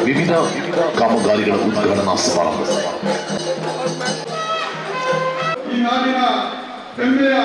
ವಿವಿಧ ಕಾಮಗಾರಿಗಳ ಉದ್ಘಾಟನಾ ಸಮಾರಂಭ. ಈ ನಾಡಿನ ಹೆಮ್ಮೆಯ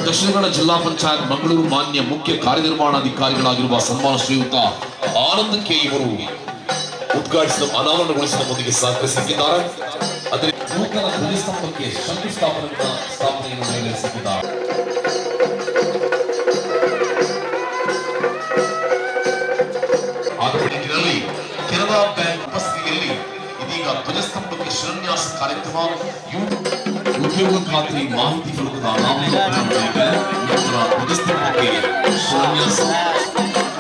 ದಕ್ಷಿಣ ಕನ್ನಡ ಜಿಲ್ಲಾ ಪಂಚಾಯತ್ ಮಂಗಳೂರು ಮಾನ್ಯ ಮುಖ್ಯ ಕಾರ್ಯನಿರ್ವಹಣಾಧಿಕಾರಿಗಳಾಗಿರುವ ಸನ್ಮಾನ ಶ್ರೀಯುತ ಆನಂದ್ ಕೆ ಇವರು ಉದ್ಘಾಟಿಸಿದ ಅನಾವರಣಗೊಳಿಸಿದ ಮುಂದಿಗೆ ಸಹಕರಿಸಿದ್ದಾರೆ. ಅದರ ನೂತನ ಧ್ವಜಸ್ತಂಭಕ್ಕೆ ಶಂಕುಸ್ಥಾಪನೆಯನ್ನು ನೆರವೇರಿಸಿದ್ದಾರೆ. ಆದ ನಿಟ್ಟಿನಲ್ಲಿ ಕೆನರಾ ಬ್ಯಾಂಕ್ ಉಪಸ್ಥಿತಿಯಲ್ಲಿ ಇದೀಗ ಧ್ವಜಸ್ತಂಭಕ್ಕೆ ಶಿಲಾನ್ಯಾಸ ಕಾರ್ಯಕ್ರಮ ಉದ್ಯೋಗ ಖಾತ್ರಿ ಮಾಹಿತಿ ಫಲಕದ ಅನಾವರಣಗೊಳಿಸಲಾಗಿದೆ. ಧ್ವಜಸ್ತಂಭಕ್ಕೆ ಶಿಲಾನ್ಯಾಸ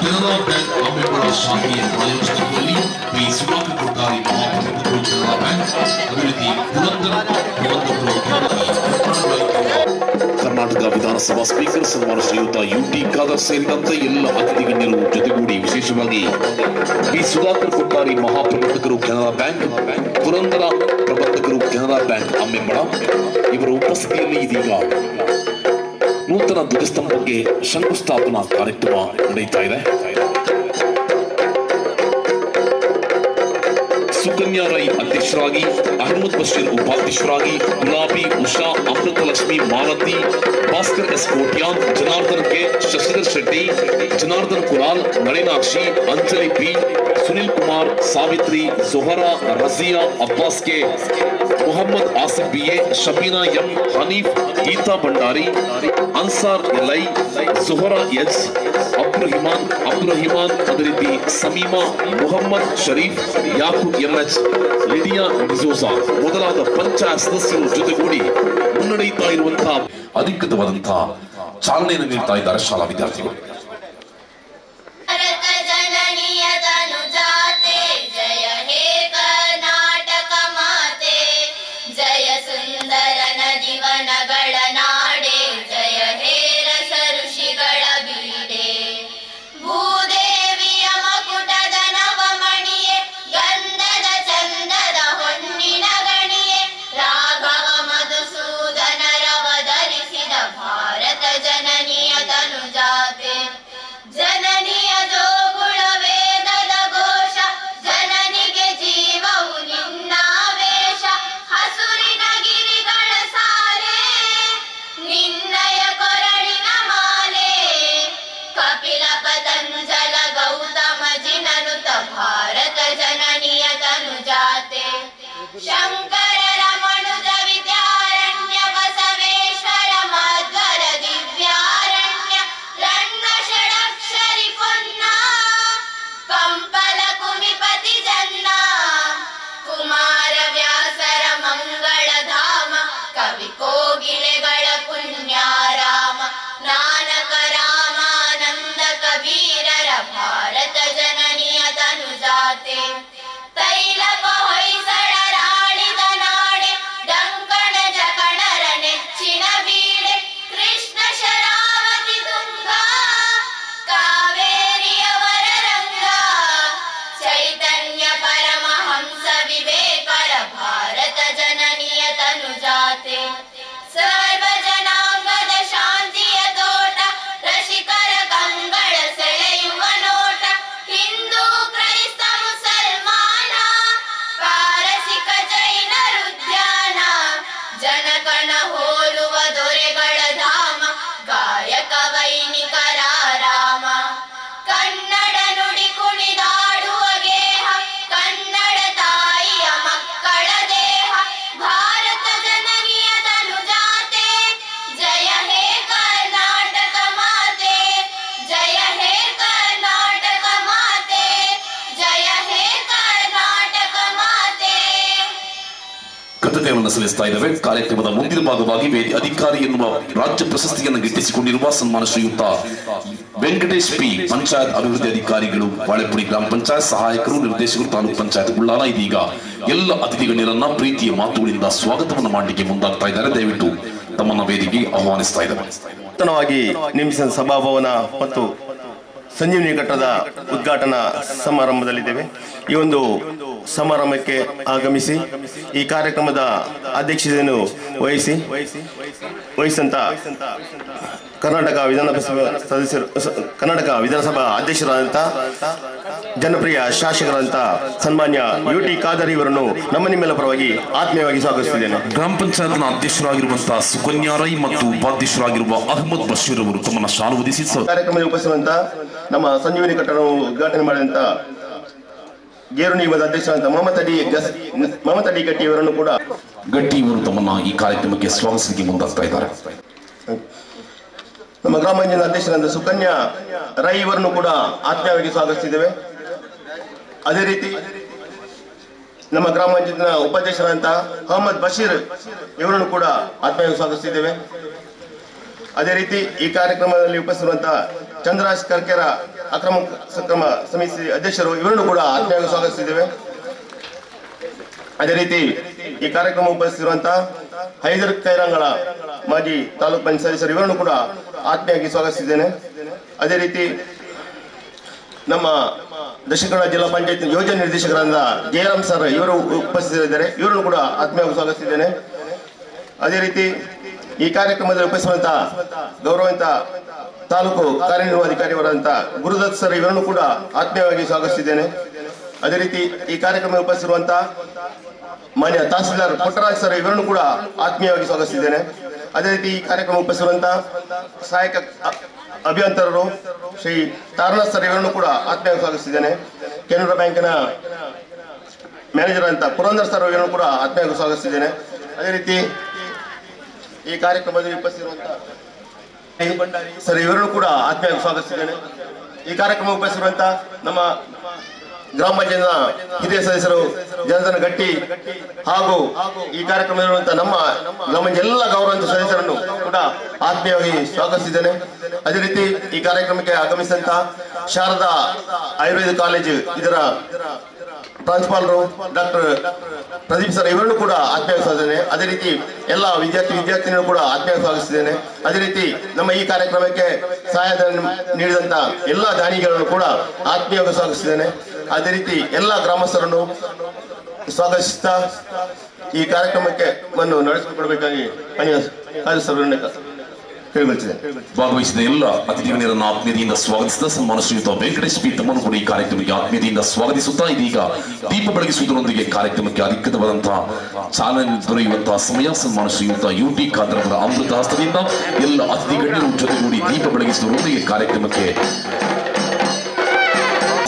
ಕೆನರಾ ಬ್ಯಾಂಕ್ ಅಂಬೇಡ್ಕರ್ ಶಾಖೆಯ ಪ್ರಾಯೋಜಕತ್ವದಲ್ಲಿ ಪಿ ಸುಧಾಕರ್ ಕೊಟ್ಟಾರಿ ಮಹಾಪ್ರಬಂಧಕರು ಕೆನರಾ ಬ್ಯಾಂಕ್ ಅಭಿವೃದ್ಧಿ ಕರ್ನಾಟಕ ವಿಧಾನಸಭಾ ಸ್ಪೀಕರ್ ಸನ್ಮಾನ ಶ್ರೀಯುತ ಯುಟಿ ಖಾದರ್ ಸೇರಿದಂತೆ ಎಲ್ಲ ಅತಿಥಿ ಗಣ್ಯರು ಜೊತೆಗೂಡಿ ವಿಶೇಷವಾಗಿ ಪಿ ಸುಧಾಕರ್ ಕೊಟ್ಟಾರಿ ಮಹಾಪ್ರಬಂಧಕರು ಕೆನರಾ ಬ್ಯಾಂಕ್, ಪುರಂದರ ಪ್ರಬಂಧಕರು ಕೆನರಾ ಬ್ಯಾಂಕ್ ಅಂಬೆಂಬಳ ಇವರ ಉಪಸ್ಥಿತಿಯಲ್ಲಿ ಇದೀಗ ನೂತನ ಧ್ವಜಸ್ತಂಭಕ್ಕೆ ಶಂಕುಸ್ಥಾಪನಾ ಕಾರ್ಯಕ್ರಮ ನಡೆಯುತ್ತಾ ಇದೆ. ಸುಕನ್ಯಾ ರೈ ಅಧ್ಯಕ್ಷರಾಗಿ, ಅಹಮದ್ ಬಶೀರ್ ಉಪಾಧ್ಯಕ್ಷರಾಗಿ, Gulabi, Usha, Amritalakshmi, Malathi, Bhaskar S Kotian, Janardhan K, Shashidhar Shetty, Janardhan Kulal, Nalinakshi, Anjali P, Sunil Kumar, Savitri, Johara, Raziya, Abbas K, Mohammed Asif B A, Shabeena M, Haneef, Geeta Bhandari, Ansar ಎಲೈ, ಜೊಹರಾ ಎಚ್, ಅಬ್ದುರಹಿಮಾನ್, ಅದೇ ರೀತಿ ಸಮೀಮಾ, ಮೊಹಮ್ಮದ್ ಶರೀಫ್, ಯಾಕೂಬ್ ಎಂಎಚ್, ಲಿಡಿಯಾ ಡಿಸೋಜಾ ಮೊದಲಾದ ಪಂಚಾಯತ್ ಸದಸ್ಯರು ಜೊತೆಗೂಡಿ ಮುನ್ನಡೆಯುತ್ತಾ ಇರುವಂತಹ ಅಧಿಕೃತವಾದಂತಹ ಚಾಲನೆಯನ್ನು ನೀಡ್ತಾ ಇದ್ದಾರೆ ಶಾಲಾ ವಿದ್ಯಾರ್ಥಿಗಳು. ಶಂಕರ ರಮಣುಜ ವಿದ್ಯಾರಣ್ಯ ಬಸವೇಶ್ವರ ಮಧ್ವರ ದಿವ್ಯಾರಣ್ಯ ರಣ್ಣ ಷಡಕ್ಷರಿ ಪೊನ್ನ ಕಂಪಲ ಕುಮಿಪತಿ ಜನ್ನ ಕುಮಾರ ವ್ಯಾಸರ ಮಂಗಳ ಧಾಮ ಕವಿ ಕೋಗಿಲೆಗಳ ಪುಣ್ಯಾರಾಮ ನಾನಕ ರಾಮಾನಂದ ಕಬೀರರ ಕೃತಜ್ಞತೆಯನ್ನು ಸಲ್ಲಿಸ್ತಾ ಇದ್ದೇವೆ. ಕಾರ್ಯಕ್ರಮದ ಮುಂದಿನ ಭಾಗವಾಗಿ ವೇದಿ ಅಧಿಕಾರಿ ಎನ್ನುವ ರಾಜ್ಯ ಪ್ರಶಸ್ತಿಯನ್ನು ಗಿಟ್ಟಿಸಿಕೊಂಡಿರುವ ಸನ್ಮಾನ ಶ್ರೀಯುತ ವೆಂಕಟೇಶ್ ಪಿ, ಪಂಚಾಯತ್ ಅಭಿವೃದ್ಧಿ ಅಧಿಕಾರಿಗಳು, ಬಾಳೆಪುಡಿ ಗ್ರಾಮ ಪಂಚಾಯತ್ ಸಹಾಯಕರು, ನಿರ್ದೇಶಕರು, ತಾಲೂಕು ಪಂಚಾಯತ್ ಉಳ್ಳಾಲ. ಇದೀಗ ಎಲ್ಲ ಅತಿಥಿ ಗಣ್ಯರನ್ನ ಪ್ರೀತಿಯ ಮಾತುಗಳಿಂದ ಸ್ವಾಗತವನ್ನು ಮಾಡಲಿಕ್ಕೆ ಮುಂದಾಗ್ತಾ ಇದ್ದಾರೆ. ದಯವಿಟ್ಟು ತಮ್ಮನ್ನ ವೇದಿಕೆಗೆ ಆಹ್ವಾನಿಸ್ತಾ ಇದ್ದಾರೆ. ನೂತನವಾಗಿ ನಿರ್ಮಿಸಿದ ಸಭಾಭವನ ಮತ್ತು ಸಂಜೀವಿನಿ ಘಟ್ಟದ ಉದ್ಘಾಟನಾ ಸಮಾರಂಭದಲ್ಲಿದ್ದೇವೆ. ಈ ಒಂದು ಸಮಾರಂಭಕ್ಕೆ ಆಗಮಿಸಿ ಈ ಕಾರ್ಯಕ್ರಮದ ಅಧ್ಯಕ್ಷತೆಯನ್ನು ವಹಿಸಂತ ಕರ್ನಾಟಕ ವಿಧಾನಸಭಾ ಅಧ್ಯಕ್ಷರಾದಂಥ ಜನಪ್ರಿಯ ಶಾಸಕರಾದಂಥ ಸನ್ಮಾನ್ಯ UT ಖಾದರ್ ಇವರನ್ನು ನಿಮ್ಮೆಲ್ಲ ಪರವಾಗಿ ಆತ್ಮೀಯವಾಗಿ ಸ್ವಾಗತಿಸಿದ್ದೇನೆ. ಗ್ರಾಮ ಪಂಚಾಯತ್ನ ಅಧ್ಯಕ್ಷರಾಗಿರುವಂತಹ ಸುಕನ್ಯಾ ರೈ ಮತ್ತು ಉಪಾಧ್ಯಕ್ಷರಾಗಿರುವ ಅಹಮದ್ ಬಶೀರ್ ಅವರು ತಮ್ಮನ್ನ ಶಾಲು ಹೊದಿಸಿ ಕಾರ್ಯಕ್ರಮದಲ್ಲಿ ಉಪಸ್ಥಿತರಂತ ನಮ್ಮ ಸಂಜೀವಿನಿ ಕಟ್ಟಡವನ್ನು ಉದ್ಘಾಟನೆ ಮಾಡಿದಂತ ಗೇರು ನಿಗಮದ ಅಧ್ಯಕ್ಷರಾದಂಥ ಮಮತಾ ಡಿ ಗಟ್ಟಿ ಇವರನ್ನು ಕೂಡ ಗಟ್ಟಿ ಇವರು ತಮ್ಮನ್ನ ಈ ಕಾರ್ಯಕ್ರಮಕ್ಕೆ ಸ್ವಾಗತಿಸಲಿಕ್ಕೆ ಮುಂದಾಗ್ತಾ ಇದ್ದಾರೆ. ನಮ್ಮ ಗ್ರಾಮ ಪಂಚಾಯತ್ ಅಧ್ಯಕ್ಷರಾದ ಸುಕನ್ಯಾ ರೈ ಇವರನ್ನು ಕೂಡ ಆತ್ಮೀಯವಾಗಿ ಸ್ವಾಗತಿಸಿದ್ದೇವೆ. ಅದೇ ರೀತಿ ನಮ್ಮ ಗ್ರಾಮ ಪಂಚಾಯತ್ನ ಉಪಾಧ್ಯಕ್ಷರಾದಂಥ ಅಹಮದ್ ಬಶೀರ್ ಇವರನ್ನು ಕೂಡ ಆತ್ಮೀಯವಾಗಿ ಸ್ವಾಗತಿಸಿದ್ದೇವೆ. ಅದೇ ರೀತಿ ಈ ಕಾರ್ಯಕ್ರಮದಲ್ಲಿ ಉಪಸ್ಥಿತರುವಂತಹ ಚಂದ್ರರಾಜ್ ಕರ್ಕೆರ ಅಕ್ರಮ ಸಕ್ರಮ ಸಮಿತಿ ಅಧ್ಯಕ್ಷರು ಇವರನ್ನು ಕೂಡ ಆತ್ಮೀಯವಾಗಿ ಸ್ವಾಗತಿಸಿದ್ದೇವೆ. ಅದೇ ರೀತಿ ಈ ಕಾರ್ಯಕ್ರಮ ಉಪಸ್ಥಿತಿರುವಂತಹ ಹೈದರ್ ಕೈರಂಗಳ ಮಾಜಿ ತಾಲೂಕು ಪಂಚಾಯತ್ ಸದಸ್ಯರು ಇವರನ್ನು ಕೂಡ ಆತ್ಮೀಯವಾಗಿ ಸ್ವಾಗತಿಸಿದ್ದೇನೆ. ಅದೇ ರೀತಿ ನಮ್ಮ ದಕ್ಷಿಣ ಕನ್ನಡ ಜಿಲ್ಲಾ ಪಂಚಾಯತ್ ಯೋಜನಾ ನಿರ್ದೇಶಕರಾದ ಜಯರಾಮ್ ಸರ್ ಇವರು ಉಪಸ್ಥಿತರಿದ್ದಾರೆ. ಇವರನ್ನು ಕೂಡ ಆತ್ಮೀಯವಾಗಿ ಸ್ವಾಗತಿಸಿದ್ದೇನೆ. ಅದೇ ರೀತಿ ಈ ಕಾರ್ಯಕ್ರಮದಲ್ಲಿ ಉಪಸ್ಥಿತರುವಂತಹ ಗೌರವಾನ್ವಿತ ತಾಲೂಕು ಕಾರ್ಯನಿರ್ವಹಣಾಧಿಕಾರಿಯವರಾದಂಥ ಗುರುದತ್ ಸರ್ ಇವರನ್ನು ಕೂಡ ಆತ್ಮೀಯವಾಗಿ ಸ್ವಾಗತಿಸಿದ್ದೇನೆ. ಅದೇ ರೀತಿ ಈ ಕಾರ್ಯಕ್ರಮ ಉಪಸ್ಥಿತಿರುವಂತಹ ಮಾನ್ಯ ತಹಸೀಲ್ದಾರ್ ಪುಟ್ಟರಾಜ್ ಸರ್ ಇವರನ್ನು ಕೂಡ ಆತ್ಮೀಯವಾಗಿ ಸ್ವಾಗತಿಸಿದ್ದೇನೆ. ಅದೇ ರೀತಿ ಈ ಕಾರ್ಯಕ್ರಮ ಉಪಸ್ಥಿತಿರುವಂತಹ ಸಹಾಯಕ ಅಭಿಯಂತರರು ಶ್ರೀ ತಾರನಾಥ್ ಸರ್ ಇವರನ್ನು ಕೂಡ ಆತ್ಮೀಯವಾಗಿ ಸ್ವಾಗತಿಸಿದ್ದೇನೆ. ಕೆನರಾ ಬ್ಯಾಂಕಿನ ಮ್ಯಾನೇಜರ್ ಅಂತ ಪುರಂದರ್ ಸರ್ ಇವರನ್ನು ಕೂಡ ಆತ್ಮೀಯವಾಗಿ ಸ್ವಾಗತಿಸಿದ್ದೇನೆ. ಅದೇ ರೀತಿ ಈ ಕಾರ್ಯಕ್ರಮದಲ್ಲಿ ಉಪಸ್ಥಿತಿರುವಂತಹ ಸರ್ ಇವರನ್ನು ಕೂಡ ಆತ್ಮೀಯವಾಗಿ ಸ್ವಾಗತಿಸಿದ್ದೇನೆ. ಈ ಕಾರ್ಯಕ್ರಮ ಉಪಸ್ಥಿತಿರುವಂತಹ ನಮ್ಮ ಗ್ರಾಮ ಪಂಚಾಯತ್ನ ಹಿರಿಯ ಸದಸ್ಯರು ಜನಾರ್ದನ ಗಟ್ಟಿ ಹಾಗೂ ಈ ಕಾರ್ಯಕ್ರಮದಲ್ಲಿರುವಂತಹ ನಮ್ಮ ಗ್ರಾಮ ಎಲ್ಲ ಗೌರವಾನ್ವಿತ ಸದಸ್ಯರನ್ನು ಕೂಡ ಆತ್ಮೀಯವಾಗಿ ಸ್ವಾಗತಿಸಿದ್ದೇನೆ. ಅದೇ ರೀತಿ ಈ ಕಾರ್ಯಕ್ರಮಕ್ಕೆ ಆಗಮಿಸಿದಂತಹ ಶಾರದಾ ಆಯುರ್ವೇದ ಕಾಲೇಜು ಇದರ ಪ್ರಾಂಶುಪಾಲರು ಡಾಕ್ಟರ್ ಪ್ರದೀಪ್ ಸರ್ ಇವರನ್ನು ಕೂಡ ಆತ್ಮೀಯ ಸ್ವಾಗತಿಸಿದ್ದೇನೆ. ಅದೇ ರೀತಿ ಎಲ್ಲ ವಿದ್ಯಾರ್ಥಿನಿಗಳು ಕೂಡ ಆತ್ಮೀಯ ಸ್ವಾಗತಿಸಿದ್ದೇನೆ. ಅದೇ ರೀತಿ ನಮ್ಮ ಈ ಕಾರ್ಯಕ್ರಮಕ್ಕೆ ಸಹಾಯಧನ ನೀಡಿದಂತ ಎಲ್ಲ ದಾನಿಗಳನ್ನು ಕೂಡ ಆತ್ಮೀಯವಾಗಿ ಸ್ವಾಗತಿಸಿದ್ದೇನೆ. ಅದೇ ರೀತಿ ಎಲ್ಲ ಗ್ರಾಮಸ್ಥರನ್ನು ಸ್ವಾಗತಿಸುತ್ತಾ ಈ ಕಾರ್ಯಕ್ರಮಕ್ಕೆ ನಡೆಸಿಕೊಡಬೇಕಾಗಿ ಭಾಗವಹಿಸಿದ ಎಲ್ಲ ಅತಿಥಿ ಗಣ್ಯರನ್ನು ಆತ್ಮೀಯತೆಯಿಂದ ಸ್ವಾಗತಿಸಿದ ಸನ್ಮಾನ ಶ್ರೀಯುತ ವೆಂಕಟೇಶ್ ಪಿ ತಮ್ಮನ್ನು ಕೂಡ ಈ ಕಾರ್ಯಕ್ರಮಕ್ಕೆ ಆತ್ಮೀಯತೆಯಿಂದ ಸ್ವಾಗತಿಸುತ್ತಾ ಇದೀಗ ದೀಪ ಬೆಳಗಿಸುವುದರೊಂದಿಗೆ ಕಾರ್ಯಕ್ರಮಕ್ಕೆ ಅಧಿಕೃತವಾದಂತಹ ಚಾಲನೆ ದೊರೆಯುವಂತಹ ಸಮಯ. ಸನ್ಮಾನ ಶ್ರೀಯುತ UT ಖಾದರ್ ಅವರ ಅಮೃತ ಹಸ್ತದಿಂದ ಎಲ್ಲ ಅತಿಥಿ ಗಣ್ಯರು ಜೊತೆಗೂಡಿ ದೀಪ ಬೆಳಗಿಸುವುದರೊಂದಿಗೆ ಕಾರ್ಯಕ್ರಮಕ್ಕೆ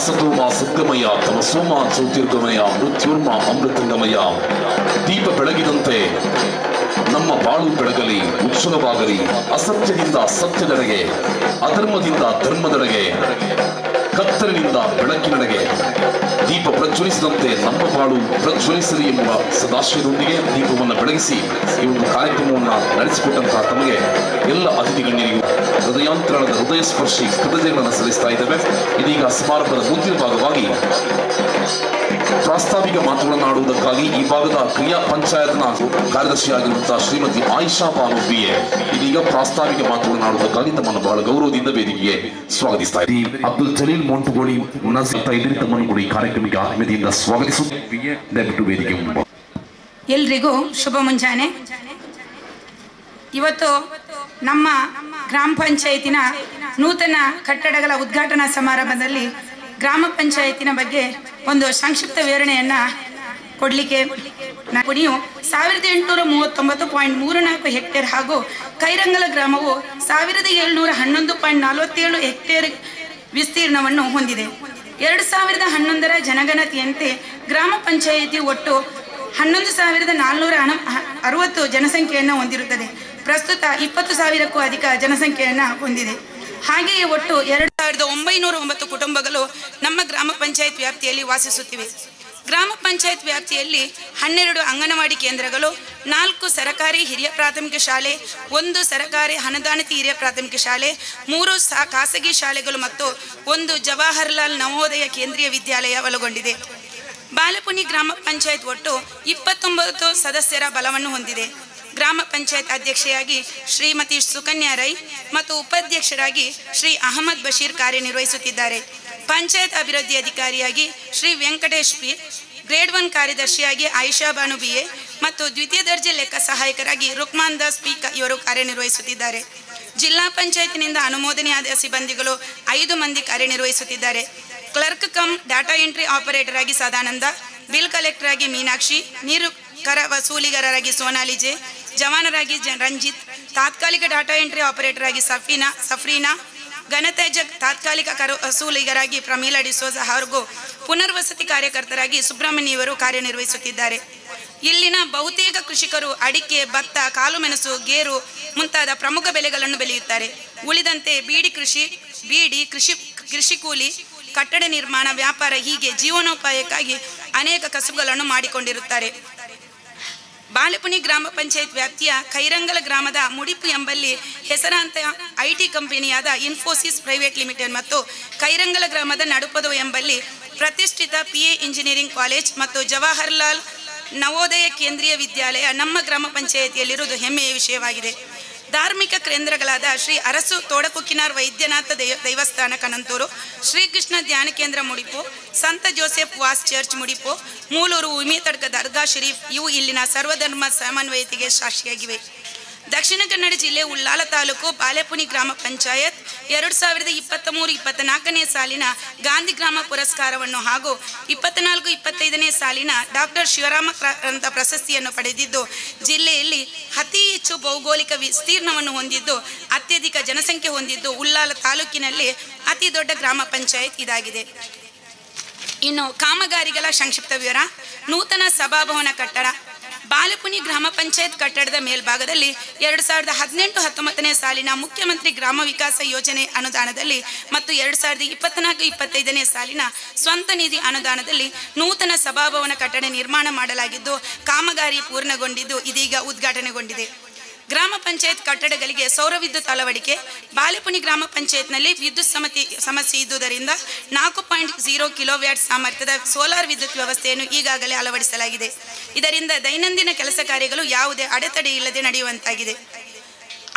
ಸತೋಮ ಸದ್ಗಮಯ ತಮಸೋಮ ಜ್ಯೋತಿರ್ಗಮಯ ಮೃತ್ಯುರ್ಮ ಅಮೃತಂಗಮಯ. ದೀಪ ಬೆಳಗಿದಂತೆ ನಮ್ಮ ಬಾಳು ಬೆಳಗಲಿ, ಉತ್ಸವವಾಗಲಿ. ಅಸತ್ಯದಿಂದ ಸತ್ಯದೆಡೆಗೆ, ಅಧರ್ಮದಿಂದ ಧರ್ಮದೆಡೆಗೆ, ಕತ್ತಲಿನಿಂದ ಬೆಳಕಿನೆಡೆಗೆ ದೀಪ ಪ್ರಜ್ವಲಿಸಿದಂತೆ ನಮ್ಮ ಬಾಳು ಪ್ರಜ್ವಲಿಸಲಿ ಎಂಬ ಸದಾಶಯದೊಂದಿಗೆ ದೀಪವನ್ನು ಬೆಳಗಿಸಿ ಈ ಒಂದು ಕಾರ್ಯಕ್ರಮವನ್ನು ನಡೆಸಿಕೊಟ್ಟಂತಹ ತಮಗೆ ಎಲ್ಲ ಅತಿಥಿ ಗಣ್ಯರಿಗೂ ಹೃದಯಾಂತರಣದ ಹೃದಯ ಸ್ಪರ್ಶಿ ಕೃತಜ್ಞತೆಗಳನ್ನು ಸಲ್ಲಿಸ್ತಾ ಇದ್ದೇವೆ. ಇದೀಗ ಸಮಾರಂಭದ ಮುಂದಿನ ಭಾಗವಾಗಿ ಪ್ರಾಸ್ತಾವಿಕ ಮಾತುಗಳನ್ನು ಆಡುವುದಕ್ಕಾಗಿ ಈ ಭಾಗದ ಕ್ರಿಯಾ ಪಂಚಾಯತ್ನ ಕಾರ್ಯದರ್ಶಿಯಾಗಿರುವಂತಹ ಶ್ರೀಮತಿ ಆಯಿಷಾ ಬಾನು BA ಇದೀಗ ಪ್ರಾಸ್ತಾವಿಕ ಮಾತುಗಳನ್ನು ಆಡುವುದಕ್ಕಾಗಿ ತಮ್ಮನ್ನು ಬಹಳ ಗೌರವದಿಂದ ವೇದಿಕೆಗೆ ಸ್ವಾಗತಿಸ್ತಾ ಇದ್ದೀವಿ. ಅಬ್ದುಲ್ ಜಲೀಲ್ ಮೋಂಟುಗೋಳಿ ತಮ್ಮನ್ನು ಕೂಡ ಈ ಕಾರ್ಯಕ್ರಮಕ್ಕೆ ಆತ್ಮೀಯತೆಯಿಂದ ಸ್ವಾಗತಿಸುತ್ತೀವಿ. ದಯವಿಟ್ಟು ವೇದಿಕೆ ಮುಂದೆ. ಎಲ್ರಿಗೂ ಶುಭ ಮುಂಜಾನೆ. ಇವತ್ತು ನಮ್ಮ ಗ್ರಾಮ ಪಂಚಾಯತಿನ ನೂತನ ಕಟ್ಟಡಗಳ ಉದ್ಘಾಟನಾ ಸಮಾರಂಭದಲ್ಲಿ ಗ್ರಾಮ ಪಂಚಾಯತಿನ ಬಗ್ಗೆ ಒಂದು ಸಂಕ್ಷಿಪ್ತ ವಿವರಣೆಯನ್ನ ಕೊಡಲಿಕ್ಕೆ ನೀವು 1839.34 ಹೆಕ್ಟೇರ್ ಹಾಗೂ ಕೈರಂಗಲ ಗ್ರಾಮವು 1711.47 ಹೆಕ್ಟೇರ್ ವಿಸ್ತೀರ್ಣವನ್ನು ಹೊಂದಿದೆ. 2011ರ ಜನಗಣತಿಯಂತೆ ಗ್ರಾಮ ಪಂಚಾಯಿತಿ ಒಟ್ಟು 11,460 ಜನಸಂಖ್ಯೆಯನ್ನು ಹೊಂದಿರುತ್ತದೆ. ಪ್ರಸ್ತುತ 20,000ಕ್ಕೂ ಅಧಿಕ ಜನಸಂಖ್ಯೆಯನ್ನು ಹೊಂದಿದೆ. ಹಾಗೆಯೇ ಒಟ್ಟು 2,909 ಕುಟುಂಬಗಳು ನಮ್ಮ ಗ್ರಾಮ ಪಂಚಾಯತ್ ವ್ಯಾಪ್ತಿಯಲ್ಲಿ ವಾಸಿಸುತ್ತಿವೆ. ಗ್ರಾಮ ಪಂಚಾಯತ್ ವ್ಯಾಪ್ತಿಯಲ್ಲಿ 12 ಅಂಗನವಾಡಿ ಕೇಂದ್ರಗಳು, 4 ಸರಕಾರಿ ಹಿರಿಯ ಪ್ರಾಥಮಿಕ ಶಾಲೆ, 1 ಸರಕಾರಿ ಅನುದಾನಿತ ಹಿರಿಯ ಪ್ರಾಥಮಿಕ ಶಾಲೆ, 3 ಖಾಸಗಿ ಶಾಲೆಗಳು ಮತ್ತು 1 ಜವಾಹರ್ಲಾಲ್ ನವೋದಯ ಕೇಂದ್ರೀಯ ವಿದ್ಯಾಲಯ ಒಳಗೊಂಡಿದೆ. ಬಾಲೆಪುನಿ ಗ್ರಾಮ ಪಂಚಾಯತ್ ಒಟ್ಟು 29 ಸದಸ್ಯರ ಬಲವನ್ನು ಹೊಂದಿದೆ. ಗ್ರಾಮ ಪಂಚಾಯತ್ ಅಧ್ಯಕ್ಷೆಯಾಗಿ ಶ್ರೀಮತಿ ಸುಕನ್ಯಾ ರೈ ಮತ್ತು ಉಪಾಧ್ಯಕ್ಷರಾಗಿ ಶ್ರೀ ಅಹಮದ್ ಬಶೀರ್ ಕಾರ್ಯನಿರ್ವಹಿಸುತ್ತಿದ್ದಾರೆ. ಪಂಚಾಯತ್ ಅಭಿವೃದ್ಧಿ ಅಧಿಕಾರಿಯಾಗಿ ಶ್ರೀ ವೆಂಕಟೇಶ್ ಪಿ, ಗ್ರೇಡ್ 1 ಕಾರ್ಯದರ್ಶಿಯಾಗಿ ಆಯಿಷಾ ಬಾನು BA ಮತ್ತು ದ್ವಿತೀಯ ದರ್ಜೆ ಲೆಕ್ಕ ಸಹಾಯಕರಾಗಿ ರುಕ್ಮಾನ್ ದಾಸ್ ಪಿ ಇವರು ಕಾರ್ಯನಿರ್ವಹಿಸುತ್ತಿದ್ದಾರೆ. ಜಿಲ್ಲಾ ಪಂಚಾಯತ್ನಿಂದ ಅನುಮೋದನೆಯಾದ ಸಿಬ್ಬಂದಿಗಳು 5 ಮಂದಿ ಕಾರ್ಯನಿರ್ವಹಿಸುತ್ತಿದ್ದಾರೆ. Clerk come data entry operator ಆಗಿ ಸದಾನಂದ, ಬಿಲ್ ಕಲೆಕ್ಟರ್ ಆಗಿ ಮೀನಾಕ್ಷಿ, ನೀರು ಕರ ವಸೂಲಿಗಾರರಾಗಿ ಸೋನಾಲಿ ಜೆ, ಜವಾನರಾಗಿ ರಂಜಿತ್, ತಾತ್ಕಾಲಿಕ ಡಾಟಾ ಎಂಟ್ರಿ ಆಪರೇಟರ್ ಆಗಿ ಸಫ್ರೀನಾ, ಘನತ್ಯಾಜ್ಯ ತಾತ್ಕಾಲಿಕ ಕರ ವಸೂಲಿಗರಾಗಿ ಪ್ರಮೀಲಾ ಡಿಸೋಜ ಹಾಗೂ ಪುನರ್ವಸತಿ ಕಾರ್ಯಕರ್ತರಾಗಿ ಸುಬ್ರಹ್ಮಣ್ಯ ಇವರು ಕಾರ್ಯನಿರ್ವಹಿಸುತ್ತಿದ್ದಾರೆ. ಇಲ್ಲಿನ ಬಹುತೇಕ ಕೃಷಿಕರು ಅಡಿಕೆ, ಭತ್ತ, ಕಾಳುಮೆಣಸು, ಗೇರು ಮುಂತಾದ ಪ್ರಮುಖ ಬೆಳೆಗಳನ್ನು ಬೆಳೆಯುತ್ತಾರೆ. ಉಳಿದಂತೆ ಕೃಷಿ ಕೂಲಿ, ಕಟ್ಟಡ ನಿರ್ಮಾಣ, ವ್ಯಾಪಾರ ಹೀಗೆ ಜೀವನೋಪಾಯಕ್ಕಾಗಿ ಅನೇಕ ಕಸುಬುಗಳನ್ನು ಮಾಡಿಕೊಂಡಿರುತ್ತಾರೆ. ಬಾಲೆಪುನಿ ಗ್ರಾಮ ಪಂಚಾಯತ್ ವ್ಯಾಪ್ತಿಯ ಕೈರಂಗಲ ಗ್ರಾಮದ ಮುಡಿಪು ಎಂಬಲ್ಲಿ ಹೆಸರಾಂತ IT ಕಂಪನಿಯಾದ ಇನ್ಫೋಸಿಸ್ ಪ್ರೈವೇಟ್ ಲಿಮಿಟೆಡ್ ಮತ್ತು ಕೈರಂಗಲ ಗ್ರಾಮದ ನಡುಪದು ಎಂಬಲ್ಲಿ ಪ್ರತಿಷ್ಠಿತ PA ಇಂಜಿನಿಯರಿಂಗ್ ಕಾಲೇಜ್ ಮತ್ತು ಜವಾಹರ್ಲಾಲ್ ನವೋದಯ ಕೇಂದ್ರೀಯ ವಿದ್ಯಾಲಯ ನಮ್ಮ ಗ್ರಾಮ ಪಂಚಾಯತಿಯಲ್ಲಿರುವುದು ಹೆಮ್ಮೆಯ ವಿಷಯವಾಗಿದೆ. ಧಾರ್ಮಿಕ ಕೇಂದ್ರಗಳಾದ ಶ್ರೀ ಅರಸು ತೋಡಕುಕ್ಕಿನಾರ್ ವೈದ್ಯನಾಥ ದೈವಸ್ಥಾನ ಕನಂತೂರು, ಶ್ರೀಕೃಷ್ಣ ಧ್ಯಾನ ಕೇಂದ್ರ ಮುಡಿಪು, ಸಂತ ಜೋಸೆಫ್ ವಾಸ್ ಚರ್ಚ್ ಮುಡಿಪು, ಮೂಲೂರು ಉಮಿತಡ್ಕ ದರ್ಗಾ ಶರೀಫ್ ಇವು ಇಲ್ಲಿನ ಸರ್ವಧರ್ಮ ಸಮನ್ವಯತೆಗೆ ಸಾಕ್ಷಿಯಾಗಿವೆ. ದಕ್ಷಿಣ ಕನ್ನಡ ಜಿಲ್ಲೆ ಉಳ್ಳಾಲ ತಾಲೂಕು ಬಾಲೆಪುನಿ ಗ್ರಾಮ ಪಂಚಾಯತ್ 2023-24ನೇ ಸಾಲಿನ ಗಾಂಧಿ ಗ್ರಾಮ ಪುರಸ್ಕಾರವನ್ನು ಹಾಗೂ 24-25ನೇ ಸಾಲಿನ ಡಾಕ್ಟರ್ ಶಿವರಾಮ ಕಾರಂತ ಪ್ರಶಸ್ತಿಯನ್ನು ಪಡೆದಿದ್ದು, ಜಿಲ್ಲೆಯಲ್ಲಿ ಅತಿ ಹೆಚ್ಚು ಭೌಗೋಳಿಕ ವಿಸ್ತೀರ್ಣವನ್ನು ಹೊಂದಿದ್ದು, ಅತ್ಯಧಿಕ ಜನಸಂಖ್ಯೆ ಹೊಂದಿದ್ದು, ಉಳ್ಳಾಲ ತಾಲೂಕಿನಲ್ಲಿ ಅತಿ ದೊಡ್ಡ ಗ್ರಾಮ ಪಂಚಾಯತ್ ಇದಾಗಿದೆ. ಇನ್ನು ಕಾಮಗಾರಿಗಳ ಸಂಕ್ಷಿಪ್ತ ವಿವರ. ನೂತನ ಸಭಾಭವನ ಕಟ್ಟಡ. ಬಾಲೆಪುನಿ ಗ್ರಾಮ ಪಂಚಾಯತ್ ಕಟ್ಟಡದ ಮೇಲ್ಭಾಗದಲ್ಲಿ 2018-19ನೇ ಸಾಲಿನ ಮುಖ್ಯಮಂತ್ರಿ ಗ್ರಾಮ ವಿಕಾಸ ಯೋಜನೆ ಅನುದಾನದಲ್ಲಿ ಮತ್ತು 2024-25ನೇ ಸಾಲಿನ ಸ್ವಂತ ನಿಧಿ ಅನುದಾನದಲ್ಲಿ ನೂತನ ಸಭಾಭವನ ಕಟ್ಟಡ ನಿರ್ಮಾಣ ಮಾಡಲಾಗಿದ್ದು, ಕಾಮಗಾರಿ ಪೂರ್ಣಗೊಂಡಿದ್ದು ಇದೀಗ ಉದ್ಘಾಟನೆಗೊಂಡಿದೆ. ಗ್ರಾಮ ಪಂಚಾಯತ್ ಕಟ್ಟಡಗಳಿಗೆ ಸೌರ ವಿದ್ಯುತ್ ಅಳವಡಿಕೆ. ಬಾಲೆಪುನಿ ಗ್ರಾಮ ಪಂಚಾಯತ್ನಲ್ಲಿ ವಿದ್ಯುತ್ ಸಮಸ್ಯೆ ಇದ್ದುದರಿಂದ 4.0 ಕಿಲೋವ್ಯಾಟ್ ಸಾಮರ್ಥ್ಯದ ಸೋಲಾರ್ ವಿದ್ಯುತ್ ವ್ಯವಸ್ಥೆಯನ್ನು ಈಗಾಗಲೇ ಅಳವಡಿಸಲಾಗಿದೆ. ಇದರಿಂದ ದೈನಂದಿನ ಕೆಲಸ ಕಾರ್ಯಗಳು ಯಾವುದೇ ಅಡೆತಡೆ ಇಲ್ಲದೆ ನಡೆಯುವಂತಾಗಿದೆ.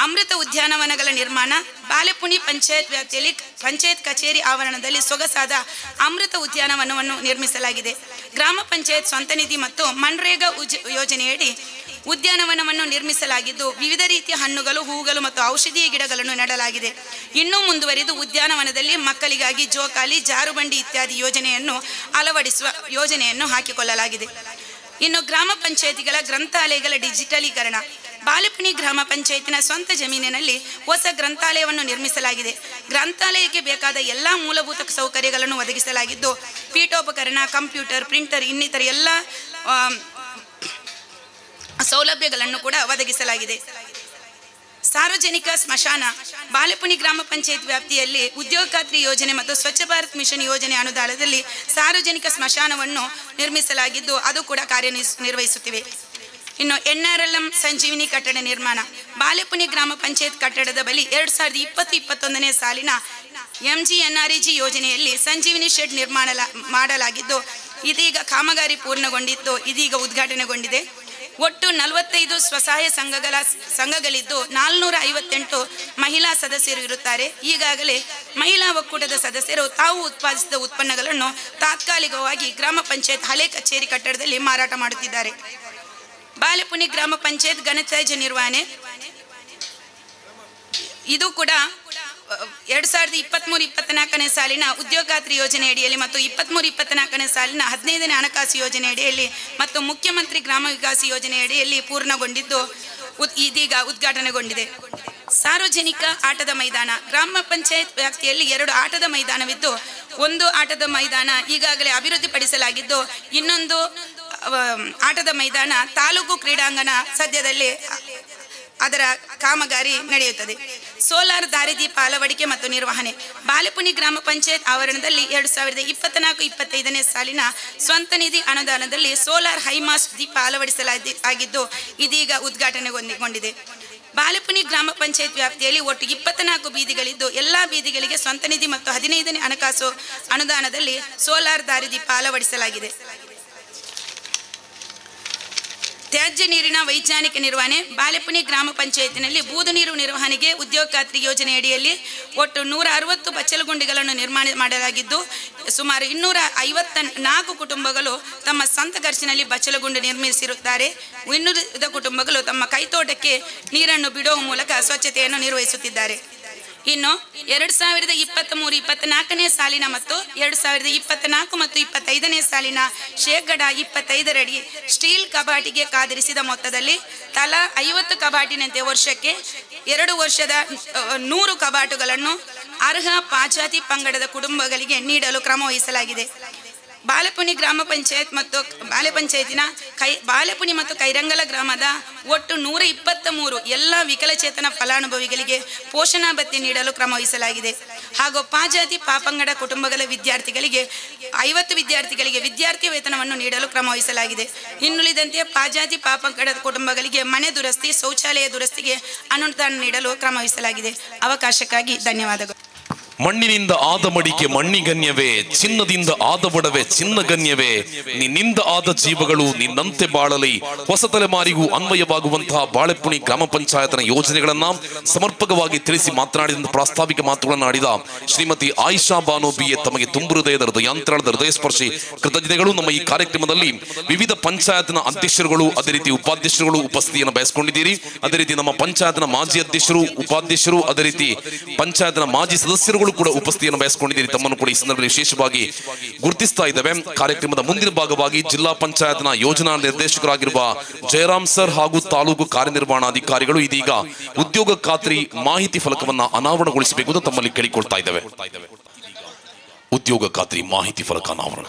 ಅಮೃತ ಉದ್ಯಾನವನಗಳ ನಿರ್ಮಾಣ. ಬಾಲೆಪುನಿ ಪಂಚಾಯತ್ ವ್ಯಾಪ್ತಿಯಲ್ಲಿ ಪಂಚಾಯತ್ ಕಚೇರಿ ಆವರಣದಲ್ಲಿ ಸೊಗಸಾದ ಅಮೃತ ಉದ್ಯಾನವನವನ್ನು ನಿರ್ಮಿಸಲಾಗಿದೆ. ಗ್ರಾಮ ಪಂಚಾಯತ್ ಸ್ವಂತ ನಿಧಿ ಮತ್ತು ಮನ್ರೇಗಾ ಯೋಜನೆಯಡಿ ಉದ್ಯಾನವನವನ್ನು ನಿರ್ಮಿಸಲಾಗಿದ್ದು, ವಿವಿಧ ರೀತಿಯ ಹಣ್ಣುಗಳು, ಹೂವುಗಳು ಮತ್ತು ಔಷಧೀಯ ಗಿಡಗಳನ್ನು ನೆಡಲಾಗಿದೆ. ಇನ್ನೂ ಮುಂದುವರಿದು ಉದ್ಯಾನವನದಲ್ಲಿ ಮಕ್ಕಳಿಗಾಗಿ ಜೋಕಾಲಿ, ಜಾರುಬಂಡಿ ಇತ್ಯಾದಿ ಯೋಜನೆಯನ್ನು ಹಾಕಿಕೊಳ್ಳಲಾಗಿದೆ. ಇನ್ನು ಗ್ರಾಮ ಪಂಚಾಯತಿಗಳ ಗ್ರಂಥಾಲಯಗಳ ಡಿಜಿಟಲೀಕರಣ. ಬಾಲೆಪುನಿ ಗ್ರಾಮ ಪಂಚಾಯತಿನ ಸ್ವಂತ ಜಮೀನಿನಲ್ಲಿ ಹೊಸ ಗ್ರಂಥಾಲಯವನ್ನು ನಿರ್ಮಿಸಲಾಗಿದೆ. ಗ್ರಂಥಾಲಯಕ್ಕೆ ಬೇಕಾದ ಎಲ್ಲ ಮೂಲಭೂತ ಸೌಕರ್ಯಗಳನ್ನು ಒದಗಿಸಲಾಗಿದ್ದು, ಪೀಠೋಪಕರಣ, ಕಂಪ್ಯೂಟರ್, ಪ್ರಿಂಟರ್ ಇನ್ನಿತರ ಎಲ್ಲ ಸೌಲಭ್ಯಗಳನ್ನು ಕೂಡ ಒದಗಿಸಲಾಗಿದೆ. ಸಾರ್ವಜನಿಕ ಸ್ಮಶಾನ. ಬಾಲೆಪುನಿ ಗ್ರಾಮ ಪಂಚಾಯತ್ ವ್ಯಾಪ್ತಿಯಲ್ಲಿ ಉದ್ಯೋಗ ಖಾತ್ರಿ ಯೋಜನೆ ಮತ್ತು ಸ್ವಚ್ಛ ಭಾರತ್ ಮಿಷನ್ ಯೋಜನೆ ಅನುದಾನದಲ್ಲಿ ಸಾರ್ವಜನಿಕ ಸ್ಮಶಾನವನ್ನು ನಿರ್ಮಿಸಲಾಗಿದ್ದು, ಅದು ಕೂಡ ಕಾರ್ಯನಿರ್ವಹಿಸುತ್ತಿವೆ. ಇನ್ನು NRLM ಸಂಜೀವಿನಿ ಕಟ್ಟಡ ನಿರ್ಮಾಣ. ಬಾಲೆಪುನಿ ಗ್ರಾಮ ಪಂಚಾಯತ್ ಕಟ್ಟಡದ ಬಳಿ 2020-21ನೇ ಸಾಲಿನ MGNREG ಯೋಜನೆಯಲ್ಲಿ ಸಂಜೀವಿನಿ ಶೆಡ್ ನಿರ್ಮಾಣ ಮಾಡಲಾಗಿದ್ದು, ಇದೀಗ ಕಾಮಗಾರಿ ಪೂರ್ಣಗೊಂಡಿದ್ದು ಇದೀಗ ಉದ್ಘಾಟನೆಗೊಂಡಿದೆ. ಒಟ್ಟು 45 ಸ್ವಸಹಾಯ ಸಂಘಗಳಿದ್ದು 458 ಮಹಿಳಾ ಸದಸ್ಯರು ಇರುತ್ತಾರೆ. ಈಗಾಗಲೇ ಮಹಿಳಾ ಒಕ್ಕೂಟದ ಸದಸ್ಯರು ತಾವು ಉತ್ಪಾದಿಸಿದ ಉತ್ಪನ್ನಗಳನ್ನು ತಾತ್ಕಾಲಿಕವಾಗಿ ಗ್ರಾಮ ಪಂಚಾಯತ್ ಹಳೆ ಕಚೇರಿ ಕಟ್ಟಡದಲ್ಲಿ ಮಾರಾಟ ಮಾಡುತ್ತಿದ್ದಾರೆ. ಬಾಲೆಪುನಿ ಗ್ರಾಮ ಪಂಚಾಯತ್ ಘನತ್ಯಾಜ್ಯ ನಿರ್ವಹಣೆ. ಇದು ಕೂಡ 2023-24ನೇ ಸಾಲಿನ ಉದ್ಯೋಗ ಖಾತ್ರಿ ಯೋಜನೆ ಅಡಿಯಲ್ಲಿ ಮತ್ತು 23-24ನೇ ಸಾಲಿನ 15ನೇ ಹಣಕಾಸು ಯೋಜನೆ ಅಡಿಯಲ್ಲಿ ಮತ್ತು ಮುಖ್ಯಮಂತ್ರಿ ಗ್ರಾಮ ವಿಕಾಸ ಯೋಜನೆ ಅಡಿಯಲ್ಲಿ ಪೂರ್ಣಗೊಂಡಿದ್ದು ಇದೀಗ ಉದ್ಘಾಟನೆಗೊಂಡಿದೆ. ಸಾರ್ವಜನಿಕ ಆಟದ ಮೈದಾನ. ಗ್ರಾಮ ಪಂಚಾಯತ್ ವ್ಯಾಪ್ತಿಯಲ್ಲಿ 2 ಆಟದ ಮೈದಾನವಿದ್ದು, ಒಂದು ಆಟದ ಮೈದಾನ ಈಗಾಗಲೇ ಅಭಿವೃದ್ಧಿಪಡಿಸಲಾಗಿದ್ದು, ಇನ್ನೊಂದು ಆಟದ ಮೈದಾನ ತಾಲೂಕು ಕ್ರೀಡಾಂಗಣ ಸದ್ಯದಲ್ಲಿ ಅದರ ಕಾಮಗಾರಿ ನಡೆಯುತ್ತದೆ. ಸೋಲಾರ್ ದಾರಿದೀಪ ಅಳವಡಿಕೆ ಮತ್ತು ನಿರ್ವಹಣೆ. ಬಾಲೆಪುನಿ ಗ್ರಾಮ ಪಂಚಾಯತ್ ಆವರಣದಲ್ಲಿ 2024-25 ಸಾಲಿನ ಸ್ವಂತ ನಿಧಿ ಅನುದಾನದಲ್ಲಿ ಸೋಲಾರ್ ಹೈಮಾಸ್ಟ್ ದೀಪ ಅಳವಡಿಸಲಾಗಿದ್ದು ಇದೀಗ ಉದ್ಘಾಟನೆಗೊಂಡಿದೆ. ಬಾಲೆಪುನಿ ಗ್ರಾಮ ಪಂಚಾಯತ್ ವ್ಯಾಪ್ತಿಯಲ್ಲಿ ಒಟ್ಟು 24 ಬೀದಿಗಳಿದ್ದು ಎಲ್ಲ ಬೀದಿಗಳಿಗೆ ಸ್ವಂತ ನಿಧಿ ಮತ್ತು 15ನೇ ಹಣಕಾಸು ಅನುದಾನದಲ್ಲಿ ಸೋಲಾರ್ ದಾರಿದೀಪ ಅಳವಡಿಸಲಾಗಿದೆ. ತ್ಯಾಜ್ಯ ನೀರಿನ ವೈಜ್ಞಾನಿಕ ನಿರ್ವಹಣೆ. ಬಾಲೆಪುನಿ ಗ್ರಾಮ ಪಂಚಾಯತಿನಲ್ಲಿ ಬೂದು ನೀರು ನಿರ್ವಹಣೆಗೆ ಉದ್ಯೋಗ ಖಾತ್ರಿ ಯೋಜನೆಯಡಿಯಲ್ಲಿ ಒಟ್ಟು 160 ಬಚ್ಚಲಗುಂಡಿಗಳನ್ನು ನಿರ್ಮಾಣ ಮಾಡಲಾಗಿದ್ದು ಸುಮಾರು 254 ಕುಟುಂಬಗಳು ತಮ್ಮ ಸ್ವಂತ ಖರ್ಚಿನಲ್ಲಿ ಬಚ್ಚಲಗುಂಡಿ ನಿರ್ಮಿಸಿರುತ್ತಾರೆ. ಇನ್ನುಳಿದ ಕುಟುಂಬಗಳು ತಮ್ಮ ಕೈತೋಟಕ್ಕೆ ನೀರನ್ನು ಬಿಡುವ ಮೂಲಕ ಸ್ವಚ್ಛತೆಯನ್ನು ನಿರ್ವಹಿಸುತ್ತಿದ್ದಾರೆ. ಇನ್ನು 2023-24 ಸಾಲಿನ ಮತ್ತು 2024 ಮತ್ತು 25 ಸಾಲಿನ ಶೇಕಡ 25 ಸ್ಟೀಲ್ ಕಬಾಟಿಗೆ ಕಾದಿರಿಸಿದ ಮೊತ್ತದಲ್ಲಿ ತಲಾ 50 ಕಬಾಟಿನಂತೆ ವರ್ಷಕ್ಕೆ 2 ವರ್ಷದ 100 ಕಬಾಟುಗಳನ್ನು ಅರ್ಹ ಪಾಜಾತಿ ಪಂಗಡದ ಕುಟುಂಬಗಳಿಗೆ ನೀಡಲು ಕ್ರಮ ವಹಿಸಲಾಗಿದೆ. ಬಾಲೆಪುನಿ ಗ್ರಾಮ ಪಂಚಾಯತ್ ಮತ್ತು ಬಾಲೆಪುನಿ ಮತ್ತು ಕೈರಂಗಲ ಗ್ರಾಮದ ಒಟ್ಟು 123 ಎಲ್ಲ ವಿಕಲಚೇತನ ಫಲಾನುಭವಿಗಳಿಗೆ ಪೋಷಣಾ ಭತ್ಯೆ ನೀಡಲು ಕ್ರಮ ವಹಿಸಲಾಗಿದೆ. ಹಾಗೂ ಪಾಜಾತಿ ಪಾಪಂಗಡ ಕುಟುಂಬಗಳ ವಿದ್ಯಾರ್ಥಿಗಳಿಗೆ 50 ವಿದ್ಯಾರ್ಥಿಗಳಿಗೆ ವಿದ್ಯಾರ್ಥಿ ವೇತನವನ್ನು ನೀಡಲು ಕ್ರಮ ವಹಿಸಲಾಗಿದೆ. ಇನ್ನುಳಿದಂತೆ ಪಾಜಾತಿ ಪಾಪಂಗಡ ಕುಟುಂಬಗಳಿಗೆ ಮನೆ ದುರಸ್ತಿ, ಶೌಚಾಲಯ ದುರಸ್ತಿಗೆ ಅನುದಾನ ನೀಡಲು ಕ್ರಮ ವಹಿಸಲಾಗಿದೆ. ಅವಕಾಶಕ್ಕಾಗಿ ಧನ್ಯವಾದಗಳು. ಮಣ್ಣಿನಿಂದ ಆದ ಮಡಿಕೆ ಮಣ್ಣಿಗನ್ಯವೇ, ಚಿನ್ನದಿಂದ ಆದ ಒಡವೆ ಚಿನ್ನಗನ್ಯವೇ, ನಿನ್ನಿಂದ ಆದ ಜೀವಗಳು ನಿನ್ನಂತೆ ಬಾಳಲಿ. ಹೊಸ ತಲೆಮಾರಿಗೂ ಅನ್ವಯವಾಗುವಂತಹ ಬಾಳೆಪುನಿ ಗ್ರಾಮ ಪಂಚಾಯತ್ನ ಯೋಜನೆಗಳನ್ನ ಸಮರ್ಪಕವಾಗಿ ತಿಳಿಸಿ ಮಾತನಾಡಿದ ಪ್ರಾಸ್ತಾವಿಕ ಮಾತುಗಳನ್ನು ಆಡಿದ ಶ್ರೀಮತಿ ಆಯಿಷಾ ಬಾನು BA ತಮಗೆ ತುಂಬು ಹೃದಯದ ಹೃದಯಾಂತರಾಳದ ಹೃದಯಸ್ಪರ್ಶಿ ಕೃತಜ್ಞತೆಗಳು. ನಮ್ಮ ಈ ಕಾರ್ಯಕ್ರಮದಲ್ಲಿ ವಿವಿಧ ಪಂಚಾಯತ್ನ ಅಧ್ಯಕ್ಷರುಗಳು ಅದೇ ರೀತಿ ಉಪಾಧ್ಯಕ್ಷರುಗಳು ಉಪಸ್ಥಿತಿಯನ್ನು ಬಯಸಿಕೊಂಡಿದ್ದೀರಿ. ಅದೇ ರೀತಿ ನಮ್ಮ ಪಂಚಾಯತ್ನ ಮಾಜಿ ಅಧ್ಯಕ್ಷರು, ಉಪಾಧ್ಯಕ್ಷರು, ಅದೇ ರೀತಿ ಪಂಚಾಯತ್ನ ಮಾಜಿ ಸದಸ್ಯರುಗಳು ಕೂಡ ಉಪಸ್ಥಿತಿಯನ್ನು ಬಯಸಿಕೊಂಡಿದ್ದೀರಿ. ತಮ್ಮನ್ನು ಕೂಡ ಈ ಸಂದರ್ಭದಲ್ಲಿ ವಿಶೇಷವಾಗಿ ಗುರುತಿಸ್ತಾ ಇದ್ದೇವೆ. ಕಾರ್ಯಕ್ರಮದ ಮುಂದಿನ ಭಾಗವಾಗಿ ಜಿಲ್ಲಾ ಪಂಚಾಯತ್ನ ಯೋಜನಾ ನಿರ್ದೇಶಕರಾಗಿರುವ ಜಯರಾಮ್ ಸರ್ ಹಾಗೂ ತಾಲೂಕು ಕಾರ್ಯನಿರ್ವಹಣಾಧಿಕಾರಿಗಳು ಇದೀಗ ಉದ್ಯೋಗ ಖಾತ್ರಿ ಮಾಹಿತಿ ಫಲಕವನ್ನ ಅನಾವರಣಗೊಳಿಸಬೇಕು ಎಂದು ತಮ್ಮಲ್ಲಿ ಕೇಳಿಕೊಳ್ತಾ ಇದ್ದೇವೆ. ಉದ್ಯೋಗ ಖಾತ್ರಿ ಮಾಹಿತಿ ಫಲಕ ಅನಾವರಣ.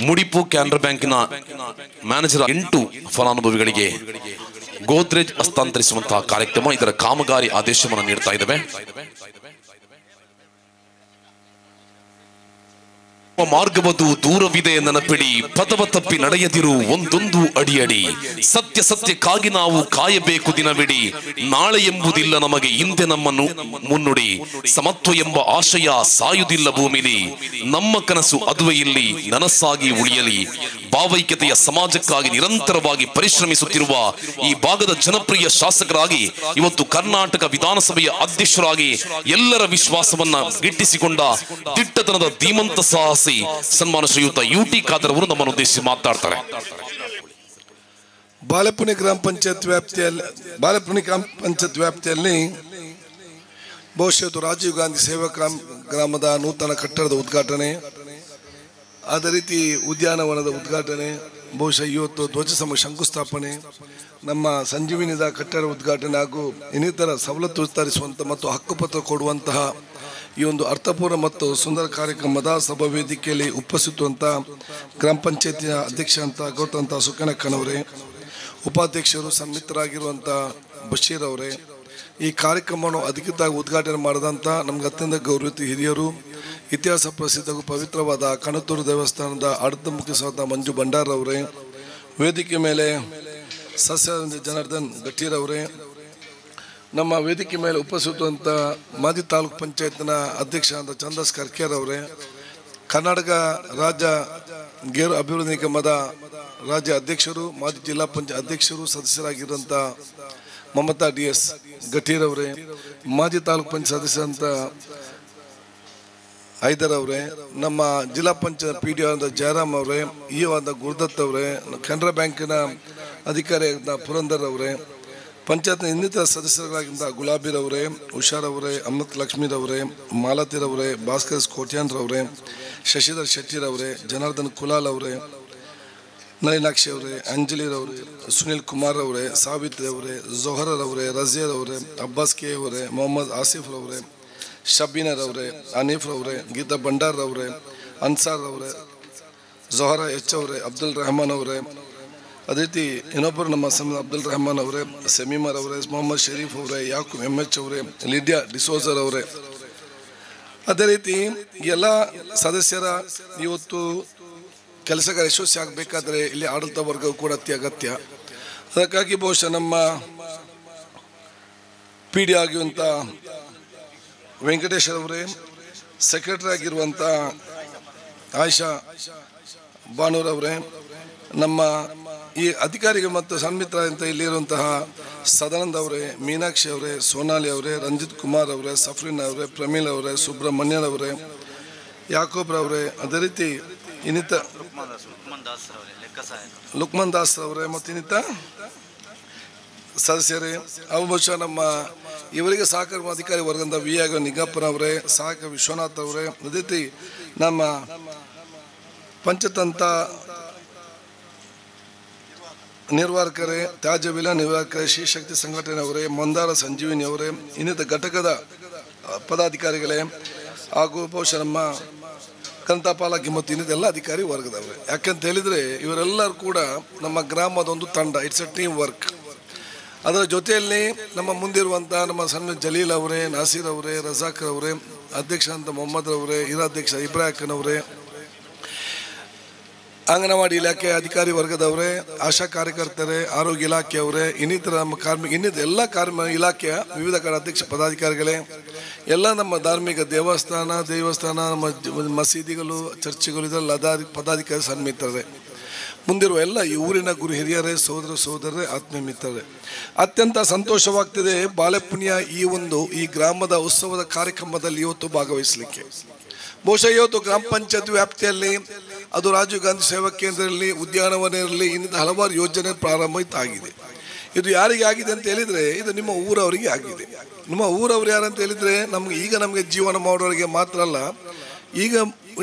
ಮುಡಿಪು ಕ್ಯಾನರಾ ಬ್ಯಾಂಕಿನ ಮ್ಯಾನೇಜರ್ 8 ಫಲಾನುಭವಿಗಳಿಗೆ ಗೋದ್ರೇಜ್ ಹಸ್ತಾಂತರಿಸುವಂತಹ ಕಾರ್ಯಕ್ರಮ, ಇದರ ಕಾಮಗಾರಿ ಆದೇಶವನ್ನು ನೀಡ್ತಾ ಇದ್ದೇವೆ. ಮಾರ್ಗವದು ದೂರವಿದೆ ನೆನಪಿಡಿ, ಪಥವ ತಪ್ಪಿ ನಡೆಯದಿರು ಒಂದೊಂದು ಅಡಿಯಡಿ. ಸತ್ಯ ಸತ್ಯಕ್ಕಾಗಿ ನಾವು ಕಾಯಬೇಕು ದಿನವಿಡಿ. ನಾಳೆ ಎಂಬುದಿಲ್ಲ ನಮಗೆ ಹಿಂದೆ ನಮ್ಮನ್ನು ಮುನ್ನುಡಿ. ಸಮತ್ವ ಎಂಬ ಆಶಯ ಸಾಯುವುದಿಲ್ಲ ಭೂಮಿಲಿ. ನಮ್ಮ ಕನಸು ಅದುವೇ ಇಲ್ಲಿ ನನಸಾಗಿ ಉಳಿಯಲಿ. ಭಾವೈಕ್ಯತೆಯ ಸಮಾಜಕ್ಕಾಗಿ ನಿರಂತರವಾಗಿ ಪರಿಶ್ರಮಿಸುತ್ತಿರುವ ಈ ಭಾಗದ ಜನಪ್ರಿಯ ಶಾಸಕರಾಗಿ ಇವತ್ತು ಕರ್ನಾಟಕ ವಿಧಾನಸಭೆಯ ಅಧ್ಯಕ್ಷರಾಗಿ ಎಲ್ಲರ ವಿಶ್ವಾಸವನ್ನ ಗಿಟ್ಟಿಸಿಕೊಂಡ ದಿಟ್ಟತನದ ಧೀಮಂತ ಸಾಹಸಿ ಸನ್ಮಾನ ಶ್ರೀಯುತ UT ಖಾದರ್ ಅವರು ನಮ್ಮನ್ನು ಉದ್ದೇಶಿಸಿ ಮಾತನಾಡ್ತಾರೆ. ಬಾಲೆಪುನಿ ಗ್ರಾಮ ಪಂಚಾಯತ್ ವ್ಯಾಪ್ತಿಯಲ್ಲಿ ಬಹುಶಃ ರಾಜೀವ್ ಗಾಂಧಿ ಸೇವಾ ಗ್ರಾಮದ ನೂತನ ಕಟ್ಟಡದ ಉದ್ಘಾಟನೆ, ಅದೇ ರೀತಿ ಉದ್ಯಾನವನದ ಉದ್ಘಾಟನೆ, ಬಹುಶಃ ಇವತ್ತು ಧ್ವಜಸ್ತಂಭ ಶಂಕುಸ್ಥಾಪನೆ, ನಮ್ಮ ಸಂಜೀವಿನಿದ ಕಟ್ಟಡ ಉದ್ಘಾಟನೆ ಹಾಗೂ ಇನ್ನಿತರ ಸವಲತ್ತು ವಿಸ್ತರಿಸುವಂಥ ಮತ್ತು ಹಕ್ಕುಪತ್ರ ಕೊಡುವಂತಹ ಈ ಒಂದು ಅರ್ಥಪೂರ್ಣ ಮತ್ತು ಸುಂದರ ಕಾರ್ಯಕ್ರಮದ ಸಭಾ ವೇದಿಕೆಯಲ್ಲಿ ಉಪಸ್ಥಿತವಂಥ ಗ್ರಾಮ ಪಂಚಾಯತಿಯ ಅಧ್ಯಕ್ಷ ಅಂತ ಗೌತಂತ ಸುಕನಕ್ಕನವರೇ, ಉಪಾಧ್ಯಕ್ಷರು ಸನ್ಮಿತರಾಗಿರುವಂಥ ಬಶೀರ್ ಅವರೇ, ಈ ಕಾರ್ಯಕ್ರಮವನ್ನು ಅಧಿಕೃತವಾಗಿ ಉದ್ಘಾಟನೆ ಮಾಡಿದಂಥ ನಮ್ಗೆ ಅತ್ಯಂತ ಗೌರವಿತ ಹಿರಿಯರು, ಇತಿಹಾಸ ಪ್ರಸಿದ್ಧ ಪವಿತ್ರವಾದ ಕಣತೂರು ದೇವಸ್ಥಾನದ ಆಡಳಿತ ಮುಖ್ಯಸ್ಥರಾದ ಮಂಜು ಭಂಡಾರವರೇ, ವೇದಿಕೆ ಮೇಲೆ ಸಸ್ಯ ಜನಾರ್ದನ್ ಗಟ್ಟೀರವರೇ, ನಮ್ಮ ವೇದಿಕೆ ಮೇಲೆ ಉಪಸ್ಥಿತವಂಥ ಮಾಜಿ ತಾಲೂಕು ಪಂಚಾಯತ್ನ ಅಧ್ಯಕ್ಷ ಅಂತ ಚಂದಸ್ ಕರ್ಕೇರ್ ಅವರೇ, ಕರ್ನಾಟಕ ರಾಜ್ಯ ಗೇರು ಅಭಿವೃದ್ಧಿ ನಿಗಮದ ರಾಜ್ಯ ಅಧ್ಯಕ್ಷರು, ಮಾಜಿ ಜಿಲ್ಲಾ ಪಂಚಾಯತ್ ಅಧ್ಯಕ್ಷರು, ಸದಸ್ಯರಾಗಿರುವಂಥ ಮಮತಾ DS ಗಟ್ಟೀರ್ ಅವರೇ, ಮಾಜಿ ತಾಲೂಕು ಪಂಚಾಯತ್ ಸದಸ್ಯರಂತ ಹೈದರ್ ಅವರೇ, ನಮ್ಮ ಜಿಲ್ಲಾ ಪಂಚಾಯತ್ PDO ಆದ ಜಯರಾಮ್ ಅವರೇ, EO ಆದ ಗುರುದತ್ ಅವರೇ, ಕೆನರಾ ಬ್ಯಾಂಕಿನ ಅಧಿಕಾರಿ ಆದ ಪುರಂದರ್ ಅವರೇ, ಪಂಚಾಯತ್ನ ಇನ್ನಿತರ ಸದಸ್ಯರಾಗಿದ್ದ ಗುಲಾಬಿರವರೇ, ಉಷಾರವರೇ, ಅಮೃತ್ ಲಕ್ಷ್ಮೀರವರೇ, ಮಾಲತಿರವರೇ, ಭಾಸ್ಕರ್ ಕೋಟ್ಯಾನ್ರವರೇ, ಶಶಿಧರ್ ಶೆಟ್ಟಿರವರೇ, ಜನಾರ್ದನ್ ಕುಲಾಲ್ ಅವರೇ, ನಳಿನಾಕ್ಷಿ ಅವರೇ, ಅಂಜಲಿರವರೇ, ಸುನಿಲ್ ಕುಮಾರ್ ಅವರೇ, ಸಾವಿತ್ರಿ ಅವರೇ, ಜೊಹರರವರೇ, ರಜಿಯರ್ ಅವರೇ, ಅಬ್ಬಾಸ್ ಕೆ ಅವರೇ, ಮೊಹಮ್ಮದ್ ಆಸಿಫ್ ರವರೇ, ಶಬೀನರ್ ಅವರೇ, ಅನೀಫ್ ರವರೇ, ಗೀತಾ ಭಂಡಾರ್ ಅವರೇ, ಅನ್ಸಾರ್ ಅವರೇ, ಜೊಹರಾ ಎಚ್ ಅವರೇ, ಅಬ್ದುಲ್ ರೆಹಮಾನ್ ಅವರೇ, ಅದೇ ರೀತಿ ಇನ್ನೊಬ್ಬರು ನಮ್ಮ ಅಬ್ದುಲ್ ರೆಹಮಾನ್ ಅವರೇ, ಸೆಮೀಮರ್ ಅವರೇ, ಮೊಹಮ್ಮದ್ ಶರೀಫ್ ಅವರೇ, ಯಾಕೂಬ್ MH ಅವರೇ, ಲಿಡಿಯಾ ಡಿಸೋಜರ್ ಅವರೇ, ಅದೇ ರೀತಿ ಎಲ್ಲ ಸದಸ್ಯರ ಇವತ್ತು ಕೆಲಸಗಾರ ಯಶಸ್ವಿ ಆಗಬೇಕಾದ್ರೆ ಇಲ್ಲಿ ಆಡಳಿತ ವರ್ಗವು ಕೂಡ ಅತಿ ಅಗತ್ಯ. ಅದಕ್ಕಾಗಿ ಬಹುಶಃ ನಮ್ಮ PD ಆಗಿರುವಂಥ ವೆಂಕಟೇಶ್ ಅವರೇ, ಸೆಕ್ರೆಟರಿ ಆಗಿರುವಂಥ ಆಯಿಷಾ ಬಾನೂರವರೇ, ನಮ್ಮ ಈ ಅಧಿಕಾರಿಗಳು ಮತ್ತು ಸನ್ಮಿತ್ರ ಅಂತ ಇಲ್ಲಿರುವಂತಹ ಸದಾನಂದ ಅವರೇ, ಮೀನಾಕ್ಷಿ ಅವರೇ, ಸೋನಾಲಿ ಅವರೇ, ರಂಜಿತ್ ಕುಮಾರ್ ಅವರೇ, ಸಫ್ರೀನ್ ಅವರೇ, ಪ್ರಮೀಲ್ ಅವರೇ, ಸುಬ್ರಹ್ಮಣ್ಯನ್ ಅವರೇ, ಯಾಕೋಬ್ರವರೇ, ಅದೇ ರೀತಿ ಇನ್ನಿತ ಲುಕ್ಮನ್ ದಾಸ್ ಅವರೇ ಮತ್ತು ಇನ್ನಿತ ಸದಸ್ಯರೇ, ಅವು ಬಹುಶಃ ನಮ್ಮ ಇವರಿಗೆ ಸಹಕಾರ ಅಧಿಕಾರಿ ವರ್ಗದ VI ನಿಗಪ್ಪನ ಅವರೇ, ಸಹಾಯಕ ವಿಶ್ವನಾಥ್ ಅವರೇ, ಅದೇ ರೀತಿ ನಮ್ಮ ಪಂಚತಂತ್ರ ನಿರ್ವಾಹಕರೇ, ತ್ಯಾಜ್ಯ ವಿಲ ನಿರ್ವಾಹಕರೇ, ಶ್ರೀಶಕ್ತಿ ಸಂಘಟನೆಯವರೇ, ಮಂದಾರ ಸಂಜೀವಿನಿ ಅವರೇ, ಇನ್ನಿತ ಘಟಕದ ಪದಾಧಿಕಾರಿಗಳೇ ಹಾಗೂ ಬಹುಶಃ ನಮ್ಮ ಕಂತಾಪಾಲಕಿ ಮತ್ತು ಇನ್ನಿದೆಲ್ಲ ಅಧಿಕಾರಿ ವರ್ಗದವರೇ. ಯಾಕಂತ ಹೇಳಿದರೆ ಇವರೆಲ್ಲರೂ ಕೂಡ ನಮ್ಮ ಗ್ರಾಮದ ಒಂದು ತಂಡ, ಇಟ್ಸ್ ಎ ಟೀಮ್ ವರ್ಕ್. ಅದರ ಜೊತೆಯಲ್ಲಿ ನಮ್ಮ ಮುಂದಿರುವಂಥ ನಮ್ಮ ಸಣ್ಣ ಜಲೀಲ್ ಅವರೇ, ನಾಸೀರ್ ಅವರೇ, ರಜಾಕರ್ ಅವರೇ, ಅಧ್ಯಕ್ಷ ಅಂತ ಮೊಹಮ್ಮದ್ ಅವರೇ, ಹಿರಾಧ್ಯಕ್ಷ ಇಬ್ರಾಹಿಂ ಅವರೇ, ಅಂಗನವಾಡಿ ಇಲಾಖೆ ಅಧಿಕಾರಿ ವರ್ಗದವರೇ, ಆಶಾ ಕಾರ್ಯಕರ್ತರೇ, ಆರೋಗ್ಯ ಇಲಾಖೆಯವರೇ, ಇನ್ನಿತರ ನಮ್ಮ ಇನ್ನಿತರ ಎಲ್ಲ ಇಲಾಖೆಯ ವಿವಿಧ ಅಧ್ಯಕ್ಷ ಪದಾಧಿಕಾರಿಗಳೇ, ಎಲ್ಲ ನಮ್ಮ ಧಾರ್ಮಿಕ ದೇವಸ್ಥಾನ ನಮ್ಮ ಮಸೀದಿಗಳು, ಚರ್ಚ್ಗಳು, ಇದರಲ್ಲಿ ಪದಾಧಿಕಾರಿ ಸನ್ಮಿತ್ರರೇ, ಮುಂದಿರುವ ಎಲ್ಲ ಈ ಊರಿನ ಗುರು ಹಿರಿಯರೇ, ಸೋದರರೇ, ಆತ್ಮೀಯ ಮಿತ್ರರೇ, ಅತ್ಯಂತ ಸಂತೋಷವಾಗ್ತಿದೆ ಬಾಲೆಪುಣ್ಯ ಈ ಗ್ರಾಮದ ಉತ್ಸವದ ಕಾರ್ಯಕ್ರಮದಲ್ಲಿ ಇವತ್ತು ಭಾಗವಹಿಸಲಿಕ್ಕೆ. ಬಹುಶಃ ಇವತ್ತು ಗ್ರಾಮ ಪಂಚಾಯತ್ ವ್ಯಾಪ್ತಿಯಲ್ಲಿ ಅದು ರಾಜೀವ್ ಗಾಂಧಿ ಸೇವಾ ಕೇಂದ್ರ ಇರಲಿ, ಉದ್ಯಾನವನ ಇರಲಿ, ಇನ್ನಿತ ಹಲವಾರು ಯೋಜನೆ ಪ್ರಾರಂಭ ಆಗಿದೆ. ಇದು ಯಾರಿಗೆ ಆಗಿದೆ ಅಂತ ಹೇಳಿದರೆ ಇದು ನಿಮ್ಮ ಊರವರಿಗೆ ಆಗಿದೆ. ನಿಮ್ಮ ಊರವರು ಯಾರಂತ ಹೇಳಿದರೆ ನಮಗೆ ಜೀವನ ಮಾಡೋರಿಗೆ ಮಾತ್ರ ಅಲ್ಲ, ಈಗ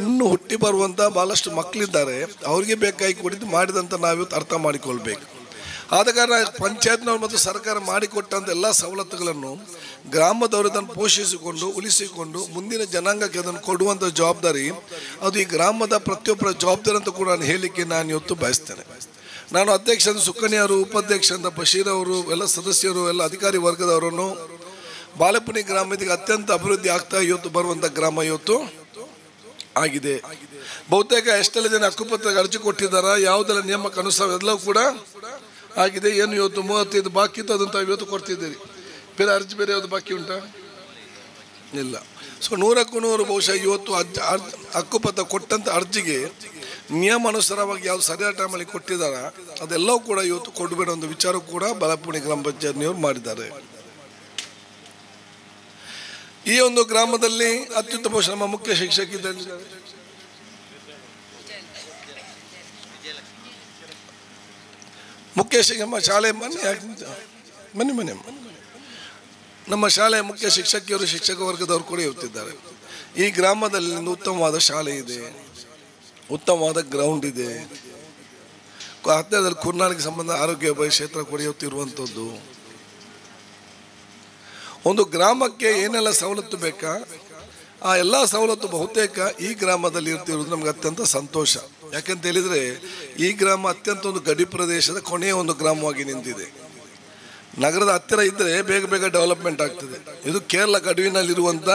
ಇನ್ನೂ ಹುಟ್ಟಿ ಬರುವಂಥ ಭಾಳಷ್ಟು ಮಕ್ಕಳಿದ್ದಾರೆ, ಅವರಿಗೆ ಬೇಕಾಗಿ ಕೊಡಿದ್ದು ಮಾಡಿದಂಥ ನಾವಿವತ್ತು ಅರ್ಥ ಮಾಡಿಕೊಳ್ಬೇಕು. ಆದ ಕಾರಣ ಪಂಚಾಯತ್ನವರು ಮತ್ತು ಸರ್ಕಾರ ಮಾಡಿಕೊಟ್ಟಂಥ ಎಲ್ಲ ಸವಲತ್ತುಗಳನ್ನು ಗ್ರಾಮದವರು ಅದನ್ನು ಪೋಷಿಸಿಕೊಂಡು ಉಳಿಸಿಕೊಂಡು ಮುಂದಿನ ಜನಾಂಗಕ್ಕೆ ಅದನ್ನು ಕೊಡುವಂಥ ಜವಾಬ್ದಾರಿ ಅದು ಈ ಗ್ರಾಮದ ಪ್ರತಿಯೊಬ್ಬರ ಜವಾಬ್ದಾರಿ ಅಂತ ಕೂಡ ನಾನು ಹೇಳಲಿಕ್ಕೆ ನಾನು ಇವತ್ತು ಬಯಸ್ತೇನೆ. ನಾನು ಅಧ್ಯಕ್ಷ ಸುಕನ್ಯವರು, ಉಪಾಧ್ಯಕ್ಷ ಅಂತ ಬಶೀರ್ ಅವರು, ಎಲ್ಲ ಸದಸ್ಯರು, ಎಲ್ಲ ಅಧಿಕಾರಿ ವರ್ಗದವರನ್ನು ಬಾಲೆಪುಣಿ ಗ್ರಾಮಕ್ಕೆ ಅತ್ಯಂತ ಅಭಿವೃದ್ಧಿ ಆಗ್ತಾ ಇವತ್ತು ಬರುವಂಥ ಗ್ರಾಮ ಇವತ್ತು ಆಗಿದೆ. ಬಹುತೇಕ ಎಷ್ಟೆಲ್ಲ ಜನ ಹಕ್ಕುಪತ್ರಕ್ಕೆ ಅರ್ಜಿ ಕೊಟ್ಟಿದ್ದಾರೆ, ಯಾವುದೆಲ್ಲ ನಿಯಮಕ್ಕೆ ಅನುಸಾರ ಎಲ್ಲವೂ ಕೂಡ ಆಗಿದೆ. ಏನು ಇವತ್ತು 35 ಬಾಕಿ ಇತ್ತು, ಅದನ್ನು ತಾವು ಇವತ್ತು ಕೊಡ್ತಿದ್ದೀರಿ. ಬೇರೆ ಅರ್ಜಿ ಬೇರೆ ಯಾವುದು ಬಾಕಿ ಉಂಟಾ? ಇಲ್ಲ. ಸೊ 100ಕ್ಕೂ 100 ಬಹುಶಃ ಇವತ್ತು ಹಕ್ಕುಪತ್ರ ಕೊಟ್ಟಂಥ ಅರ್ಜಿಗೆ ನಿಯಮಾನುಸಾರವಾಗಿ ಯಾವುದು ಸರಿಯಾದ ಟೈಮಲ್ಲಿ ಕೊಟ್ಟಿದ್ದಾರೆ ಅದೆಲ್ಲವೂ ಕೂಡ ಇವತ್ತು ಕೊಡಬೇಡ ಒಂದು ವಿಚಾರ ಕೂಡ ಬಾಲೆಪುಣಿ ಗ್ರಾಮ ಪಂಚಾಯತ್ನವರು ಮಾಡಿದ್ದಾರೆ. ಈ ಒಂದು ಗ್ರಾಮದಲ್ಲಿ ಅತ್ಯುತ್ತಮ ನಮ್ಮ ಮುಖ್ಯ ಶಿಕ್ಷಕಿದ್ದಾರೆ, ಮುಖ್ಯ ನಮ್ಮ ಶಾಲೆ ಮನೆ ನಮ್ಮ ಶಾಲೆಯ ಮುಖ್ಯ ಶಿಕ್ಷಕಿಯರು, ಶಿಕ್ಷಕ ವರ್ಗದವರು ಕೂಡ ಇರ್ತಿದ್ದಾರೆ. ಈ ಗ್ರಾಮದಲ್ಲಿ ಉತ್ತಮವಾದ ಶಾಲೆ ಇದೆ, ಉತ್ತಮವಾದ ಗ್ರೌಂಡ್ ಇದೆ, ಹತ್ತಿರದಲ್ಲಿ ಕುರ್ನಾಳಿಗೆ ಸಂಬಂಧ ಆರೋಗ್ಯ ಕ್ಷೇತ್ರ ಕೂಡ ಇವತ್ತಿರುವಂಥದ್ದು. ಒಂದು ಗ್ರಾಮಕ್ಕೆ ಏನೆಲ್ಲ ಸವಲತ್ತು ಬೇಕಾ ಆ ಎಲ್ಲ ಸವಲತ್ತು ಬಹುತೇಕ ಈ ಗ್ರಾಮದಲ್ಲಿ ಇರ್ತಿರೋದು ನಮ್ಗೆ ಅತ್ಯಂತ ಸಂತೋಷ. ಯಾಕೆಂತ ಹೇಳಿದರೆ ಈ ಗ್ರಾಮ ಅತ್ಯಂತ ಒಂದು ಗಡಿ ಪ್ರದೇಶದ ಕೊನೆಯ ಒಂದು ಗ್ರಾಮವಾಗಿ ನಿಂತಿದೆ. ನಗರದ ಹತ್ತಿರ ಇದ್ದರೆ ಬೇಗ ಬೇಗ ಡೆವಲಪ್ಮೆಂಟ್ ಆಗ್ತದೆ. ಇದು ಕೇರಳ ಗಡುವಿನಲ್ಲಿರುವಂಥ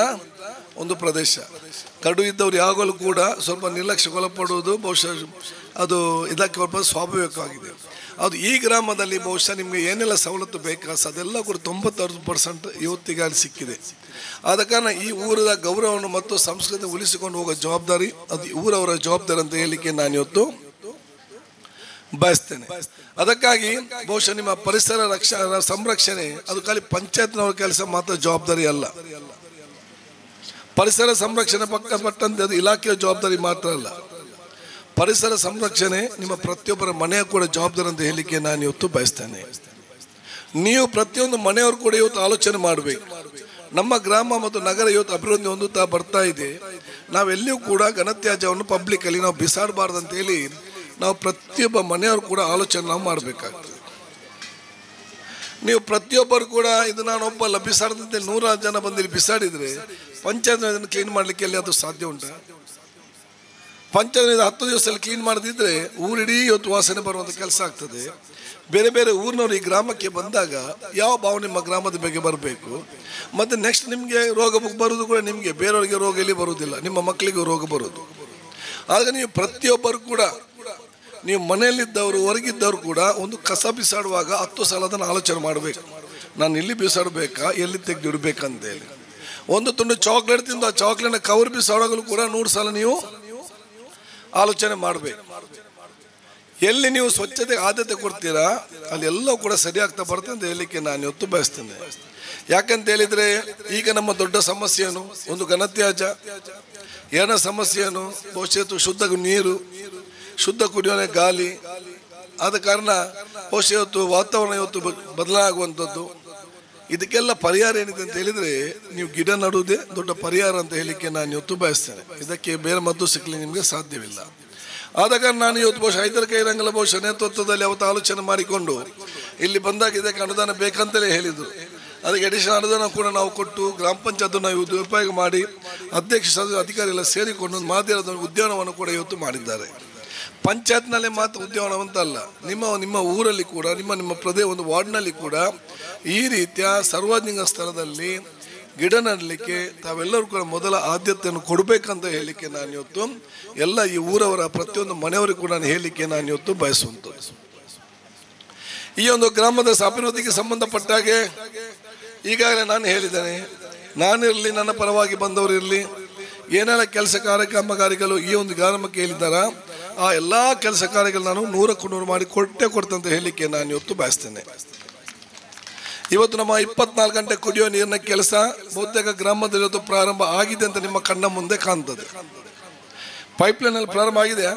ಒಂದು ಪ್ರದೇಶ. ಗಡು ಇದ್ದವ್ರು ಯಾವಾಗಲೂ ಕೂಡ ಸ್ವಲ್ಪ ನಿರ್ಲಕ್ಷ್ಯಕ್ಕೊಳಪಡುವುದು ಬಹುಶಃ ಅದು ಇದಕ್ಕೆ ಒಬ್ಬ ಸ್ವಾಭಾವಿಕವಾಗಿದೆ. ಅದು ಈ ಗ್ರಾಮದಲ್ಲಿ ಬಹುಶಃ ನಿಮಗೆ ಏನೆಲ್ಲ ಸವಲತ್ತು ಬೇಕಾ ಅದೆಲ್ಲ ಕೂಡ 96% ಇವತ್ತಿಗೆ ಅಲ್ಲಿ ಸಿಕ್ಕಿದೆ. ಆದ ಕಾರಣ ಈ ಊರದ ಗೌರವವನ್ನು ಮತ್ತು ಸಂಸ್ಕೃತಿ ಉಳಿಸಿಕೊಂಡು ಹೋಗೋ ಜವಾಬ್ದಾರಿ ಅದು ಊರವರ ಜವಾಬ್ದಾರಿ ಅಂತ ಹೇಳಲಿಕ್ಕೆ ನಾನು ಇವತ್ತು ಬಯಸ್ತೇನೆ. ಅದಕ್ಕಾಗಿ ಬಹುಶಃ ನಿಮ್ಮ ಪರಿಸರ ಸಂರಕ್ಷಣೆ ಅದು ಖಾಲಿ ಪಂಚಾಯತ್ನವರ ಕೆಲಸ ಮಾತ್ರ ಜವಾಬ್ದಾರಿ ಅಲ್ಲ. ಪರಿಸರ ಸಂರಕ್ಷಣೆ ಪಟ್ಟಂತೆ ಅದು ಇಲಾಖೆಯ ಜವಾಬ್ದಾರಿ ಮಾತ್ರ ಅಲ್ಲ. ಪರಿಸರ ಸಂರಕ್ಷಣೆ ನಿಮ್ಮ ಪ್ರತಿಯೊಬ್ಬರ ಮನೆಯ ಕೂಡ ಜವಾಬ್ದಾರಿ ಅಂತ ಹೇಳಲಿಕ್ಕೆ ನಾನು ಇವತ್ತು ಬಯಸ್ತೇನೆ. ನೀವು ಪ್ರತಿಯೊಂದು ಮನೆಯವರು ಕೂಡ ಇವತ್ತು ಆಲೋಚನೆ ಮಾಡಬೇಕು. ನಮ್ಮ ಗ್ರಾಮ ಮತ್ತು ನಗರ ಇವತ್ತು ಅಭಿವೃದ್ಧಿ ಹೊಂದುತ್ತಾ ಬರ್ತಾ ಇದೆ. ನಾವೆಲ್ಲಿಯೂ ಕೂಡ ಘನತ್ಯಾಜ್ಯವನ್ನು ಪಬ್ಲಿಕ್ಕಲ್ಲಿ ನಾವು ಬಿಸಾಡಬಾರ್ದು ಅಂತೇಳಿ ನಾವು ಪ್ರತಿಯೊಬ್ಬ ಮನೆಯವರು ಕೂಡ ಆಲೋಚನೆ ನಾವು ಮಾಡಬೇಕಾಗ್ತದೆ. ನೀವು ಪ್ರತಿಯೊಬ್ಬರು ಕೂಡ ಇದು ನಾನೊಬ್ಬ ಬಿಸಾಡದಂತೆ 100 ಜನ ಬಂದಿಲ್ಲಿ ಬಿಸಾಡಿದರೆ ಪಂಚಾಯತ್ ಅದನ್ನು ಕ್ಲೀನ್ ಮಾಡಲಿಕ್ಕೆ ಎಲ್ಲಿ ಅದು ಸಾಧ್ಯ ಉಂಟಾ? ಪಂಚಾಯತ್ 10 ದಿವಸದಲ್ಲಿ ಕ್ಲೀನ್ ಮಾಡದಿದ್ದರೆ ಊರಿಡೀ ಇವತ್ತು ವಾಸನೆ ಬರುವಂಥ ಕೆಲಸ ಆಗ್ತದೆ. ಬೇರೆ ಬೇರೆ ಊರಿನವರು ಈ ಗ್ರಾಮಕ್ಕೆ ಬಂದಾಗ ಯಾವ ಭಾವ ನಿಮ್ಮ ಗ್ರಾಮದ ಬಗ್ಗೆ ಬರಬೇಕು. ಮತ್ತು ನೆಕ್ಸ್ಟ್ ನಿಮಗೆ ರೋಗ ಬರೋದು ಕೂಡ ನಿಮಗೆ, ಬೇರೆಯವರಿಗೆ ರೋಗ ಎಲ್ಲಿ ಬರುವುದಿಲ್ಲ, ನಿಮ್ಮ ಮಕ್ಕಳಿಗೂ ರೋಗ ಬರೋದು. ಆಗ ನೀವು ಪ್ರತಿಯೊಬ್ಬರು ಕೂಡ ನೀವು ಮನೆಯಲ್ಲಿದ್ದವರು ಹೊರಗಿದ್ದವರು ಕೂಡ ಒಂದು ಕಸ ಬಿಸಾಡುವಾಗ 10 ಸಲ ಅದನ್ನು ಆಲೋಚನೆ ಮಾಡಬೇಕು. ನಾನು ಇಲ್ಲಿ ಬಿಸಾಡಬೇಕಾ, ಎಲ್ಲಿ ತೆಗೆದಿಡಬೇಕಂತೇಳಿ. ಒಂದು ತುಂಡು ಚಾಕ್ಲೇಟ್ ತಿಂದು ಆ ಚಾಕ್ಲೇಟ್ನ ಕವರ್ ಬಿಸಾಡೋಗಲು ಕೂಡ 100 ಸಲ ನೀವು ಆಲೋಚನೆ ಮಾಡಬೇಕು. ಎಲ್ಲಿ ನೀವು ಸ್ವಚ್ಛತೆಗೆ ಆದ್ಯತೆ ಕೊಡ್ತೀರಾ ಅಲ್ಲಿ ಎಲ್ಲವೂ ಕೂಡ ಸರಿಯಾಗ್ತಾ ಬರುತ್ತೆ ಅಂತ ಹೇಳಲಿಕ್ಕೆ ನಾನು ಇವತ್ತು ಬಯಸ್ತೇನೆ. ಯಾಕಂತ ಹೇಳಿದರೆ ಈಗ ನಮ್ಮ ದೊಡ್ಡ ಸಮಸ್ಯೆ ಏನು? ಒಂದು ಘನತ್ಯಾಜ್ಯ, ಎರಡನೇ ಸಮಸ್ಯೆ ಏನು? ಬಹುಶಃ ಶುದ್ಧ ನೀರು, ಶುದ್ಧ ಕುಡಿಯೋ ಗಾಳಿ. ಆದ ಕಾರಣ ಬಹುಶಃ ಇವತ್ತು ವಾತಾವರಣ ಇವತ್ತು ಬದಲಾಗುವಂಥದ್ದು. ಇದಕ್ಕೆಲ್ಲ ಪರಿಹಾರ ಏನಿದೆ ಅಂತ ಹೇಳಿದರೆ ನೀವು ಗಿಡ ನಡುವುದೇ ದೊಡ್ಡ ಪರಿಹಾರ ಅಂತ ಹೇಳಲಿಕ್ಕೆ ನಾನು ಇವತ್ತು ಬಯಸ್ತೇನೆ. ಇದಕ್ಕೆ ಬೇರೆ ಮದ್ದು ಸಿಕ್ಕಲಿ ನಿಮಗೆ ಸಾಧ್ಯವಿಲ್ಲ. ಆದ ಕಾರಣ ನಾನು ಇವತ್ತು ಬಹುಶಃ ಹೈದರ್ ಕೈರಂಗಲ ಬಹುಶಃ ನೇತೃತ್ವದಲ್ಲಿ ಅವತ್ತು ಆಲೋಚನೆ ಮಾಡಿಕೊಂಡು ಇಲ್ಲಿ ಬಂದಾಗ ಇದಕ್ಕೆ ಅನುದಾನ ಬೇಕಂತಲೇ ಹೇಳಿದರು. ಅದಕ್ಕೆ ಅಡಿಷನಲ್ ಅನುದಾನ ಕೂಡ ನಾವು ಕೊಟ್ಟು ಗ್ರಾಮ ಪಂಚಾಯತ್ ನಾವು ಉಪಯೋಗ ಮಾಡಿ ಅಧ್ಯಕ್ಷ ಅಧಿಕಾರಿಗಳ ಸೇರಿಕೊಂಡು ಒಂದು ಮಾದರಿ ಉದ್ಯಾನವನ್ನು ಕೂಡ ಇವತ್ತು ಮಾಡಿದ್ದಾರೆ. ಪಂಚಾಯತ್ನಲ್ಲೇ ಮಾತ್ರ ಉದ್ಯಾನವಂತ ಅಲ್ಲ, ನಿಮ್ಮ ಊರಲ್ಲಿ ಕೂಡ ನಿಮ್ಮ ಪ್ರದೇಶ ಒಂದು ವಾರ್ಡ್ನಲ್ಲಿ ಕೂಡ ಈ ರೀತಿಯ ಸಾರ್ವಜನಿಕ ಸ್ಥಳದಲ್ಲಿ ಗಿಡ ನೆಡಲಿಕ್ಕೆ ತಾವೆಲ್ಲರೂ ಕೂಡ ಮೊದಲ ಆದ್ಯತೆಯನ್ನು ಕೊಡಬೇಕಂತ ಹೇಳಲಿಕ್ಕೆ ನಾನು ಇವತ್ತು ಎಲ್ಲ ಈ ಊರವರ ಪ್ರತಿಯೊಂದು ಮನೆಯವರಿಗೂ ಕೂಡ ನಾನು ಹೇಳಲಿಕ್ಕೆ ನಾನು ಇವತ್ತು ಬಯಸುವಂಥದ್ದು. ಈ ಒಂದು ಗ್ರಾಮದ ಅಭಿವೃದ್ಧಿಗೆ ಸಂಬಂಧಪಟ್ಟಾಗೆ ಈಗಾಗಲೇ ನಾನು ಹೇಳಿದ್ದೇನೆ, ನಾನಿರಲಿ ನನ್ನ ಪರವಾಗಿ ಬಂದವರು ಇರಲಿ, ಏನೆಲ್ಲ ಕೆಲಸ ಕಾಮಗಾರಿಗಳು ಈ ಒಂದು ಗ್ರಾಮಕ್ಕೆ ಹೇಳಿದ್ದಾರ ಆ ಎಲ್ಲ ಕೆಲಸ ಕಾರ್ಯಗಳು ನಾನು 100ಕ್ಕೆ 100 ಮಾಡಿ ಕೊಡ್ತೆ ಅಂತ ಹೇಳಲಿಕ್ಕೆ ನಾನು ಇವತ್ತು ಬಯಸ್ತೇನೆ. ಇವತ್ತು ನಮ್ಮ 24 ಗಂಟೆ ಕುಡಿಯೋ ನೀರಿನ ಕೆಲಸ ಬಹುತೇಕ ಗ್ರಾಮದಲ್ಲಿ ಇವತ್ತು ಪ್ರಾರಂಭ ಆಗಿದೆ ಅಂತ ನಿಮ್ಮ ಕಣ್ಣ ಮುಂದೆ ಕಾಣ್ತದೆ. ಪೈಪ್ಲೈನಲ್ಲಿ ಪ್ರಾರಂಭ ಆಗಿದೆ.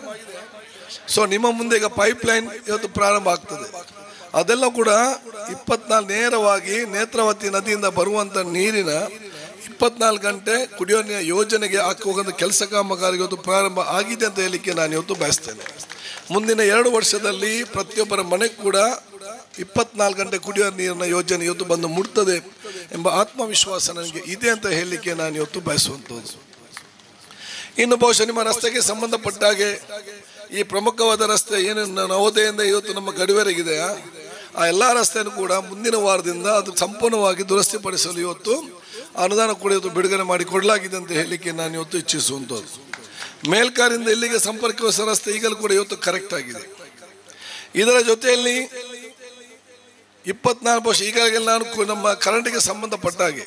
ಸೊ ನಿಮ್ಮ ಮುಂದೆ ಈಗ ಪೈಪ್ಲೈನ್ ಇವತ್ತು ಪ್ರಾರಂಭ ಆಗ್ತದೆ. ಅದೆಲ್ಲ ಕೂಡ 24 ನೇರವಾಗಿ ನೇತ್ರಾವತಿ ನದಿಯಿಂದ ಬರುವಂಥ ನೀರಿನ 24 ಗಂಟೆ ಕುಡಿಯೋ ನೀರಿನ ಯೋಜನೆಗೆ ಹಾಕಿ ಹೋಗೋಂಥ ಕೆಲಸ ಕಾಮಗಾರಿ ಇವತ್ತು ಪ್ರಾರಂಭ ಆಗಿದೆ ಅಂತ ಹೇಳಲಿಕ್ಕೆ ನಾನು ಇವತ್ತು ಬಯಸ್ತೇನೆ. ಮುಂದಿನ 2 ವರ್ಷದಲ್ಲಿ ಪ್ರತಿಯೊಬ್ಬರ ಮನೆಗೆ ಕೂಡ 24 ಗಂಟೆ ಕುಡಿಯೋ ನೀರಿನ ಯೋಜನೆ ಇವತ್ತು ಬಂದು ಮುಟ್ತದೆ ಎಂಬ ಆತ್ಮವಿಶ್ವಾಸ ನನಗೆ ಇದೆ ಅಂತ ಹೇಳಲಿಕ್ಕೆ ನಾನು ಇವತ್ತು ಬಯಸುವಂಥದ್ದು. ಇನ್ನು ಬಹುಶಃ ನಿಮ್ಮ ರಸ್ತೆಗೆ ಸಂಬಂಧಪಟ್ಟಾಗೆ ಈ ಪ್ರಮುಖವಾದ ರಸ್ತೆ ಏನು ನವೋದಯದಿಂದ ಇವತ್ತು ನಮ್ಮ ಗಡಿವರೆಗಿದೆ, ಆ ಎಲ್ಲ ರಸ್ತೆಯನ್ನು ಕೂಡ ಮುಂದಿನ ವಾರದಿಂದ ಅದು ಸಂಪೂರ್ಣವಾಗಿ ದುರಸ್ತಿಪಡಿಸಲು ಇವತ್ತು ಅನುದಾನ ಕೂಡ ಇವತ್ತು ಬಿಡುಗಡೆ ಮಾಡಿ ಕೊಡಲಾಗಿದೆ ಅಂತ ಹೇಳಲಿಕ್ಕೆ ನಾನು ಇವತ್ತು ಇಚ್ಛಿಸುವಂಥದ್ದು. ಮೇಲ್ಕಾರಿಂದ ಇಲ್ಲಿಗೆ ಸಂಪರ್ಕಿಸುವ ರಸ್ತೆ ಈಗಲೂ ಕೂಡ ಇವತ್ತು ಕರೆಕ್ಟ್ ಆಗಿದೆ. ಇದರ ಜೊತೆಯಲ್ಲಿ 24 ವರ್ಷ ಈಗಾಗಲೇ ನಾನು ನಮ್ಮ ಕರೆಂಟಿಗೆ ಸಂಬಂಧಪಟ್ಟ ಹಾಗೆ,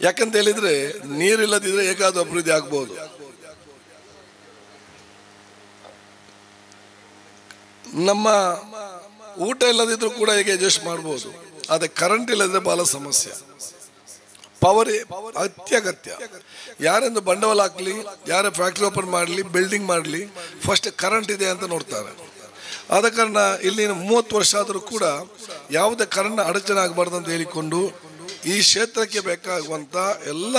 ಯಾಕಂತ ಹೇಳಿದರೆ ನೀರಿಲ್ಲದಿದ್ದರೆ ಹೇಗಾದರೂ ಅಭಿವೃದ್ಧಿ ಆಗ್ಬೋದು. ನಮ್ಮ ಊಟ ಇಲ್ಲದಿದ್ರೂ ಕೂಡ ಹೇಗೆ ಅಡ್ಜಸ್ಟ್ ಮಾಡ್ಬೋದು. ಆದರೆ ಕರೆಂಟ್ ಇಲ್ಲದಿದ್ದರೆ ಬಹಳ ಸಮಸ್ಯೆ. ಪವರ್ ಅತ್ಯಗತ್ಯ. ಯಾರೆಂದು ಬಂಡವಾಳ ಹಾಕಲಿ, ಯಾರೇ ಫ್ಯಾಕ್ಟ್ರಿ ಓಪನ್ ಮಾಡಲಿ, ಬಿಲ್ಡಿಂಗ್ ಮಾಡಲಿ, ಫಸ್ಟ್ ಕರೆಂಟ್ ಇದೆ ಅಂತ ನೋಡ್ತಾರೆ. ಆದ ಕಾರಣ ಇಲ್ಲಿ 30 ವರ್ಷ ಆದರೂ ಕೂಡ ಯಾವುದೇ ಕರೆಂಟ್ ಅಡಚಣೆ ಆಗಬಾರ್ದು ಅಂತ ಹೇಳಿಕೊಂಡು ಈ ಕ್ಷೇತ್ರಕ್ಕೆ ಬೇಕಾಗುವಂಥ ಎಲ್ಲ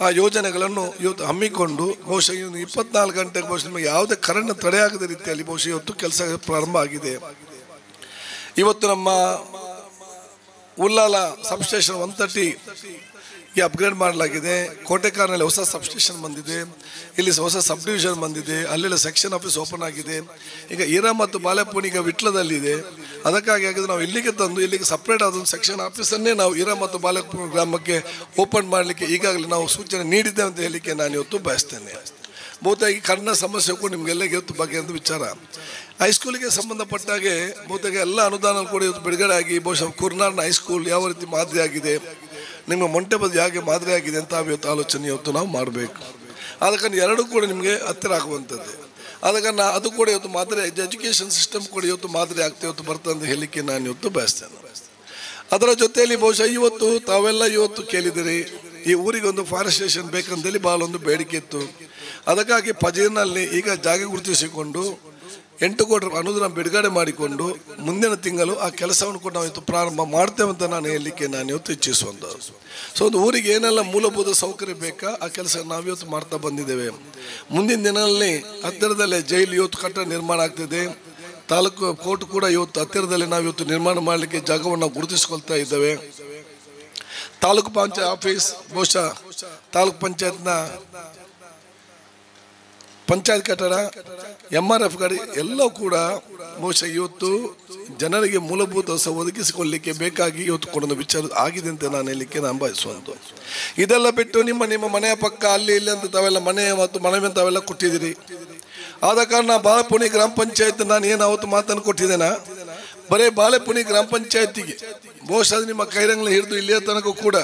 ಆ ಯೋಜನೆಗಳನ್ನು ಇವತ್ತು ಹಮ್ಮಿಕೊಂಡು ಬಹುಶಃ 24 ಗಂಟೆಗೆ ಬಹುಶಃ ನಿಮಗೆ ಯಾವುದೇ ಕರೆಂಟ್ ತಡೆಯಾಗದ ರೀತಿಯಲ್ಲಿ ಬಹುಶಃ ಇವತ್ತು ಕೆಲಸ ಪ್ರಾರಂಭ ಆಗಿದೆ. ಇವತ್ತು ನಮ್ಮ ಉಲ್ಲಾಲ ಸಬ್ಸ್ಟೇಷನ್ 130ಗೆ ಅಪ್ಗ್ರೇಡ್ ಮಾಡಲಾಗಿದೆ. ಕೋಟೆಕಾರ್ನಲ್ಲಿ ಹೊಸ ಸಬ್ಸ್ಟೇಷನ್ ಬಂದಿದೆ, ಇಲ್ಲಿ ಹೊಸ ಸಬ್ ಡಿವಿಷನ್ ಬಂದಿದೆ, ಅಲ್ಲೆಲ್ಲ ಸೆಕ್ಷನ್ ಆಫೀಸ್ ಓಪನ್ ಆಗಿದೆ. ಈಗ ಈರಾ ಮತ್ತು ಬಾಲೆಪುಣಿ ಈಗ ವಿಟ್ಲದಲ್ಲಿದೆ. ಅದಕ್ಕಾಗಿ ಆಗಿದ್ರೆ ನಾವು ಇಲ್ಲಿಗೆ ತಂದು ಇಲ್ಲಿಗೆ ಸಪ್ರೇಟ್ ಆದ ಒಂದು ಸೆಕ್ಷನ್ ಆಫೀಸನ್ನೇ ನಾವು ಈರಾ ಮತ್ತು ಬಾಲೆಪುಣಿ ಗ್ರಾಮಕ್ಕೆ ಓಪನ್ ಮಾಡಲಿಕ್ಕೆ ಈಗಾಗಲೇ ನಾವು ಸೂಚನೆ ನೀಡಿದ್ದೇವೆ ಅಂತ ಹೇಳಲಿಕ್ಕೆ ನಾನು ಇವತ್ತು ಬಯಸ್ತೇನೆ. ಬಹುತೇಕ ಈ ಕನ್ನಡ ಸಮಸ್ಯೆ ಕೂಡ ನಿಮಗೆಲ್ಲ ಇವತ್ತು ಬಗ್ಗೆ ಅಂತ ವಿಚಾರ. ಹೈಸ್ಕೂಲಿಗೆ ಸಂಬಂಧಪಟ್ಟಾಗೆ ಬಹುತೇಕ ಎಲ್ಲ ಅನುದಾನ ಕೂಡ ಇವತ್ತು ಬಿಡುಗಡೆ ಆಗಿ ಬಹುಶಃ ಕುರ್ನಾರ್ನ ಹೈಸ್ಕೂಲ್ ಯಾವ ರೀತಿ ಮಾದರಿ ಆಗಿದೆ, ನಿಮ್ಮ ಮೊಂಟೆಬದಿ ಹೇಗೆ ಮಾದರಿ ಆಗಿದೆ ಅಂತ ಇವತ್ತು ಆಲೋಚನೆ ಇವತ್ತು ನಾವು ಮಾಡಬೇಕು. ಆದ ಕಾರಣ ಎರಡೂ ಕೂಡ ನಿಮಗೆ ಹತ್ತಿರ ಆಗುವಂಥದ್ದು. ಆದ ಕಾರಣ ಅದು ಕೂಡ ಇವತ್ತು ಮಾದರಿ ಎಜುಕೇಷನ್ ಸಿಸ್ಟಮ್ ಕೂಡ ಇವತ್ತು ಮಾದರಿ ಆಗ್ತಾ ಇವತ್ತು ಬರ್ತದೆ ಅಂತ ಹೇಳಲಿಕ್ಕೆ ನಾನು ಇವತ್ತು ಬಯಸ್ತೇನೆ. ಅದರ ಜೊತೆಯಲ್ಲಿ ಬಹುಶಃ ಇವತ್ತು ತಾವೆಲ್ಲ ಇವತ್ತು ಕೇಳಿದಿರಿ, ಈ ಊರಿಗೆ ಒಂದು ಫಾರೆಸ್ಟ್ ಸ್ಟೇಷನ್ ಬೇಕಂತೇಳಿ ಭಾಳ ಒಂದು ಬೇಡಿಕೆ ಇತ್ತು. ಅದಕ್ಕಾಗಿ ಪಜೀರ್ನಲ್ಲಿ ಈಗ ಜಾಗ ಗುರುತಿಸಿಕೊಂಡು 8 ಕೋಟಿ ರೂಪಾಯಿ ಅನುದಾನ ಬಿಡುಗಡೆ ಮಾಡಿಕೊಂಡು ಮುಂದಿನ ತಿಂಗಳು ಆ ಕೆಲಸವನ್ನು ಕೂಡ ನಾವು ಇವತ್ತು ಪ್ರಾರಂಭ ಮಾಡ್ತೇವೆ ಅಂತ ನಾನು ಹೇಳಲಿಕ್ಕೆ ನಾನು ಇವತ್ತು ಇಚ್ಛಿಸುವಂಥದ್ದು. ಸೊ ಒಂದು ಊರಿಗೆ ಏನೆಲ್ಲ ಮೂಲಭೂತ ಸೌಕರ್ಯ ಬೇಕಾ ಆ ಕೆಲಸ ನಾವು ಇವತ್ತು ಮಾಡ್ತಾ ಬಂದಿದ್ದೇವೆ. ಮುಂದಿನ ದಿನಗಳಲ್ಲಿ ಹತ್ತಿರದಲ್ಲೇ ಜೈಲು ಇವತ್ತು ಕಟ್ಟಡ ನಿರ್ಮಾಣ ಆಗ್ತಿದೆ. ತಾಲೂಕು ಕೋರ್ಟ್ ಕೂಡ ಇವತ್ತು ಹತ್ತಿರದಲ್ಲಿ ನಾವು ಇವತ್ತು ನಿರ್ಮಾಣ ಮಾಡಲಿಕ್ಕೆ ಜಾಗವನ್ನು ನಾವು ಗುರುತಿಸ್ಕೊಳ್ತಾ ಇದ್ದೇವೆ. ತಾಲೂಕು ಪಂಚಾಯತ್ ಆಫೀಸ್ ಬಹುಶಃ ತಾಲೂಕು ಪಂಚಾಯತ್ನ ಪಂಚಾಯತ್ ಕಟ್ಟಡ MRF ಗಾಡಿ ಎಲ್ಲವೂ ಕೂಡ ಬಹುಶಃ ಇವತ್ತು ಜನರಿಗೆ ಮೂಲಭೂತ ಒದಗಿಸಿಕೊಳ್ಳಲಿಕ್ಕೆ ಬೇಕಾಗಿ ಇವತ್ತು ಕೊಡೋ ವಿಚಾರ ಆಗಿದೆ ಅಂತ ನಾನು ಹೇಳಲಿಕ್ಕೆ ನಾನು ಬಯಸುವಂಥದ್ದು. ಇದೆಲ್ಲ ಬಿಟ್ಟು ನಿಮ್ಮ ಮನೆಯ ಪಕ್ಕ ಅಲ್ಲಿ ಇಲ್ಲಿ ಅಂತ ತಾವೆಲ್ಲ ಮನೆ ಮತ್ತು ಮನೆ ತಾವೆಲ್ಲ ಕೊಟ್ಟಿದ್ದೀರಿ. ಆದ ಕಾರಣ ಬಾಳೆಪುಣಿ ಗ್ರಾಮ ಪಂಚಾಯತ್ ನಾನು ಏನು ಅವತ್ತು ಮಾತನ್ನು ಕೊಟ್ಟಿದ್ದೇನೆ, ಬರೀ ಬಾಳೆಪುಣಿ ಗ್ರಾಮ ಪಂಚಾಯತಿಗೆ ಬಹುಶಃ ನಿಮ್ಮ ಕೈರಂಗ್ಲ ಹಿಡಿದು ಇಲ್ಲಿಯ ತನಕ ಕೂಡ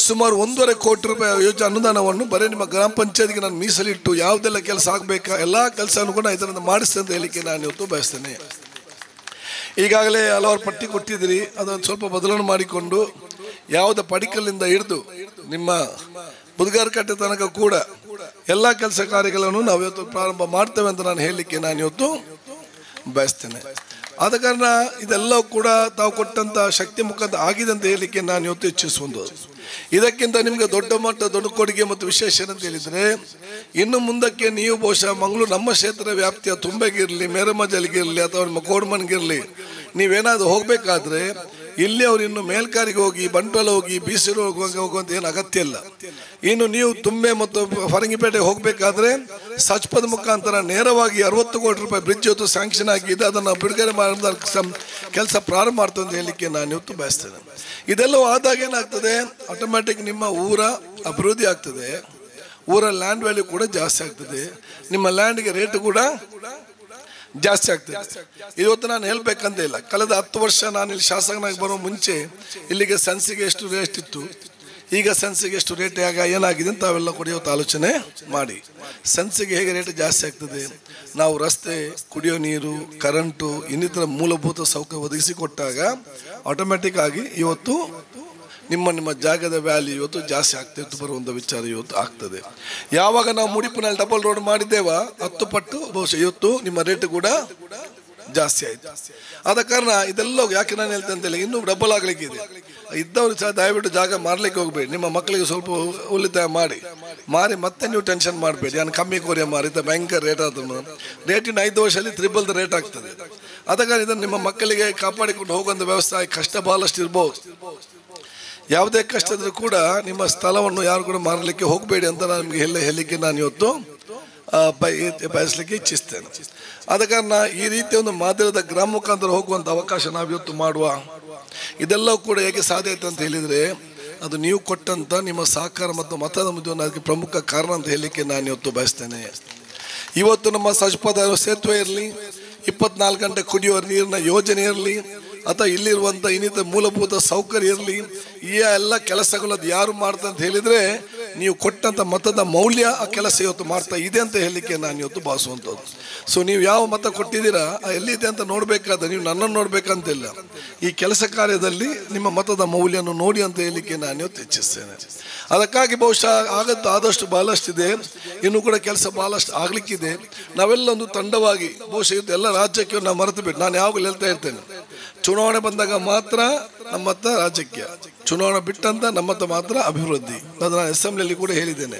ಸುಮಾರು 1.5 ಕೋಟಿ ರೂಪಾಯಿ ಯೋಜನೆ ಅನುದಾನವನ್ನು ಬರೀ ನಿಮ್ಮ ಗ್ರಾಮ ಪಂಚಾಯತ್ಗೆ ನಾನು ಮೀಸಲಿಟ್ಟು ಯಾವುದೆಲ್ಲ ಕೆಲಸ ಆಗಬೇಕಾ ಎಲ್ಲ ಕೆಲಸವನ್ನು ಕೂಡ ಇದರಿಂದ ಮಾಡಿಸ್ತೇನೆ ಅಂತ ಹೇಳಲಿಕ್ಕೆ ನಾನು ಇವತ್ತು ಬಯಸ್ತೇನೆ. ಈಗಾಗಲೇ ಹಲವಾರು ಪಟ್ಟಿ ಕೊಟ್ಟಿದ್ದೀರಿ, ಅದನ್ನು ಸ್ವಲ್ಪ ಬದಲಾವಣೆ ಮಾಡಿಕೊಂಡು ಯಾವುದೇ ಪಡಿಕಲ್ಲಿಂದ ಹಿಡಿದು ನಿಮ್ಮ ಬುಧಗಾರ ಕಟ್ಟೆ ತನಕ ಕೂಡ ಎಲ್ಲ ಕೆಲಸ ಕಾರ್ಯಗಳನ್ನು ನಾವು ಇವತ್ತು ಪ್ರಾರಂಭ ಮಾಡ್ತೇವೆ ಅಂತ ನಾನು ಹೇಳಲಿಕ್ಕೆ ನಾನು ಇವತ್ತು ಬಯಸ್ತೇನೆ. ಆದ ಕಾರಣ ಇದೆಲ್ಲವೂ ಕೂಡ ತಾವು ಕೊಟ್ಟಂಥ ಶಕ್ತಿ ಮುಖಾಂತರ ಆಗಿದೆ ಅಂತ ಹೇಳಲಿಕ್ಕೆ ನಾನು ಇವತ್ತು ಇಚ್ಛಿಸುವುದು. ಇದಕ್ಕಿಂತ ನಿಮಗೆ ದೊಡ್ಡ ಕೊಡುಗೆ ಮತ್ತು ವಿಶೇಷ ಏನಂತ ಹೇಳಿದರೆ, ಇನ್ನು ಮುಂದಕ್ಕೆ ನೀವು ಬಹುಶಃ ಮಂಗಳೂರು ನಮ್ಮ ಕ್ಷೇತ್ರ ವ್ಯಾಪ್ತಿಯ ತುಂಬೆಗಿರಲಿ, ಮೇರಮಜಲ್ಗಿರಲಿ ಅಥವಾ ನಿಮ್ಮ ಕೋಡ್ಮನ್ಗಿರಲಿ ನೀವೇನಾದರೂ ಹೋಗಬೇಕಾದ್ರೆ ಇಲ್ಲಿ ಅವ್ರು ಇನ್ನು ಮೇಲ್ಕಾರಿಗೆ ಹೋಗಿ ಬಂಟ್ವಾಳ ಹೋಗಿ ಬೀಸೂರು ಹೋಗುವಂತ ಏನು ಅಗತ್ಯ ಇಲ್ಲ. ಇನ್ನು ನೀವು ತುಂಬೆ ಮತ್ತು ಫರಂಗಿಪೇಟೆಗೆ ಹೋಗಬೇಕಾದ್ರೆ ಸಚ್ಪದ ಮುಖಾಂತರ ನೇರವಾಗಿ 60 ಕೋಟಿ ರೂಪಾಯಿ ಬ್ರಿಡ್ಜ್ ಇವತ್ತು ಸ್ಯಾಂಕ್ಷನ್ ಆಗಿದೆ, ಅದನ್ನು ಬಿಡುಗಡೆ ಮಾಡಿದ ಕೆಲಸ ಪ್ರಾರಂಭ ಮಾಡ್ತದೆ ಅಂತ ಹೇಳಲಿಕ್ಕೆ ನಾನು ಇವತ್ತು ಬಯಸ್ತೇನೆ. ಇದೆಲ್ಲವೂ ಆದಾಗ ಏನಾಗ್ತದೆ, ಆಟೋಮ್ಯಾಟಿಕ್ ನಿಮ್ಮ ಊರ ಅಭಿವೃದ್ಧಿ ಆಗ್ತದೆ, ಊರ ಲ್ಯಾಂಡ್ ವ್ಯಾಲ್ಯೂ ಕೂಡ ಜಾಸ್ತಿ ಆಗ್ತದೆ, ನಿಮ್ಮ ಲ್ಯಾಂಡ್ಗೆ ರೇಟ್ ಕೂಡ ಜಾಸ್ತಿ ಆಗ್ತದೆ. ಇವತ್ತು ನಾನು ಹೇಳ್ಬೇಕಂತ ಇಲ್ಲ, ಕಳೆದ 10 ವರ್ಷ ನಾನು ಇಲ್ಲಿ ಶಾಸಕನಾಗಿ ಬರೋ ಮುಂಚೆ ಇಲ್ಲಿಗೆ ಸೆನ್ಸಿಗೆ ಎಷ್ಟು ರೇಟ್ ಇತ್ತು, ಈಗ ಸೆನ್ಸಿಗೆ ಎಷ್ಟು ರೇಟ್ ಏನಾಗಿದೆ ಅಂತ ತಾವೆಲ್ಲ ಕೂಡ ಇವತ್ತು ಆಲೋಚನೆ ಮಾಡಿ. ಸೆನ್ಸಿಗೆ ಹೇಗೆ ರೇಟ್ ಜಾಸ್ತಿ ಆಗ್ತದೆ, ನಾವು ರಸ್ತೆ, ಕುಡಿಯೋ ನೀರು, ಕರೆಂಟು ಇನ್ನಿತರ ಮೂಲಭೂತ ಸೌಕರ್ಯ ಒದಗಿಸಿಕೊಟ್ಟಾಗ ಆಟೋಮ್ಯಾಟಿಕ್ ಆಗಿ ಇವತ್ತು ನಿಮ್ಮ ಜಾಗದ ವ್ಯಾಲ್ಯೂ ಇವತ್ತು ಜಾಸ್ತಿ ಆಗ್ತಿತ್ತು ಬರುವಂಥ ವಿಚಾರ ಇವತ್ತು ಆಗ್ತದೆ. ಯಾವಾಗ ನಾವು ಮುಡಿಪಿನಲ್ಲಿ ಡಬಲ್ ರೋಡ್ ಮಾಡಿದ್ದೇವ 10 ಪಟ್ಟು ಬಹುಶಃ ಇವತ್ತು ನಿಮ್ಮ ರೇಟ್ ಕೂಡ ಜಾಸ್ತಿ ಆಯಿತು. ಆದ ಕಾರಣ ಇದೆಲ್ಲ ಯಾಕೆ ನಾನು ಹೇಳ್ತೇನೆ ಅಂತೇಳಿ ಇನ್ನೂ ಡಬಲ್ ಆಗ್ಲಿಕ್ಕೆ ಇದೆ. ಇದ್ದವ್ರು ಸಹ ದಯವಿಟ್ಟು ಜಾಗ ಮಾರ್ಲಿಕ್ಕೆ ಹೋಗ್ಬೇಡಿ, ನಿಮ್ಮ ಮಕ್ಕಳಿಗೆ ಸ್ವಲ್ಪ ಉಳಿತಾಯ ಮಾರಿ ಮತ್ತೆ ನೀವು ಟೆನ್ಷನ್ ಮಾಡಬೇಡಿ, ನಾನು ಕಮ್ಮಿ ಕೊರಿಯ ಮಾರಿದ್ದ ಭಯಂಕರ ರೇಟ್ ಆದ ರೇಟಿನ 5 ವರ್ಷದಲ್ಲಿ 3 ರೇಟ್ ಆಗ್ತದೆ. ಆದ ಕಾರಣ ಇದನ್ನು ನಿಮ್ಮ ಮಕ್ಕಳಿಗೆ ಕಾಪಾಡಿಕೊಂಡು ಹೋಗುವಂಥ ವ್ಯವಸ್ಥೆ ಕಷ್ಟ ಬಹಳಷ್ಟು ಇರ್ಬೋದು. ಯಾವುದೇ ಕಷ್ಟ ಇದ್ರೂ ಕೂಡ ನಿಮ್ಮ ಸ್ಥಳವನ್ನು ಯಾರು ಕೂಡ ಮಾರಲಿಕ್ಕೆ ಹೋಗಬೇಡಿ ಅಂತ ನಾನು ನಿಮಗೆ ಹೇಳಲಿಕ್ಕೆ ನಾನು ಇವತ್ತು ಬಯಸಲಿಕ್ಕೆ ಇಚ್ಛಿಸ್ತೇನೆ. ಆದ ಕಾರಣ ಈ ರೀತಿಯ ಒಂದು ಮಾದರಿಯಾದ ಗ್ರಾಮ ಮುಖಾಂತರ ಹೋಗುವಂಥ ಅವಕಾಶ ನಾವು ಇವತ್ತು ಮಾಡುವ. ಇದೆಲ್ಲವೂ ಕೂಡ ಹೇಗೆ ಸಾಧ್ಯ ಆಯ್ತು ಅಂತ ಹೇಳಿದರೆ ಅದು ನೀವು ಕೊಟ್ಟಂಥ ನಿಮ್ಮ ಸಹಕಾರ ಮತ್ತು ಮತದ ಮುಂದೆ ಅದಕ್ಕೆ ಪ್ರಮುಖ ಕಾರಣ ಅಂತ ಹೇಳಲಿಕ್ಕೆ ನಾನು ಇವತ್ತು ಬಯಸ್ತೇನೆ. ಇವತ್ತು ನಮ್ಮ ಸಜ್ಪದ ಸೇತುವೆ ಇರಲಿ, 24 ಗಂಟೆ ಕುಡಿಯುವ ನೀರಿನ ಯೋಜನೆ ಇರಲಿ, ಅಥವಾ ಇಲ್ಲಿರುವಂಥ ಇನ್ನಿತರ ಮೂಲಭೂತ ಸೌಕರ್ಯ ಇರಲಿ, ಈ ಎಲ್ಲ ಕೆಲಸಗಳು ಅದು ಯಾರು ಮಾಡ್ತಾ ಅಂತ ಹೇಳಿದರೆ ನೀವು ಕೊಟ್ಟಂಥ ಮತದ ಮೌಲ್ಯ ಆ ಕೆಲಸ ಇವತ್ತು ಮಾಡ್ತಾ ಇದೆ ಅಂತ ಹೇಳಲಿಕ್ಕೆ ನಾನು ಇವತ್ತು ಭಾವಿಸುವಂಥದ್ದು. ಸೊ ನೀವು ಯಾವ ಮತ ಕೊಟ್ಟಿದ್ದೀರಾ ಎಲ್ಲಿದೆ ಅಂತ ನೋಡಬೇಕಾದ್ರೆ ನೀವು ನನ್ನನ್ನು ನೋಡಬೇಕಂತಿಲ್ಲ, ಈ ಕೆಲಸ ಕಾರ್ಯದಲ್ಲಿ ನಿಮ್ಮ ಮತದ ಮೌಲ್ಯವನ್ನು ನೋಡಿ ಅಂತ ಹೇಳಲಿಕ್ಕೆ ನಾನು ಇವತ್ತು ಇಚ್ಛಿಸ್ತೇನೆ. ಅದಕ್ಕಾಗಿ ಬಹುಶಃ ಆದಷ್ಟು ಬಹಳಷ್ಟಿದೆ, ಇನ್ನೂ ಕೂಡ ಕೆಲಸ ಬಹಳಷ್ಟು ಆಗಲಿಕ್ಕಿದೆ. ನಾವೆಲ್ಲ ಒಂದು ತಂಡವಾಗಿ ಬಹುಶಃ ಇವತ್ತು ಎಲ್ಲ ರಾಜ್ಯಕ್ಕೆ ನಾವು ಮರೆತು ಬಿಟ್ಟು ನಾನು ಯಾವಾಗಲೂ ಹೇಳ್ತಾ ಇರ್ತೇನೆ, ಚುನಾವಣೆ ಬಂದಾಗ ಮಾತ್ರ ನಮ್ಮತ್ತ ರಾಜಕೀಯ, ಚುನಾವಣೆ ಬಿಟ್ಟಂತ ನಮ್ಮತ್ತ ಮಾತ್ರ ಅಭಿವೃದ್ಧಿ. ಅದು ನಾನು ಅಸೆಂಬ್ಲಿಯಲ್ಲಿ ಕೂಡ ಹೇಳಿದ್ದೇನೆ.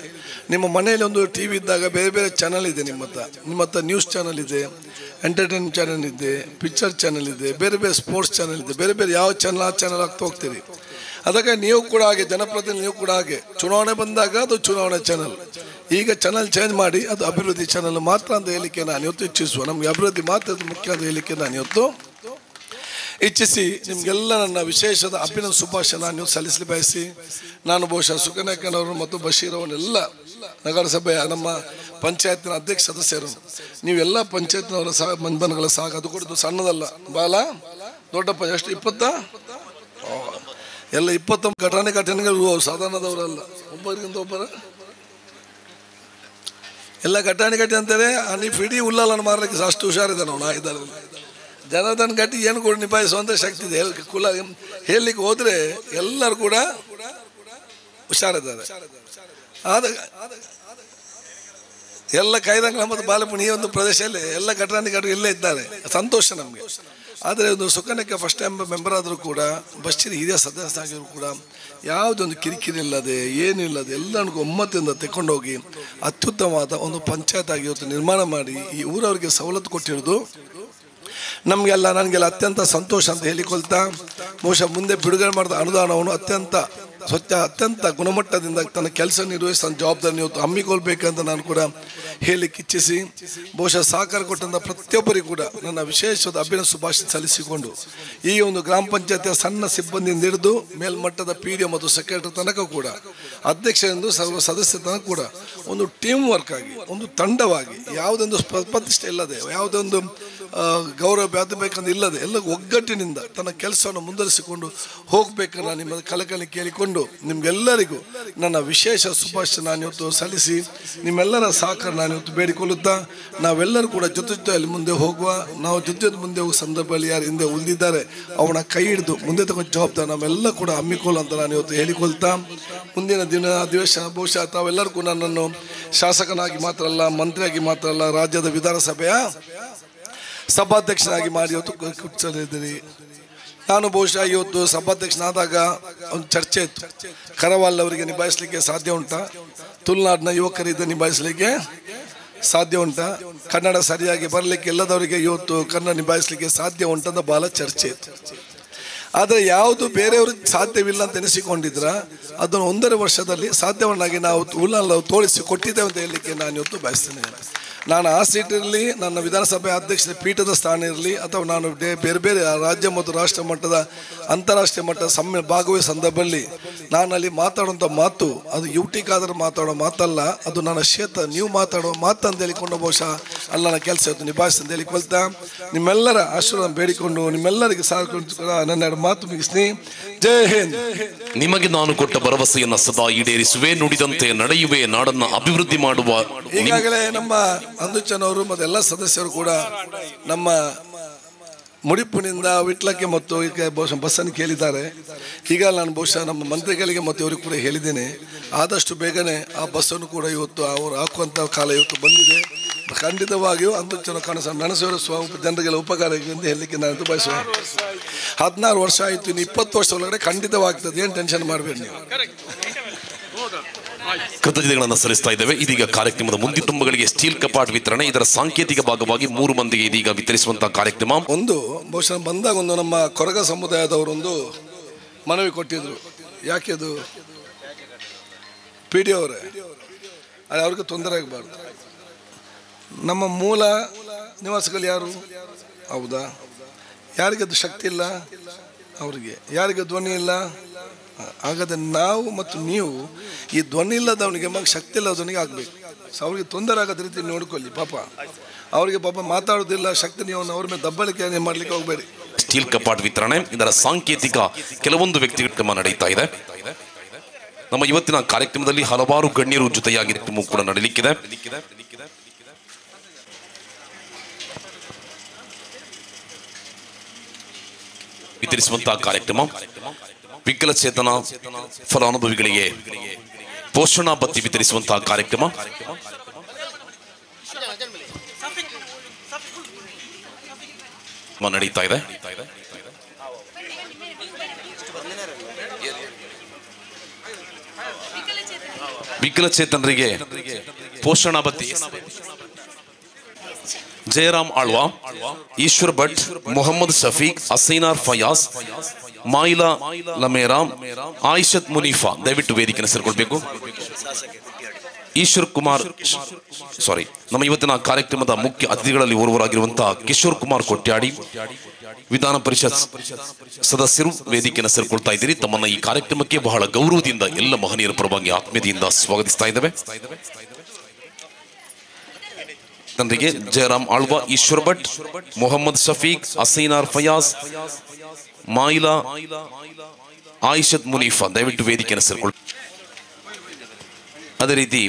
ನಿಮ್ಮ ಮನೆಯಲ್ಲಿ ಒಂದು TV ಇದ್ದಾಗ ಬೇರೆ ಬೇರೆ ಚಾನಲ್ ಇದೆ, ನಿಮ್ಮ ಹತ್ರ ನ್ಯೂಸ್ ಚಾನಲ್ ಇದೆ, ಎಂಟರ್ಟೈನ್ಮೆಂಟ್ ಚಾನಲ್ ಇದೆ, ಪಿಕ್ಚರ್ ಚಾನಲ್ ಇದೆ, ಬೇರೆ ಬೇರೆ ಸ್ಪೋರ್ಟ್ಸ್ ಚಾನಲ್ ಇದೆ, ಬೇರೆ ಬೇರೆ ಯಾವ ಚಾನಲ್ ಆ ಚಾನಲ್ ಆಗ್ತಾ ಹೋಗ್ತೀರಿ. ಅದಕ್ಕೆ ನೀವು ಕೂಡ ಹಾಗೆ, ಜನಪ್ರತಿನಿಧಿ ನೀವು ಕೂಡ ಹಾಗೆ, ಚುನಾವಣೆ ಬಂದಾಗ ಅದು ಚುನಾವಣೆ ಚಾನಲ್, ಈಗ ಚಾನಲ್ ಚೇಂಜ್ ಮಾಡಿ ಅದು ಅಭಿವೃದ್ಧಿ ಚಾನಲ್ ಮಾತ್ರ ಅಂತ ಹೇಳಲಿಕ್ಕೆ ನಾನು ಇವತ್ತು ಇಚ್ಛಿಸುವ. ನಮಗೆ ಅಭಿವೃದ್ಧಿ ಮಾತ್ರ ಮುಖ್ಯ ಅಂತ ಹೇಳಲಿಕ್ಕೆ ನಾನು ಇವತ್ತು ಇಚ್ಛಿಸಿ ನಿಮಗೆಲ್ಲ ನನ್ನ ವಿಶೇಷದ ಅಭಿನಂದನೆ ಶುಭಾಶಯ ನಾನು ಸಲ್ಲಿಸಲಿ ಬಯಸಿ, ನಾನು ಬಹುಶಃ ಸುಕನ್ಯಾಕನವರು ಮತ್ತು ಬಶೀರ್ ಅವನ್ನೆಲ್ಲ ನಗರಸಭೆಯ ನಮ್ಮ ಪಂಚಾಯತ್ನ ಅಧ್ಯಕ್ಷ ಸದಸ್ಯರು ನೀವೆಲ್ಲ ಪಂಚಾಯತ್ನವರ ಸಹ ಮನ್ಬನ್ಗಳ ಸಹ, ಅದು ಕೂಡ ಸಣ್ಣದಲ್ಲ, ಬಾಲ ದೊಡ್ಡಪ್ಪ ಎಷ್ಟು 20 ಎಲ್ಲ 20 ಘಟನೆಗಳು ಸಾಧಾರಣದವರಲ್ಲ, ಒಬ್ಬರಿಗಿಂತ ಒಬ್ಬರ ಎಲ್ಲ ಘಟನೆ ಅಂತಾರೆ. ನೀವು ಇಡೀ ಉಲ್ಲನ್ನು ಮಾರಲಿಕ್ಕೆ ಅಷ್ಟು ಹುಷಾರಿದೆ ನಾವು ಇದರಲ್ಲಿ. ಜನಧನ ಗಟ್ಟಿ ಏನು ಕೂಡ ನಿಭಾಯಿಸುವಂಥ ಶಕ್ತಿ ಇದೆ. ಕುಲ ಹೇಳಲಿಕ್ಕೆ ಹೋದರೆ ಎಲ್ಲರೂ ಕೂಡ ಹುಷಾರಿದ್ದಾರೆ. ಎಲ್ಲ ಕೈರಂಗಳ ಮತ್ತು ಬಾಲಪುಣಿ ಈ ಒಂದು ಪ್ರದೇಶದಲ್ಲಿ ಎಲ್ಲ ಘಟನಾಧಿಕಾರಿಗಳು ಇಲ್ಲೇ ಇದ್ದಾರೆ, ಸಂತೋಷ ನಮಗೆ. ಆದರೆ ಒಂದು ಸುಕನ್ಯಕ್ಕೆ ಫಸ್ಟ್ ಟೈಮ್ ಮೆಂಬರ್ ಆದರೂ ಕೂಡ ಬಸ್ಸಿನ ಹಿರಿಯ ಸದಸ್ಯ ಆಗಿದ್ರು ಕೂಡ ಯಾವುದೊಂದು ಕಿರಿಕಿರಿ ಇಲ್ಲದೆ ಏನಿಲ್ಲದೆ ಎಲ್ಲರಿಗೂ ಒಮ್ಮತದಿಂದ ತಗೊಂಡೋಗಿ ಅತ್ಯುತ್ತಮವಾದ ಒಂದು ಪಂಚಾಯತ್ ಆಗಿ ಇವತ್ತು ನಿರ್ಮಾಣ ಮಾಡಿ ಈ ಊರವರಿಗೆ ಸವಲತ್ತು ಕೊಟ್ಟಿರೋದು ನಮಗೆಲ್ಲ ನನಗೆಲ್ಲ ಅತ್ಯಂತ ಸಂತೋಷ ಅಂತ ಹೇಳಿಕೊಳ್ತಾ, ಬಹುಶಃ ಮುಂದೆ ಬಿಡುಗಡೆ ಮಾಡಿದ ಅನುದಾನವನ್ನು ಅತ್ಯಂತ ಸ್ವಚ್ಛ ಅತ್ಯಂತ ಗುಣಮಟ್ಟದಿಂದ ತನ್ನ ಕೆಲಸ ನಿರ್ವಹಿಸಿ ತನ್ನ ಜವಾಬ್ದಾರಿ ಇವತ್ತು ಹಮ್ಮಿಕೊಳ್ಬೇಕಂತ ನಾನು ಕೂಡ ಹೇಳಲಿಕ್ಕೆ ಇಚ್ಛಿಸಿ, ಬಹುಶಃ ಸಹಕಾರ ಕೊಟ್ಟಂಥ ಪ್ರತಿಯೊಬ್ಬರಿಗೂ ಕೂಡ ನನ್ನ ವಿಶೇಷವಾದ ಅಭಿನಂದನೆ ಶುಭಾಶಯ ಸಲ್ಲಿಸಿಕೊಂಡು ಈ ಒಂದು ಗ್ರಾಮ ಪಂಚಾಯತಿಯ ಸಣ್ಣ ಸಿಬ್ಬಂದಿಯಿಂದ ಹಿಡಿದು ಮೇಲ್ಮಟ್ಟದ PDO ಮತ್ತು ಸೆಕ್ರೆಟರಿ ತನಕ ಕೂಡ ಅಧ್ಯಕ್ಷರಿಂದ ಸರ್ವ ಸದಸ್ಯರ ತನಕ ಕೂಡ ಒಂದು ಟೀಮ್ ವರ್ಕ್ ಆಗಿ ಒಂದು ತಂಡವಾಗಿ ಯಾವುದೊಂದು ಪ್ರತಿಷ್ಠೆ ಇಲ್ಲದೆ ಯಾವುದೊಂದು ಗೌರವ ಬೇಕಂತ ಇಲ್ಲದೆ ಎಲ್ಲ ಒಗ್ಗಟ್ಟಿನಿಂದ ತನ್ನ ಕೆಲಸವನ್ನು ಮುಂದುವರಿಸಿಕೊಂಡು ಹೋಗಬೇಕನ್ನ ನಿಮ್ಮ ಕಳಕಳಿ ಕೇಳಿಕೊಂಡು ನಿಮಗೆಲ್ಲರಿಗೂ ನನ್ನ ವಿಶೇಷ ಶುಭಾಶಯ ನಾನು ಇವತ್ತು ಸಲ್ಲಿಸಿ ನಿಮ್ಮೆಲ್ಲರ ಸಹಕಾರ ನಾನು ಇವತ್ತು ಬೇಡಿಕೊಳ್ಳುತ್ತಾ, ನಾವೆಲ್ಲರೂ ಕೂಡ ಜೊತೆಯಲ್ಲಿ ಮುಂದೆ ಹೋಗುವ, ನಾವು ಜೊತೆ ಮುಂದೆ ಹೋಗುವ ಸಂದರ್ಭದಲ್ಲಿ ಯಾರು ಹಿಂದೆ ಉಳಿದಿದ್ದಾರೆ ಅವನ ಕೈ ಹಿಡಿದು ಮುಂದೆ ತಗೊಂಡು ಜವಾಬ್ದಾರಿ ನಾವೆಲ್ಲ ಕೂಡ ಹಮ್ಮಿಕೊಳ್ಳು ಅಂತ ನಾನು ಇವತ್ತು ಹೇಳಿಕೊಳ್ತಾ, ಮುಂದಿನ ಅಧಿವೇಶನ ಬಹುಶಃ ತಾವೆಲ್ಲರಿಗೂ ನನ್ನನ್ನು ಶಾಸಕನಾಗಿ ಮಾತ್ರ ಅಲ್ಲ, ಮಂತ್ರಿಯಾಗಿ ಮಾತ್ರ ಅಲ್ಲ, ರಾಜ್ಯದ ವಿಧಾನಸಭೆಯ ಸಭಾಧ್ಯಕ್ಷನಾಗಿ ಮಾಡಿ ಇವತ್ತು ಕೂರಿಸಲಿದ್ದೀರಿ. ನಾನು ಬಹುಶಃ ಇವತ್ತು ಸಭಾಧ್ಯಕ್ಷನಾದಾಗ ಒಂದು ಚರ್ಚೆ ಇತ್ತು, ಕರವಾಲ್ ಅವರಿಗೆ ನಿಭಾಯಿಸಲಿಕ್ಕೆ ಸಾಧ್ಯ ಉಂಟಾ, ತುಳುನಾಡಿನ ಯುವಕರಿಂದ ನಿಭಾಯಿಸಲಿಕ್ಕೆ ಸಾಧ್ಯ ಉಂಟಾ, ಕನ್ನಡ ಸರಿಯಾಗಿ ಬರಲಿಕ್ಕೆ ಎಲ್ಲದವರಿಗೆ ಇವತ್ತು ಕನ್ನಡ ನಿಭಾಯಿಸಲಿಕ್ಕೆ ಸಾಧ್ಯ ಉಂಟಂತ ಭಾಳ ಚರ್ಚೆ ಇತ್ತು. ಆದರೆ ಯಾವುದು ಬೇರೆಯವ್ರಿಗೆ ಸಾಧ್ಯವಿಲ್ಲ ಅಂತ ಎನಿಸಿಕೊಂಡಿದ್ರ ಅದನ್ನು 1.5 ವರ್ಷದಲ್ಲಿ ಸಾಧ್ಯವನ್ನಾಗಿ ನಾವು ತೋರಿಸಿ ಕೊಟ್ಟಿದ್ದೇವೆ ಅಂತ ಹೇಳಲಿಕ್ಕೆ ನಾನು ಇವತ್ತು ಬಯಸ್ತೇನೆ. ನಾನು ಆ ಸೀಟ್ ಇರಲಿ, ನನ್ನ ವಿಧಾನಸಭೆ ಅಧ್ಯಕ್ಷರ ಪೀಠದ ಸ್ಥಾನ ಇರಲಿ, ಅಥವಾ ನಾನು ಬೇರೆ ಬೇರೆ ರಾಜ್ಯ ಮತ್ತು ರಾಷ್ಟ್ರ ಮಟ್ಟದ ಅಂತಾರಾಷ್ಟ್ರೀಯ ಮಟ್ಟದ ಭಾಗವಹಿಸೋ ಸಂದರ್ಭದಲ್ಲಿ ನಾನು ಅಲ್ಲಿ ಮಾತಾಡುವಂಥ ಮಾತು ಅದು ಯುಟಿಗಾದರೂ ಮಾತಾಡೋ ಮಾತಲ್ಲ, ಅದು ನನ್ನ ಕ್ಷೇತ್ರ ನೀವು ಮಾತಾಡೋ ಮಾತು ಅಂತ ಹೇಳಿಕೊಂಡು ಬಹುಶಃ ಅಲ್ಲಿ ನನ್ನ ಕೆಲಸ ಇವತ್ತು ನಿಭಾಯಿಸಿ ಅಂತ ಹೇಳಿಕೊಳ್ತಾ, ನಿಮ್ಮೆಲ್ಲರ ಆಶೀರ್ವಾದ ಬೇಡಿಕೊಂಡು ನಿಮ್ಮೆಲ್ಲರಿಗೆ ಸಾರ್ಕೊಂಡು ನನ್ನ ಮಾತು ಮುಗಿಸ್ತೀನಿ. ಜೈ ಹಿಂದ್. ನಿಮಗೆ ನಾನು ಕೊಟ್ಟ ಭರವಸೆಯನ್ನು ಸದಾ ಈಡೇರಿಸುವೆ, ನುಡಿದಂತೆ ನಡೆಯುವೆ, ನಾಡನ್ನು ಅಭಿವೃದ್ಧಿ ಮಾಡುವ. ಈಗಾಗಲೇ ನಮ್ಮ ಅಂದುಚನವರು ಮತ್ತು ಎಲ್ಲ ಸದಸ್ಯರು ಕೂಡ ನಮ್ಮ ಮುಡಿಪಿನಿಂದ ವಿಟ್ಲಕ್ಕೆ ಮತ್ತು ಬಹುಶಃ ಬಸ್ಸನ್ನು ಕೇಳಿದ್ದಾರೆ. ಈಗ ನಾನು ಬಹುಶಃ ನಮ್ಮ ಮಂತ್ರಿಗಳಿಗೆ ಮತ್ತು ಇವರಿಗೆ ಕೂಡ ಹೇಳಿದ್ದೇನೆ, ಆದಷ್ಟು ಬೇಗನೆ ಆ ಬಸ್ಸನ್ನು ಕೂಡ ಇವತ್ತು ಅವರು ಹಾಕುವಂಥ ಕಾಲ ಇವತ್ತು ಬಂದಿದೆ. ಖಂಡಿತವಾಗಿಯೂ ಅಂದುಚನ ನನಸೂರ ಜನರಿಗೆಲ್ಲ ಉಪಕಾರ ಎಂದು ಹೇಳಲಿಕ್ಕೆ ನಾನು ಬಯಸುವ. 16 ವರ್ಷ ಆಯಿತು, ಇನ್ನು 20 ವರ್ಷ ಒಳಗಡೆ ಖಂಡಿತವಾಗ್ತದೆ, ಏನು ಟೆನ್ಷನ್ ಮಾಡಬೇಡಿ ನೀವು. ಕೃತಜ್ಞತೆಗಳನ್ನು ಸಲ್ಲಿಸ್ತಾ ಇದ್ದೇವೆ. ಇದೀಗ ಕಾರ್ಯಕ್ರಮದ ಮುಂದಿನ ತುಂಬಗಳಿಗೆ ಸ್ಟೀಲ್ ಕಪಾಟ್ ವಿತರಣೆ, ಇದರ ಸಾಂಕೇತಿಕ ಭಾಗವಾಗಿ 3 ಮಂದಿಗೆ ಇದೀಗ ವಿತರಿಸುವಂತಹ ಕಾರ್ಯಕ್ರಮ. ಒಂದು ಬಹುಶಃ ಬಂದಾಗ ಒಂದು ನಮ್ಮ ಕೊರಗ ಸಮುದಾಯದವರೊಂದು ಮನವಿ ಕೊಟ್ಟಿದ್ರು. ಯಾಕೆ ಅದು PDO ಅವರೇ, ಅವ್ರಿಗೆ ತೊಂದರೆ ಆಗಬಾರ್ದು. ನಮ್ಮ ಮೂಲ ನಿವಾಸಿಗಳು ಯಾರು? ಹೌದಾ? ಯಾರಿಗದು ಶಕ್ತಿ ಇಲ್ಲ ಅವರಿಗೆ, ಯಾರಿಗೆ ಧ್ವನಿ ಇಲ್ಲ. ಹಾಗಾದರೆ ನಾವು ಮತ್ತು ನೀವು ಈ ಧ್ವನಿ ಇಲ್ಲದವನಿಗೆ ಶಕ್ತಿ ಇಲ್ಲದವನಿಗೆ ಆಗಬೇಕು. ಅವ್ರಿಗೆ ತೊಂದರೆ ಆಗದ ರೀತಿ ನೋಡ್ಕೊಳ್ಳಿ. ಪಾಪ ಅವರಿಗೆ ಪಾಪ ಮಾತಾಡೋದಿಲ್ಲ, ಶಕ್ತಿ ನೀವು ಅವ್ರ ಮೇಲೆ ದಬ್ಬಳಿಕೆ ಮಾಡಲಿಕ್ಕೆ ಹೋಗಬೇಡಿ. ಸ್ಟೀಲ್ ಕಪಾಟ್ ವಿತರಣೆ, ಇದರ ಸಾಂಕೇತಿಕ ಕೆಲವೊಂದು ವ್ಯಕ್ತಿಗಳ ನಡೀತಾ ಇದೆ. ನಮ್ಮ ಇವತ್ತಿನ ಕಾರ್ಯಕ್ರಮದಲ್ಲಿ ಹಲವಾರು ಗಣ್ಯರು ಜೊತೆಯಾಗಿ ಕೂಡ ನಡೀಲಿಕ್ಕಿದೆ. ವಿತರಿಸುವಂತಹ ಕಾರ್ಯಕ್ರಮ ವಿಕಲಚೇತನ ಫಲಾನುಭವಿಗಳಿಗೆ ಪೋಷಣಾ ಭತ್ಯೆ ವಿತರಿಸುವಂತಹ ಕಾರ್ಯಕ್ರಮ. ನಡೀತಾ ಇದೆ. ವಿಕಲಚೇತನರಿಗೆ ಪೋಷಣಾ ಭತ್ಯೆ ಜಯರಾಮ್ ಆಳ್ವಾ, ಈಶ್ವರ್ ಭಟ್, ಮೊಹಮ್ಮದ್ ಶಫೀಕ್, ಅಸೈನಾರ್ ಫಯಾಸ್, ಮಾಯಿಲಾ ಲಮೇರಾ, ಆಯಿಷತ್ ಮುನೀಫಾ ದಯವಿಟ್ಟು ವೇದಿಕೆಯನ್ನು ಸೇರಿಕೊಳ್ಬೇಕು. ಈಶ್ವರ್ ಕುಮಾರ್ ನಮ್ಮ ಇವತ್ತಿನ ಕಾರ್ಯಕ್ರಮದ ಮುಖ್ಯ ಅತಿಥಿಗಳಲ್ಲಿ ಓರ್ವರಾಗಿರುವಂತಹ ಕಿಶೋರ್ ಕುಮಾರ್ ಕೊಟ್ಯಾಡಿ ವಿಧಾನ ಪರಿಷತ್ ಸದಸ್ಯರು ವೇದಿಕೆಯನ್ನು ಸೇರಿಕೊಳ್ತಾ ಇದ್ದೀರಿ. ತಮ್ಮನ್ನ ಈ ಕಾರ್ಯಕ್ರಮಕ್ಕೆ ಬಹಳ ಗೌರವದಿಂದ ಎಲ್ಲ ಮಹನೀಯರ ಪರವಾಗಿ ಆತ್ಮೀಯತೆಯಿಂದ ಸ್ವಾಗತಿಸ್ತಾ ಇದ್ದೇವೆ. ತಂದೆಗೆ ಜಯರಾಮ್ ಆಳ್ವಾ, ಈಶ್ವರ್ ಭಟ್, ಮೊಹಮ್ಮದ್ ಶಫೀಕ್, ಅಸೈನಾರ್ ಫಯಾಸ್, ಮಾಯಿಲಾ, ಆಯಿಷತ್ ಮುನೀಫಾ ದಯವಿಟ್ಟು ವೇದಿಕೆಯನ್ನು ಸೇರಿಕೊಳ್ಳಿ. ಅದೇ ರೀತಿ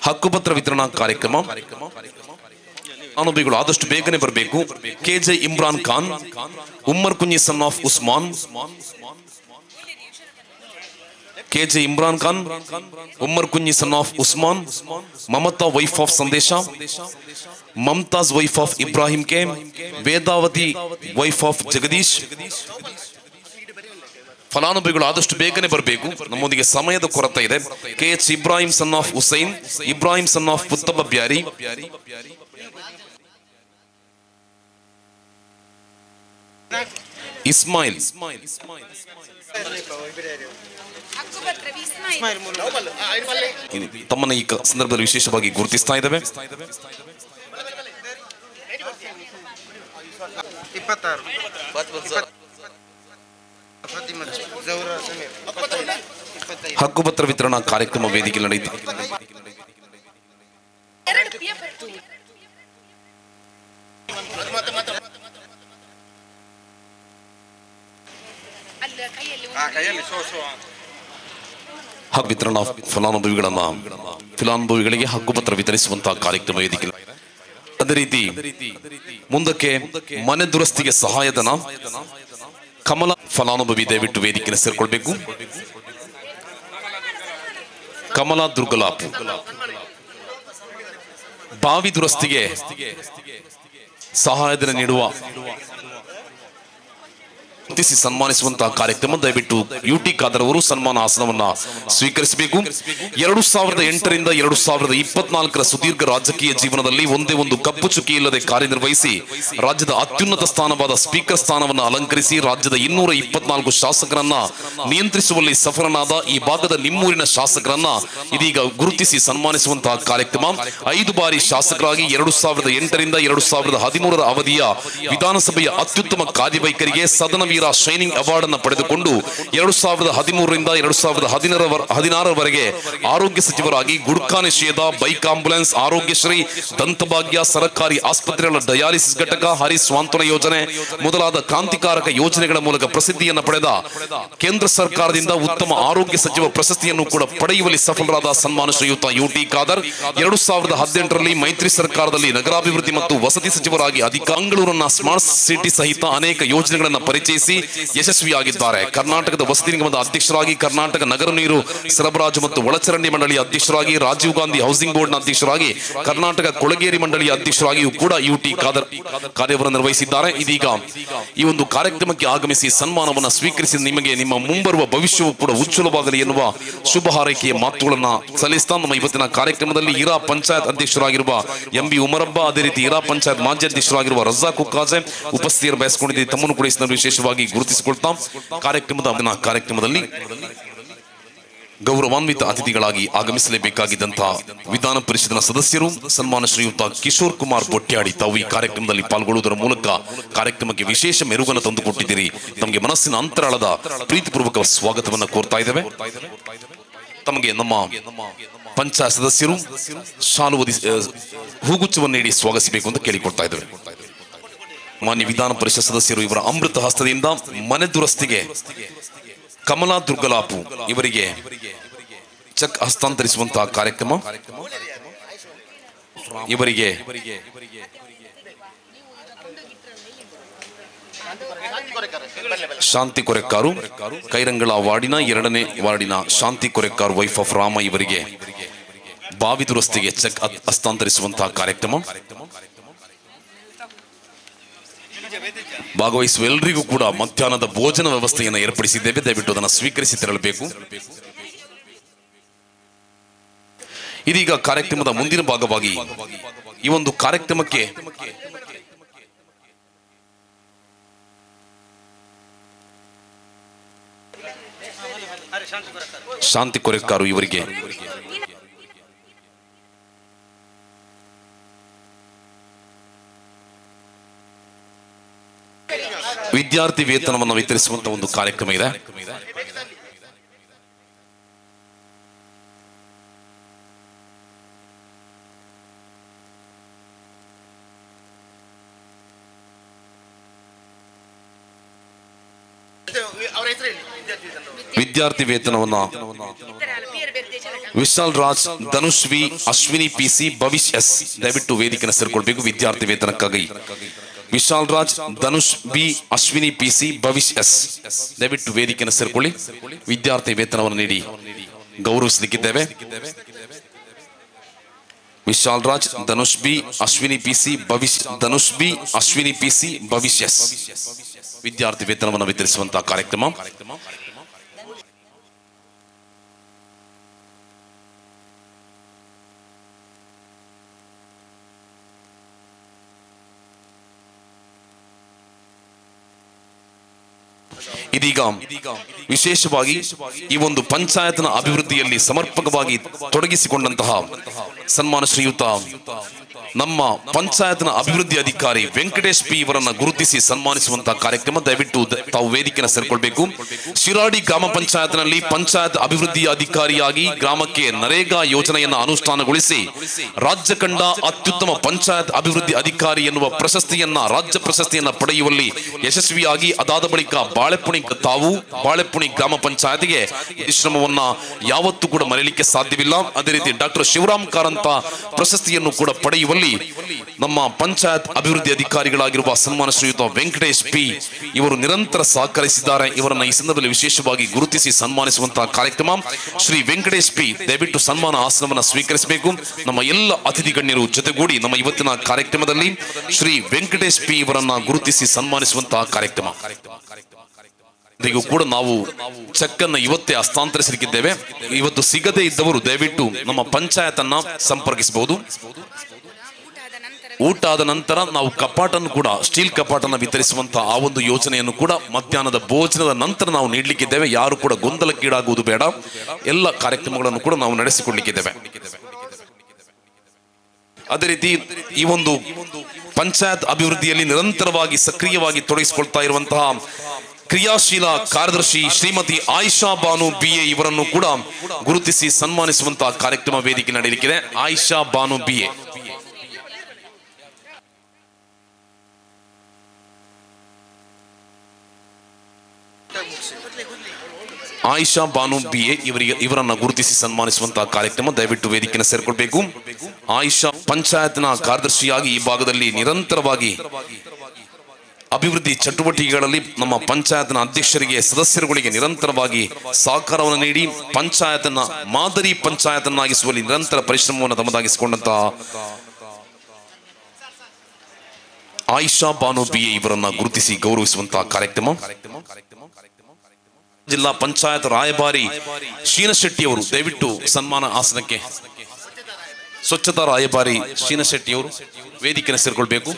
ಹಕ್ಕುಪತ್ರ ವಿತರಣಾ ಕಾರ್ಯಕ್ರಮ ಅನುಭವಿಗಳು ಆದಷ್ಟು ಬೇಗನೆ ಬರಬೇಕು. KJ Imran Khan, Ummar Kunji son of Usman, KJ Imran Khan, Umar Kunyi son of Usman, Mamata wife of Sandesha, Mamta's wife of Ibrahim K, Vedavati wife of Jagadish. ಫಲಾನುಭವಿಗಳು ಆದಷ್ಟು ಬೇಗನೆ ಬರಬೇಕು, ನಮ್ಮೊಂದಿಗೆ ಸಮಯದ ಕೊರತೆ ಇದೆ. KH Ibrahim son of Hussain, Ibrahim son of Puttaba Beary, Ismail, ತಮ್ಮನ್ನ ಈ ಸಂದರ್ಭದಲ್ಲಿ ವಿಶೇಷವಾಗಿ ಗುರುತಿಸ್ತಾ ಇದ್ದೇವೆ. ಹಕ್ಕುಪತ್ರ ವಿತರಣಾ ಕಾರ್ಯಕ್ರಮ ವೇದಿಕೆ ನಡೆಯಿತು. ಹಕ್ಕು ವಿತರಣಾ ಫಲಾನುಭವಿಗಳಿಗೆ ಹಕ್ಕುಪತ್ರ ವಿತರಿಸುವಂತಹ ಕಾರ್ಯಕ್ರಮ ವೇದಿಕೆ. ಅದೇ ರೀತಿ ಮುಂದಕ್ಕೆ ಮನೆ ದುರಸ್ತಿಗೆ ಸಹಾಯಧನ ಕಮಲ ಫಲಾನುಭವಿ ದಯವಿಟ್ಟು ವೇದಿಕೆಯನ್ನು ಸೇರ್ಕೊಳ್ಬೇಕು. ಕಮಲಾ ದುರ್ಗಲಾಪ್ ಬಾವಿ ದುರಸ್ತಿಗೆ ಸಹಾಯಧನ ನೀಡುವ ಸನ್ಮಾನಿಸುವಂತಹ ಕಾರ್ಯಕ್ರಮ ದಯವಿಟ್ಟು UT ಖಾದರ್ ಅವರು ಸನ್ಮಾನ ಆಸನವನ್ನ ಸ್ವೀಕರಿಸಬೇಕು. 2008ರಿಂದ 2024 ಸುದೀರ್ಘ ರಾಜಕೀಯ ಜೀವನದಲ್ಲಿ ಒಂದೇ ಒಂದು ಕಪ್ಪು ಚುಕ್ಕಿ ಇಲ್ಲದೆ ಕಾರ್ಯನಿರ್ವಹಿಸಿ ರಾಜ್ಯದ ಅತ್ಯುನ್ನತ ಸ್ಥಾನವಾದ ಸ್ಪೀಕರ್ ಸ್ಥಾನವನ್ನು ಅಲಂಕರಿಸಿ ರಾಜ್ಯದ 224 ಶಾಸಕರನ್ನ ನಿಯಂತ್ರಿಸುವಲ್ಲಿ ಸಫಲನಾದ ಈ ಭಾಗದ ನಿಮ್ಮೂರಿನ ಶಾಸಕರನ್ನ ಇದೀಗ ಗುರುತಿಸಿ ಸನ್ಮಾನಿಸುವಂತಹ ಕಾರ್ಯಕ್ರಮ. 5 ಬಾರಿ ಶಾಸಕರಾಗಿ 2008ರಿಂದ 2013 ಅವಧಿಯ ವಿಧಾನಸಭೆಯ ಅತ್ಯುತ್ತಮ ಕಾರ್ಯವೈಖರಿಗೆ ಸದನ ಶೈನಿಂಗ್ ಅವಾರ್ಡ್ ಅನ್ನು ಪಡೆದುಕೊಂಡು 2013ರಿಂದ 2016 ಆರೋಗ್ಯ ಸಚಿವರಾಗಿ ಗುಡ್ಕಾ ನಿಷೇಧ, ಬೈಕ್ ಆಂಬುಲೆನ್ಸ್, ಆರೋಗ್ಯಶ್ರೀ, ದಂತಭಾಗ್ಯ, ಸರ್ಕಾರಿ ಆಸ್ಪತ್ರೆಗಳ ಡಯಾಲಿಸಿಸ್ ಘಟಕ, ಹರಿ ಸ್ವಾಂತನ ಯೋಜನೆ ಮೊದಲಾದ ಕ್ರಾಂತಿಕಾರಕ ಯೋಜನೆಗಳ ಮೂಲಕ ಪ್ರಸಿದ್ಧಿಯನ್ನು ಪಡೆದ ಕೇಂದ್ರ ಸರ್ಕಾರದಿಂದ ಉತ್ತಮ ಆರೋಗ್ಯ ಸಚಿವ ಪ್ರಶಸ್ತಿಯನ್ನು ಕೂಡ ಪಡೆಯುವಲ್ಲಿ ಸಫಲರಾದ ಸನ್ಮಾನ ಶ್ರೀಯುತ UT ಖಾದರ್ 2018ರಲ್ಲಿ ಮೈತ್ರಿ ಸರ್ಕಾರದಲ್ಲಿ ನಗರಾಭಿವೃದ್ಧಿ ಮತ್ತು ವಸತಿ ಸಚಿವರಾಗಿ ಬೆಂಗಳೂರನ್ನ ಸ್ಮಾರ್ಟ್ ಸಿಟಿ ಸಹಿತ ಅನೇಕ ಯೋಜನೆಗಳನ್ನು ಪರಿಚಯಿಸಿ ಯಶಸ್ವಿಯಾಗಿದ್ದಾರೆ. ಕರ್ನಾಟಕದ ವಸತಿ ನಿಗಮದ ಅಧ್ಯಕ್ಷರಾಗಿ, ಕರ್ನಾಟಕ ನಗರ ನೀರು ಸರಬರಾಜು ಮತ್ತು ಒಳಚರಂಡಿ ಮಂಡಳಿಯ ಅಧ್ಯಕ್ಷರಾಗಿ, ರಾಜೀವ್ ಗಾಂಧಿ ಹೌಸಿಂಗ್ ಬೋರ್ಡ್ನ ಅಧ್ಯಕ್ಷರಾಗಿ, ಕರ್ನಾಟಕ ಕೊಳಗೇರಿ ಮಂಡಳಿಯ ಅಧ್ಯಕ್ಷರಾಗಿಯೂ ಕೂಡ UT ಖಾದರ್ ಕಾರ್ಯವನ್ನು ನಿರ್ವಹಿಸಿದ್ದಾರೆ. ಇದೀಗ ಈ ಒಂದು ಕಾರ್ಯಕ್ರಮಕ್ಕೆ ಆಗಮಿಸಿ ಸನ್ಮಾನವನ್ನು ಸ್ವೀಕರಿಸಿ ನಿಮಗೆ ನಿಮ್ಮ ಮುಂಬರುವ ಭವಿಷ್ಯವು ಕೂಡ ಉಜ್ವಲವಾಗಲಿ ಎನ್ನುವ ಶುಭ ಹಾರೈಕೆಯ ಮಾತುಗಳನ್ನು ಸಲ್ಲಿಸ್ತಾ ನಮ್ಮ ಇವತ್ತಿನ ಕಾರ್ಯಕ್ರಮದಲ್ಲಿ ಇರಾ ಪಂಚಾಯತ್ ಅಧ್ಯಕ್ಷರಾಗಿರುವ MB ಉಮರಬ್ಬ, ಅದೇ ರೀತಿ ಇರಾ ಪಂಚಾಯತ್ ಮಾಜಿ ಅಧ್ಯಕ್ಷರಾಗಿರುವ ರಜಾಕ್ ಹುಕ್ಕಾಜೆ ಉಪಸ್ಥಿತಿಯನ್ನು ಬಯಸಿಕೊಂಡಿದ್ದೀರಿ. ತಮ್ಮನ್ನು ಕೂಡ ವಿಶೇಷವಾಗಿ ಗುರುತಿಸಿಕೊಳ್ತಾ ಕಾರ್ಯಕ್ರಮದಲ್ಲಿ ಗೌರವಾನ್ವಿತ ಅತಿಥಿಗಳಾಗಿ ಆಗಮಿಸಲೇಬೇಕಾಗಿದ್ದಂತಹ ವಿಧಾನ ಪರಿಷತ್ನ ಸದಸ್ಯರು ಸನ್ಮಾನ ಶ್ರೀಯುತ ಕಿಶೋರ್ ಕುಮಾರ್ ಬೊಟ್ಯಾಡಿ ತಾವು ಈ ಕಾರ್ಯಕ್ರಮದಲ್ಲಿ ಪಾಲ್ಗೊಳ್ಳುವುದರ ಮೂಲಕ ಕಾರ್ಯಕ್ರಮಕ್ಕೆ ವಿಶೇಷ ಮೆರುಗನ್ನು ತಂದುಕೊಟ್ಟಿದ್ದೀರಿ. ತಮಗೆ ಮನಸ್ಸಿನ ಅಂತರಾಳದ ಪ್ರೀತಿಪೂರ್ವಕ ಸ್ವಾಗತವನ್ನು ಕೋರ್ತಾ ಇದ್ದೇವೆ. ತಮಗೆ ನಮ್ಮ ಪಂಚಾಯತ್ ಸದಸ್ಯರು ಶಾಲು ಹೂಗುಚ್ಛವನ್ನು ನೀಡಿ ಸ್ವಾಗತಿಸಬೇಕು ಅಂತ ಕೇಳಿಕೊಳ್ತಾ ಇದ್ದೇವೆ. ಮಾನ್ಯ ವಿಧಾನ ಪರಿಷತ್ ಸದಸ್ಯರು ಇವರ ಅಮೃತ ಹಸ್ತದಿಂದ ಮನೆ ದುರಸ್ತಿಗೆ ಕಮಲಾ ದುರ್ಗಲಾಪು ಇವರಿಗೆ ಚೆಕ್ ಹಸ್ತಾಂತರಿಸುವಂತಹ ಕಾರ್ಯಕ್ರಮ. ಇವರಿಗೆ ಶಾಂತಿ ಕೊರೆಕ್ಕಾರು, ಕೈರಂಗಳ ವಾರ್ಡಿನ 2ನೇ ವಾರ್ಡಿನ ಶಾಂತಿ ಕೊರೆಕ್ಕಾರು ವೈಫ್ ಆಫ್ ರಾಮ ಇವರಿಗೆ ಬಾವಿ ದುರಸ್ತಿಗೆ ಚೆಕ್ ಹಸ್ತಾಂತರಿಸುವಂತಹ ಕಾರ್ಯಕ್ರಮ. ಭಾಗವಹಿಸುವ ಎಲ್ಲರಿಗೂ ಕೂಡ ಮಧ್ಯಾಹ್ನದ ಭೋಜನ ವ್ಯವಸ್ಥೆಯನ್ನು ಏರ್ಪಡಿಸಿದ್ದೇವೆ. ದಯವಿಟ್ಟು ಅದನ್ನು ಸ್ವೀಕರಿಸಿ ತೆರಳಬೇಕು. ಇದೀಗ ಕಾರ್ಯಕ್ರಮದ ಮುಂದಿನ ಭಾಗವಾಗಿ ಈ ಒಂದು ಕಾರ್ಯಕ್ರಮಕ್ಕೆ ಶಾಂತಿ ಕೊರೆಕ್ಕಾರು ಇವರಿಗೆ ವಿದ್ಯಾರ್ಥಿ ವೇತನವನ್ನು ವಿತರಿಸುವಂತಹ ಒಂದು ಕಾರ್ಯಕ್ರಮ ಇದೆ. ವಿದ್ಯಾರ್ಥಿ ವೇತನವನ್ನು Vishal Raj, Dhanush V, Ashwini PC, Bhavish S ದಯವಿಟ್ಟು ವೇದಿಕೆಯನ್ನು ಸೇರ್ಕೊಳ್ಬೇಕು. ವಿದ್ಯಾರ್ಥಿ ವೇತನಕ್ಕಾಗಿ Vishal Raj, Dhanush B, Ashwini PC, Bhavish S ದಯವಿಟ್ಟು ವೇದಿಕೆಯನ್ನು ಸೇರ್ಕೊಳ್ಳಿ. ವಿದ್ಯಾರ್ಥಿ ವೇತನವನ್ನು ನೀಡಿ ಗೌರವಿಸಲಿಕ್ಕಿದ್ದೇವೆ. ವಿಶಾಲ್ ರಾಜ್, ಧನುಷ್ ಬಿ, ಅಶ್ವಿನಿ ಪಿಸಿ, ಭವಿಷ್ಯಸ್ ವಿದ್ಯಾರ್ಥಿ ವೇತನವನ್ನು ವಿತರಿಸುವಂತಹ ಕಾರ್ಯಕ್ರಮ. ಇದೀಗ ವಿಶೇಷವಾಗಿ ಈ ಒಂದು ಪಂಚಾಯತ್ನ ಅಭಿವೃದ್ಧಿಯಲ್ಲಿ ಸಮರ್ಪಕವಾಗಿ ತೊಡಗಿಸಿಕೊಂಡಂತಹ ಸನ್ಮಾನ ಶ್ರೀಯುತ ನಮ್ಮ ಪಂಚಾಯತ್ನ ಅಭಿವೃದ್ಧಿ ಅಧಿಕಾರಿ ವೆಂಕಟೇಶ್ ಪಿ ಇವರನ್ನ ಗುರುತಿಸಿ ಸನ್ಮಾನಿಸುವಂತಹ ಕಾರ್ಯಕ್ರಮ. ದಯವಿಟ್ಟು ತಾವು ವೇದಿಕೆಯನ್ನು ಸೇರ್ಕೊಳ್ಬೇಕು. ಶಿರಾಡಿ ಗ್ರಾಮ ಪಂಚಾಯತ್ನಲ್ಲಿ ಪಂಚಾಯತ್ ಅಭಿವೃದ್ಧಿ ಅಧಿಕಾರಿಯಾಗಿ ಗ್ರಾಮಕ್ಕೆ ನರೇಗಾ ಯೋಜನೆಯನ್ನು ಅನುಷ್ಠಾನಗೊಳಿಸಿ ರಾಜ್ಯ ಕಂಡ ಅತ್ಯುತ್ತಮ ಪಂಚಾಯತ್ ಅಭಿವೃದ್ಧಿ ಅಧಿಕಾರಿ ಎನ್ನುವ ರಾಜ್ಯ ಪ್ರಶಸ್ತಿಯನ್ನ ಪಡೆಯುವಲ್ಲಿ ಯಶಸ್ವಿಯಾಗಿ ಅದಾದ ಬಳಿಕ ಬಾಳೆಪುಣಿ ಗ್ರಾಮ ಪಂಚಾಯತ್ಗೆ ಪರಿಶ್ರಮವನ್ನ ಯಾವತ್ತೂ ಕೂಡ ಮರೆಯಲಿಕ್ಕೆ ಸಾಧ್ಯವಿಲ್ಲ. ಅದೇ ರೀತಿ ಡಾಕ್ಟರ್ ಶಿವರಾಮ್ ಕಾರಂತ ಪ್ರಶಸ್ತಿಯನ್ನು ಕೂಡ ಪಡೆಯುವಲ್ಲಿ ನಮ್ಮ ಪಂಚಾಯತ್ ಅಭಿವೃದ್ಧಿ ಅಧಿಕಾರಿಗಳಾಗಿರುವ ಸನ್ಮಾನ ಶ್ರೀಯುತ ವೆಂಕಟೇಶ್ ಪಿ ಇವರು ನಿರಂತರ ಸಹಕರಿಸಿದ್ದಾರೆ. ಇವರನ್ನ ಈ ಸಂದರ್ಭದಲ್ಲಿ ವಿಶೇಷವಾಗಿ ಗುರುತಿಸಿ ಸನ್ಮಾನಿಸುವಂತಹ ಕಾರ್ಯಕ್ರಮ. ಶ್ರೀ ವೆಂಕಟೇಶ್ ಪಿ ದಯವಿಟ್ಟು ಸನ್ಮಾನ ಆಸನವನ್ನು ಸ್ವೀಕರಿಸಬೇಕು. ನಮ್ಮ ಎಲ್ಲ ಅತಿಥಿ ಗಣ್ಯರು ಜೊತೆಗೂಡಿ ನಮ್ಮ ಇವತ್ತಿನ ಕಾರ್ಯಕ್ರಮದಲ್ಲಿ ಶ್ರೀ ವೆಂಕಟೇಶ್ ಪಿ ಇವರನ್ನ ಗುರುತಿಸಿ ಸನ್ಮಾನಿಸುವಂತಹ ಕಾರ್ಯಕ್ರಮ. ಕೂಡ ನಾವು ಚೆಕ್ ಅನ್ನು ಇವತ್ತೇ ಹಸ್ತಾಂತರಿಸಲಿಕ್ಕಿದ್ದೇವೆ. ಇವತ್ತು ಸಿಗದೇ ಇದ್ದವರು ದಯವಿಟ್ಟು ನಮ್ಮ ಪಂಚಾಯತ್ ಅನ್ನ ಸಂಪರ್ಕಿಸಬಹುದು. ಊಟ ಆದ ನಂತರ ನಾವು ಕಪಾಟನ್ನು ಕೂಡ ಸ್ಟೀಲ್ ಕಪಾಟನ್ನು ವಿತರಿಸುವಂತಹ ಆ ಒಂದು ಯೋಜನೆಯನ್ನು ಕೂಡ ಮಧ್ಯಾಹ್ನದ ಭೋಜನದ ನಂತರ ನಾವು ನೀಡಲಿಕ್ಕಿದ್ದೇವೆ. ಯಾರು ಕೂಡ ಗೊಂದಲಕ್ಕೀಡಾಗುವುದು ಬೇಡ. ಎಲ್ಲ ಕಾರ್ಯಕ್ರಮಗಳನ್ನು ಕೂಡ ನಾವು ನಡೆಸಿಕೊಳ್ಳಲಿಕ್ಕಿದ್ದೇವೆ. ಅದೇ ರೀತಿ ಈ ಒಂದು ಪಂಚಾಯತ್ ಅಭಿವೃದ್ಧಿಯಲ್ಲಿ ನಿರಂತರವಾಗಿ ಸಕ್ರಿಯವಾಗಿ ತೊಡಗಿಸಿಕೊಳ್ತಾ ಇರುವಂತಹ ಕ್ರಿಯಾಶೀಲ ಕಾರ್ಯದರ್ಶಿ ಶ್ರೀಮತಿ ಆಯಿಷಾ ಬಾನು BA ಇವರನ್ನು ಕೂಡ ಗುರುತಿಸಿ ಸನ್ಮಾನಿಸುವಂತಹ ಕಾರ್ಯಕ್ರಮ ವೇದಿಕೆ ನಡೆಯಲಿಕ್ಕಿದೆ. ಆಯಿಷಾ ಬಾನು BA ಇವರನ್ನ ಗುರುತಿಸಿ ಸನ್ಮಾನಿಸುವಂತಹ ಕಾರ್ಯಕ್ರಮ. ದಯವಿಟ್ಟು ವೇದಿಕೆಯನ್ನು ಸೇರ್ಕೊಳ್ಬೇಕು. ಆಯಿಷಾ ಪಂಚಾಯತ್ನ ಕಾರ್ಯದರ್ಶಿಯಾಗಿ ಈ ಭಾಗದಲ್ಲಿ ನಿರಂತರವಾಗಿ ಅಭಿವೃದ್ಧಿ ಚಟುವಟಿಕೆಗಳಲ್ಲಿ ನಮ್ಮ ಪಂಚಾಯತ್ನ ಅಧ್ಯಕ್ಷರಿಗೆ ಸದಸ್ಯರುಗಳಿಗೆ ನಿರಂತರವಾಗಿ ಸಹಕಾರವನ್ನು ನೀಡಿ ಪಂಚಾಯತ್ನ ಮಾದರಿ ಪಂಚಾಯತ್ನಾಗಿಸುವಲ್ಲಿ ನಿರಂತರ ಪರಿಶ್ರಮವನ್ನು ತಮ್ಮದಾಗಿಸಿಕೊಂಡಂತಹ ಆಯಿಷಾ ಬಾನು BA ಇವರನ್ನ ಗುರುತಿಸಿ ಗೌರವಿಸುವಂತಹ ಕಾರ್ಯಕ್ರಮ. ಜಿಲ್ಲಾ ಪಂಚಾಯತ್ ರಾಯಭಾರಿ ಶೀನಶೆಟ್ಟಿ ಅವರು ದಯವಿಟ್ಟು ಸನ್ಮಾನ ಆಸನಕ್ಕೆ. ಸ್ವಚ್ಛತಾ ರಾಯಭಾರಿ ಶೀನಶೆಟ್ಟಿ ಅವರು ವೇದಿಕೆಯನ್ನು ಸೇರ್ಕೊಳ್ಬೇಕು.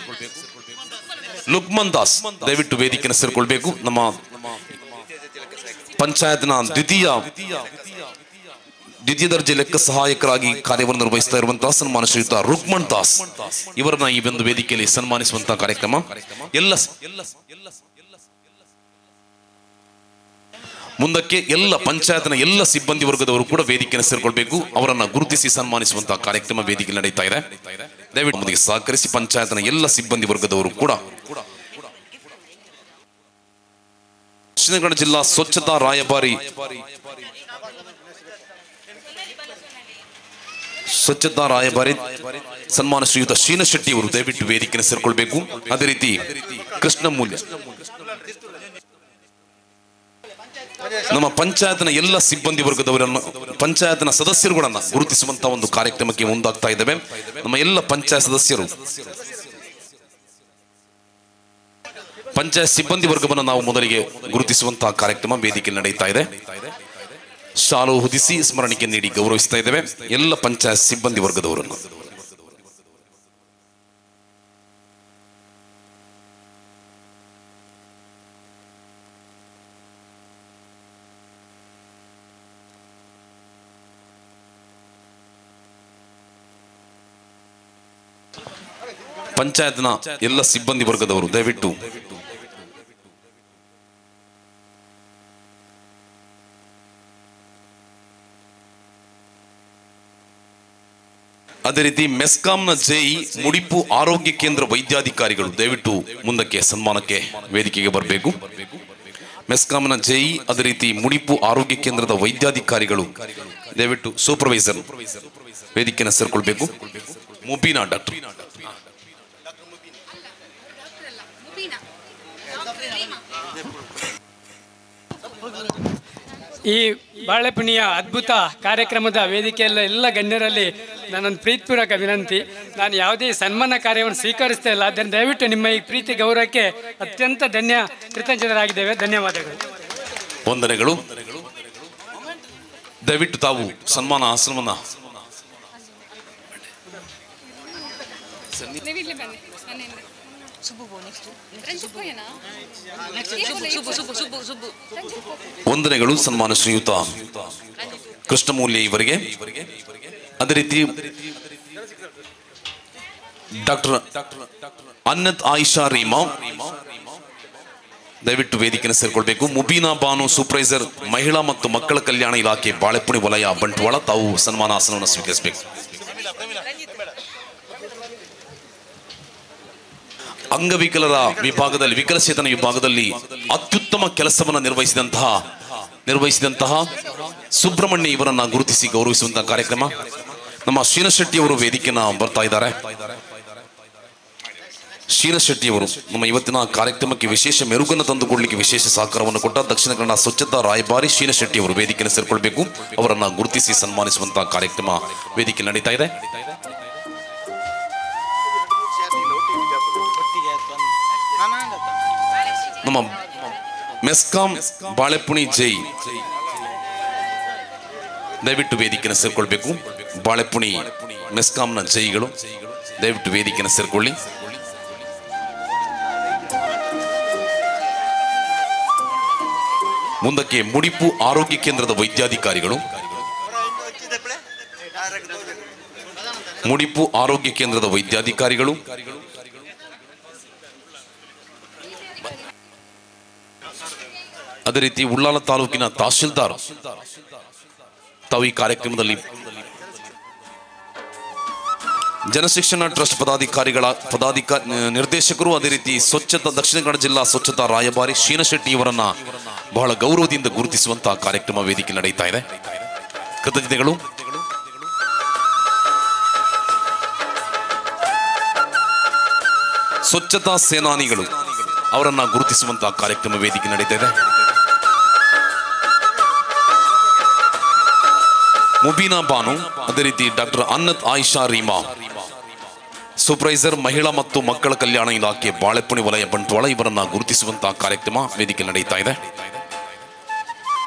ಲುಕ್ಮನ್ ದಾಸ್ ದಯವಿಟ್ಟು ವೇದಿಕೆಯನ್ನು ಸೇರ್ಕೊಳ್ಬೇಕು. ನಮ್ಮ ಪಂಚಾಯತ್ನ ದ್ವಿತೀಯ ದರ್ಜೆ ಲೆಕ್ಕ ಸಹಾಯಕರಾಗಿ ಕಾರ್ಯವನ್ನು ನಿರ್ವಹಿಸ್ತಾ ಇರುವಂತಹ ಸನ್ಮಾನ ಶ್ರೀಯುತ ರುಕ್ಮನ್ ದಾಸ್ ಇವರನ್ನ ಈ ಒಂದು ವೇದಿಕೆಯಲ್ಲಿ ಸನ್ಮಾನಿಸುವಂತಹ ಕಾರ್ಯಕ್ರಮ. ಮುಂದಕ್ಕೆ ಎಲ್ಲ ಪಂಚಾಯತ್ನ ಎಲ್ಲ ಸಿಬ್ಬಂದಿ ವರ್ಗದವರು ಕೂಡ ವೇದಿಕೆಯನ್ನು ಸೇರ್ಕೊಳ್ಬೇಕು. ಅವರನ್ನ ಗುರುತಿಸಿ ಸನ್ಮಾನಿಸುವಂತಹ ಕಾರ್ಯಕ್ರಮ ವೇದಿಕೆ ನಡೀತಾ ಇದೆ. ದಯವಿಟ್ಟು ಮುಂದಿಗೆ ಸಹಕರಿಸಿ ಪಂಚಾಯತ್ನ ಎಲ್ಲ ಸಿಬ್ಬಂದಿ ವರ್ಗದವರು ಕೂಡ. ದಕ್ಷಿಣ ಕನ್ನಡ ಜಿಲ್ಲಾ ಸ್ವಚ್ಛತಾ ರಾಯಭಾರಿ ಸನ್ಮಾನ ಶ್ರೀಯುತ ಶೀನಶೆಟ್ಟಿ ಅವರು ದಯವಿಟ್ಟು ವೇದಿಕೆಯನ್ನು ಸೇರ್ಕೊಳ್ಬೇಕು. ಅದೇ ರೀತಿ ಕೃಷ್ಣಮೂಲ್ಯ ನಮ್ಮ ಪಂಚಾಯತ್ನ ಎಲ್ಲ ಸಿಬ್ಬಂದಿ ವರ್ಗದವರನ್ನು ಪಂಚಾಯತ್ನ ಸದಸ್ಯರುಗಳನ್ನ ಗುರುತಿಸುವಂತಹ ಒಂದು ಕಾರ್ಯಕ್ರಮಕ್ಕೆ ಮುಂದಾಗ್ತಾ ಇದ್ದೇವೆ. ನಮ್ಮ ಎಲ್ಲ ಪಂಚಾಯತ್ ಸದಸ್ಯರು ಪಂಚಾಯತ್ ಸಿಬ್ಬಂದಿ ವರ್ಗವನ್ನು ನಾವು ಮೊದಲಿಗೆ ಗುರುತಿಸುವಂತಹ ಕಾರ್ಯಕ್ರಮ ವೇದಿಕೆಯಲ್ಲಿ ನಡೆಯುತ್ತಾ ಇದೆ. ಶಾಲು ಹೊದಿಸಿ ಸ್ಮರಣಿಕೆ ನೀಡಿ ಗೌರವಿಸ್ತಾ ಇದ್ದೇವೆ ಎಲ್ಲ ಪಂಚಾಯತ್ ಸಿಬ್ಬಂದಿ ವರ್ಗದವರನ್ನು. ಪಂಚಾಯತ್ನ ಎಲ್ಲ ಸಿಬ್ಬಂದಿ ವರ್ಗದವರು ದಯವಿಟ್ಟು ಅದೇ ರೀತಿ ಮೆಸ್ಕಾಂನ JE ಮುಡಿಪು ಆರೋಗ್ಯ ಕೇಂದ್ರ ವೈದ್ಯಾಧಿಕಾರಿಗಳು ದಯವಿಟ್ಟು ಮುಂದಕ್ಕೆ ಸನ್ಮಾನಕ್ಕೆ ವೇದಿಕೆಗೆ ಬರಬೇಕು. ಮೆಸ್ಕಾಂನ JE ಅದೇ ರೀತಿ ಮುಡಿಪು ಆರೋಗ್ಯ ಕೇಂದ್ರದ ವೈದ್ಯಾಧಿಕಾರಿಗಳು ದಯವಿಟ್ಟು ಸೂಪರ್ವೈಸರ್ ವೇದಿಕೆಯನ್ನು ಸೇರ್ಕೊಳ್ಬೇಕು. ಮುಬೀನಾ ಡಾಕ್ಟರ್ ಈ ಬಾಳೆಪುಣಿಯ ಅದ್ಭುತ ಕಾರ್ಯಕ್ರಮದ ವೇದಿಕೆಯಲ್ಲ ಎಲ್ಲ ಗಣ್ಯರಲ್ಲಿ ನನ್ನೊಂದು ಪ್ರೀತಿಪೂರ್ವಕ ವಿನಂತಿ, ನಾನು ಯಾವುದೇ ಸನ್ಮಾನ ಕಾರ್ಯವನ್ನು ಸ್ವೀಕರಿಸ್ತಾ ಇಲ್ಲ. ಅದನ್ನು ದಯವಿಟ್ಟು ನಿಮ್ಮ ಈ ಪ್ರೀತಿ ಗೌರವಕ್ಕೆ ಅತ್ಯಂತ ಕೃತಜ್ಞರಾಗಿದ್ದೇವೆ. ಧನ್ಯವಾದಗಳು, ವಂದನೆಗಳು. ದಯವಿಟ್ಟು ತಾವು ಸನ್ಮಾನ ಆಸನವನ್ನ ವಂದನೆಗಳು ಸನ್ಮಾನ ಶ್ರೀಯುತ ಕೃಷ್ಣಮೂಲ್ಯ ಇವರಿಗೆ. ಅದೇ ರೀತಿ ಡಾಕ್ಟರ್ ಅನ್ನತ್ ಆಯಿಷಾ ರೀಮಾ ದಯವಿಟ್ಟು ವೇದಿಕೆಯನ್ನು ಸೇರ್ಕೊಳ್ಬೇಕು. ಮುಬೀನಾ ಬಾನು ಸೂಪರ್ವೈಸರ್ ಮಹಿಳಾ ಮತ್ತು ಮಕ್ಕಳ ಕಲ್ಯಾಣ ಇಲಾಖೆ ಬಾಳೆಪುಣಿ ವಲಯ ಬಂಟ್ವಾಳ, ತಾವು ಸನ್ಮಾನ ಆಸನವನ್ನು ಸ್ವೀಕರಿಸಬೇಕು. ಅಂಗವಿಕಲರ ವಿಭಾಗದಲ್ಲಿ, ವಿಕಲಚೇತನ ವಿಭಾಗದಲ್ಲಿ ಅತ್ಯುತ್ತಮ ಕೆಲಸವನ್ನು ನಿರ್ವಹಿಸಿದಂತಹ ಸುಬ್ರಹ್ಮಣ್ಯ ಇವರನ್ನ ಗುರುತಿಸಿ ಗೌರವಿಸುವಂತಹ ಕಾರ್ಯಕ್ರಮ. ನಮ್ಮ ಶ್ರೀನಾಥ್ ಶೆಟ್ಟಿ ಅವರು ವೇದಿಕೆಯನ್ನು ಬರ್ತಾ ಇದ್ದಾರೆ. ಶ್ರೀನಾಥ್ ಶೆಟ್ಟಿ ಅವರು ನಮ್ಮ ಇವತ್ತಿನ ಕಾರ್ಯಕ್ರಮಕ್ಕೆ ವಿಶೇಷ ಮೆರುಗನ್ನು ತಂದುಕೊಳ್ಳಲಿಕ್ಕೆ ವಿಶೇಷ ಸಹಕಾರವನ್ನು ಕೊಟ್ಟ ದಕ್ಷಿಣ ಕನ್ನಡ ಸ್ವಚ್ಛತಾ ರಾಯಭಾರಿ ಶ್ರೀನಾಥ್ ಶೆಟ್ಟಿ ಅವರು ವೇದಿಕೆಯನ್ನು ಸೇರ್ಕೊಳ್ಬೇಕು. ಅವರನ್ನ ಗುರುತಿಸಿ ಸನ್ಮಾನಿಸುವಂತಹ ಕಾರ್ಯಕ್ರಮ ವೇದಿಕೆ ನಡೀತಾ ಇದೆ. ನಮ್ಮ ಮೆಸ್ಕಾಂ ಬಾಳೆಪುಣಿ ಜೈ ದಯವಿಟ್ಟು ವೇದಿಕೆಯನ್ನು ಸೇರ್ಕೊಳ್ಬೇಕು. ಬಾಳೆಪುಣಿ ಮೆಸ್ಕಾಂನ ಜೈಗಳು ದಯವಿಟ್ಟು ವೇದಿಕೆಯನ್ನು ಸೇರ್ಕೊಳ್ಳಿ. ಮುಂದಕ್ಕೆ ಮುಡಿಪು ಆರೋಗ್ಯ ಕೇಂದ್ರದ ವೈದ್ಯಾಧಿಕಾರಿಗಳು, ಮುಡಿಪು ಆರೋಗ್ಯ ಕೇಂದ್ರದ ವೈದ್ಯಾಧಿಕಾರಿಗಳು, ಅದೇ ರೀತಿ ಉಳ್ಳಾಲ ತಾಲೂಕಿನ ತಹಶೀಲ್ದಾರ್ ತಾವು ಈ ಕಾರ್ಯಕ್ರಮದಲ್ಲಿ ಜನಶಿಕ್ಷಣ ಟ್ರಸ್ಟ್ ನಿರ್ದೇಶಕರು, ಅದೇ ರೀತಿ ಸ್ವಚ್ಛತಾ ದಕ್ಷಿಣ ಕನ್ನಡ ಜಿಲ್ಲಾ ಸ್ವಚ್ಛತಾ ರಾಯಭಾರಿ ಶ್ರೀನಾಥ್ ಶೆಟ್ಟಿ ಇವರನ್ನ ಬಹಳ ಗೌರವದಿಂದ ಗುರುತಿಸುವಂತಹ ಕಾರ್ಯಕ್ರಮ ವೇದಿಕೆ ನಡೀತಾ ಇದೆ. ಕೃತಜ್ಞತೆಗಳು. ಸ್ವಚ್ಛತಾ ಸೇನಾನಿಗಳು ಅವರನ್ನ ಗುರುತಿಸುವಂತಹ ಕಾರ್ಯಕ್ರಮ ವೇದಿಕೆ ನಡೀತಾ ಇದೆ. ಮುಬೀನಾ ಬಾನು, ಅದೇ ರೀತಿ ಡಾಕ್ಟರ್ ಅನ್ನತ್ ಆಯಿಷಾ ರೀಮಾ ಸೂಪರ್ವೈಸರ್ ಮಹಿಳಾ ಮತ್ತು ಮಕ್ಕಳ ಕಲ್ಯಾಣ ಇಲಾಖೆ ಬಾಳೆಪುಣಿ ವಲಯ ಬಂಟ್ವಾಳ ಇವರನ್ನ ಗುರುತಿಸುವಂತಹ ಕಾರ್ಯಕ್ರಮ ವೇದಿಕೆ ನಡೀತಾ ಇದೆ.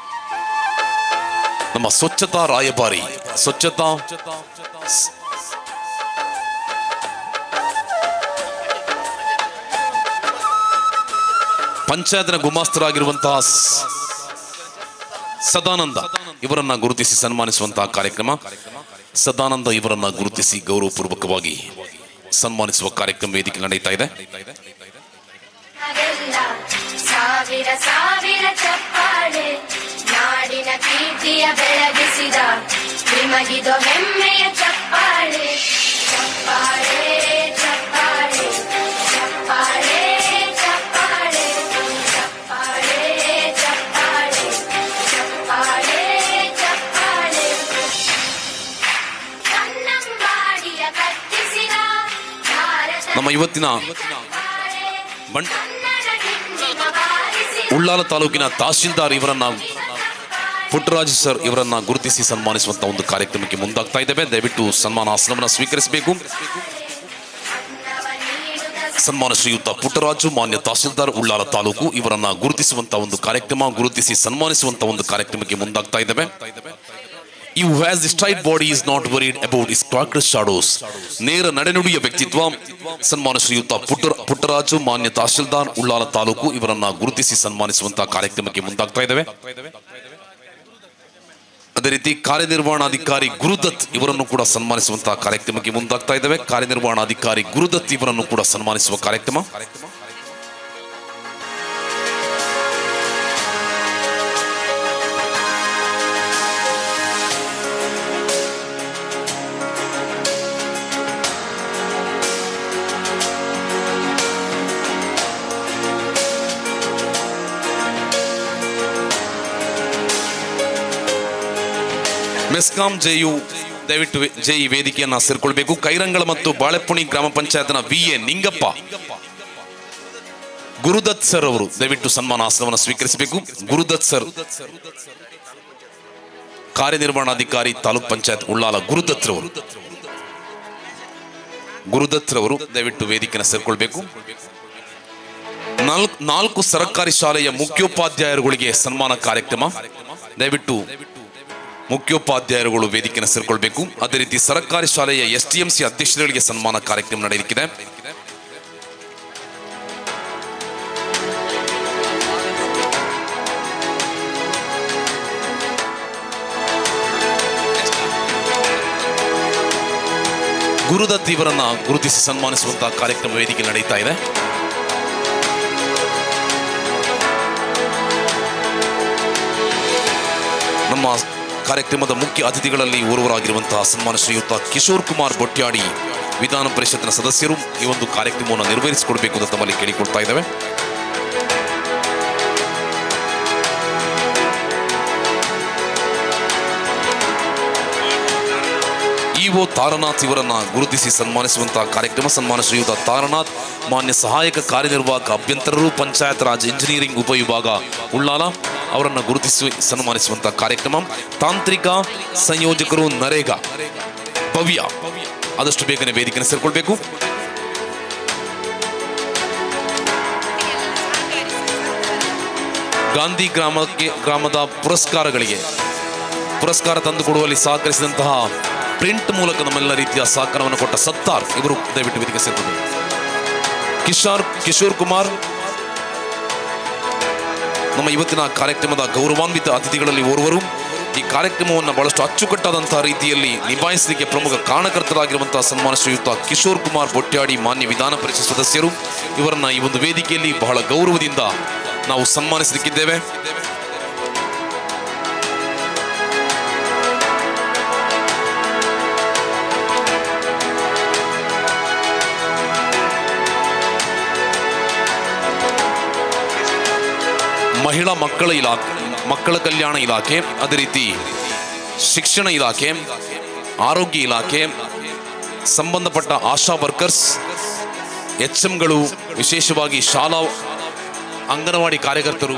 ನಮ್ಮ ಸ್ವಚ್ಛತಾ ರಾಯಭಾರಿ ಸ್ವಚ್ಛತಾ ಪಂಚಾಯತ್ನ ಗುಮಾಸ್ತರಾಗಿರುವಂತಹ ಸದಾನಂದ ಇವರನ್ನ ಗುರುತಿಸಿ ಸನ್ಮಾನಿಸುವಂತಹ ಕಾರ್ಯಕ್ರಮ. ಸದಾನಂದ ಇವರನ್ನ ಗುರುತಿಸಿ ಗೌರವಪೂರ್ವಕವಾಗಿ ಸನ್ಮಾನಿಸುವ ಕಾರ್ಯಕ್ರಮ ವೇದಿಕೆ ನಡೀತಾ ಇದೆ. ಸಾವಿರ ಸಾವಿರ ಚಪ್ಪಾಳೆ ನಾಡಿನ ಕೀರ್ತಿಯ ಬೆಳಗಿಸಿದ ನಿಮಗಿದು ಹೆಮ್ಮೆಯ ಚಪ್ಪಾಳೆ. ಚಪ್ಪಾಳೆ ಚಪ್ಪಾಳೆ ಚಪ್ಪಾಳೆ ಚಪ್ಪಾಳೆ ಚಪ್ಪಾಳೆ ಚಪ್ಪಾಳೆ ಚಪ್ಪಾಳೆ ಚಪ್ಪಾಳೆ. ಕನ್ನಂಬಾಡಿಯ ಕಟ್ಟಿಸಿದ ನಮ್ಮ ಇವತ್ತಿನ ಉಳ್ಳಾಲ ತಾಲೂಕಿನ ತಹಶೀಲ್ದಾರ್ ಇವರನ್ನ ಪುಟ್ಟರಾಜು ಸರ್ ಇವರನ್ನ ಗುರುತಿಸಿ ಸನ್ಮಾನಿಸುವಂತಹ ಒಂದು ಕಾರ್ಯಕ್ರಮಕ್ಕೆ ಮುಂದಾಗ್ತಾ ಇದ್ದೇವೆ. ದಯವಿಟ್ಟು ಸನ್ಮಾನ ಆಸನವನ್ನು ಸ್ವೀಕರಿಸಬೇಕು. ಸನ್ಮಾನ ಶ್ರೀಯುತ ಪುಟ್ಟರಾಜು ಮಾನ್ಯ ತಹಶೀಲ್ದಾರ್ ಉಳ್ಳಾಲ ತಾಲೂಕು ಇವರನ್ನ ಗುರುತಿಸಿ ಸನ್ಮಾನಿಸುವಂತಹ ಒಂದು ಕಾರ್ಯಕ್ರಮಕ್ಕೆ ಮುಂದಾಗ್ತಾ ಇದ್ದೇವೆ. You who has the straight body is not worried about his darkest shadows. ನೇರ ನಡೆನುಡಿಯ ವ್ಯಕ್ತಿತ್ವ ಸನ್ಮಾನ ಶ್ರೀಯುತ ಪುಟ್ಟರಾಜು ಮಾನ್ಯ ತಹಶೀಲ್ದಾರ್ ಉಳ್ಳಾಲ ತಾಲೂಕು ಇವರನ್ನ ಗುರುತಿಸಿ ಸನ್ಮಾನಿಸುವಂತಹ ಕಾರ್ಯಕ್ರಮಕ್ಕೆ ಮುಂದಾಗ್ತಾ ಇದ್ದೇವೆ. ಅದೇ ರೀತಿ ಕಾರ್ಯನಿರ್ವಹಣಾಧಿಕಾರಿ ಗುರುದತ್ ಇವರನ್ನು ಕೂಡ ಸನ್ಮಾನಿಸುವಂತಹ ಕಾರ್ಯಕ್ರಮಕ್ಕೆ ಮುಂದಾಗ್ತಾ ಇದ್ದೇವೆ. ಕಾರ್ಯನಿರ್ವಹಣಾಧಿಕಾರಿ ಗುರುದತ್ ಇವರನ್ನು ಕೂಡ ಸನ್ಮಾನಿಸುವ ಕಾರ್ಯಕ್ರಮ. ಮೆಸ್ಕಾಂ ಜೆಯು ದಯವಿಟ್ಟು ಜೈ ವೇದಿಕೆಯನ್ನ ಸೇರ್ಕೊಳ್ಬೇಕು. ಕೈರಂಗಳ ಮತ್ತು ಬಾಳೆಪುಣಿ ಗ್ರಾಮ ಪಂಚಾಯತ್ನ VA ನಿಂಗಪ್ಪ ಗುರುದತ್ ಸರ್ ಅವರು ದಯವಿಟ್ಟು ಸನ್ಮಾನ ಆಸನವನ್ನು ಸ್ವೀಕರಿಸಬೇಕು. ಗುರುದತ್ ಸರ್ ಕಾರ್ಯನಿರ್ವಹಣಾಧಿಕಾರಿ ತಾಲೂಕ್ ಪಂಚಾಯತ್ ಉಳ್ಳಾಲ ಗುರುದತ್ರವರು ದಯವಿಟ್ಟು ವೇದಿಕೆಯನ್ನು ಸೇರ್ಕೊಳ್ಬೇಕು. 4 ಸರ್ಕಾರಿ ಶಾಲೆಯ ಮುಖ್ಯೋಪಾಧ್ಯಾಯರುಗಳಿಗೆ ಸನ್ಮಾನ ಕಾರ್ಯಕ್ರಮ. ದಯವಿಟ್ಟು ಮುಖ್ಯೋಪಾಧ್ಯಾಯರುಗಳು ವೇದಿಕೆಯನ್ನು ಸೇರ್ಕೊಳ್ಬೇಕು. ಅದೇ ರೀತಿ ಸರ್ಕಾರಿ ಶಾಲೆಯ STMC ಅಧ್ಯಕ್ಷರುಗಳಿಗೆ ಸನ್ಮಾನ ಕಾರ್ಯಕ್ರಮ ನಡೆಯಲಿಕ್ಕಿದೆ. ಗುರುದತ್ ಇವರನ್ನ ಗುರುತಿಸಿ ಸನ್ಮಾನಿಸುವಂತಹ ಕಾರ್ಯಕ್ರಮ ವೇದಿಕೆ ನಡೀತಾ ಇದೆ. ನಮ್ಮ ಕಾರ್ಯಕ್ರಮದ ಮುಖ್ಯ ಅತಿಥಿಗಳಲ್ಲಿ ಓರ್ವರಾಗಿರುವಂತಹ ಸನ್ಮಾನ ಶ್ರೀಯುತ ಕಿಶೋರ್ ಕುಮಾರ್ ಬೊಟ್ಯಾಡಿ ವಿಧಾನ ಪರಿಷತ್ನ ಸದಸ್ಯರು ಈ ಒಂದು ಕಾರ್ಯಕ್ರಮವನ್ನು ನಿರ್ವಹಿಸಿಕೊಡ್ಬೇಕು ಅಂತ ತಮ್ಮಲ್ಲಿ ಕೇಳಿಕೊಳ್ತಾ ಇದ್ದೇವೆ. ಇಒ ತಾರನಾಥ್ ಇವರನ್ನ ಗುರುತಿಸಿ ಸನ್ಮಾನಿಸುವಂತಹ ಕಾರ್ಯಕ್ರಮ. ಸನ್ಮಾನ ಶ್ರೀಯುತ ತಾರನಾಥ್ ಮಾನ್ಯ ಸಹಾಯಕ ಕಾರ್ಯನಿರ್ವಾಹಕ ಅಭ್ಯಂತರರು ಪಂಚಾಯತ್ ರಾಜ್ ಇಂಜಿನಿಯರಿಂಗ್ ಉಪವಿಭಾಗ ಉಳ್ಳಾಲ ಅವರನ್ನು ಗುರುತಿಸಿ ಸನ್ಮಾನಿಸುವಂತಹ ಕಾರ್ಯಕ್ರಮ. ತಾಂತ್ರಿಕ ಸಂಯೋಜಕರು ನರೇಗಾ ಭವ್ಯ ಆದಷ್ಟು ಬೇಗನೆ ವೇದಿಕೆಯನ್ನು ಸೇರ್ಕೊಳ್ಬೇಕು. ಗಾಂಧಿ ಗ್ರಾಮದ ಪುರಸ್ಕಾರ ತಂದುಕೊಡುವಲ್ಲಿ ಸಹಕರಿಸಿದಂತಹ ಪ್ರಿಂಟ್ ಮೂಲಕ ನಮ್ಮೆಲ್ಲ ರೀತಿಯ ಸಹಕಾರವನ್ನು ಕೊಟ್ಟ ಸತ್ತಾರ್ ಇವರು ದಯವಿಟ್ಟು ವೇದಿಕೆ ಸೇರ್ಕೊಳ್ಬೇಕು. ಕಿಶೋರ್ ಕುಮಾರ್ ನಮ್ಮ ಇವತ್ತಿನ ಕಾರ್ಯಕ್ರಮದ ಗೌರವಾನ್ವಿತ ಅತಿಥಿಗಳಲ್ಲಿ ಓರ್ವರು. ಈ ಕಾರ್ಯಕ್ರಮವನ್ನು ಬಹಳಷ್ಟು ಅಚ್ಚುಕಟ್ಟಾದಂತಹ ರೀತಿಯಲ್ಲಿ ನಿಭಾಯಿಸಲಿಕ್ಕೆ ಪ್ರಮುಖ ಕಾರಣಕರ್ತರಾಗಿರುವಂತಹ ಸನ್ಮಾನ ಶ್ರೀಯುತ ಕಿಶೋರ್ ಕುಮಾರ್ ಬೊಟ್ಯಾಡಿ ಮಾನ್ಯ ವಿಧಾನ ಪರಿಷತ್ ಸದಸ್ಯರು. ಇವರನ್ನ ಈ ಒಂದು ವೇದಿಕೆಯಲ್ಲಿ ಬಹಳ ಗೌರವದಿಂದ ನಾವು ಸನ್ಮಾನಿಸಲಿಕ್ಕಿದ್ದೇವೆ. ಮಹಿಳಾ ಮಕ್ಕಳ ಕಲ್ಯಾಣ ಇಲಾಖೆ, ಅದೇ ರೀತಿ ಶಿಕ್ಷಣ ಇಲಾಖೆ, ಆರೋಗ್ಯ ಇಲಾಖೆ, ಸಂಬಂಧಪಟ್ಟ ಆಶಾ ವರ್ಕರ್ಸ್, HMಗಳು, ವಿಶೇಷವಾಗಿ ಶಾಲಾ ಅಂಗನವಾಡಿ ಕಾರ್ಯಕರ್ತರು,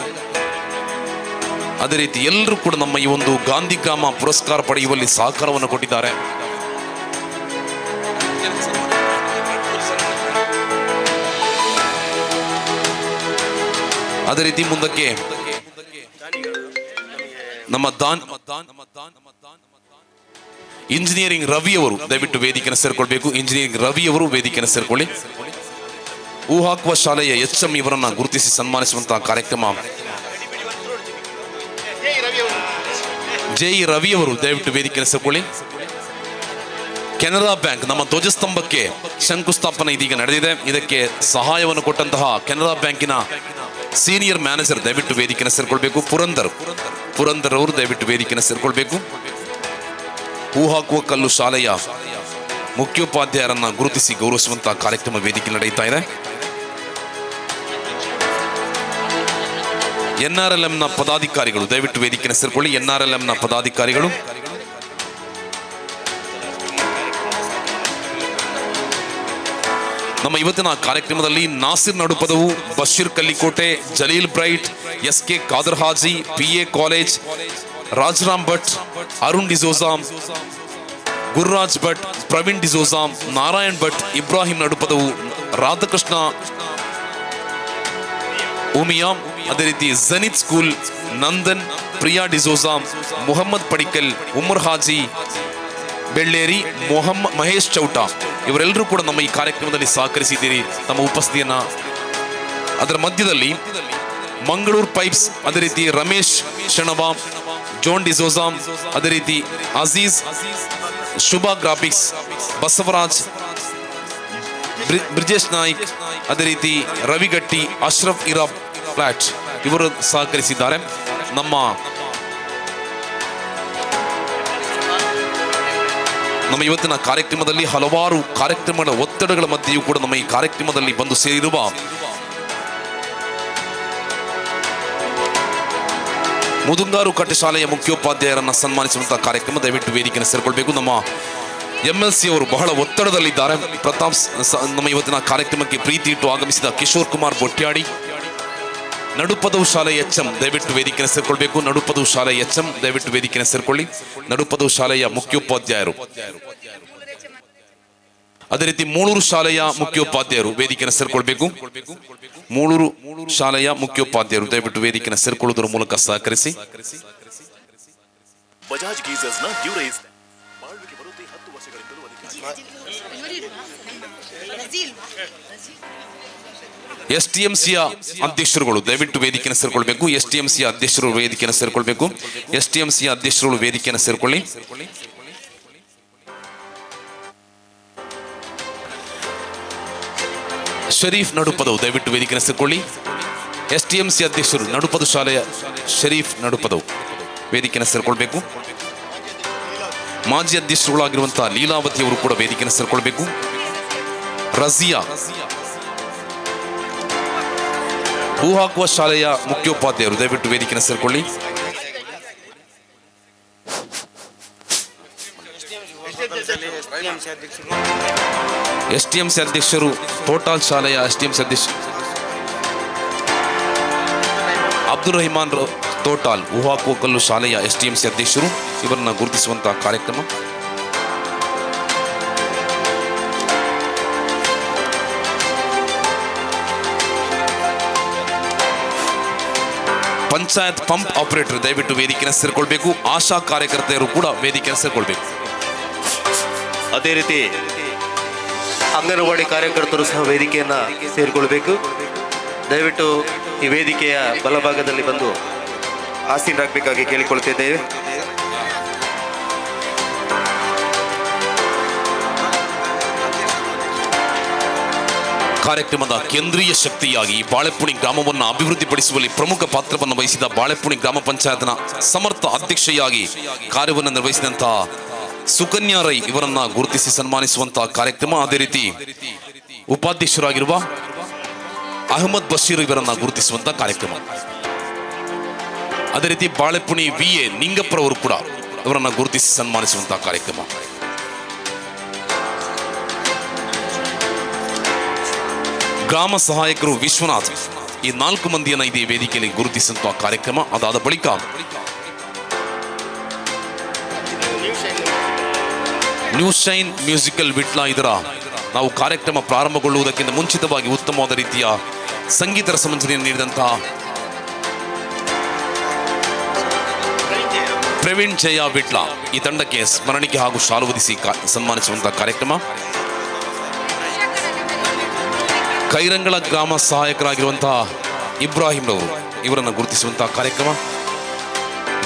ಅದೇ ರೀತಿ ಎಲ್ಲರೂ ಕೂಡ ನಮ್ಮ ಈ ಒಂದು ಗಾಂಧಿ ಗ್ರಾಮ ಪುರಸ್ಕಾರ ಪಡೆಯುವಲ್ಲಿ ಸಹಕಾರವನ್ನು ಕೊಟ್ಟಿದ್ದಾರೆ. ಅದೇ ರೀತಿ ಮುಂದಕ್ಕೆ ನಮ್ಮ ಇಂಜಿನಿಯರಿಂಗ್ ರವಿ ಅವರು ದಯವಿಟ್ಟು ವೇದಿಕೆಯನ್ನು ಸೇರ್ಕೊಳ್ಬೇಕು. ಇಂಜಿನಿಯರಿಂಗ್ ರವಿ ಅವರು ವೇದಿಕೆಯನ್ನು ಸೇರ್ಕೊಳ್ಳಿ. ಊಹಾಕುವ ಶಾಲೆಯ HM ಇವರನ್ನ ಗುರುತಿಸಿ ಸನ್ಮಾನಿಸುವಂತಹ ಕಾರ್ಯಕ್ರಮ. JE ರವಿ ಅವರು ದಯವಿಟ್ಟು ವೇದಿಕೆಯನ್ನು ಸೇರ್ಕೊಳ್ಳಿ. ಕೆನರಾ ಬ್ಯಾಂಕ್ ನಮ್ಮ ಧ್ವಜಸ್ತಂಭಕ್ಕೆ ಶಂಕುಸ್ಥಾಪನೆ ಇದೀಗ ನಡೆದಿದೆ. ಇದಕ್ಕೆ ಸಹಾಯವನ್ನು ಕೊಟ್ಟಂತಹ ಕೆನರಾ ಬ್ಯಾಂಕಿನ ಸೀನಿಯರ್ ಮ್ಯಾನೇಜರ್ ದಯವಿಟ್ಟು ವೇದಿಕೆಯನ್ನು ಸೇರ್ಕೊಳ್ಬೇಕು. ಪುರಂದರ್ ಅವರು ದಯವಿಟ್ಟು ವೇದಿಕೆಯನ್ನು ಸೇರ್ಕೊಳ್ಬೇಕು. ಹೂಹಾಕುವ ಕಲ್ಲು ಶಾಲೆಯ ಮುಖ್ಯೋಪಾಧ್ಯಾಯರನ್ನ ಗುರುತಿಸಿ ಗೌರವಿಸುವಂತಹ ಕಾರ್ಯಕ್ರಮ ವೇದಿಕೆ ನಡೆಯುತ್ತಾ ಇದೆ. NRLMನ ಪದಾಧಿಕಾರಿಗಳು ದಯವಿಟ್ಟು ವೇದಿಕೆಯನ್ನು ಸೇರ್ಕೊಳ್ಳಿ. NRLMನ ಪದಾಧಿಕಾರಿಗಳು ನಮ್ಮ ಇವತ್ತಿನ ಕಾರ್ಯಕ್ರಮದಲ್ಲಿ Nasir Nadupadavu, Basheer Kallikote, Jaleel Bright, SK Khader Haji, PA college, Rajaram Bhat, Arun D'Souza, Gururaj Bhat, Praveen D'Souza, Narayan Bhat, Ibrahim Nadupadavu, Radhakrishna Umiya, ಅದೇ ರೀತಿ ಜನಿತ್ ಸ್ಕೂಲ್, ನಂದನ್, ಪ್ರಿಯಾ ಡಿಸೋಜಾ, ಮುಹಮ್ಮದ್ ಪಡಿಕಲ್, ಉಮರ್ ಹಾಜಿ ಬೆಳ್ಳೇರಿ, ಮಹೇಶ್ ಚೌಟ ಇವರೆಲ್ಲರೂ ಕೂಡ ನಮ್ಮ ಈ ಕಾರ್ಯಕ್ರಮದಲ್ಲಿ ಸಹಕರಿಸಿದ್ದೀರಿ ತಮ್ಮ ಉಪಸ್ಥಿತಿಯನ್ನ. ಅದರ ಮಧ್ಯದಲ್ಲಿ ಮಂಗಳೂರು ಪೈಪ್ಸ್, ಅದೇ ರೀತಿ ರಮೇಶ್ ಶಣವ, ಜೋನ್ ಡಿಸೋಜಾ, ಅದೇ ರೀತಿ ಅಜೀಜ್, ಶುಭಾ ಗ್ರಾಫಿಕ್ಸ್, ಬಸವರಾಜ್, ಬ್ರಿಜೇಶ್ ನಾಯ್ಕ್, ಅದೇ ರೀತಿ ರವಿಗಟ್ಟಿ, ಅಶ್ರಫ್ ಇರಾ ಫ್ಲಾಟ್ ಇವರು ಸಹಕರಿಸಿದ್ದಾರೆ. ನಮ್ಮ ಇವತ್ತಿನ ಕಾರ್ಯಕ್ರಮದಲ್ಲಿ ಹಲವಾರು ಕಾರ್ಯಕ್ರಮಗಳ ಒತ್ತಡಗಳ ಮಧ್ಯೆಯೂ ಕೂಡ ನಮ್ಮ ಈ ಕಾರ್ಯಕ್ರಮದಲ್ಲಿ ಬಂದು ಸೇರಿರುವ ಮುದುಂಗಾರು ಕಟ್ಟೆ ಶಾಲೆಯ ಮುಖ್ಯೋಪಾಧ್ಯಾಯರನ್ನ ಸನ್ಮಾನಿಸುವಂತಹ ಕಾರ್ಯಕ್ರಮ ದಯವಿಟ್ಟು ವೇದಿಕೆಯನ್ನು ಸೇರ್ಕೊಳ್ಬೇಕು. ನಮ್ಮ MLC ಅವರು ಬಹಳ ಒತ್ತಡದಲ್ಲಿದ್ದಾರೆ. ಪ್ರತಾಪ್ ನಮ್ಮ ಇವತ್ತಿನ ಕಾರ್ಯಕ್ರಮಕ್ಕೆ ಪ್ರೀತಿ ಇಟ್ಟು ಆಗಮಿಸಿದ ಕಿಶೋರ್ ಕುಮಾರ್ ಬೊಟ್ಯಾಡಿ, ನಡುಪದವು ಶಾಲೆ HM ದಯವಿಟ್ಟು ವೇದಿಕೆಯನ್ನು ಸೇರ್ಕೊಳ್ಬೇಕು. ನಡುಪದವು ಶಾಲೆ HM ದಯವಿಟ್ಟು ವೇದಿಕೆಯನ್ನು ಸೇರ್ಕೊಳ್ಳಿ. ನಡುಪದವು ಶಾಲೆಯ ಮುಖ್ಯೋಪಾಧ್ಯಾಯರು, ಅದೇ ರೀತಿ ಮೂಳೂರು ಶಾಲೆಯ ಮುಖ್ಯೋಪಾಧ್ಯಾಯರು ವೇದಿಕೆಯನ್ನು ಸೇರ್ಕೊಳ್ಬೇಕು. ಮೂಳೂರು ಶಾಲೆಯ ಮುಖ್ಯೋಪಾಧ್ಯಾಯರು ದಯವಿಟ್ಟು ವೇದಿಕೆಯನ್ನು ಸೇರ್ಕೊಳ್ಳುವುದರ ಮೂಲಕ ಸಹಕರಿಸಿ. ಬಜಾಜ್ ಗೀಸರ್ಸ್ ನ ಡ್ಯೂರೈಸ್ ಬಾಳ್ವಿಕೆ ಬರುತ್ತೆ 10 ವರ್ಷಗಳಿಂದಲೂ ಅಧಿಕ. STMCಯ ಅಧ್ಯಕ್ಷರುಗಳು ದಯವಿಟ್ಟು ವೇದಿಕೆಯನ್ನು ಸೇರ್ಕೊಳ್ಬೇಕು. STMCಯ ಅಧ್ಯಕ್ಷರು ವೇದಿಕೆಯನ್ನು ಸೇರ್ಕೊಳ್ಬೇಕು. STMCಯ ಅಧ್ಯಕ್ಷರುಗಳು ವೇದಿಕೆಯನ್ನು ಸೇರ್ಕೊಳ್ಳಿ. ಶರೀಫ್ ನಡುಪದವು ದಯವಿಟ್ಟು ವೇದಿಕೆಯನ್ನು ಸೇರ್ಕೊಳ್ಳಿ. STMC ಅಧ್ಯಕ್ಷರು ನಡುಪದು ಶಾಲೆಯ ಶರೀಫ್ ನಡುಪದವು ವೇದಿಕೆಯನ್ನು ಸೇರ್ಕೊಳ್ಬೇಕು. ಮಾಜಿ ಅಧ್ಯಕ್ಷರುಗಳಾಗಿರುವಂತಹ ಲೀಲಾವತಿ ಅವರು ಕೂಡ ವೇದಿಕೆಯನ್ನು ಸೇರ್ಕೊಳ್ಬೇಕು. ರಜಿಯಾ ಹೂ ಹಾಕುವ ಶಾಲೆಯ ಮುಖ್ಯೋಪಾಧ್ಯಾಯರು ದಯವಿಟ್ಟು ವೇದಿಕೆಯನ್ನು ಸೇರ್ಕೊಳ್ಳಿ. STMC ಅಧ್ಯಕ್ಷರು ಟೋಟಾಲ್ ಶಾಲೆಯ STMC ಅಧ್ಯಕ್ಷ ಅಬ್ದುಲ್ ರಹಿಮಾನ್ ಟೋಟಾಲ್ ಹೂ ಹಾಕುವ ಕಲ್ಲು ಶಾಲೆಯ STMC ಅಧ್ಯಕ್ಷರು ಇವರನ್ನ ಗುರುತಿಸುವಂತಹ ಕಾರ್ಯಕ್ರಮ. ಪಂಚಾಯತ್ ಪಂಪ್ ಆಪರೇಟರ್ ದಯವಿಟ್ಟು ವೇದಿಕೆಯನ್ನು ಸೇರ್ಕೊಳ್ಬೇಕು. ಆಶಾ ಕಾರ್ಯಕರ್ತೆಯರು ಕೂಡ ವೇದಿಕೆಯನ್ನು ಸೇರ್ಕೊಳ್ಬೇಕು. ಅದೇ ರೀತಿ ಅಂಗನವಾಡಿ ಕಾರ್ಯಕರ್ತರು ಸಹ ವೇದಿಕೆಯನ್ನು ಸೇರಿಕೊಳ್ಬೇಕು. ದಯವಿಟ್ಟು ಈ ವೇದಿಕೆಯ ಬಲಭಾಗದಲ್ಲಿ ಬಂದು ಆಸೀನರಾಗಬೇಕಾಗಿ ಕೇಳಿಕೊಳ್ತಿದ್ದೇವೆ. ಕಾರ್ಯಕ್ರಮದ ಕೇಂದ್ರೀಯ ಶಕ್ತಿಯಾಗಿ ಬಾಳೆಪುಣಿ ಗ್ರಾಮವನ್ನು ಅಭಿವೃದ್ಧಿಪಡಿಸುವಲ್ಲಿ ಪ್ರಮುಖ ಪಾತ್ರವನ್ನು ವಹಿಸಿದ ಬಾಳೆಪುಣಿ ಗ್ರಾಮ ಪಂಚಾಯತ್ನ ಸಮರ್ಥ ಅಧ್ಯಕ್ಷೆಯಾಗಿ ಕಾರ್ಯವನ್ನು ನಿರ್ವಹಿಸಿದಂತಹ ಸುಕನ್ಯಾ ರೈ ಇವರನ್ನ ಗುರುತಿಸಿ ಸನ್ಮಾನಿಸುವಂತಹ ಕಾರ್ಯಕ್ರಮ. ಅದೇ ರೀತಿ ಉಪಾಧ್ಯಕ್ಷರಾಗಿರುವ ಅಹಮದ್ ಬಶೀರ್ ಇವರನ್ನ ಗುರುತಿಸುವಂತಹ ಕಾರ್ಯಕ್ರಮ. ಅದೇ ರೀತಿ ಬಾಳೆಪುಣಿ VA ನಿಂಗಪ್ಪರವರು ಕೂಡ ಇವರನ್ನ ಗುರುತಿಸಿ ಸನ್ಮಾನಿಸುವಂತಹ ಕಾರ್ಯಕ್ರಮ. ಗ್ರಾಮ ಸಹಾಯಕರು ವಿಶ್ವನಾಥ್ ಈ 4 ಮಂದಿಯನ್ನ ಇದೇ ವೇದಿಕೆಯಲ್ಲಿ ಗುರುತಿಸುವಂತಹ ಕಾರ್ಯಕ್ರಮ. ಅದಾದ ಬಳಿಕ ನ್ಯೂ ಶೈನ್ ಮ್ಯೂಸಿಕಲ್ ವಿಟ್ಲ ಇದರ ನಾವು ಕಾರ್ಯಕ್ರಮ ಪ್ರಾರಂಭಗೊಳ್ಳುವುದಕ್ಕಿಂತ ಮುಂಚಿತವಾಗಿ ಉತ್ತಮವಾದ ರೀತಿಯ ಸಂಗೀತ ರಸಮಂಜರಿಯನ್ನು ನೀಡಿದಂತಹ ಪ್ರವೀಣ್ ಜಯ ವಿಟ್ಲ ಈ ತಂಡಕ್ಕೆ ಸ್ಮರಣಿಕೆ ಹಾಗೂ ಶಾಲು ಹೊದಿಸಿ ಸನ್ಮಾನಿಸುವಂತಹ ಕಾರ್ಯಕ್ರಮ. ಕೈರಂಗಳ ಗ್ರಾಮ ಸಹಾಯಕರಾಗಿರುವಂತಹ ಇಬ್ರಾಹಿಂ ರವರು ಇವರನ್ನು ಗುರುತಿಸುವಂತಹ ಕಾರ್ಯಕ್ರಮ.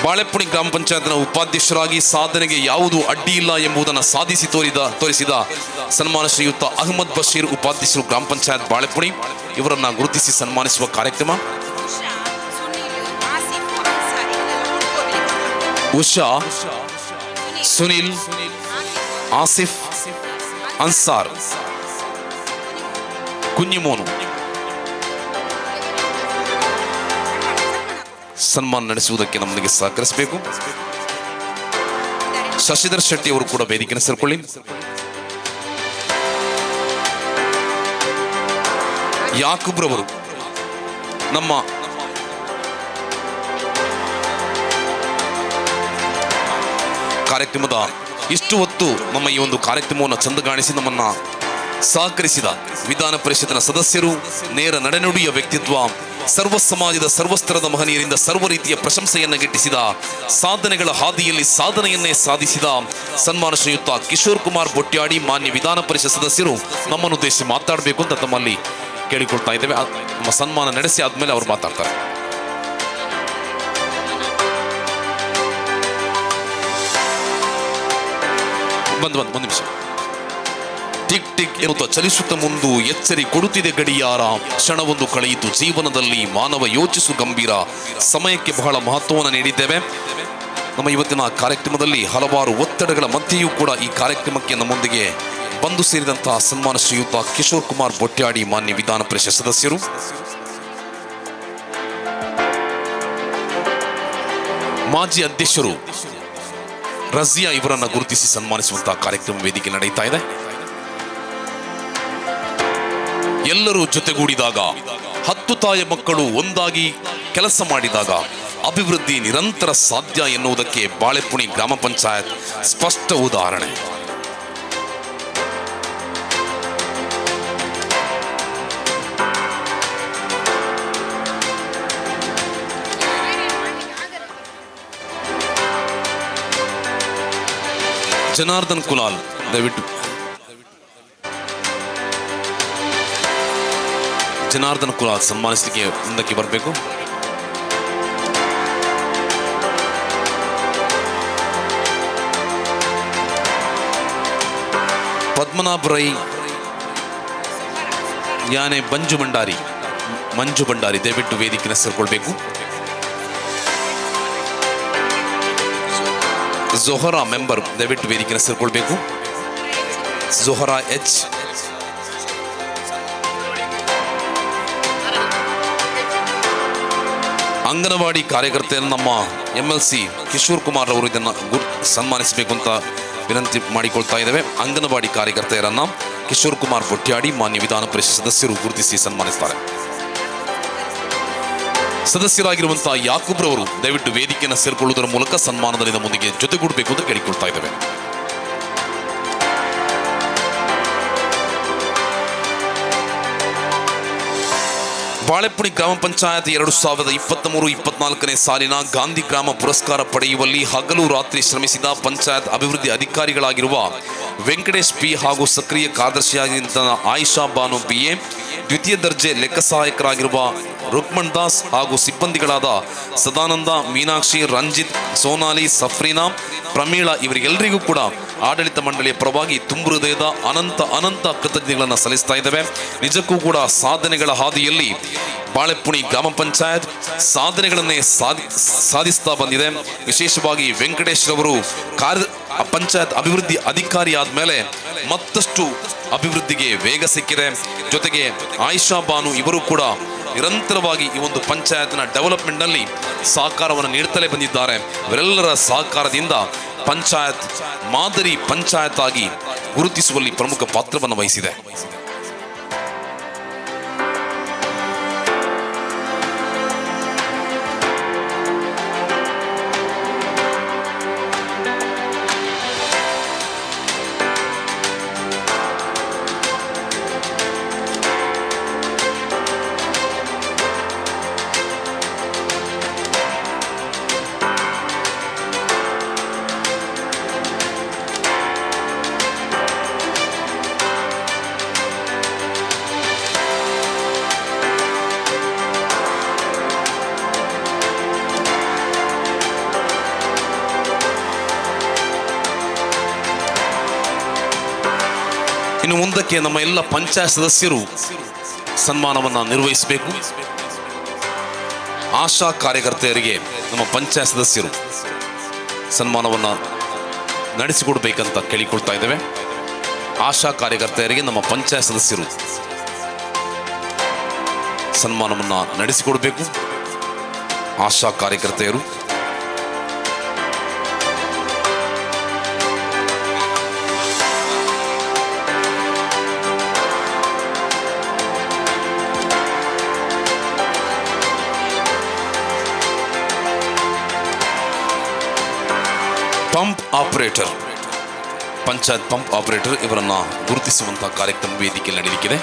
ಬಾಳೆಪುಣಿ ಗ್ರಾಮ ಪಂಚಾಯತ್ನ ಉಪಾಧ್ಯಕ್ಷರಾಗಿ ಸಾಧನೆಗೆ ಯಾವುದು ಅಡ್ಡಿ ಇಲ್ಲ ಎಂಬುದನ್ನು ಸಾಧಿಸಿ ತೋರಿಸಿದ ಸನ್ಮಾನ ಶ್ರೀಯುತ ಅಹಮದ್ ಬಶೀರ್ ಉಪಾಧ್ಯಕ್ಷರು ಗ್ರಾಮ ಪಂಚಾಯತ್ ಬಾಳೆಪುಣಿ ಇವರನ್ನ ಗುರುತಿಸಿ ಸನ್ಮಾನಿಸುವ ಕಾರ್ಯಕ್ರಮ. ಉಷಾ, ಸುನಿಲ್, ಆಸಿಫ್, ಅನ್ಸಾರ್, ಕುഞ്ഞിಮೋನು ಸನ್ಮಾನ ನಡೆಸುವುದಕ್ಕೆ ನಮ್ಮನಿಗೆ ಸಹಕರಿಸಬೇಕು. ಶಶಿಧರ್ ಶೆಟ್ಟಿ ಅವರು ಕೂಡ ವೇದಿಕೆಯನ್ನು ಸೇರ್ಕೊಳ್ಳಿ. ಯಾಕೂಬ್ರವರು ನಮ್ಮ ಕಾರ್ಯಕ್ರಮದ ಇಷ್ಟು ಹೊತ್ತು ನಮ್ಮ ಈ ಒಂದು ಕಾರ್ಯಕ್ರಮವನ್ನು ಚಂದಗಾಣಿಸಿ ನಮ್ಮನ್ನ ಸಹಕರಿಸಿದ ವಿಧಾನ ಪರಿಷತ್ತಿನ ಸದಸ್ಯರು, ನೇರ ನಡೆನುಡಿಯ ವ್ಯಕ್ತಿತ್ವ, ಸರ್ವ ಸಮಾಜದ ಸರ್ವಸ್ತರದ ಮಹನೀಯರಿಂದ ಸರ್ವ ರೀತಿಯ ಪ್ರಶಂಸೆಯನ್ನು ಗಿಟ್ಟಿಸಿದ, ಸಾಧನೆಗಳ ಹಾದಿಯಲ್ಲಿ ಸಾಧನೆಯನ್ನೇ ಸಾಧಿಸಿದ ಸನ್ಮಾನ ಶ್ರೀಯುತ ಕಿಶೋರ್ ಕುಮಾರ್ ಬೊಟ್ಯಾಡಿ ಮಾನ್ಯ ವಿಧಾನ ಪರಿಷತ್ ಸದಸ್ಯರು ನಮ್ಮನ್ನು ಉದ್ದೇಶಿಸಿ ಮಾತಾಡಬೇಕು ಅಂತ ತಮ್ಮಲ್ಲಿ ಕೇಳಿಕೊಳ್ತಾ ಇದ್ದೇವೆ. ನಮ್ಮ ಸನ್ಮಾನ ನಡೆಸಿ ಆದ್ಮೇಲೆ ಅವರು ಮಾತಾಡ್ತಾರೆ. ಒಂದು ನಿಮಿಷ. ಟಿಕ್ ಟಿಕ್ ಎನ್ನುತ್ತಾ ಚಲಿಸುತ್ತ ಮುಂದು ಎಚ್ಚರಿ ಕೊಡುತ್ತಿದೆ ಗಡಿಯಾರ. ಕ್ಷಣವೊಂದು ಕಳೆಯಿತು ಜೀವನದಲ್ಲಿ ಮಾನವ ಯೋಚಿಸು ಗಂಭೀರ. ಸಮಯಕ್ಕೆ ಬಹಳ ಮಹತ್ವವನ್ನು ನೀಡಿದ್ದೇವೆ. ನಮ್ಮ ಇವತ್ತಿನ ಕಾರ್ಯಕ್ರಮದಲ್ಲಿ ಹಲವಾರು ಒತ್ತಡಗಳ ಮಧ್ಯೆಯೂ ಕೂಡ ಈ ಕಾರ್ಯಕ್ರಮಕ್ಕೆ ನಮ್ಮೊಂದಿಗೆ ಬಂದು ಸೇರಿದಂತಹ ಸನ್ಮಾನ ಶ್ರೀಯುತ ಕಿಶೋರ್ ಕುಮಾರ್ ಬೊಟ್ಯಾಡಿ ಮಾನ್ಯ ವಿಧಾನ ಪರಿಷತ್ ಸದಸ್ಯರು, ಮಾಜಿ ಅಧ್ಯಕ್ಷರು ರಜಿಯಾ ಇವರನ್ನ ಗುರುತಿಸಿ ಸನ್ಮಾನಿಸುವಂತಹ ಕಾರ್ಯಕ್ರಮ ವೇದಿಕೆ ನಡೆಯುತ್ತಾ ಇದೆ. ಎಲ್ಲರೂ ಜೊತೆಗೂಡಿದಾಗ 10 ತಾಯಿ ಮಕ್ಕಳು ಒಂದಾಗಿ ಕೆಲಸ ಮಾಡಿದಾಗ ಅಭಿವೃದ್ಧಿ ನಿರಂತರ ಸಾಧ್ಯ ಎನ್ನುವುದಕ್ಕೆ ಬಾಳೆಪುಣಿ ಗ್ರಾಮ ಪಂಚಾಯತ್ ಸ್ಪಷ್ಟ ಉದಾಹರಣೆ. ಜನಾರ್ದನ್ ಕುಲಾಲ್ ದಯವಿಟ್ಟು ಜನಾರ್ದನ್ ಕುಲಾಲ್ ಸನ್ಮಾನಿಸಲಿಕ್ಕೆ ಮುಂದಕ್ಕೆ ಬರಬೇಕು. ಪದ್ಮನಾಭ ರೈ ಯಾನೆ ಮಂಜು ಭಂಡಾರಿ ದಯವಿಟ್ಟು ವೇದಿಕೆನ ಸೇರ್ಕೊಳ್ಬೇಕು. ಜೊಹರಾ ಮೆಂಬರ್ ದಯವಿಟ್ಟು ವೇದಿಕೆನ ಸೇರ್ಕೊಳ್ಬೇಕು. ಜೊಹರಾ ಎಚ್, ಅಂಗನವಾಡಿ ಕಾರ್ಯಕರ್ತೆಯನ್ನು ನಮ್ಮ MLC ಕಿಶೋರ್ ಕುಮಾರ್ ಅವರು ಇದನ್ನು ಸನ್ಮಾನಿಸಬೇಕು ಅಂತ ವಿನಂತಿ ಮಾಡಿಕೊಳ್ತಾ ಇದ್ದೇವೆ. ಅಂಗನವಾಡಿ ಕಾರ್ಯಕರ್ತೆಯರನ್ನ ಕಿಶೋರ್ ಕುಮಾರ್ ಬೊಟ್ಯಾಡಿ ಮಾನ್ಯ ವಿಧಾನ ಪರಿಷತ್ ಸದಸ್ಯರು ಗುರುತಿಸಿ ಸನ್ಮಾನಿಸ್ತಾರೆ. ಸದಸ್ಯರಾಗಿರುವಂತಹ ಯಾಕೂಬ್ರವರು ದಯವಿಟ್ಟು ವೇದಿಕೆಯನ್ನು ಸೇರ್ಕೊಳ್ಳುವುದರ ಮೂಲಕ ಸನ್ಮಾನದಲ್ಲಿ ನಮ್ಮೊಂದಿಗೆ ಜೊತೆಗೂಡಬೇಕು ಅಂತ ಕೇಳಿಕೊಳ್ತಾ ಇದ್ದೇವೆ. ಬಾಳೆಪುಣಿ ಗ್ರಾಮ ಪಂಚಾಯತ್ 2023-24ನೇ ಸಾಲಿನ ಗಾಂಧಿ ಗ್ರಾಮ ಪುರಸ್ಕಾರ ಪಡೆಯುವಲ್ಲಿ ಹಗಲು ರಾತ್ರಿ ಶ್ರಮಿಸಿದ ಪಂಚಾಯತ್ ಅಭಿವೃದ್ಧಿ ಅಧಿಕಾರಿಗಳಾಗಿರುವ ವೆಂಕಟೇಶ್ ಪಿ ಹಾಗೂ ಸಕ್ರಿಯ ಕಾರ್ಯದರ್ಶಿಯಾಗಿದ್ದ ಆಯಿಷಾ ಬಾನು BA, ದ್ವಿತೀಯ ದರ್ಜೆ ಲೆಕ್ಕ ಸಹಾಯಕರಾಗಿರುವ ರುಕ್ಮಣ್ ದಾಸ್ ಹಾಗೂ ಸಿಬ್ಬಂದಿಗಳಾದ ಸದಾನಂದ, ಮೀನಾಕ್ಷಿ, ರಂಜಿತ್, ಸೋನಾಲಿ, ಸಫ್ರೀನಾ, ಪ್ರಮೀಳಾ ಇವರಿಗೆಲ್ಲರಿಗೂ ಕೂಡ ಆಡಳಿತ ಮಂಡಳಿಯ ಪರವಾಗಿ ತುಂಬು ಹೃದಯದ ಅನಂತ ಕೃತಜ್ಞತೆಗಳನ್ನು ಸಲ್ಲಿಸ್ತಾ ಇದ್ದೇವೆ. ನಿಜಕ್ಕೂ ಕೂಡ ಸಾಧನೆಗಳ ಹಾದಿಯಲ್ಲಿ ಬಾಳೆಪುಣಿ ಗ್ರಾಮ ಪಂಚಾಯತ್ ಸಾಧನೆಗಳನ್ನೇ ಸಾಧಿಸ್ತಾ ಬಂದಿದೆ. ವಿಶೇಷವಾಗಿ ವೆಂಕಟೇಶ್ ರವರು ಪಂಚಾಯತ್ ಅಭಿವೃದ್ಧಿ ಅಧಿಕಾರಿ ಆದ್ಮೇಲೆ ಮತ್ತಷ್ಟು ಅಭಿವೃದ್ಧಿಗೆ ವೇಗ ಸಿಕ್ಕಿದೆ. ಜೊತೆಗೆ ಆಯಿಷಾ ಬಾನು ಇವರು ಕೂಡ ನಿರಂತರವಾಗಿ ಈ ಒಂದು ಪಂಚಾಯತ್ನ ಡೆವಲಪ್ಮೆಂಟ್ ನಲ್ಲಿ ಸಹಕಾರವನ್ನು ನೀಡುತ್ತಲೇ ಬಂದಿದ್ದಾರೆ. ಇವರೆಲ್ಲರ ಸಹಕಾರದಿಂದ ಪಂಚಾಯತ್ ಮಾದರಿ ಪಂಚಾಯತ್ ಆಗಿ ಗುರುತಿಸುವಲ್ಲಿ ಪ್ರಮುಖ ಪಾತ್ರವನ್ನು ವಹಿಸಿದೆ. ಇನ್ನು ಮುಂದಕ್ಕೆ ನಮ್ಮ ಎಲ್ಲ ಪಂಚಾಯತ್ ಸದಸ್ಯರು ಸನ್ಮಾನವನ್ನು ನಿರ್ವಹಿಸಬೇಕು. ಆಶಾ ಕಾರ್ಯಕರ್ತೆಯರಿಗೆ ನಮ್ಮ ಪಂಚಾಯತ್ ಸದಸ್ಯರು ಸನ್ಮಾನವನ್ನು ನಡೆಸಿಕೊಡ್ಬೇಕಂತ ಕೇಳಿಕೊಳ್ತಾ ಇದ್ದೇವೆ. ಆಶಾ ಕಾರ್ಯಕರ್ತೆಯರಿಗೆ ನಮ್ಮ ಪಂಚಾಯತ್ ಸದಸ್ಯರು ಸನ್ಮಾನವನ್ನು ನಡೆಸಿಕೊಡಬೇಕು. ಆಶಾ ಕಾರ್ಯಕರ್ತೆಯರು pump operator, panchayat pump operator ಇವರನ್ನ ಗುರುತಿಸುವಂತಹ ಕಾರ್ಯಕ್ರಮ ವೇದಿಕೆಯಲ್ಲಿ ನಡೆಯಲಿಕ್ಕಿದೆ.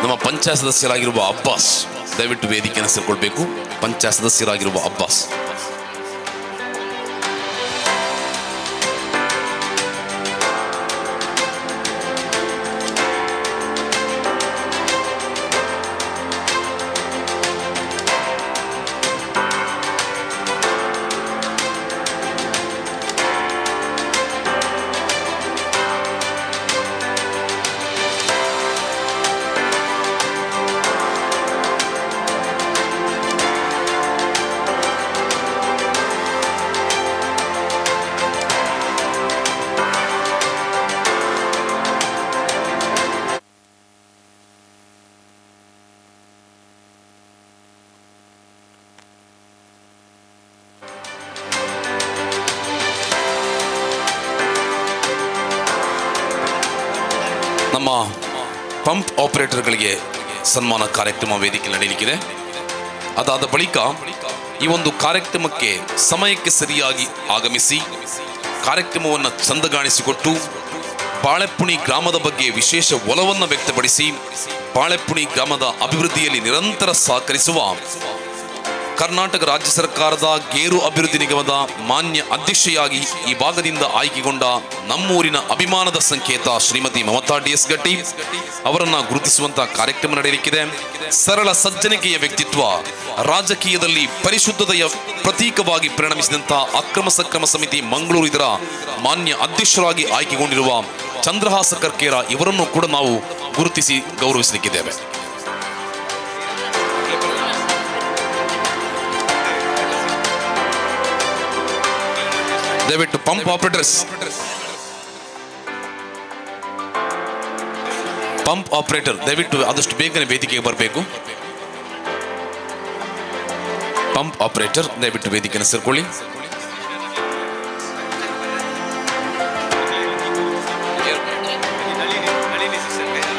ನಮ್ಮ ಪಂಚಾಯತ್ ಸದಸ್ಯರಾಗಿರುವ ಅಬ್ಬಾಸ್ ದಯವಿಟ್ಟು ವೇದಿಕೆಯನ್ನು ಸೇರಿಕೊಳ್ಬೇಕು. ಪಂಚಾಯತ್ ಸದಸ್ಯರಾಗಿರುವ ಅಬ್ಬಾಸ್ ನಮ್ಮ ಪಂಪ್ ಆಪರೇಟರ್ಗಳಿಗೆ ಸನ್ಮಾನ ಕಾರ್ಯಕ್ರಮ ವೇದಿಕೆ ನಡೆಯಲಿಕ್ಕಿದೆ. ಅದಾದ ಬಳಿಕ ಈ ಒಂದು ಕಾರ್ಯಕ್ರಮಕ್ಕೆ ಸಮಯಕ್ಕೆ ಸರಿಯಾಗಿ ಆಗಮಿಸಿ ಕಾರ್ಯಕ್ರಮವನ್ನು ಚಂದಗಾಣಿಸಿಕೊಟ್ಟು ಬಾಳೆಪುಣಿ ಗ್ರಾಮದ ಬಗ್ಗೆ ವಿಶೇಷ ಒಲವನ್ನು ವ್ಯಕ್ತಪಡಿಸಿ ಬಾಳೆಪುಣಿ ಗ್ರಾಮದ ಅಭಿವೃದ್ಧಿಯಲ್ಲಿ ನಿರಂತರ ಸಹಕರಿಸುವ ಕರ್ನಾಟಕ ರಾಜ್ಯ ಸರ್ಕಾರದ ಗೇರು ಅಭಿವೃದ್ಧಿ ನಿಗಮದ ಮಾನ್ಯ ಅಧ್ಯಕ್ಷೆಯಾಗಿ ಈ ಭಾಗದಿಂದ ಆಯ್ಕೆಗೊಂಡ ನಮ್ಮೂರಿನ ಅಭಿಮಾನದ ಸಂಕೇತ ಶ್ರೀಮತಿ ಮಮತಾ DS ಗಟ್ಟಿ ಅವರನ್ನ ಗುರುತಿಸುವಂತಹ ಕಾರ್ಯಕ್ರಮ ನಡೆಯಲಿಕ್ಕಿದೆ. ಸರಳ ಸಜ್ಜನಿಕೆಯ ವ್ಯಕ್ತಿತ್ವ, ರಾಜಕೀಯದಲ್ಲಿ ಪರಿಶುದ್ಧತೆಯ ಪ್ರತೀಕವಾಗಿ ಪರಿಣಮಿಸಿದಂತಹ ಅಕ್ರಮ ಸಕ್ರಮ ಸಮಿತಿ ಮಂಗಳೂರು ಇದರ ಮಾನ್ಯ ಅಧ್ಯಕ್ಷರಾಗಿ ಆಯ್ಕೆಗೊಂಡಿರುವ ಚಂದ್ರಹಾಸ ಕರ್ಕೇರ ಇವರನ್ನು ಕೂಡ ನಾವು ಗುರುತಿಸಿ ಗೌರವಿಸಲಿಕ್ಕಿದ್ದೇವೆ. ದಯವಿಟ್ಟು ಪಂಪ್ ಆಪರೇಟರ್ ದಯವಿಟ್ಟು ಆದಷ್ಟು ಬೇಗನೆ ವೇದಿಕೆಗೆ ಬರಬೇಕು. ಪಂಪ್ ಆಪರೇಟರ್ ದಯವಿಟ್ಟು ವೇದಿಕೆಯನ್ನು ಸೇರ್ಕೊಳ್ಳಿ.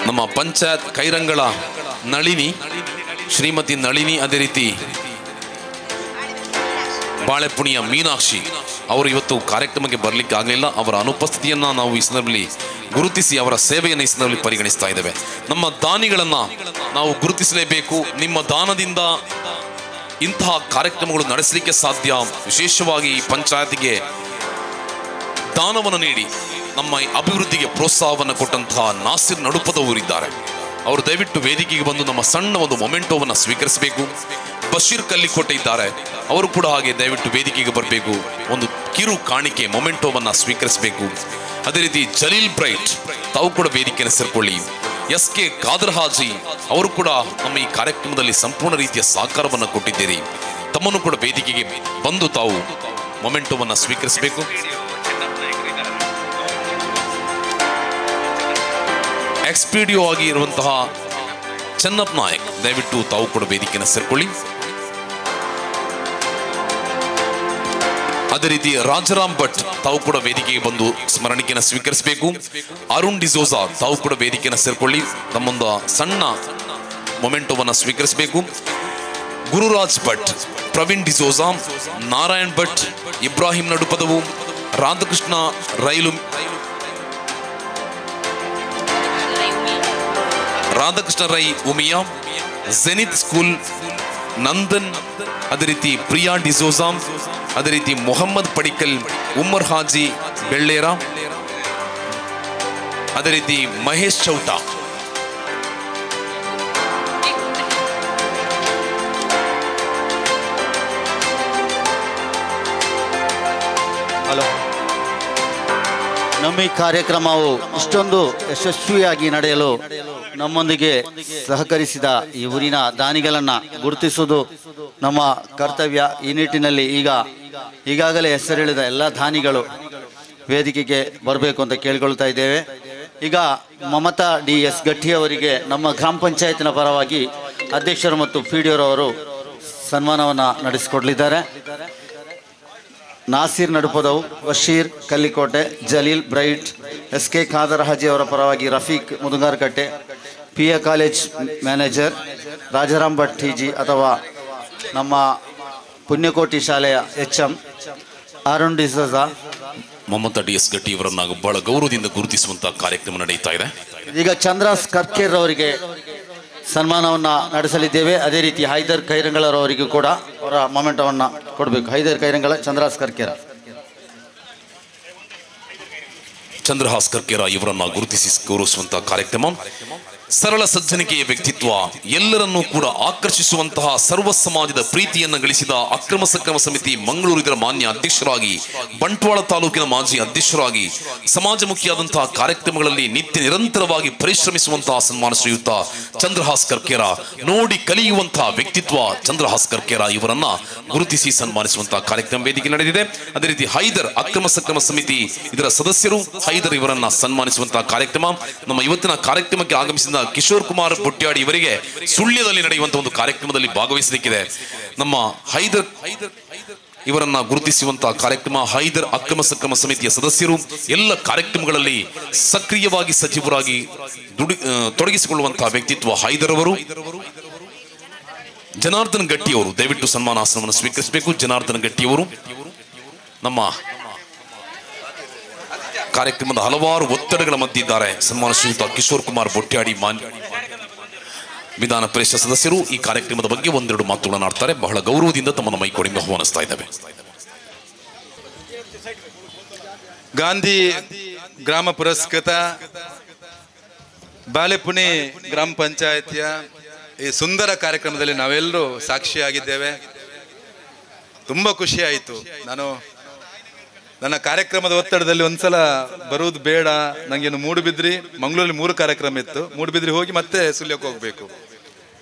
ನಮ್ಮ ಪಂಚಾಯತ್ ಕೈರಂಗಳ ನಳಿನಿ, ಶ್ರೀಮತಿ ನಳಿನಿ, ಅದೇ ರೀತಿ ಬಾಳೆಪುಣಿಯ ಮೀನಾಕ್ಷಿ ಅವರು ಇವತ್ತು ಕಾರ್ಯಕ್ರಮಕ್ಕೆ ಬರಲಿಕ್ಕೆ ಆಗಲಿಲ್ಲ. ಅವರ ಅನುಪಸ್ಥಿತಿಯನ್ನ ನಾವು ಈ ಸಂದರ್ಭದಲ್ಲಿ ಗುರುತಿಸಿ ಅವರ ಸೇವೆಯನ್ನು ಈ ಸಂದರ್ಭದಲ್ಲಿ ಪರಿಗಣಿಸ್ತಾ ಇದ್ದೇವೆ. ನಮ್ಮ ದಾನಿಗಳನ್ನ ನಾವು ಗುರುತಿಸಲೇಬೇಕು. ನಿಮ್ಮ ದಾನದಿಂದ ಇಂತಹ ಕಾರ್ಯಕ್ರಮಗಳು ನಡೆಸಲಿಕ್ಕೆ ಸಾಧ್ಯ. ವಿಶೇಷವಾಗಿ ಪಂಚಾಯತಿಗೆ ದಾನವನ್ನು ನೀಡಿ ನಮ್ಮ ಅಭಿವೃದ್ಧಿಗೆ ಪ್ರೋತ್ಸಾಹವನ್ನು ಕೊಟ್ಟಂತಹ ನಾಸಿರ್ ನಡುಪದವರಿದ್ದಾರೆ. ಅವರು ದಯವಿಟ್ಟು ವೇದಿಕೆಗೆ ಬಂದು ನಮ್ಮ ಸಣ್ಣ ಒಂದು ಮೊಮೆಂಟೋವನ್ನು ಸ್ವೀಕರಿಸಬೇಕು. ಬಶೀರ್ ಕಲ್ಲಿಕೋಟೆ ಇದ್ದಾರೆ, ಅವರು ಕೂಡ ಹಾಗೆ ದಯವಿಟ್ಟು ವೇದಿಕೆಗೆ ಬರಬೇಕು. ಒಂದು ಕಿರು ಕಾಣಿಕೆ ಮೊಮೆಂಟೋವನ್ನು ಸ್ವೀಕರಿಸಬೇಕು. ಅದೇ ರೀತಿ ಜಲೀಲ್ ಬ್ರೈಟ್ ತಾವು ಕೂಡ ವೇದಿಕೆಯನ್ನು ಸೇರ್ಕೊಳ್ಳಿ. SK ಖಾದರ್ ಹಾಜಿ ಅವರು ಕೂಡ ನಮ್ಮ ಈ ಕಾರ್ಯಕ್ರಮದಲ್ಲಿ ಸಂಪೂರ್ಣ ರೀತಿಯ ಸಹಕಾರವನ್ನು ಕೊಟ್ಟಿದ್ದೀರಿ. ತಮ್ಮನ್ನು ಕೂಡ ವೇದಿಕೆಗೆ ಬಂದು ತಾವು ಮೊಮೆಂಟೋವನ್ನು ಸ್ವೀಕರಿಸಬೇಕು. ಎಕ್ಸ್ಪಿಡಿಒ ಆಗಿ ಇರುವಂತಹ ಚೆನ್ನಪ್ಪ ನಾಯಕ್ ದಯವಿಟ್ಟು ತಾವು ಕೂಡ ವೇದಿಕೆಯನ್ನು ಸೇರ್ಕೊಳ್ಳಿ. ಅದೇ ರೀತಿ ರಾಜರಾಮ್ ಭಟ್ ತಾವು ಕೂಡ ವೇದಿಕೆಗೆ ಬಂದು ಸ್ಮರಣಿಕೆಯನ್ನು ಸ್ವೀಕರಿಸಬೇಕು. ಅರುಣ್ ಡಿಸೋಜಾ ತಾವು ಕೂಡ ವೇದಿಕೆಯನ್ನು ಸೇರ್ಕೊಳ್ಳಿ. ತಮ್ಮೊಂದು ಸಣ್ಣ ಮೊಮೆಂಟೋವನ್ನು ಸ್ವೀಕರಿಸಬೇಕು. ಗುರುರಾಜ್ ಭಟ್, ಪ್ರವೀಣ್ ಡಿಸೋಜಾ, ನಾರಾಯಣ್ ಭಟ್, ಇಬ್ರಾಹಿಂ ನಡುಪದವು, ರಾಧಾಕೃಷ್ಣ ರೈ ಉಮಿಯಾ, ಜೆನಿತ್ ಸ್ಕೂಲ್ ನಂದನ್, ಅದೇ ರೀತಿ ಪ್ರಿಯಾ ಡಿಸೋಜಾ, ಅದೇ ರೀತಿ ಮೊಹಮ್ಮದ್ ಪಡಿಕಲ್, ಉಮ್ಮರ್ ಹಾಜಿ ಬೆಳ್ಳೇರ, ಅದೇ ರೀತಿ ಮಹೇಶ್ ಚೌಟ. ಹಲೋ, ನಮ್ಮ ಈ ಕಾರ್ಯಕ್ರಮವು ಇಷ್ಟೊಂದು ಯಶಸ್ವಿಯಾಗಿ ನಡೆಯಲು ನಮ್ಮೊಂದಿಗೆ ಸಹಕರಿಸಿದ ಈ ಊರಿನ ದಾನಿಗಳನ್ನು ಗುರುತಿಸುವುದು ನಮ್ಮ ಕರ್ತವ್ಯ. ಈ ನಿಟ್ಟಿನಲ್ಲಿ ಈಗಾಗಲೇ ಹೆಸರಿಳಿದ ಎಲ್ಲ ದಾನಿಗಳು ವೇದಿಕೆಗೆ ಬರಬೇಕು ಅಂತ ಕೇಳಿಕೊಳ್ತಾ ಇದ್ದೇವೆ. ಈಗ ಮಮತಾ DS ಗಟ್ಟಿ ಅವರಿಗೆ ನಮ್ಮ ಗ್ರಾಮ ಪಂಚಾಯತಿನ ಪರವಾಗಿ ಅಧ್ಯಕ್ಷರು ಮತ್ತು PDO ಸನ್ಮಾನವನ್ನು ನಡೆಸಿಕೊಡಲಿದ್ದಾರೆ. ನಾಸಿರ್ ನಡುಪದವು, ಬಶೀರ್ ಕಲ್ಲಿಕೋಟೆ, ಜಲೀಲ್ ಬ್ರೈಟ್, SK ಖಾದರ್ ಹಾಜಿ ಅವರ ಪರವಾಗಿ Rafeeq Mudugarkatte, PA college manager Rajaram Bhat TG ಅಥವಾ ನಮ್ಮ ಪುಣ್ಯಕೋಟಿ ಶಾಲೆಯ HM ಅರುಣ್ ಡಿಸೋಜಾ, ಮಮತಾ DS ಗಟ್ಟಿ ಇವರನ್ನ ಬಹಳ ಗೌರವದಿಂದ ಗುರುತಿಸುವಂತಹ ಕಾರ್ಯಕ್ರಮ ನಡೀತಾ ಇದೆ. ಈಗ ಚಂದ್ರಹಾಸ್ ಕರ್ಕೇರ್ ಅವರಿಗೆ ಸನ್ಮಾನವನ್ನು ನಡೆಸಲಿದ್ದೇವೆ. ಅದೇ ರೀತಿ ಹೈದರ್ ಕೈರಂಗಳವರಿಗೂ ಕೂಡ ಅವರ ಮೊಮೆಂಟವನ್ನು ಕೊಡಬೇಕು. ಹೈದರ್ ಕೈರಂಗಳ, ಚಂದ್ರಹಾಸ್ ಕರ್ಕೇರ. ಚಂದ್ರಹಾಸ್ ಕರ್ಕೇರ ಇವರನ್ನ ಗುರುತಿಸಿ ಗೌರವಿಸುವಂತಹ ಕಾರ್ಯಕ್ರಮ. ಸರಳ ಸಜ್ಜನಿಕೆಯ ವ್ಯಕ್ತಿತ್ವ, ಎಲ್ಲರನ್ನೂ ಕೂಡ ಆಕರ್ಷಿಸುವಂತಹ ಸರ್ವ ಸಮಾಜದ ಪ್ರೀತಿಯನ್ನು ಗಳಿಸಿದ ಅಕ್ರಮ ಸಕ್ರಮ ಸಮಿತಿ ಮಂಗಳೂರು ಇದರ ಮಾನ್ಯ ಅಧ್ಯಕ್ಷರಾಗಿ, ಬಂಟ್ವಾಳ ತಾಲೂಕಿನ ಮಾಜಿ ಅಧ್ಯಕ್ಷರಾಗಿ, ಸಮಾಜಮುಖಿಯಾದಂತಹ ಕಾರ್ಯಕ್ರಮಗಳಲ್ಲಿ ನಿತ್ಯ ನಿರಂತರವಾಗಿ ಪರಿಶ್ರಮಿಸುವಂತಹ ಸನ್ಮಾನ ಶ್ರೀಯುತ ಚಂದ್ರಹಾಸ್ ಕರ್ಕೇರ, ನೋಡಿ ಕಲಿಯುವಂತಹ ವ್ಯಕ್ತಿತ್ವ ಚಂದ್ರಹಾಸ್ ಕರ್ಕೇರ ಇವರನ್ನ ಗುರುತಿಸಿ ಸನ್ಮಾನಿಸುವಂತಹ ಕಾರ್ಯಕ್ರಮ ವೇದಿಕೆ ನಡೆದಿದೆ. ಅದೇ ರೀತಿ ಹೈದರ್ ಅಕ್ರಮ ಸಕ್ರಮ ಸಮಿತಿ ಇದರ ಸದಸ್ಯರು ಹೈದರ್ ಇವರನ್ನ ಸನ್ಮಾನಿಸುವಂತಹ ಕಾರ್ಯಕ್ರಮ. ನಮ್ಮ ಇವತ್ತಿನ ಕಾರ್ಯಕ್ರಮಕ್ಕೆ ಆಗಮಿಸಿದ ಕಿಶೋರ್ ಕುಮಾರ್ ಬುಟ್ಯಾಡಿ ಇವರಿಗೆ ಸುಳ್ಯದಲ್ಲಿ ನಡೆಯುವಂತಹ ಒಂದು ಕಾರ್ಯಕ್ರಮದಲ್ಲಿ ಭಾಗವಹಿಸಲಿಕ್ಕಿದೆ. ನಮ್ಮ ಹೈದರ್ ಇವರನ್ನ ಗುರುತಿಸುವಂತಹ ಕಾರ್ಯಕ್ರಮ. ಹೈದರ್ ಅಕ್ರಮ ಸಕ್ರಮ ಸಮಿತಿಯ ಸದಸ್ಯರು ಎಲ್ಲ ಕಾರ್ಯಕ್ರಮಗಳಲ್ಲಿ ಸಕ್ರಿಯವಾಗಿ ಸಚಿವರಾಗಿ ತೊಡಗಿಸಿಕೊಳ್ಳುವಂತಹ ವ್ಯಕ್ತಿತ್ವ ಹೈದರ್ ಅವರು. ಜನಾರ್ದನ್ ಗಟ್ಟಿ ಅವರು ದಯವಿಟ್ಟು ಸನ್ಮಾನಾಸನವನ್ನು ಸ್ವೀಕರಿಸಬೇಕು. ಜನಾರ್ದನ್ ಗಟ್ಟಿ ಅವರು ನಮ್ಮ ಕಾರ್ಯಕ್ರಮದ ಹಲವಾರು ಒತ್ತಡಗಳ ಮಧ್ಯೆ ಇದ್ದಾರೆ. ಸನ್ಮಾನ ಶ್ರೀಯುತ ಕಿಶೋರ್ ಕುಮಾರ್ ಬೊಟ್ಯಾಡಿ ವಿಧಾನ ಪರಿಷತ್ ಸದಸ್ಯರು ಈ ಕಾರ್ಯಕ್ರಮದ ಬಗ್ಗೆ ಒಂದೆರಡು ಮಾತುಗಳನ್ನು ಆಡ್ತಾರೆ. ಬಹಳ ಗೌರವದಿಂದ ತಮ್ಮನ್ನು ಮೈಕೊಡಿಂದ ಆಹ್ವಾನಿಸ್ತಾ ಇದ್ದೇವೆ. ಗಾಂಧಿ ಗ್ರಾಮ ಪುರಸ್ಕೃತ ಬಾಲೆಪುಣಿ ಗ್ರಾಮ ಪಂಚಾಯತಿಯ ಈ ಸುಂದರ ಕಾರ್ಯಕ್ರಮದಲ್ಲಿ ನಾವೆಲ್ಲರೂ ಸಾಕ್ಷಿಯಾಗಿದ್ದೇವೆ. ತುಂಬ ಖುಷಿ ಆಯಿತು. ನಾನು ನನ್ನ ಕಾರ್ಯಕ್ರಮದ ಒತ್ತಡದಲ್ಲಿ ಒಂದ್ಸಲ ಬರುವುದು ಬೇಡ, ನನಗೇನು ಮೂಡುಬಿದ್ರಿ ಮಂಗಳೂರಲ್ಲಿ 3 ಕಾರ್ಯಕ್ರಮ ಇತ್ತು. ಮೂಡುಬಿದ್ರಿ ಹೋಗಿ ಮತ್ತೆ ಸುಳ್ಯಕ್ಕೆ ಹೋಗಬೇಕು,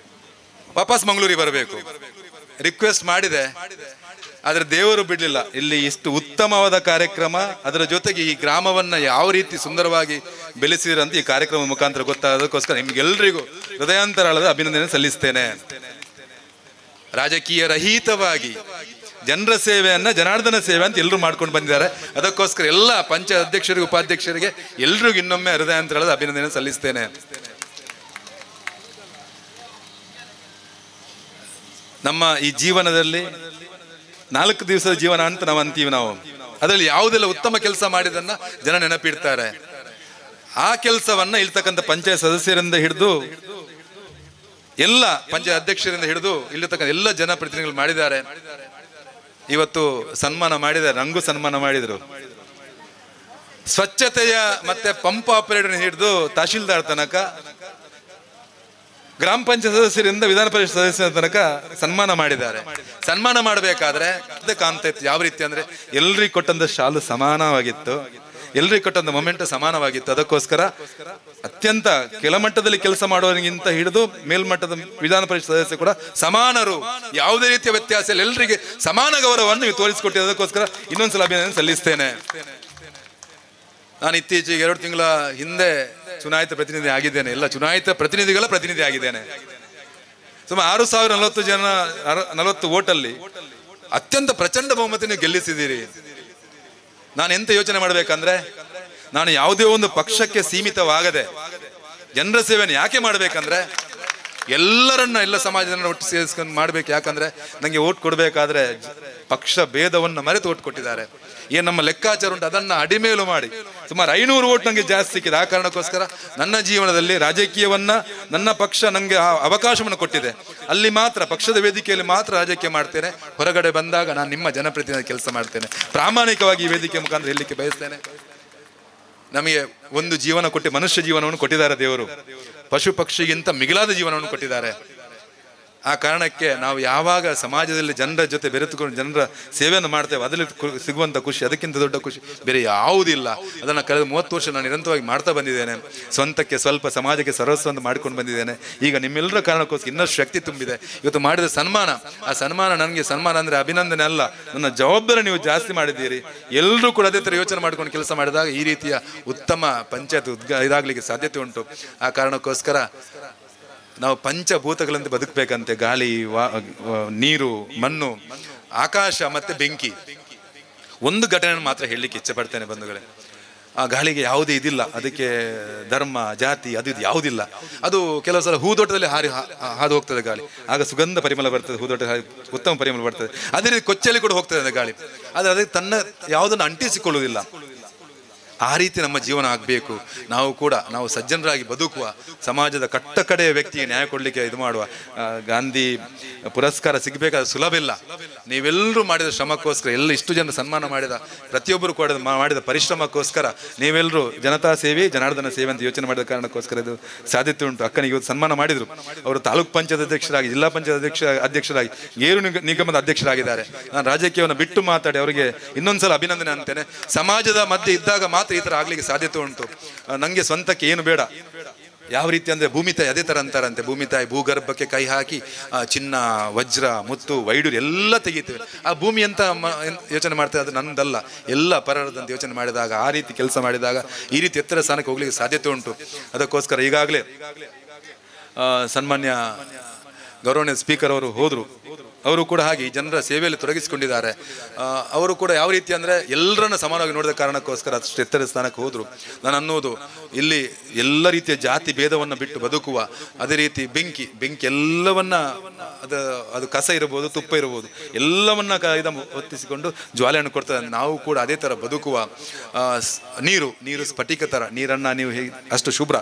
ವಾಪಸ್ ಮಂಗಳೂರಿಗೆ ಬರಬೇಕು. ರಿಕ್ವೆಸ್ಟ್ ಮಾಡಿದೆ, ಆದರೆ ದೇವರು ಬಿಡಲಿಲ್ಲ. ಇಲ್ಲಿ ಇಷ್ಟು ಉತ್ತಮವಾದ ಕಾರ್ಯಕ್ರಮ, ಅದರ ಜೊತೆಗೆ ಈ ಗ್ರಾಮವನ್ನ ಯಾವ ರೀತಿ ಸುಂದರವಾಗಿ ಬೆಳೆಸಿರಂತ ಈ ಕಾರ್ಯಕ್ರಮ ಮುಖಾಂತರ ಗೊತ್ತಾಗೋದಕ್ಕೋಸ್ಕರ ನಿಮ್ಗೆಲ್ರಿಗೂ ಹೃದಯಾಂತರಾಳದ ಅಭಿನಂದನೆ ಸಲ್ಲಿಸ್ತೇನೆ. ರಾಜಕೀಯ ರಹಿತವಾಗಿ ಜನರ ಸೇವೆಯನ್ನ ಜನಾರ್ದನ ಸೇವೆ ಅಂತ ಎಲ್ಲರೂ ಮಾಡ್ಕೊಂಡು ಬಂದಿದ್ದಾರೆ. ಅದಕ್ಕೋಸ್ಕರ ಎಲ್ಲ ಪಂಚಾಯತ್ ಅಧ್ಯಕ್ಷರಿಗೆ ಉಪಾಧ್ಯಕ್ಷರಿಗೆ ಎಲ್ರಿಗೂ ಇನ್ನೊಮ್ಮೆ ಹೃದಯಾಂತರಾಳದ ಅಭಿನಂದನೆ ಸಲ್ಲಿಸ್ತೇನೆ. ನಮ್ಮ ಈ ಜೀವನದಲ್ಲಿ 4 ದಿವಸದ ಜೀವನ ಅಂತ ನಾವು ಅಂತೀವಿ. ನಾವು ಅದರಲ್ಲಿ ಯಾವುದೆಲ್ಲ ಉತ್ತಮ ಕೆಲಸ ಮಾಡಿದನ್ನ ಜನ ನೆನಪಿಡ್ತಾರೆ. ಆ ಕೆಲಸವನ್ನ ಇಲ್ತಕ್ಕಂಥ ಪಂಚಾಯತ್ ಸದಸ್ಯರಿಂದ ಹಿಡಿದು ಎಲ್ಲ ಪಂಚಾಯತ್ ಅಧ್ಯಕ್ಷರಿಂದ ಹಿಡಿದು ಇಲ್ಲಿರ್ತಕ್ಕಂಥ ಎಲ್ಲ ಜನಪ್ರತಿನಿಧಿಗಳು ಮಾಡಿದ್ದಾರೆ. ಇವತ್ತು ಸನ್ಮಾನ ಮಾಡಿದ್ದಾರೆ, ನಂಗೂ ಸನ್ಮಾನ ಮಾಡಿದರು. ಸ್ವಚ್ಛತೆಯ ಮತ್ತೆ ಪಂಪ್ ಆಪರೇಟರ್ ಹಿಡಿದು ತಹಶೀಲ್ದಾರ್ ತನಕ, ಗ್ರಾಮ ಪಂಚಾಯತ್ ಸದಸ್ಯರಿಂದ ವಿಧಾನ ಪರಿಷತ್ ಸದಸ್ಯರ ತನಕ ಸನ್ಮಾನ ಮಾಡಿದ್ದಾರೆ. ಸನ್ಮಾನ ಮಾಡಬೇಕಾದ್ರೆ ಅದೇ ಕಾಣ್ತಾ ಇತ್ತು ಯಾವ ರೀತಿ ಅಂದ್ರೆ ಎಲ್ರಿಗೂ ಕೊಟ್ಟಂತ ಶಾಲು ಸಮಾನವಾಗಿತ್ತು, ಎಲ್ರಿಗೂ ಕೊಟ್ಟಂತ ಮೊಮೆಂಟ್ ಸಮಾನವಾಗಿತ್ತು. ಅದಕ್ಕೋಸ್ಕರ ಅತ್ಯಂತ ಕೆಳಮಟ್ಟದಲ್ಲಿ ಕೆಲಸ ಮಾಡುವವರಿಗಿಂತ ಹಿಡಿದು ಮೇಲ್ಮಟ್ಟದ ವಿಧಾನ ಪರಿಷತ್ ಸದಸ್ಯರು ಕೂಡ ಸಮಾನರು, ಯಾವುದೇ ರೀತಿಯ ವ್ಯತ್ಯಾಸ ಇಲ್ಲ, ಎಲ್ಲರಿಗೆ ಸಮಾನ ಗೌರವವನ್ನು ನೀವು ತೋರಿಸಿಕೊಟ್ಟಿದ್ದಕ್ಕೋಸ್ಕರ ಇನ್ನೊಂದ್ಸಲ ಅಭಿನಂದನೆ ಸಲ್ಲಿಸ್ತೇನೆ. ನಾನು ಇತ್ತೀಚೆಗೆ 2 ತಿಂಗಳ ಹಿಂದೆ ಚುನಾಯಿತ ಪ್ರತಿನಿಧಿ ಆಗಿದ್ದೇನೆ. ಎಲ್ಲ ಚುನಾಯಿತ ಪ್ರತಿನಿಧಿಗಳ ಪ್ರತಿನಿಧಿ ಆಗಿದ್ದೇನೆ. ಸುಮಾರು 6040 ವೋಟಲ್ಲಿ ಅತ್ಯಂತ ಪ್ರಚಂಡ ಬಹುಮತ ನೀವು ಗೆಲ್ಲಿಸಿದ್ದೀರಿ. ನಾನು ಎಂತ ಯೋಚನೆ ಮಾಡ್ಬೇಕಂದ್ರೆ, ನಾನು ಯಾವುದೇ ಒಂದು ಪಕ್ಷಕ್ಕೆ ಸೀಮಿತವಾಗದೆ ಜನರ ಸೇವೆಯನ್ನು ಯಾಕೆ ಮಾಡ್ಬೇಕಂದ್ರೆ ಎಲ್ಲ ಸಮಾಜದನ್ನ ಒಟ್ಟು ಸೇರಿಸ್ಕೊಂಡು ಮಾಡ್ಬೇಕು. ಯಾಕಂದ್ರೆ ನಂಗೆ ಓಟ್ ಕೊಡ್ಬೇಕಾದ್ರೆ ಪಕ್ಷ ಭೇದವನ್ನು ಮರೆತು ಓಟ್ ಕೊಟ್ಟಿದ್ದಾರೆ. ಏನ್ ನಮ್ಮ ಲೆಕ್ಕಾಚಾರ ಉಂಟು ಅದನ್ನ ಅಡಿಮೇಲು ಮಾಡಿ ಸುಮಾರು 500 ಓಟ್ ನಂಗೆ ಜಾಸ್ತಿ ಸಿಕ್ಕಿದೆ. ಆ ಕಾರಣಕ್ಕೋಸ್ಕರ ನನ್ನ ಜೀವನದಲ್ಲಿ ರಾಜಕೀಯವನ್ನ ನನ್ನ ಪಕ್ಷ ನಂಗೆ ಆ ಅವಕಾಶವನ್ನು ಕೊಟ್ಟಿದೆ. ಅಲ್ಲಿ ಮಾತ್ರ ಪಕ್ಷದ ವೇದಿಕೆಯಲ್ಲಿ ಮಾತ್ರ ರಾಜಕೀಯ ಮಾಡ್ತೇನೆ. ಹೊರಗಡೆ ಬಂದಾಗ ನಾನು ನಿಮ್ಮ ಜನಪ್ರತಿನಿಧಿ ಕೆಲಸ ಮಾಡ್ತೇನೆ. ಪ್ರಾಮಾಣಿಕವಾಗಿ ಈ ವೇದಿಕೆ ಮುಖಾಂತರ ಹೇಳಲಿಕ್ಕೆ ಬಯಸ್ತೇನೆ. ನಮಗೆ ಒಂದು ಜೀವನ ಕೊಟ್ಟು ಮನುಷ್ಯ ಜೀವನವನ್ನು ಕೊಟ್ಟಿದ್ದಾರೆ ದೇವರು. ಪಶು ಪಕ್ಷಿಗಿಂತ ಮಿಗಿಲಾದ ಜೀವನವನ್ನು ಕೊಟ್ಟಿದ್ದಾರೆ. ಆ ಕಾರಣಕ್ಕೆ ನಾವು ಯಾವಾಗ ಸಮಾಜದಲ್ಲಿ ಜನರ ಜೊತೆ ಬೆರೆತುಕೊಂಡು ಜನರ ಸೇವೆಯನ್ನು ಮಾಡ್ತೇವೆ, ಅದರಲ್ಲಿ ಸಿಗುವಂಥ ಖುಷಿ ಅದಕ್ಕಿಂತ ದೊಡ್ಡ ಖುಷಿ ಬೇರೆ ಯಾವುದಿಲ್ಲ. ಅದನ್ನು ಕಳೆದ 30 ವರ್ಷ ನಾನು ನಿರಂತರವಾಗಿ ಮಾಡ್ತಾ ಬಂದಿದ್ದೇನೆ. ಸ್ವಂತಕ್ಕೆ ಸ್ವಲ್ಪ, ಸಮಾಜಕ್ಕೆ ಸರ್ವಸ್ವಂತ ಮಾಡ್ಕೊಂಡು ಬಂದಿದ್ದೇನೆ. ಈಗ ನಿಮ್ಮೆಲ್ಲರ ಕಾರಣಕ್ಕೋಸ್ಕರ ಇನ್ನಷ್ಟು ಶಕ್ತಿ ತುಂಬಿದೆ. ಇವತ್ತು ಮಾಡಿದ ಸನ್ಮಾನ, ಆ ಸನ್ಮಾನ ನನಗೆ ಸನ್ಮಾನ ಅಂದರೆ ಅಭಿನಂದನೆ ಅಲ್ಲ, ನನ್ನ ಜವಾಬ್ದಾರಿ ನೀವು ಜಾಸ್ತಿ ಮಾಡಿದ್ದೀರಿ. ಎಲ್ಲರೂ ಕೂಡ ಅದೇ ಥರ ಯೋಚನೆ ಮಾಡ್ಕೊಂಡು ಕೆಲಸ ಮಾಡಿದಾಗ ಈ ರೀತಿಯ ಉತ್ತಮ ಪಂಚಾಯತ್ ಇದಾಗಲಿಕ್ಕೆ ಸಾಧ್ಯತೆ ಉಂಟು. ಆ ಕಾರಣಕ್ಕೋಸ್ಕರ ನಾವು ಪಂಚಭೂತಗಳಂತೆ ಬದುಕಬೇಕಂತೆ. ಗಾಳಿ, ನೀರು, ಮಣ್ಣು, ಆಕಾಶ ಮತ್ತೆ ಬೆಂಕಿ. ಒಂದು ಘಟನೆಯನ್ನು ಮಾತ್ರ ಹೇಳಲಿಕ್ಕೆ ಇಚ್ಛೆ ಪಡ್ತೇನೆ ಬಂಧುಗಳೇ. ಆ ಗಾಳಿಗೆ ಯಾವುದೇ ಇದಿಲ್ಲ, ಅದಕ್ಕೆ ಧರ್ಮ ಜಾತಿ ಅದು ಇದು ಯಾವುದಿಲ್ಲ. ಅದು ಕೆಲವು ಸಲ ಹೂದೋಟದಲ್ಲಿ ಹಾದು ಹೋಗ್ತದೆ ಗಾಳಿ, ಆಗ ಸುಗಂಧ ಪರಿಮಳ ಬರ್ತದೆ, ಹೂದೋಟ ಉತ್ತಮ ಪರಿಮಳ ಬರ್ತದೆ. ಅದೇ ರೀತಿ ಕೊಚ್ಚಲ್ಲಿ ಕೂಡ ಹೋಗ್ತದೆ ಗಾಳಿ, ಆದರೆ ಅದಕ್ಕೆ ತನ್ನ ಯಾವುದನ್ನು ಅಂಟಿಸಿಕೊಳ್ಳುವುದಿಲ್ಲ. ಆ ರೀತಿ ನಮ್ಮ ಜೀವನ ಆಗಬೇಕು. ನಾವು ಸಜ್ಜನರಾಗಿ ಬದುಕುವ, ಸಮಾಜದ ಕಟ್ಟಕಡೆಯ ವ್ಯಕ್ತಿಗೆ ನ್ಯಾಯ ಕೊಡಲಿಕ್ಕೆ ಇದು ಮಾಡುವ. ಗಾಂಧಿ ಪುರಸ್ಕಾರ ಸಿಗಬೇಕಾದ್ರೆ ಸುಲಭ ಇಲ್ಲ. ನೀವೆಲ್ಲರೂ ಮಾಡಿದ ಶ್ರಮಕ್ಕೋಸ್ಕರ, ಇಷ್ಟು ಜನ ಸನ್ಮಾನ ಮಾಡಿದ ಪ್ರತಿಯೊಬ್ಬರು ಕೂಡ ಮಾಡಿದ ಪರಿಶ್ರಮಕ್ಕೋಸ್ಕರ ನೀವೆಲ್ಲರೂ ಜನತಾ ಸೇವೆ ಜನಾರ್ದನ ಸೇವೆ ಅಂತ ಯೋಚನೆ ಮಾಡಿದ ಕಾರಣಕ್ಕೋಸ್ಕರ ಇದು ಸಾಧ್ಯತೆ ಉಂಟು. ಅಕ್ಕನಿಗೆ ಇವತ್ತು ಸನ್ಮಾನ ಮಾಡಿದರು. ಅವರು ತಾಲೂಕು ಪಂಚಾಯತ್ ಅಧ್ಯಕ್ಷರಾಗಿ, ಜಿಲ್ಲಾ ಪಂಚಾಯತ್ ಅಧ್ಯಕ್ಷರಾಗಿ, ಗೇರು ನಿಗಮದ ಅಧ್ಯಕ್ಷರಾಗಿದ್ದಾರೆ. ನಾನು ರಾಜಕೀಯವನ್ನು ಬಿಟ್ಟು ಮಾತಾಡಿ ಅವರಿಗೆ ಇನ್ನೊಂದ್ಸಲ ಅಭಿನಂದನೆ ಅಂತೇನೆ. ಸಮಾಜದ ಮಧ್ಯೆ ಇದ್ದಾಗ ಮಾತ್ರ ಈ ತರ ಆಗ್ಲಿಕ್ಕೆ ಸಾಧ್ಯತೆ ಉಂಟು. ನಂಗೆ ಸ್ವಂತಕ್ಕೆ ಏನು ಬೇಡ. ಯಾವ ರೀತಿ ಅಂದ್ರೆ ಭೂಮಿ ತಾಯಿ ಅದೇ ತರ ಅಂತಾರಂತೆ. ಭೂಮಿ ತಾಯಿ ಭೂಗರ್ಭಕ್ಕೆ ಕೈ ಹಾಕಿ ಚಿನ್ನ, ವಜ್ರ, ಮುತ್ತು, ವೈಡೂರು ಎಲ್ಲ ತೆಗಿತೇವೆ. ಆ ಭೂಮಿ ಅಂತ ಯೋಚನೆ ಮಾಡ್ತೇವೆ, ಅದು ನನ್ನದಲ್ಲ, ಎಲ್ಲ ಪರರದಂತ ಯೋಚನೆ ಮಾಡಿದಾಗ, ಆ ರೀತಿ ಕೆಲಸ ಮಾಡಿದಾಗ ಈ ರೀತಿ ಎತ್ತರ ಸ್ಥಾನಕ್ಕೆ ಹೋಗ್ಲಿಕ್ಕೆ ಸಾಧ್ಯತೆ ಉಂಟು. ಅದಕ್ಕೋಸ್ಕರ ಈಗಾಗಲೇ ಸನ್ಮಾನ್ಯ ಗೌರವನೀಯ ಸ್ಪೀಕರ್ ಅವರು ಹೋದ್ರು. ಅವರು ಕೂಡ ಹಾಗೆ ಈ ಜನರ ಸೇವೆಯಲ್ಲಿ ತೊಡಗಿಸಿಕೊಂಡಿದ್ದಾರೆ. ಅವರು ಕೂಡ ಯಾವ ರೀತಿ ಅಂದರೆ ಎಲ್ಲರನ್ನ ಸಮಾನವಾಗಿ ನೋಡಿದ ಕಾರಣಕ್ಕೋಸ್ಕರ ಅಷ್ಟು ಎತ್ತರದ ಸ್ಥಾನಕ್ಕೆ ಹೋದರು. ನಾನು ಅನ್ನೋದು ಇಲ್ಲಿ ಎಲ್ಲ ರೀತಿಯ ಜಾತಿ ಭೇದವನ್ನು ಬಿಟ್ಟು ಬದುಕುವ, ಅದೇ ರೀತಿ ಬೆಂಕಿ ಎಲ್ಲವನ್ನ ಅದು ಕಸ ಇರ್ಬೋದು, ತುಪ್ಪ ಇರ್ಬೋದು, ಎಲ್ಲವನ್ನ ಹೊತ್ತಿಸಿಕೊಂಡು ಜ್ವಾಲೆಯನ್ನು ಕೊಡ್ತಾರೆ. ನಾವು ಕೂಡ ಅದೇ ಥರ ಬದುಕುವ, ನೀರು ಸ್ಫಟಿಕ ಥರ ನೀರನ್ನು ನೀವು ಅಷ್ಟು ಶುಭ್ರ.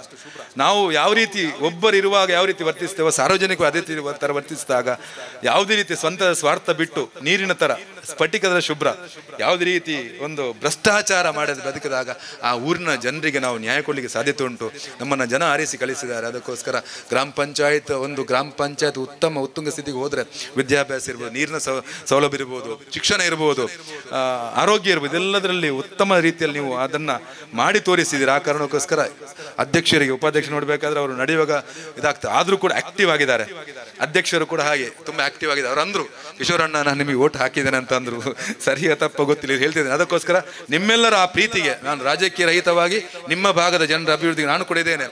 ನಾವು ಯಾವ ರೀತಿ ಒಬ್ಬರಿರುವಾಗ ಯಾವ ರೀತಿ ವರ್ತಿಸ್ತೇವೋ ಸಾರ್ವಜನಿಕ ಅದೇ ಥರ ವರ್ತಿಸಿದಾಗ ಯಾವುದೇ ರೀತಿ ಸ್ವಂತ ಸ್ವಾರ್ಥ ಬಿಟ್ಟು ನೀರಿನ ಥರ ಸ್ಫಟಿಕದ ಶುಭ್ರ, ಯಾವುದೇ ರೀತಿ ಒಂದು ಭ್ರಷ್ಟಾಚಾರ ಮಾಡದೆ ಬದುಕಿದಾಗ ಆ ಊರಿನ ಜನರಿಗೆ ನಾವು ನ್ಯಾಯ ಕೊಡಲಿಕ್ಕೆ ಸಾಧ್ಯತೆ ಉಂಟು. ನಮ್ಮನ್ನು ಜನ ಆರಿಸಿ ಕಳಿಸಿದ್ದಾರೆ. ಅದಕ್ಕೋಸ್ಕರ ಗ್ರಾಮ ಪಂಚಾಯತ್ ಉತ್ತುಂಗ ಸ್ಥಿತಿಗೆ ಹೋದರೆ ವಿದ್ಯಾಭ್ಯಾಸ ಇರ್ಬೋದು, ನೀರಿನ ಸೌಲಭ್ಯ ಇರ್ಬೋದು, ಶಿಕ್ಷಣ ಇರ್ಬೋದು, ಆರೋಗ್ಯ ಇರ್ಬೋದು, ಎಲ್ಲದರಲ್ಲಿ ಉತ್ತಮ ರೀತಿಯಲ್ಲಿ ನೀವು ಅದನ್ನು ಮಾಡಿ ತೋರಿಸಿದ್ದೀರಿ. ಆ ಕಾರಣಕ್ಕೋಸ್ಕರ ಅಧ್ಯಕ್ಷರಿಗೆ ಉಪಾಧ್ಯಕ್ಷ ನೋಡಬೇಕಾದ್ರೆ ಅವರು ನಡೆಯುವಾಗ ಇದಾಗ್ತದೆ, ಆದರೂ ಕೂಡ ಆಕ್ಟಿವ್ ಆಗಿದ್ದಾರೆ. ಅಧ್ಯಕ್ಷರು ಕೂಡ ಹಾಗೆ ತುಂಬ ಆಕ್ಟಿವ್ ಆಗಿದ್ದಾರೆ. ಅವ್ರು ಅಂದರು, ಕಿಶೋರಣ್ಣ ನಾನು ನಿಮಗೆ ಓಟ್ ಹಾಕಿದ್ದೇನೆ ಅಂತ ಅಂದರು. ಸರಿಯ ತಪ್ಪ ಗೊತ್ತಿಲ್ಲ, ಹೇಳ್ತಿದ್ದೇನೆ. ಅದಕ್ಕೋಸ್ಕರ ನಿಮ್ಮೆಲ್ಲರ ಆ ಪ್ರೀತಿಗೆ ನಾನು ರಾಜಕೀಯ ರಹಿತವಾಗಿ ನಿಮ್ಮ ಭಾಗದ ಜನರ ಅಭಿವೃದ್ಧಿಗೆ ನಾನು ಕೂಡ ಇದ್ದೇನೆ.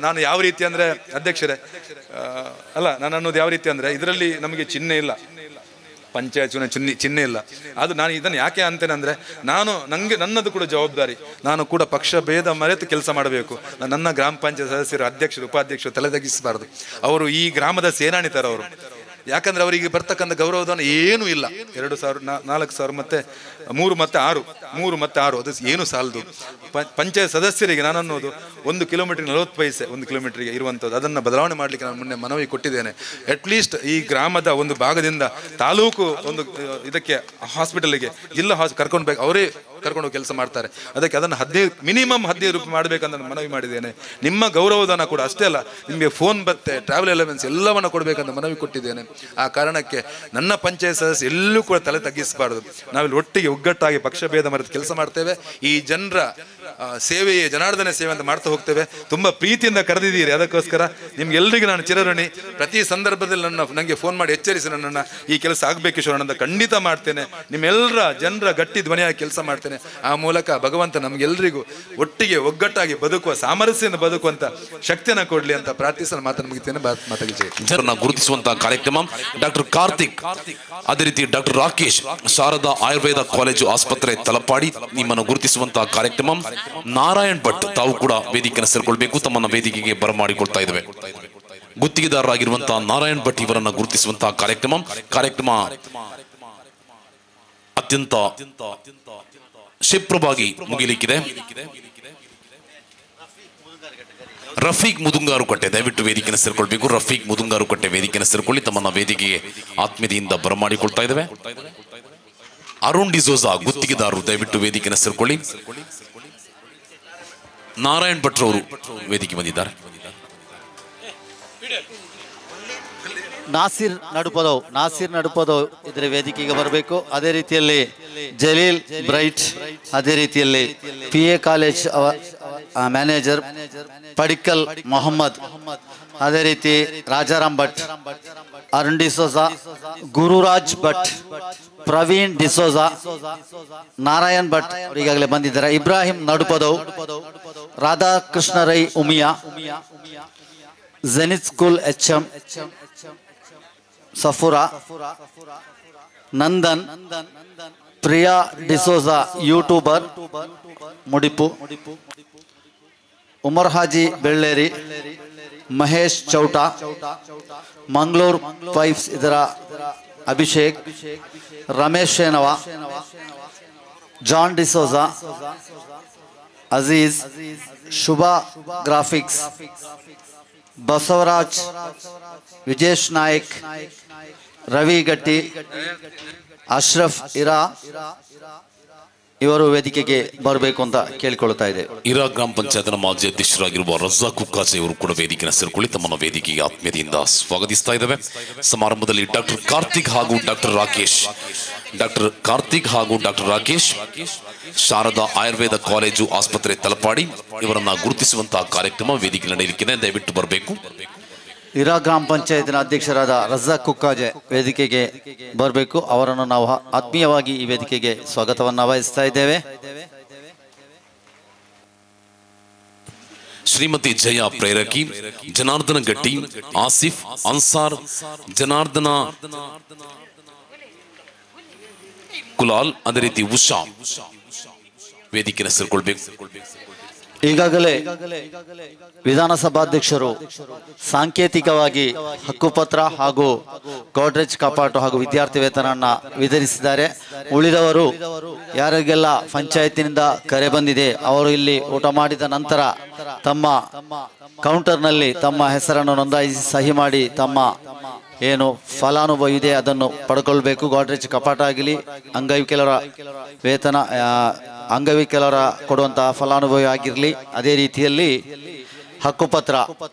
ನಾನು ಯಾವ ರೀತಿ ಅಂದರೆ ಅಧ್ಯಕ್ಷರೇ ನಾನು ಅನ್ನೋದು ಯಾವ ರೀತಿ ಅಂದರೆ ಇದರಲ್ಲಿ ನಮಗೆ ಚಿಹ್ನೆ ಇಲ್ಲ, ಪಂಚಾಯತ್ ಚುನಾವಣೆ ಚಿಹ್ನೆ ಇಲ್ಲ. ಅದು ನಾನು ಇದನ್ನು ಯಾಕೆ ಅಂತೇನೆ ಅಂದರೆ ನನ್ನದು ಕೂಡ ಜವಾಬ್ದಾರಿ. ನಾನು ಕೂಡ ಪಕ್ಷ ಭೇದ ಮರೆತು ಕೆಲಸ ಮಾಡಬೇಕು. ನನ್ನ ಗ್ರಾಮ ಪಂಚಾಯತ್ ಸದಸ್ಯರು, ಅಧ್ಯಕ್ಷರು, ಉಪಾಧ್ಯಕ್ಷರು ತಲೆ ತಗ್ಗಿಸಬಾರ್ದು. ಅವರು ಈ ಗ್ರಾಮದ ಸೇನಾನಿ ಥರ ಅವರು. ಯಾಕಂದ್ರೆ ಅವರಿಗೆ ಬರ್ತಕ್ಕಂಥ ಗೌರವಧನ ಏನೂ ಇಲ್ಲ. 2,000, 4,000 ಮತ್ತೆ 3 ಮತ್ತು 6 ಅದು ಏನು ಸಾಲದು. ಪಂಚಾಯತ್ ಸದಸ್ಯರಿಗೆ ನಾನು ಅನ್ನೋದು 1 ಕಿಲೋಮೀಟರ್ಗೆ 40 ಪೈಸೆ 1 ಕಿಲೋಮೀಟರ್ಗೆ ಇರುವಂಥದ್ದು. ಅದನ್ನು ಬದಲಾವಣೆ ಮಾಡಲಿಕ್ಕೆ ನಾನು ಮೊನ್ನೆ ಮನವಿ ಕೊಟ್ಟಿದ್ದೇನೆ. ಅಟ್ಲೀಸ್ಟ್ ಈ ಗ್ರಾಮದ ಒಂದು ಭಾಗದಿಂದ ತಾಲೂಕು ಒಂದು ಇದಕ್ಕೆ ಹಾಸ್ಪಿಟಲ್ಗೆ ಜಿಲ್ಲಾ ಕರ್ಕೊಂಡು ಅವರೇ ಕರ್ಕೊಂಡು ಕೆಲಸ ಮಾಡ್ತಾರೆ. ಅದಕ್ಕೆ ಅದನ್ನು ಮಿನಿಮಮ್ 15 ರೂಪಾಯಿ ಮಾಡಬೇಕಂತ ನಾನು ಮನವಿ ಮಾಡಿದ್ದೇನೆ. ನಿಮ್ಮ ಗೌರವಧನ ಕೂಡ ಅಷ್ಟೇ ಅಲ್ಲ, ನಿಮಗೆ ಫೋನ್ ಬತ್ತೆ, ಟ್ರಾವೆಲ್ ಅಲವೆನ್ಸ್ ಎಲ್ಲವನ್ನ ಕೊಡಬೇಕಂತ ಮನವಿ ಕೊಟ್ಟಿದ್ದೇನೆ. ಆ ಕಾರಣಕ್ಕೆ ನನ್ನ ಪಂಚಾಯತ್ ಸದಸ್ಯ ಎಲ್ಲೂ ಕೂಡ ತಲೆ ತಗ್ಗಿಸಬಾರ್ದು. ನಾವಿಲ್ಲಿ ಒಟ್ಟಿಗೆ ಒಗ್ಗಟ್ಟಾಗಿ ಪಕ್ಷ ಭೇದ ಮರೆತು ಕೆಲಸ ಮಾಡ್ತೇವೆ. ಈ ಜನರ ಸೇವೆಯೇ ಜನಾರ್ದನ ಸೇವೆ ಅಂತ ಮಾಡ್ತಾ ಹೋಗ್ತೇವೆ. ತುಂಬ ಪ್ರೀತಿಯಿಂದ ಕರೆದಿದ್ದೀರಿ. ಅದಕ್ಕೋಸ್ಕರ ನಿಮ್ಗೆಲ್ಲರಿಗೂ ನಾನು ಚಿರಋಣಿ. ಪ್ರತಿ ಸಂದರ್ಭದಲ್ಲಿ ನನಗೆ ಫೋನ್ ಮಾಡಿ ಎಚ್ಚರಿಸಿ ನನ್ನನ್ನು ಈ ಕೆಲಸ ಆಗಬೇಕು ಕಿಶೋರಣ್ಣ ಅಂತ ಖಂಡಿತ ಮಾಡ್ತೇನೆ. ನಿಮ್ಮೆಲ್ಲರ ಜನರ ಗಟ್ಟಿ ಧ್ವನಿಯಾಗಿ ಕೆಲಸ ಮಾಡ್ತೇನೆ. ಆ ಮೂಲಕ ಭಗವಂತ ನಮ್ಗೆಲ್ಲರಿಗೂ ಒಟ್ಟಿಗೆ ಒಗ್ಗಟ್ಟಾಗಿ ಬದುಕುವ, ಸಾಮರಸ್ಯದಿಂದ ಬದುಕುವಂತ ಶಕ್ತಿಯನ್ನು ಕೊಡ್ಲಿ ಅಂತ ಪ್ರಾರ್ಥಿಸಲು ಮಾತನ್ನು ಮುಗಿತೇನೆ. ಜನರನ್ನ ಗುರುತಿಸುವಂತಹ ಕಾರ್ಯಕ್ರಮ ಡಾಕ್ಟರ್ ಕಾರ್ತಿಕ್, ಅದೇ ರೀತಿ ಡಾಕ್ಟರ್ ರಾಕೇಶ್, ಶಾರದಾ ಆಯುರ್ವೇದ ಕಾಲೇಜು ಆಸ್ಪತ್ರೆ ತಲಪಾಡಿ ನಿಮ್ಮನ್ನು ಗುರುತಿಸುವಂತಹ ಕಾರ್ಯಕ್ರಮ. ನಾರಾಯಣ್ ಭಟ್ ತಾವು ಕೂಡ ವೇದಿಕೆಯನ್ನು ಸೇರ್ಕೊಳ್ಬೇಕು, ತಮ್ಮನ್ನ ವೇದಿಕೆಗೆ ಬರಮಾಡಿಕೊಳ್ತಾ ಇದ್ದೇವೆ. ಗುತ್ತಿಗೆದಾರರಾಗಿರುವಂತಹ ನಾರಾಯಣ್ ಭಟ್ ಇವರನ್ನ ಗುರುತಿಸುವಂತಹ ಕಾರ್ಯಕ್ರಮ ಅತ್ಯಂತ ಕ್ಷಿಪ್ರವಾಗಿ ಮುಗಿಲಿಕ್ಕಿದೆ. ರಫೀಕ್ ಮುದುಂಗಾರುಕಟ್ಟೆ ದಯವಿಟ್ಟು ವೇದಿಕೆಯನ್ನು ಸೇರ್ಕೊಳ್ಬೇಕು. ರಫೀಕ್ ಮುದುಂಗಾರುಕಟ್ಟೆ ವೇದಿಕೆಯನ್ನು ಸೇರ್ಕೊಳ್ಳಿ, ತಮ್ಮನ್ನ ವೇದಿಕೆಗೆ ಆತ್ಮೀಯತೆಯಿಂದ ಬರಮಾಡಿಕೊಳ್ತಾ ಇದ್ದೇವೆ. ಅರುಣ್ ಡಿಸೋಜಾ ಗುತ್ತಿಗೆದಾರರು ದಯವಿಟ್ಟು ವೇದಿಕೆಯನ್ನು ಸೇರ್ಕೊಳ್ಳಿ. ನಾರಾಯಣ್ ಭಟ್ ಅವರು ವೇದಿಕೆ ಬಂದಿದ್ದಾರೆ. ನಾಸಿರ್ ನಡುಪದವ್ ಇದರ ವೇದಿಕೆಗೆ ಬರಬೇಕು. ಅದೇ ರೀತಿಯಲ್ಲಿ ಜಲೀಲ್ ಬ್ರೈಟ್, ಅದೇ ರೀತಿಯಲ್ಲಿ PA college manager Padikal Mohammed, ಅದೇ ರೀತಿ ರಾಜಾರಾಮ್ ಭಟ್, ಅರುಣ್ ಡಿಸೋಜಾ, ಗುರುರಾಜ್ ಭಟ್, ಪ್ರವೀಣ್ ಡಿಸೋಜಾ, ನಾರಾಯಣ್ ಭಟ್ ಈಗಾಗಲೇ ಬಂದಿದ್ದಾರೆ. Ibrahim Nadupadav, Radhakrishna Rai Umiya, Jenith school HM, Safura, Nandan, Priya D'Souza YouTuber Mudipu, Umar Haji Belleri, Mahesh Chouta, Mangaluru pipes ಇದರ ಅಭಿಷೇಕ್, ರಮೇಶ್ ಶೇನವಾ, ಜಾನ್ ಡಿಸೋಜಾ, ಅಜೀಜ್, ಶುಭಾ ಗ್ರಾಫಿಕ್ಸ್, ಬಸವರಾಜ್, ವಿಜೇಶ್ ನಾಯಕ್, ರವಿ ಗಟ್ಟಿ, ಅಶ್ರಫ್ ಇರಾ ಇವರು ವೇದಿಕೆಗೆ ಬರಬೇಕು ಅಂತ ಕೇಳಿಕೊಳ್ತಾ ಇದೆ. ಇರಾ ಗ್ರಾಮ ಪಂಚಾಯತ್ನ ಮಾಜಿ ಅಧ್ಯಕ್ಷರಾಗಿರುವ ರಜಾಕ್ ಕುಕ್ಕಾಜೆ ಅವರು ಕೂಡ ವೇದಿಕೆಯನ್ನು ಸೇರಿಕೊಳ್ಳಿ, ತಮ್ಮನ್ನು ವೇದಿಕೆಗೆ ಆತ್ಮೀಯತೆಯಿಂದ ಸ್ವಾಗತಿಸ್ತಾ ಇದ್ದೇವೆ. ಸಮಾರಂಭದಲ್ಲಿ ಡಾಕ್ಟರ್ ಕಾರ್ತಿಕ್ ಹಾಗೂ ಡಾಕ್ಟರ್ ರಾಕೇಶ್ ಶಾರದಾ ಆಯುರ್ವೇದ ಕಾಲೇಜು ಆಸ್ಪತ್ರೆ ತಲಪಾಡಿ ಇವರನ್ನ ಗುರುತಿಸುವಂತಹ ಕಾರ್ಯಕ್ರಮ ವೇದಿಕೆ ನಡೆಯಲಿಕ್ಕಿದೆ. ದಯವಿಟ್ಟು ಬರಬೇಕು. ಇರಾ ಗ್ರಾಮ ಪಂಚಾಯತಿನ ಅಧ್ಯಕ್ಷರಾದ ರಜಾಕ್ ಕುಕ್ಕಾಜೆ ವೇದಿಕೆಗೆ ಬರಬೇಕು. ಅವರನ್ನು ನಾವು ಆತ್ಮೀಯವಾಗಿ ಈ ವೇದಿಕೆಗೆ ಸ್ವಾಗತವನ್ನು ವಹಿಸ್ತಾ ಇದ್ದೇವೆ. ಶ್ರೀ ಶ್ರೀಮತಿ ಜಯ ಪ್ರೇರಕಿ, ಜನಾರ್ದನ ಗಟ್ಟಿ, ಆಸಿಫ್ ಅನ್ಸಾರ್, ಜನಾರ್ದನ ಕುಲಾಲ್, ಅದೇ ರೀತಿ ಉಷಾ ವೇದಿಕೆ ಸೇರ್ಕೊಳ್ಬೇಕು. ಈಗಾಗಲೇ ವಿಧಾನಸಭಾಧ್ಯಕ್ಷರು ಸಾಂಕೇತಿಕವಾಗಿ ಹಕ್ಕುಪತ್ರ ಹಾಗೂ ಗೋಡ್ರೇಜ್ ಕಪಾಟು ಹಾಗೂ ವಿದ್ಯಾರ್ಥಿ ವೇತನವನ್ನು ವಿತರಿಸಿದ್ದಾರೆ. ಉಳಿದವರು ಯಾರಿಗೆಲ್ಲ ಪಂಚಾಯತಿನಿಂದ ಕರೆ ಬಂದಿದೆ ಅವರು ಇಲ್ಲಿ ಊಟ ಮಾಡಿದ ನಂತರ ತಮ್ಮ ಕೌಂಟರ್ನಲ್ಲಿ ತಮ್ಮ ಹೆಸರನ್ನು ನೋಂದಾಯಿಸಿ ಸಹಿ ಮಾಡಿ ತಮ್ಮ ಏನು ಫಲಾನುಭವಿ ಇದೆ ಅದನ್ನು ಪಡ್ಕೊಳ್ಬೇಕು. ಗೋಡ್ರೇಜ್ ಕಪಾಟ ಆಗಲಿ, ಅಂಗವಿಕಲರ ವೇತನ, ಅಂಗವಿಕಲರ ಕೊಡುವಂತಹ ಫಲಾನುಭವಿ ಆಗಿರಲಿ, ಅದೇ ರೀತಿಯಲ್ಲಿ ಹಕ್ಕುಪತ್ರ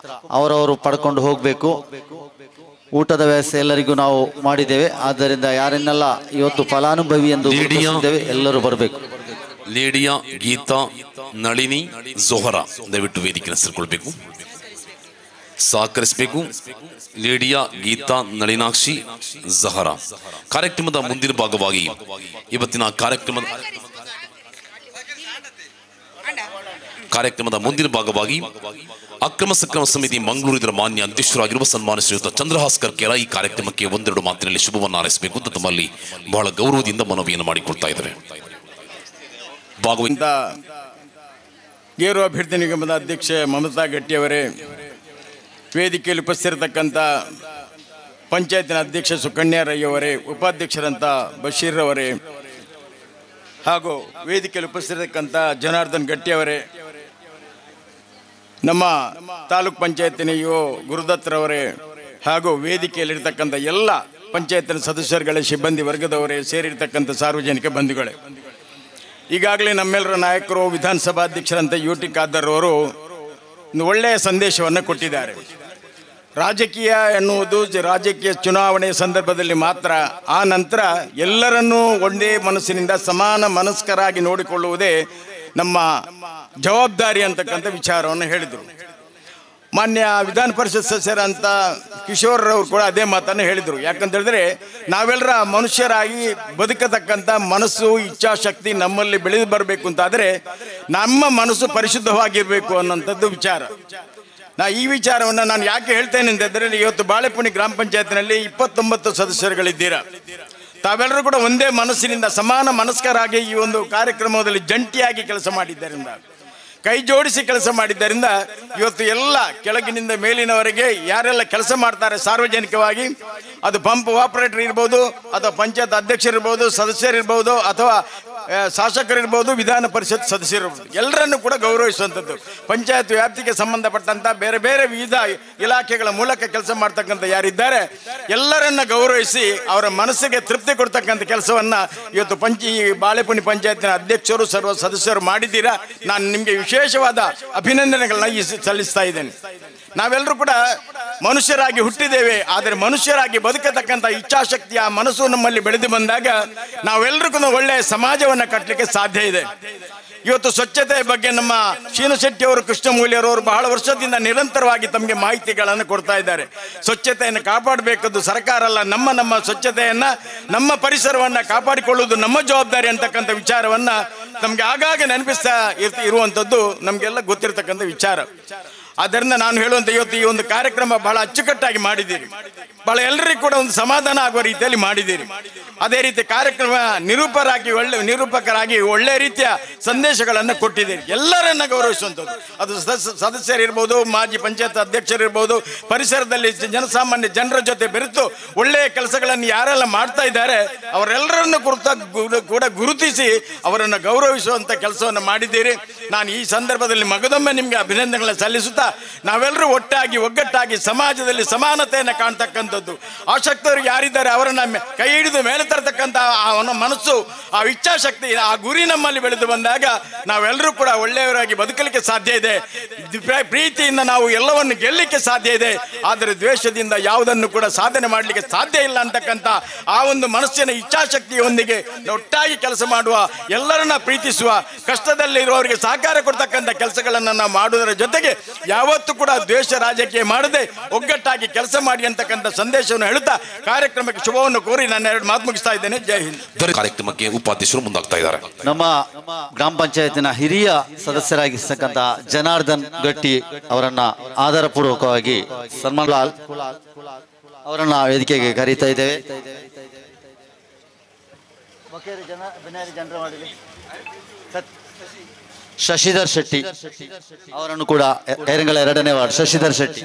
ಅವರವರು ಪಡ್ಕೊಂಡು ಹೋಗಬೇಕು. ಊಟದ ವ್ಯವಸ್ಥೆ ಎಲ್ಲರಿಗೂ ನಾವು ಮಾಡಿದ್ದೇವೆ. ಆದ್ದರಿಂದ ಯಾರನ್ನೆಲ್ಲ ಇವತ್ತು ಫಲಾನುಭವಿ ಎಂದು ಗುರುತಿಸಿದ್ದೇವೆ ಎಲ್ಲರೂ ಬರಬೇಕು. ಲೇಡಿಯಾ, ಗೀತಾ, ನಳಿನಿ, ಜೊಹರಾ ದಯವಿಟ್ಟು ವೇದಿಕೆ ಸೇರ್ಕೊಳ್ಬೇಕು, ಸಹಕರಿಸಬೇಕು. ಲೇಡಿಯಾ, ಗೀತಾ, ನಳಿನಾಕ್ಷಿ, ಜಹರಾ. ಕಾರ್ಯಕ್ರಮದ ಮುಂದಿನ ಭಾಗವಾಗಿ ಇವತ್ತಿನ ಕಾರ್ಯಕ್ರಮದ ಮುಂದಿನ ಭಾಗವಾಗಿ ಅಕ್ರಮ ಸಕ್ರಮ ಸಮಿತಿ ಮಂಗಳೂರು ಇದರ ಮಾನ್ಯ ಅಧ್ಯಕ್ಷರಾಗಿರುವ ಸನ್ಮಾನ್ಯ ಶ್ರೀಯುತ ಚಂದ್ರಹಾಸ್ಕರ್ ಕೆರ ಈ ಕಾರ್ಯಕ್ರಮಕ್ಕೆ ಒಂದೆರಡು ಮಾತಿನಲ್ಲಿ ಶುಭವನ್ನು ಹಾರೈಸಬೇಕು ಅಂತ ತಮ್ಮಲ್ಲಿ ಬಹಳ ಗೌರವದಿಂದ ಮನವಿಯನ್ನು ಮಾಡಿಕೊಳ್ತಾ ಇದ್ದಾರೆ. ಭಾಗವಹಿಸಿದ ಗೇರು ಅಭ್ಯರ್ಥಿ ನಿಗಮದ ಅಧ್ಯಕ್ಷೆ ಮಮತಾ ಗಟ್ಟಿಯವರೇ, ವೇದಿಕೆಯಲ್ಲಿ ಉಪಸ್ಥಿರತಕ್ಕಂಥ ಪಂಚಾಯತಿನ ಅಧ್ಯಕ್ಷ ಸುಕನ್ಯಾ ರೈ ಅವರೇ, ಉಪಾಧ್ಯಕ್ಷರಂಥ ಬಶೀರ್ ಅವರೇ, ಹಾಗೂ ವೇದಿಕೆಯಲ್ಲಿ ಉಪಸ್ಥಿರತಕ್ಕಂಥ ಜನಾರ್ದನ್ ಗಟ್ಟಿಯವರೇ, ನಮ್ಮ ತಾಲೂಕ್ ಪಂಚಾಯತಿನ ಗುರುದತ್ರವರೇ, ಹಾಗೂ ವೇದಿಕೆಯಲ್ಲಿರ್ತಕ್ಕಂಥ ಎಲ್ಲ ಪಂಚಾಯತಿನ ಸದಸ್ಯರುಗಳೇ, ಸಿಬ್ಬಂದಿ ವರ್ಗದವರೇ, ಸೇರಿರ್ತಕ್ಕಂಥ ಸಾರ್ವಜನಿಕ ಬಂಧುಗಳೇ, ಈಗಾಗಲೇ ನಮ್ಮೆಲ್ಲರ ನಾಯಕರು ವಿಧಾನಸಭಾಧ್ಯಕ್ಷರಂಥ UT ಖಾದರ್ ಅವರು ಒಂದು ಒಳ್ಳೆಯ ಸಂದೇಶವನ್ನು ಕೊಟ್ಟಿದ್ದಾರೆ. ರಾಜಕೀಯ ಎನ್ನುವುದು ರಾಜಕೀಯ ಚುನಾವಣೆ ಸಂದರ್ಭದಲ್ಲಿ ಮಾತ್ರ, ಆ ನಂತರ ಎಲ್ಲರನ್ನೂ ಒಂದೇ ಮನಸ್ಸಿನಿಂದ ಸಮಾನ ಮನಸ್ಕರಾಗಿ ನೋಡಿಕೊಳ್ಳುವುದೇ ನಮ್ಮ ಜವಾಬ್ದಾರಿ ಅಂತಕ್ಕಂಥ ವಿಚಾರವನ್ನು ಹೇಳಿದರು. ಮಾನ್ಯ ವಿಧಾನ ಪರಿಷತ್ ಸದಸ್ಯರಂತ ಕಿಶೋರ್ರವರು ಕೂಡ ಅದೇ ಮಾತನ್ನು ಹೇಳಿದರು. ಯಾಕಂತ ಹೇಳಿದ್ರೆ ನಾವೆಲ್ಲರ ಮನುಷ್ಯರಾಗಿ ಬದುಕತಕ್ಕಂಥ ಮನಸ್ಸು, ಇಚ್ಛಾಶಕ್ತಿ ನಮ್ಮಲ್ಲಿ ಬೆಳೆದು ಬರಬೇಕು ಅಂತಾದರೆ ನಮ್ಮ ಮನಸ್ಸು ಪರಿಶುದ್ಧವಾಗಿರಬೇಕು ಅನ್ನೋಂಥದ್ದು ವಿಚಾರ. ಈ ವಿಚಾರವನ್ನು ನಾನು ಯಾಕೆ ಹೇಳ್ತೇನೆ ಅಂತಂದರೆ, ಇವತ್ತು ಬಾಳೆಪುಣಿ ಗ್ರಾಮ ಪಂಚಾಯತ್ನಲ್ಲಿ 29 ಸದಸ್ಯರುಗಳಿದ್ದೀರಾ. ತಾವೆಲ್ಲರೂ ಕೂಡ ಒಂದೇ ಮನಸ್ಸಿನಿಂದ ಸಮಾನ ಮನಸ್ಕರಾಗಿ ಈ ಒಂದು ಕಾರ್ಯಕ್ರಮದಲ್ಲಿ ಜಂಟಿಯಾಗಿ ಕೆಲಸ ಮಾಡಿದ್ದರಿಂದ, ಕೈ ಜೋಡಿಸಿ ಕೆಲಸ ಮಾಡಿದ್ದರಿಂದ ಇವತ್ತು ಎಲ್ಲ ಕೆಳಗಿನಿಂದ ಮೇಲಿನವರೆಗೆ ಯಾರೆಲ್ಲ ಕೆಲಸ ಮಾಡ್ತಾರೆ ಸಾರ್ವಜನಿಕವಾಗಿ, ಅದು ಪಂಪ್ ಆಪರೇಟರ್ ಇರ್ಬೋದು, ಅಥವಾ ಪಂಚಾಯತ್ ಅಧ್ಯಕ್ಷರಿರ್ಬೋದು, ಸದಸ್ಯರಿರ್ಬೋದು, ಅಥವಾ ಶಾಸಕರಿರ್ಬೋದು, ವಿಧಾನ ಪರಿಷತ್ ಸದಸ್ಯರಿರ್ಬೋದು, ಎಲ್ಲರನ್ನು ಕೂಡ ಗೌರವಿಸುವಂಥದ್ದು. ಪಂಚಾಯತ್ ವ್ಯಾಪ್ತಿಗೆ ಸಂಬಂಧಪಟ್ಟಂಥ ಬೇರೆ ಬೇರೆ ವಿವಿಧ ಇಲಾಖೆಗಳ ಮೂಲಕ ಕೆಲಸ ಮಾಡ್ತಕ್ಕಂಥ ಯಾರಿದ್ದಾರೆ ಎಲ್ಲರನ್ನ ಗೌರವಿಸಿ ಅವರ ಮನಸ್ಸಿಗೆ ತೃಪ್ತಿ ಕೊಡ್ತಕ್ಕಂಥ ಕೆಲಸವನ್ನು ಇವತ್ತು ಬಾಳೆಪುಣಿ ಪಂಚಾಯತಿನ ಅಧ್ಯಕ್ಷರು ಸರ್ವ ಸದಸ್ಯರು ಮಾಡಿದ್ದೀರಾ. ನಾನು ನಿಮಗೆ ವಿಶೇಷವಾದ ಅಭಿನಂದನೆಗಳನ್ನ ಸಲ್ಲಿಸ್ತಾ ಇದ್ದೇನೆ. ನಾವೆಲ್ಲರೂ ಕೂಡ ಮನುಷ್ಯರಾಗಿ ಹುಟ್ಟಿದ್ದೇವೆ, ಆದರೆ ಮನುಷ್ಯರಾಗಿ ಬದುಕತಕ್ಕಂಥ ಇಚ್ಛಾಶಕ್ತಿ, ಆ ಮನಸ್ಸು ನಮ್ಮಲ್ಲಿ ಬೆಳೆದು ಬಂದಾಗ ನಾವೆಲ್ಲರಿಗೂ ಒಳ್ಳೆಯ ಸಮಾಜವನ್ನು ಕಟ್ಟಲಿಕ್ಕೆ ಸಾಧ್ಯ ಇದೆ. ಇವತ್ತು ಸ್ವಚ್ಛತೆಯ ಬಗ್ಗೆ ನಮ್ಮ ಶೀನಶೆಟ್ಟಿಯವರು, ಕೃಷ್ಣಮೂಲ್ಯರವರು ಬಹಳ ವರ್ಷದಿಂದ ನಿರಂತರವಾಗಿ ತಮಗೆ ಮಾಹಿತಿಗಳನ್ನು ಕೊಡ್ತಾ ಇದ್ದಾರೆ. ಸ್ವಚ್ಛತೆಯನ್ನು ಕಾಪಾಡಬೇಕದ್ದು ಸರ್ಕಾರ ಅಲ್ಲ, ನಮ್ಮ ಸ್ವಚ್ಛತೆಯನ್ನು, ನಮ್ಮ ಪರಿಸರವನ್ನು ಕಾಪಾಡಿಕೊಳ್ಳುವುದು ನಮ್ಮ ಜವಾಬ್ದಾರಿ ಅಂತಕ್ಕಂಥ ವಿಚಾರವನ್ನು ನಮಗೆ ಆಗಾಗ ನೆನಪಿಸ್ತಾ ಇರುವಂಥದ್ದು ನಮಗೆಲ್ಲ ಗೊತ್ತಿರತಕ್ಕಂಥ ವಿಚಾರ. ಆದ್ದರಿಂದ ನಾನು ಹೇಳುವಂಥ ಇವತ್ತು ಈ ಒಂದು ಕಾರ್ಯಕ್ರಮ ಬಹಳ ಅಚ್ಚುಕಟ್ಟಾಗಿ ಮಾಡಿದ್ದೀರಿ, ಬಹಳ ಎಲ್ಲರಿಗೂ ಕೂಡ ಒಂದು ಸಮಾಧಾನ ಆಗುವ ರೀತಿಯಲ್ಲಿ ಮಾಡಿದ್ದೀರಿ. ಅದೇ ರೀತಿ ಕಾರ್ಯಕ್ರಮ ನಿರೂಪಕರಾಗಿ ಒಳ್ಳೆ ರೀತಿಯ ಸಂದೇಶಗಳನ್ನು ಕೊಟ್ಟಿದ್ದೀರಿ. ಎಲ್ಲರನ್ನ ಗೌರವಿಸುವಂಥದ್ದು, ಅದು ಸದಸ್ಯರಿರ್ಬೋದು, ಮಾಜಿ ಪಂಚಾಯತ್ ಅಧ್ಯಕ್ಷರಿರ್ಬೋದು, ಪರಿಸರದಲ್ಲಿ ಜನಸಾಮಾನ್ಯ ಜನರ ಜೊತೆ ಬೆರೆತು ಒಳ್ಳೆಯ ಕೆಲಸಗಳನ್ನು ಯಾರೆಲ್ಲ ಮಾಡ್ತಾ ಇದ್ದಾರೆ ಅವರೆಲ್ಲರನ್ನು ಕೂಡ ಗುರುತಿಸಿ ಅವರನ್ನು ಗೌರವಿಸುವಂಥ ಕೆಲಸವನ್ನು ಮಾಡಿದ್ದೀರಿ. ನಾನು ಈ ಸಂದರ್ಭದಲ್ಲಿ ಮಗದೊಮ್ಮೆ ನಿಮಗೆ ಅಭಿನಂದನೆಗಳನ್ನು ಸಲ್ಲಿಸುತ್ತಾ, ನಾವೆಲ್ಲರೂ ಒಗ್ಗಟ್ಟಾಗಿ ಸಮಾಜದಲ್ಲಿ ಸಮಾನತೆಯನ್ನು ಕಾಣ್ತಕ್ಕಂಥದ್ದು, ಆಸಕ್ತರು ಯಾರಿದ್ದಾರೆ ಅವರನ್ನ ಕೈ ಹಿಡಿದು ಮೇಲೆ ತರತಕ್ಕಂಥ ಅವನ ಮನಸ್ಸು, ಆ ಇಚ್ಛಾಶಕ್ತಿ, ಆ ಗುರಿ ನಮ್ಮಲ್ಲಿ ಬೆಳೆದು ಬಂದಾಗ ನಾವೆಲ್ಲರೂ ಕೂಡ ಒಳ್ಳೆಯವರಾಗಿ ಬದುಕಲಿಕ್ಕೆ ಸಾಧ್ಯ ಇದೆ. ಪ್ರೀತಿಯಿಂದ ನಾವು ಎಲ್ಲವನ್ನು ಗೆಲ್ಲಲಿಕ್ಕೆ ಸಾಧ್ಯ ಇದೆ, ಆದರೆ ದ್ವೇಷದಿಂದ ಯಾವುದನ್ನು ಕೂಡ ಸಾಧನೆ ಮಾಡಲಿಕ್ಕೆ ಸಾಧ್ಯ ಇಲ್ಲ ಅಂತಕ್ಕಂಥ ಆ ಒಂದು ಮನಸ್ಸಿನ ಇಚ್ಛಾಶಕ್ತಿಯೊಂದಿಗೆ ಒಟ್ಟಾಗಿ ಕೆಲಸ ಮಾಡುವ, ಎಲ್ಲರನ್ನ ಪ್ರೀತಿಸುವ, ಕಷ್ಟದಲ್ಲಿರುವವರಿಗೆ ಸಹಕಾರ ಕೊಡ್ತಕ್ಕಂಥ ಕೆಲಸಗಳನ್ನು ನಾವು ಮಾಡುವುದರ ಜೊತೆಗೆ ಯಾವತ್ತೂ ಕೂಡ ದ್ವೇಷ ರಾಜಕೀಯ ಮಾಡದೆ ಒಗ್ಗಟ್ಟಾಗಿ ಕೆಲಸ ಮಾಡಿ ಅಂತಕ್ಕಂಥ ಸಂದೇಶವನ್ನು ಹೇಳುತ್ತಾ ಕಾರ್ಯಕ್ರಮಕ್ಕೆ ಶುಭವನ್ನು ಕೋರಿ ನಾನು 2 ಮಾತು ಮುಗಿಸ್ತಾ ಇದ್ದೇನೆ. ಜೈ ಹಿಂದ್. ಕಾರ್ಯಕ್ರಮಕ್ಕೆ ಉಪಾಧ್ಯಕ್ಷರು ಮುಂದಾಗ್ತಾ ಇದ್ದಾರೆ. ನಮ್ಮ ಗ್ರಾಮ ಪಂಚಾಯತಿನ ಹಿರಿಯ ಸದಸ್ಯರಾಗಿರ್ತಕ್ಕಂಥ ಜನಾರ್ದನ್ ಗಟ್ಟಿ ಅವರನ್ನ ಆಧಾರಪೂರ್ವಕವಾಗಿ ಸನ್ಮಾನ್ ಲಾಲ್ ಅವರನ್ನ ವೇದಿಕೆಗೆ ಕರೀತಾ ಇದ್ದೇವೆ. ಶಶಿಧರ್ ಶೆಟ್ಟಿ ಅವರನ್ನು ಕೂಡ ಕೈರಂಗಳ 2ನೇ ವಾರ್ಡ್ ಶಶಿಧರ್ ಶೆಟ್ಟಿ,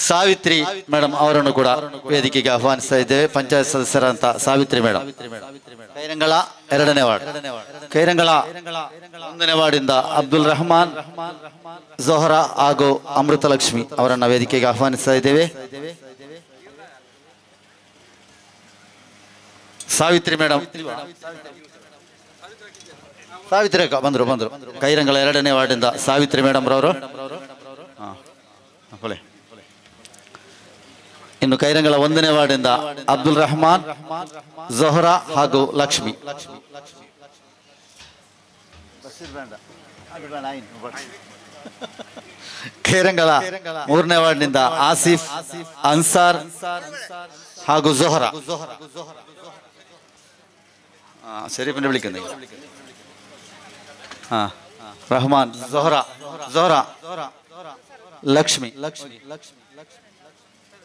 ಸಾವಿತ್ರಿ ಮೇಡಮ್ ಅವರನ್ನು ಕೂಡ ವೇದಿಕೆಗೆ ಆಹ್ವಾನಿಸ್ತಾ ಇದ್ದೇವೆ. ಪಂಚಾಯತ್ ಸದಸ್ಯರಂತ ಸಾವಿತ್ರಿ ಮೇಡಮ್, ಕೈರಂಗಳ 2ನೇ ವಾರ್ಡ್. ಕೈರಂಗಳ 1ನೇ ವಾರ್ಡಿಂದ ಅಬ್ದುಲ್ ರಹಮಾನ್, ಜೋಹರಾ ಹಾಗೂ ಅಮೃತಲಕ್ಷ್ಮಿ ಅವರನ್ನ ವೇದಿಕೆಗೆ ಆಹ್ವಾನಿಸ್ತಾ ಇದ್ದೇವೆ. ಸಾವಿತ್ರಿ ಮೇಡಮ್, ಸಾವಿತ್ರಿ ಅಕ್ಕ ಬಂದ್ರು. ಕೈರಂಗಳ 2ನೇ ವಾರ್ಡಿಂದ ಸಾವಿತ್ರಿ ಮೇಡಮ್ ರವರು. ಇನ್ನು ಕೈರಂಗಳ 1ನೇ ವಾರ್ಡಿಂದ ಅಬ್ದುಲ್ ರಹಮಾನ್, ಜೋಹರಾ ಹಾಗೂ ಲಕ್ಷ್ಮಿ. ಕೈರಂಗಳ 3ನೇ ವಾರ್ಡ್ನಿಂದ ಆಸಿಫ್, ಅನ್ಸಾರ್ ಹಾಗೂ ಜೋಹರಾ. ಶರೀಫಿನ ವಿಳಿಕಂದ ರಹಮಾನ್, ಜೋಹರಾ, ಲಕ್ಷ್ಮಿ,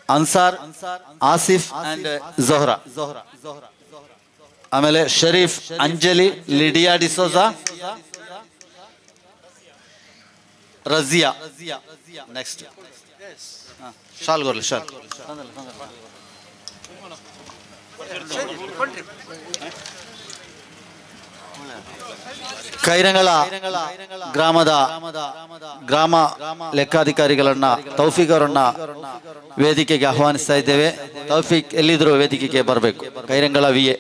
ಅನ್ಸಾರ್, ಆಸಿಫ್ ಅಂಡ್ ಜೋಹರಾ. ಆಮೇಲೆ Shareef, Anjali, Lydia D'Souza, Raziya. Next shawl ಗೋರ್ಲಿ ಶಾಲ್. ಕೈರಂಗಳ ಗ್ರಾಮದ ಗ್ರಾಮ ಲೆಕ್ಕಾಧಿಕಾರಿಗಳನ್ನ ತೌಫೀಕ್ ಅವರನ್ನ ವೇದಿಕೆಗೆ ಆಹ್ವಾನಿಸ್ತಾ ಇದ್ದೇವೆ. ತೌಫೀಕ್ ಎಲ್ಲಿದ್ರು ವೇದಿಕೆಗೆ ಬರಬೇಕು. ಕೈರಂಗಳ ವಿಎ,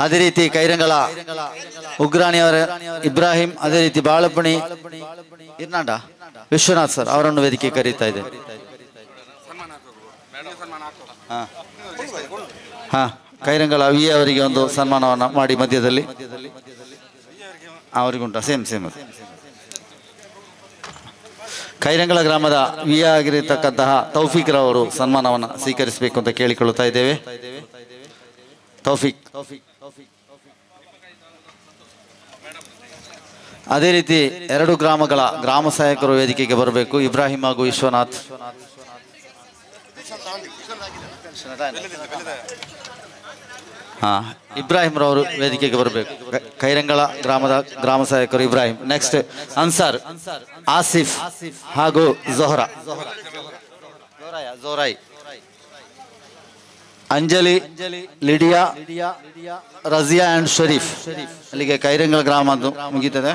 ಅದೇ ರೀತಿ ಕೈರಂಗಳ ಉಗ್ರಾಣಿ ಅವರ ಇಬ್ರಾಹಿಂ, ಅದೇ ರೀತಿ ಬಾಳಪಣಿ ಇರ್ನಾಡ ವಿಶ್ವನಾಥ್ ಸರ್ ಅವರನ್ನು ವೇದಿಕೆ ಕರೀತಾ ಇದೆ. ಕೈರಂಗಳ ವಿಎ ಅವರಿಗೆ ಒಂದು ಸನ್ಮಾನವನ್ನು ಮಾಡಿ ಮಧ್ಯದಲ್ಲಿ ಅವರಿಗುಂಟ ಸೇಮ್ ಕೈರಂಗಳ ಗ್ರಾಮದ ವಿಎ ಆಗಿರತಕ್ಕಂತಹ ತೌಫೀಕ್ ರವರು ಸನ್ಮಾನವನ್ನು ಸ್ವೀಕರಿಸಬೇಕು ಅಂತ ಕೇಳಿಕೊಳ್ಳುತ್ತಾ ಇದ್ದೇವೆ. ತೌಫೀಕ್. ಅದೇ ರೀತಿ 2 ಗ್ರಾಮಗಳ ಗ್ರಾಮ ಸಹಾಯಕರು ವೇದಿಕೆಗೆ ಬರಬೇಕು. ಇಬ್ರಾಹಿಂ ಹಾಗೂ ವಿಶ್ವನಾಥ್. ಇಬ್ರಾಹಿಂ ರವರು ವೇದಿಕೆಗೆ ಬರಬೇಕು. ಕೈರಂಗಳ ಗ್ರಾಮದ ಗ್ರಾಮ ಸಹಾಯಕರು ಇಬ್ರಾಹಿಂ. ನೆಕ್ಸ್ಟ್ ಅನ್ಸಾರ್, ಆಸಿಫ್ ಹಾಗೂ ಜೋರಾಯ್, ಅಂಜಲಿ, ಲಿಡಿಯಾ, ರಜಿಯಾ ಅಂಡ್ ಶರೀಫ್. ಅಲ್ಲಿಗೆ ಕೈರಂಗಳ ಗ್ರಾಮ ಮುಗೀತದೆ.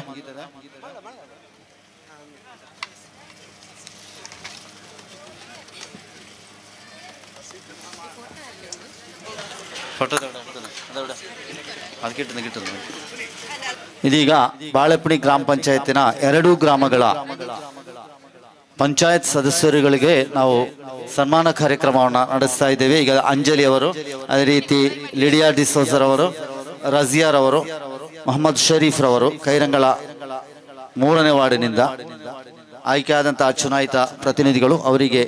ಇದೀಗ ಬಾಳೆಪಣಿ ಗ್ರಾಮ ಪಂಚಾಯತಿನ 2 ಗ್ರಾಮಗಳ ಪಂಚಾಯತ್ ಸದಸ್ಯರುಗಳಿಗೆ ನಾವು ಸನ್ಮಾನ ಕಾರ್ಯಕ್ರಮವನ್ನು ನಡೆಸ್ತಾ ಇದ್ದೇವೆ. ಈಗ ಅಂಜಲಿ ಅವರು, ಅದೇ ರೀತಿ ಲಿಡಿಯಾ ಡಿಸೋಜರ್ ಅವರು, ರಜಿಯಾರ್ ಅವರು, ಮೊಹಮ್ಮದ್ ಶರೀಫ್ ರವರು ಕೈರಂಗಳ 3ನೇ ವಾರ್ಡಿನಿಂದ ಆಯ್ಕೆಯಾದಂತಹ ಚುನಾಯಿತ ಪ್ರತಿನಿಧಿಗಳು, ಅವರಿಗೆ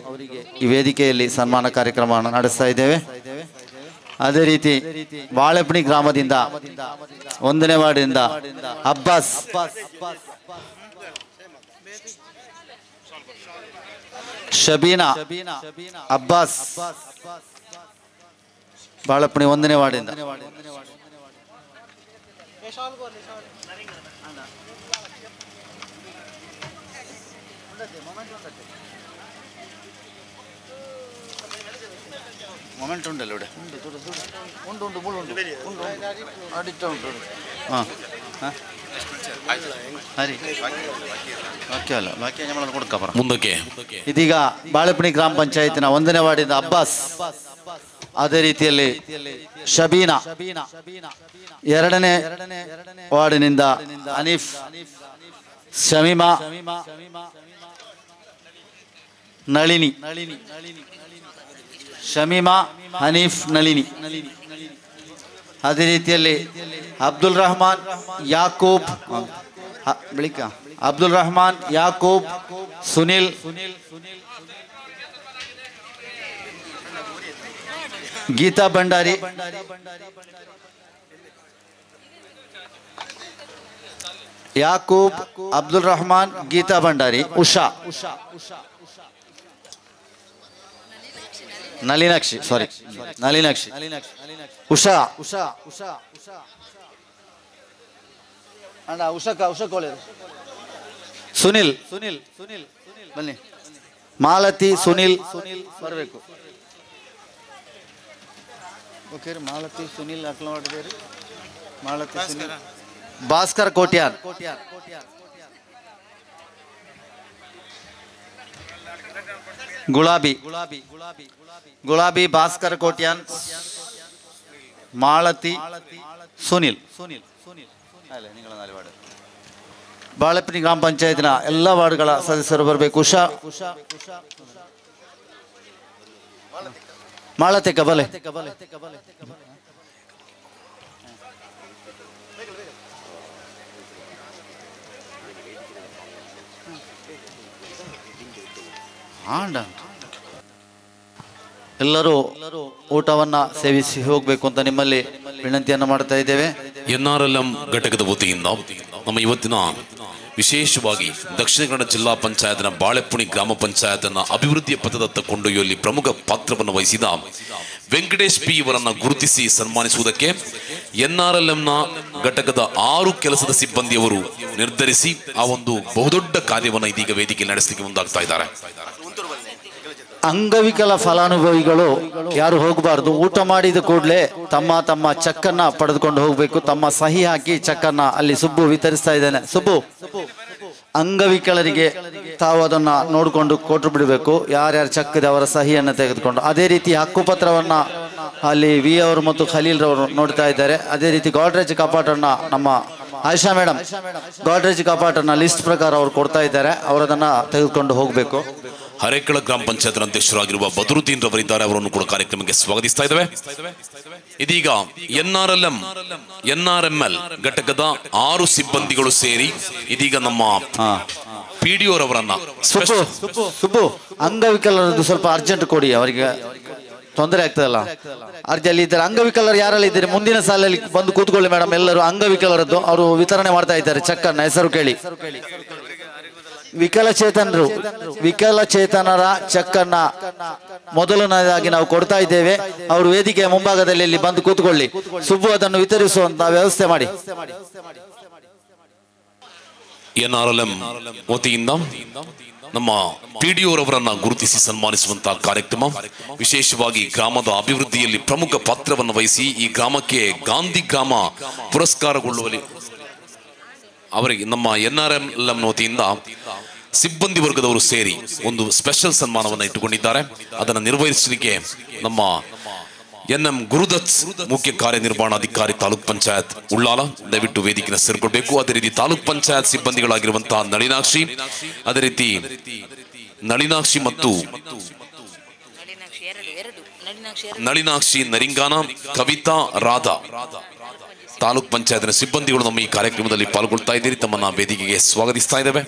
ಈ ವೇದಿಕೆಯಲ್ಲಿ ಸನ್ಮಾನ ಕಾರ್ಯಕ್ರಮವನ್ನು ನಡೆಸ್ತಾ ಇದ್ದೇವೆ. ಅದೇ ರೀತಿ ಬಾಳೆಪಣಿ ಗ್ರಾಮದಿಂದ 1ನೇ ವಾರ್ಡಿನಿಂದ ಅಬ್ಬಾಸ್, ಶಬೀನಾ, ಅಬ್ಬಾಸ್, ಬಾಳೆಪಣಿ 1ನೇ ವಾರ್ಡಿಂದ. ಮೊಮೆಂಟ್ ಉಂಟಲ್ಲ ഇവിടെ ಉಂಟು ಮುಳ್ಳುಂಟು ಅಡಿತ ಉಂಟು. ಮುಂದಕ್ಕೆ ಇದೀಗ ಬಾಳೆಪಣಿ ಗ್ರಾಮ ಪಂಚಾಯತಿನ 1ನೇ ವಾರ್ಡಿಂದ ಅಬ್ಬಾಸ್, ಅದೇ ರೀತಿಯಲ್ಲಿ ಶಬೀನಾ, 2ನೇ ವಾರ್ಡಿನಿಂದ ಅನೀಫ್, ಶಮೀಮಾ, ನಳಿನಿ, ಶಮೀಮಾ, ಹನೀಫ್, ನಳಿನಿ. ಅದೇ ರೀತಿಯಲ್ಲಿ ಅಬ್ದುಲ್ ರಹಮಾನ್ ಯಾಕೂಬ್ ಬಳಿಕ ಅಬ್ದುಲ್ ರಹಮಾನ್ ಯಾಕೂಬ್ ಸುನಿಲ್ ಗೀತಾ ಭಂಡಾರಿ ಯಾಕೂಬ್ ಅಬ್ದುಲ್ ರಹಮಾನ್ ಗೀತಾ ಭಂಡಾರಿ ಉಷಾ ನಳಿನಾಕ್ಷಿ ಸಾರಿ ನಳಿನಾಕ್ಷಿ ಉಷಾ ಅಣ್ಣ ಉಷಾ ಕೋಳಿರು ಸುನಿಲ್ ಬನ್ನಿ ಮಾಲತಿ ಸುನಿಲ್ ಬರಬೇಕು ಓಕೆ ಮಾಲತಿ ಸುನಿಲ್ ಅಟ್ಲ ಮಾಡಿದ್ದೀರಿ ಮಾಲತಿ ಸುನಿಲ್ ಭಾಸ್ಕರ್ ಕೋಟ್ಯಾನ್ ಗುಲಾಬಿ ಭಾಸ್ಕರ್ ಕೋಟ್ಯಾನ್ ಮಾಲತಿ ಸುನಿಲ್ ಬಾಳೆಪನಿ ಗ್ರಾಮ ಪಂಚಾಯತ್ನ ಎಲ್ಲ ವಾರ್ಡ್ಗಳ ಸದಸ್ಯರು ಬರಬೇಕು ಉಷಾ ಮಾಲತಿ ಕಬಲೆ ಎಲ್ಲರೂ ಊಟವನ್ನ ಸೇವಿಸಿ ಹೋಗಬೇಕು ಅಂತ ನಿಮ್ಮಲ್ಲಿ ವಿನಂತಿಯನ್ನು ಮಾಡ್ತಾ ಇದ್ದೇವೆ. NRLM ಘಟಕದ ವತಿಯಿಂದ ನಮ್ಮ ಇವತ್ತಿನ ವಿಶೇಷವಾಗಿ ದಕ್ಷಿಣ ಕನ್ನಡ ಜಿಲ್ಲಾ ಪಂಚಾಯತ್ನ ಬಾಳೆಪುಣಿ ಗ್ರಾಮ ಪಂಚಾಯತ್ನ ಅಭಿವೃದ್ಧಿಯ ಪಥದತ್ತ ಕೊಂಡೊಯ್ಯುವಲ್ಲಿ ಪ್ರಮುಖ ಪಾತ್ರವನ್ನು ವಹಿಸಿದ ವೆಂಕಟೇಶ್ ಪಿ ಇವರನ್ನು ಗುರುತಿಸಿ ಸನ್ಮಾನಿಸುವುದಕ್ಕೆ NRLMನ ಘಟಕದ 6 ಕೆಲಸದ ಸಿಬ್ಬಂದಿಯವರು ನಿರ್ಧರಿಸಿ ಆ ಒಂದು ಬಹುದೊಡ್ಡ ಕಾರ್ಯವನ್ನು ಇದೀಗ ವೇದಿಕೆ ನಡೆಸಲಿಕ್ಕೆ ಮುಂದಾಗ್ತಾ ಇದ್ದಾರೆ. ಅಂಗವಿಕಲ ಫಲಾನುಭವಿಗಳು ಯಾರು ಹೋಗಬಾರ್ದು. ಊಟ ಮಾಡಿದ ಕೂಡಲೇ ತಮ್ಮ ಚೆಕ್ಕನ್ನ ಪಡೆದುಕೊಂಡು ಹೋಗಬೇಕು. ತಮ್ಮ ಸಹಿ ಹಾಕಿ ಚೆಕ್ಕನ್ನ ಅಲ್ಲಿ ಸುಬ್ಬು ವಿತರಿಸ್ತಾ ಇದ್ದೇನೆ. ಸುಬ್ಬು, ಅಂಗವಿಕಲರಿಗೆ ತಾವು ಅದನ್ನ ನೋಡಿಕೊಂಡು ಕೊಟ್ಟು ಬಿಡಬೇಕು. ಯಾರ್ಯಾರು ಚೆಕ್ ಇದೆ ಅವರ ಸಹಿಯನ್ನು ತೆಗೆದುಕೊಂಡು. ಅದೇ ರೀತಿ ಹಕ್ಕುಪತ್ರವನ್ನ ಅಲ್ಲಿ ವಿ ಅವರು ಮತ್ತು ಖಲೀಲ್ ರವರು ನೋಡ್ತಾ ಇದ್ದಾರೆ. ಅದೇ ರೀತಿ ಗಾಡ್ರೇಜ್ ಕಪಾಟನ್ನ ನಮ್ಮ ಆಯಿಷಾ ಮೇಡಮ್ ಗಾಡ್ರೇಜ್ ಕಪಾಟನ್ನ ಲಿಸ್ಟ್ ಪ್ರಕಾರ ಅವರು ಕೊಡ್ತಾ ಇದ್ದಾರೆ. ಅವರದನ್ನ ತೆಗೆದುಕೊಂಡು ಹೋಗಬೇಕು. ಹರೇಕಳ ಗ್ರಾಮ ಪಂಚಾಯತ್ ಅಧ್ಯಕ್ಷರಾಗಿರುವ ಬದರುದ್ದೀನ್ ರವರಿದ್ದಾರೆ. ಅವರನ್ನು ಕೂಡ ಕಾರ್ಯಕ್ರಮಕ್ಕೆ ಸ್ವಾಗತಿಸ್ತಾ ಇದ್ದೇವೆ. ಇದೀಗ NRML ಘಟಕದ 6 ಸಿಬ್ಬಂದಿಗಳು ಸೇರಿ ಇದೀಗ ನಮ್ಮ PDO ರವರನ್ನ ಸುಬ್ಬು ಅಂಗವಿಕಲರದ್ದು ಸ್ವಲ್ಪ ಅರ್ಜೆಂಟ್ ಕೊಡಿ, ಅವರಿಗೆ ತೊಂದರೆ ಆಗ್ತದಲ್ಲ. ಅರ್ಜಲ್ಲಿ ಇದ್ದಾರೆ ಅಂಗವಿಕಲರು ಯಾರೆಲ್ಲ ಇದ್ದಾರೆ ಮುಂದಿನ ಸಾಲಲ್ಲಿ ಬಂದು ಕೂತ್ಕೊಳ್ಳಿ ಮೇಡಮ್. ಎಲ್ಲರೂ ಅಂಗವಿಕಲರದ್ದು ಅವರು ವಿತರಣೆ ಮಾಡ್ತಾ ಇದ್ದಾರೆ ಚೆಕ್ಕನ್ನ. ಹೆಸರು ಕೇಳಿ. ವಿಕಲಚೇತನರ ಚೆಕ್ಕನ್ನ ಮೊದಲನೇದಾಗಿ ನಾವು ಕೊಡ್ತಾ ಇದ್ದೇವೆ. ಅವರು ವೇದಿಕೆಯ ಮುಂಭಾಗದಲ್ಲಿ ಇಲ್ಲಿ ಬಂದು ಕೂತ್ಕೊಳ್ಳಿ. ಸುಬ್ಬು ಅದನ್ನು ವಿತರಿಸುವಂತ ವ್ಯವಸ್ಥೆ ಮಾಡಿ. NRLM ವತಿಯಿಂದ ನಮ್ಮ PDO ರವರನ್ನ ಗುರುತಿಸಿ ಸನ್ಮಾನಿಸುವಂತಹ ಕಾರ್ಯಕ್ರಮ ವಿಶೇಷವಾಗಿ ಗ್ರಾಮದ ಅಭಿವೃದ್ಧಿಯಲ್ಲಿ ಪ್ರಮುಖ ಪಾತ್ರವನ್ನು ವಹಿಸಿ ಈ ಗ್ರಾಮಕ್ಕೆ ಗಾಂಧಿ ಗ್ರಾಮ ಪುರಸ್ಕಾರಗೊಳ್ಳುವಲ್ಲಿ ಅವರಿಗೆ ನಮ್ಮ NRLM ವತಿಯಿಂದ ಸಿಬ್ಬಂದಿ ವರ್ಗದವರು ಸೇರಿ ಒಂದು ಸ್ಪೆಷಲ್ ಸನ್ಮಾನವನ್ನು ಇಟ್ಟುಕೊಂಡಿದ್ದಾರೆ. ಅದನ್ನು ನಿರ್ವಹಿಸಲಿಕ್ಕೆ ನಮ್ಮ NM ಗುರುದತ್ ಮುಖ್ಯ ಕಾರ್ಯನಿರ್ವಹಣಾಧಿಕಾರಿ ತಾಲೂಕ್ ಪಂಚಾಯತ್ ಉಳ್ಳಾಲ ದಯವಿಟ್ಟು ವೇದಿಕೆನ ಸೇರ್ಕೊಳ್ಬೇಕು. ಅದೇ ರೀತಿ ತಾಲೂಕ್ ಪಂಚಾಯತ್ ಸಿಬ್ಬಂದಿಗಳಾಗಿರುವಂತಹ ನಳಿನಾಕ್ಷಿ ಮತ್ತು ನಳಿನಾಕ್ಷಿ ನರಿಂಗಾನ ಕವಿತಾ ರಾಧಾ ತಾಲೂಕ್ ಪಂಚಾಯತ್ನ ಸಿಬ್ಬಂದಿಗಳು ನಮ್ಮ ಈ ಕಾರ್ಯಕ್ರಮದಲ್ಲಿ ಪಾಲ್ಗೊಳ್ತಾ ಇದ್ದೀರಿ. ತಮ್ಮನ್ನ ವೇದಿಕೆಗೆ ಸ್ವಾಗತಿಸ್ತಾ ಇದ್ದೇವೆ.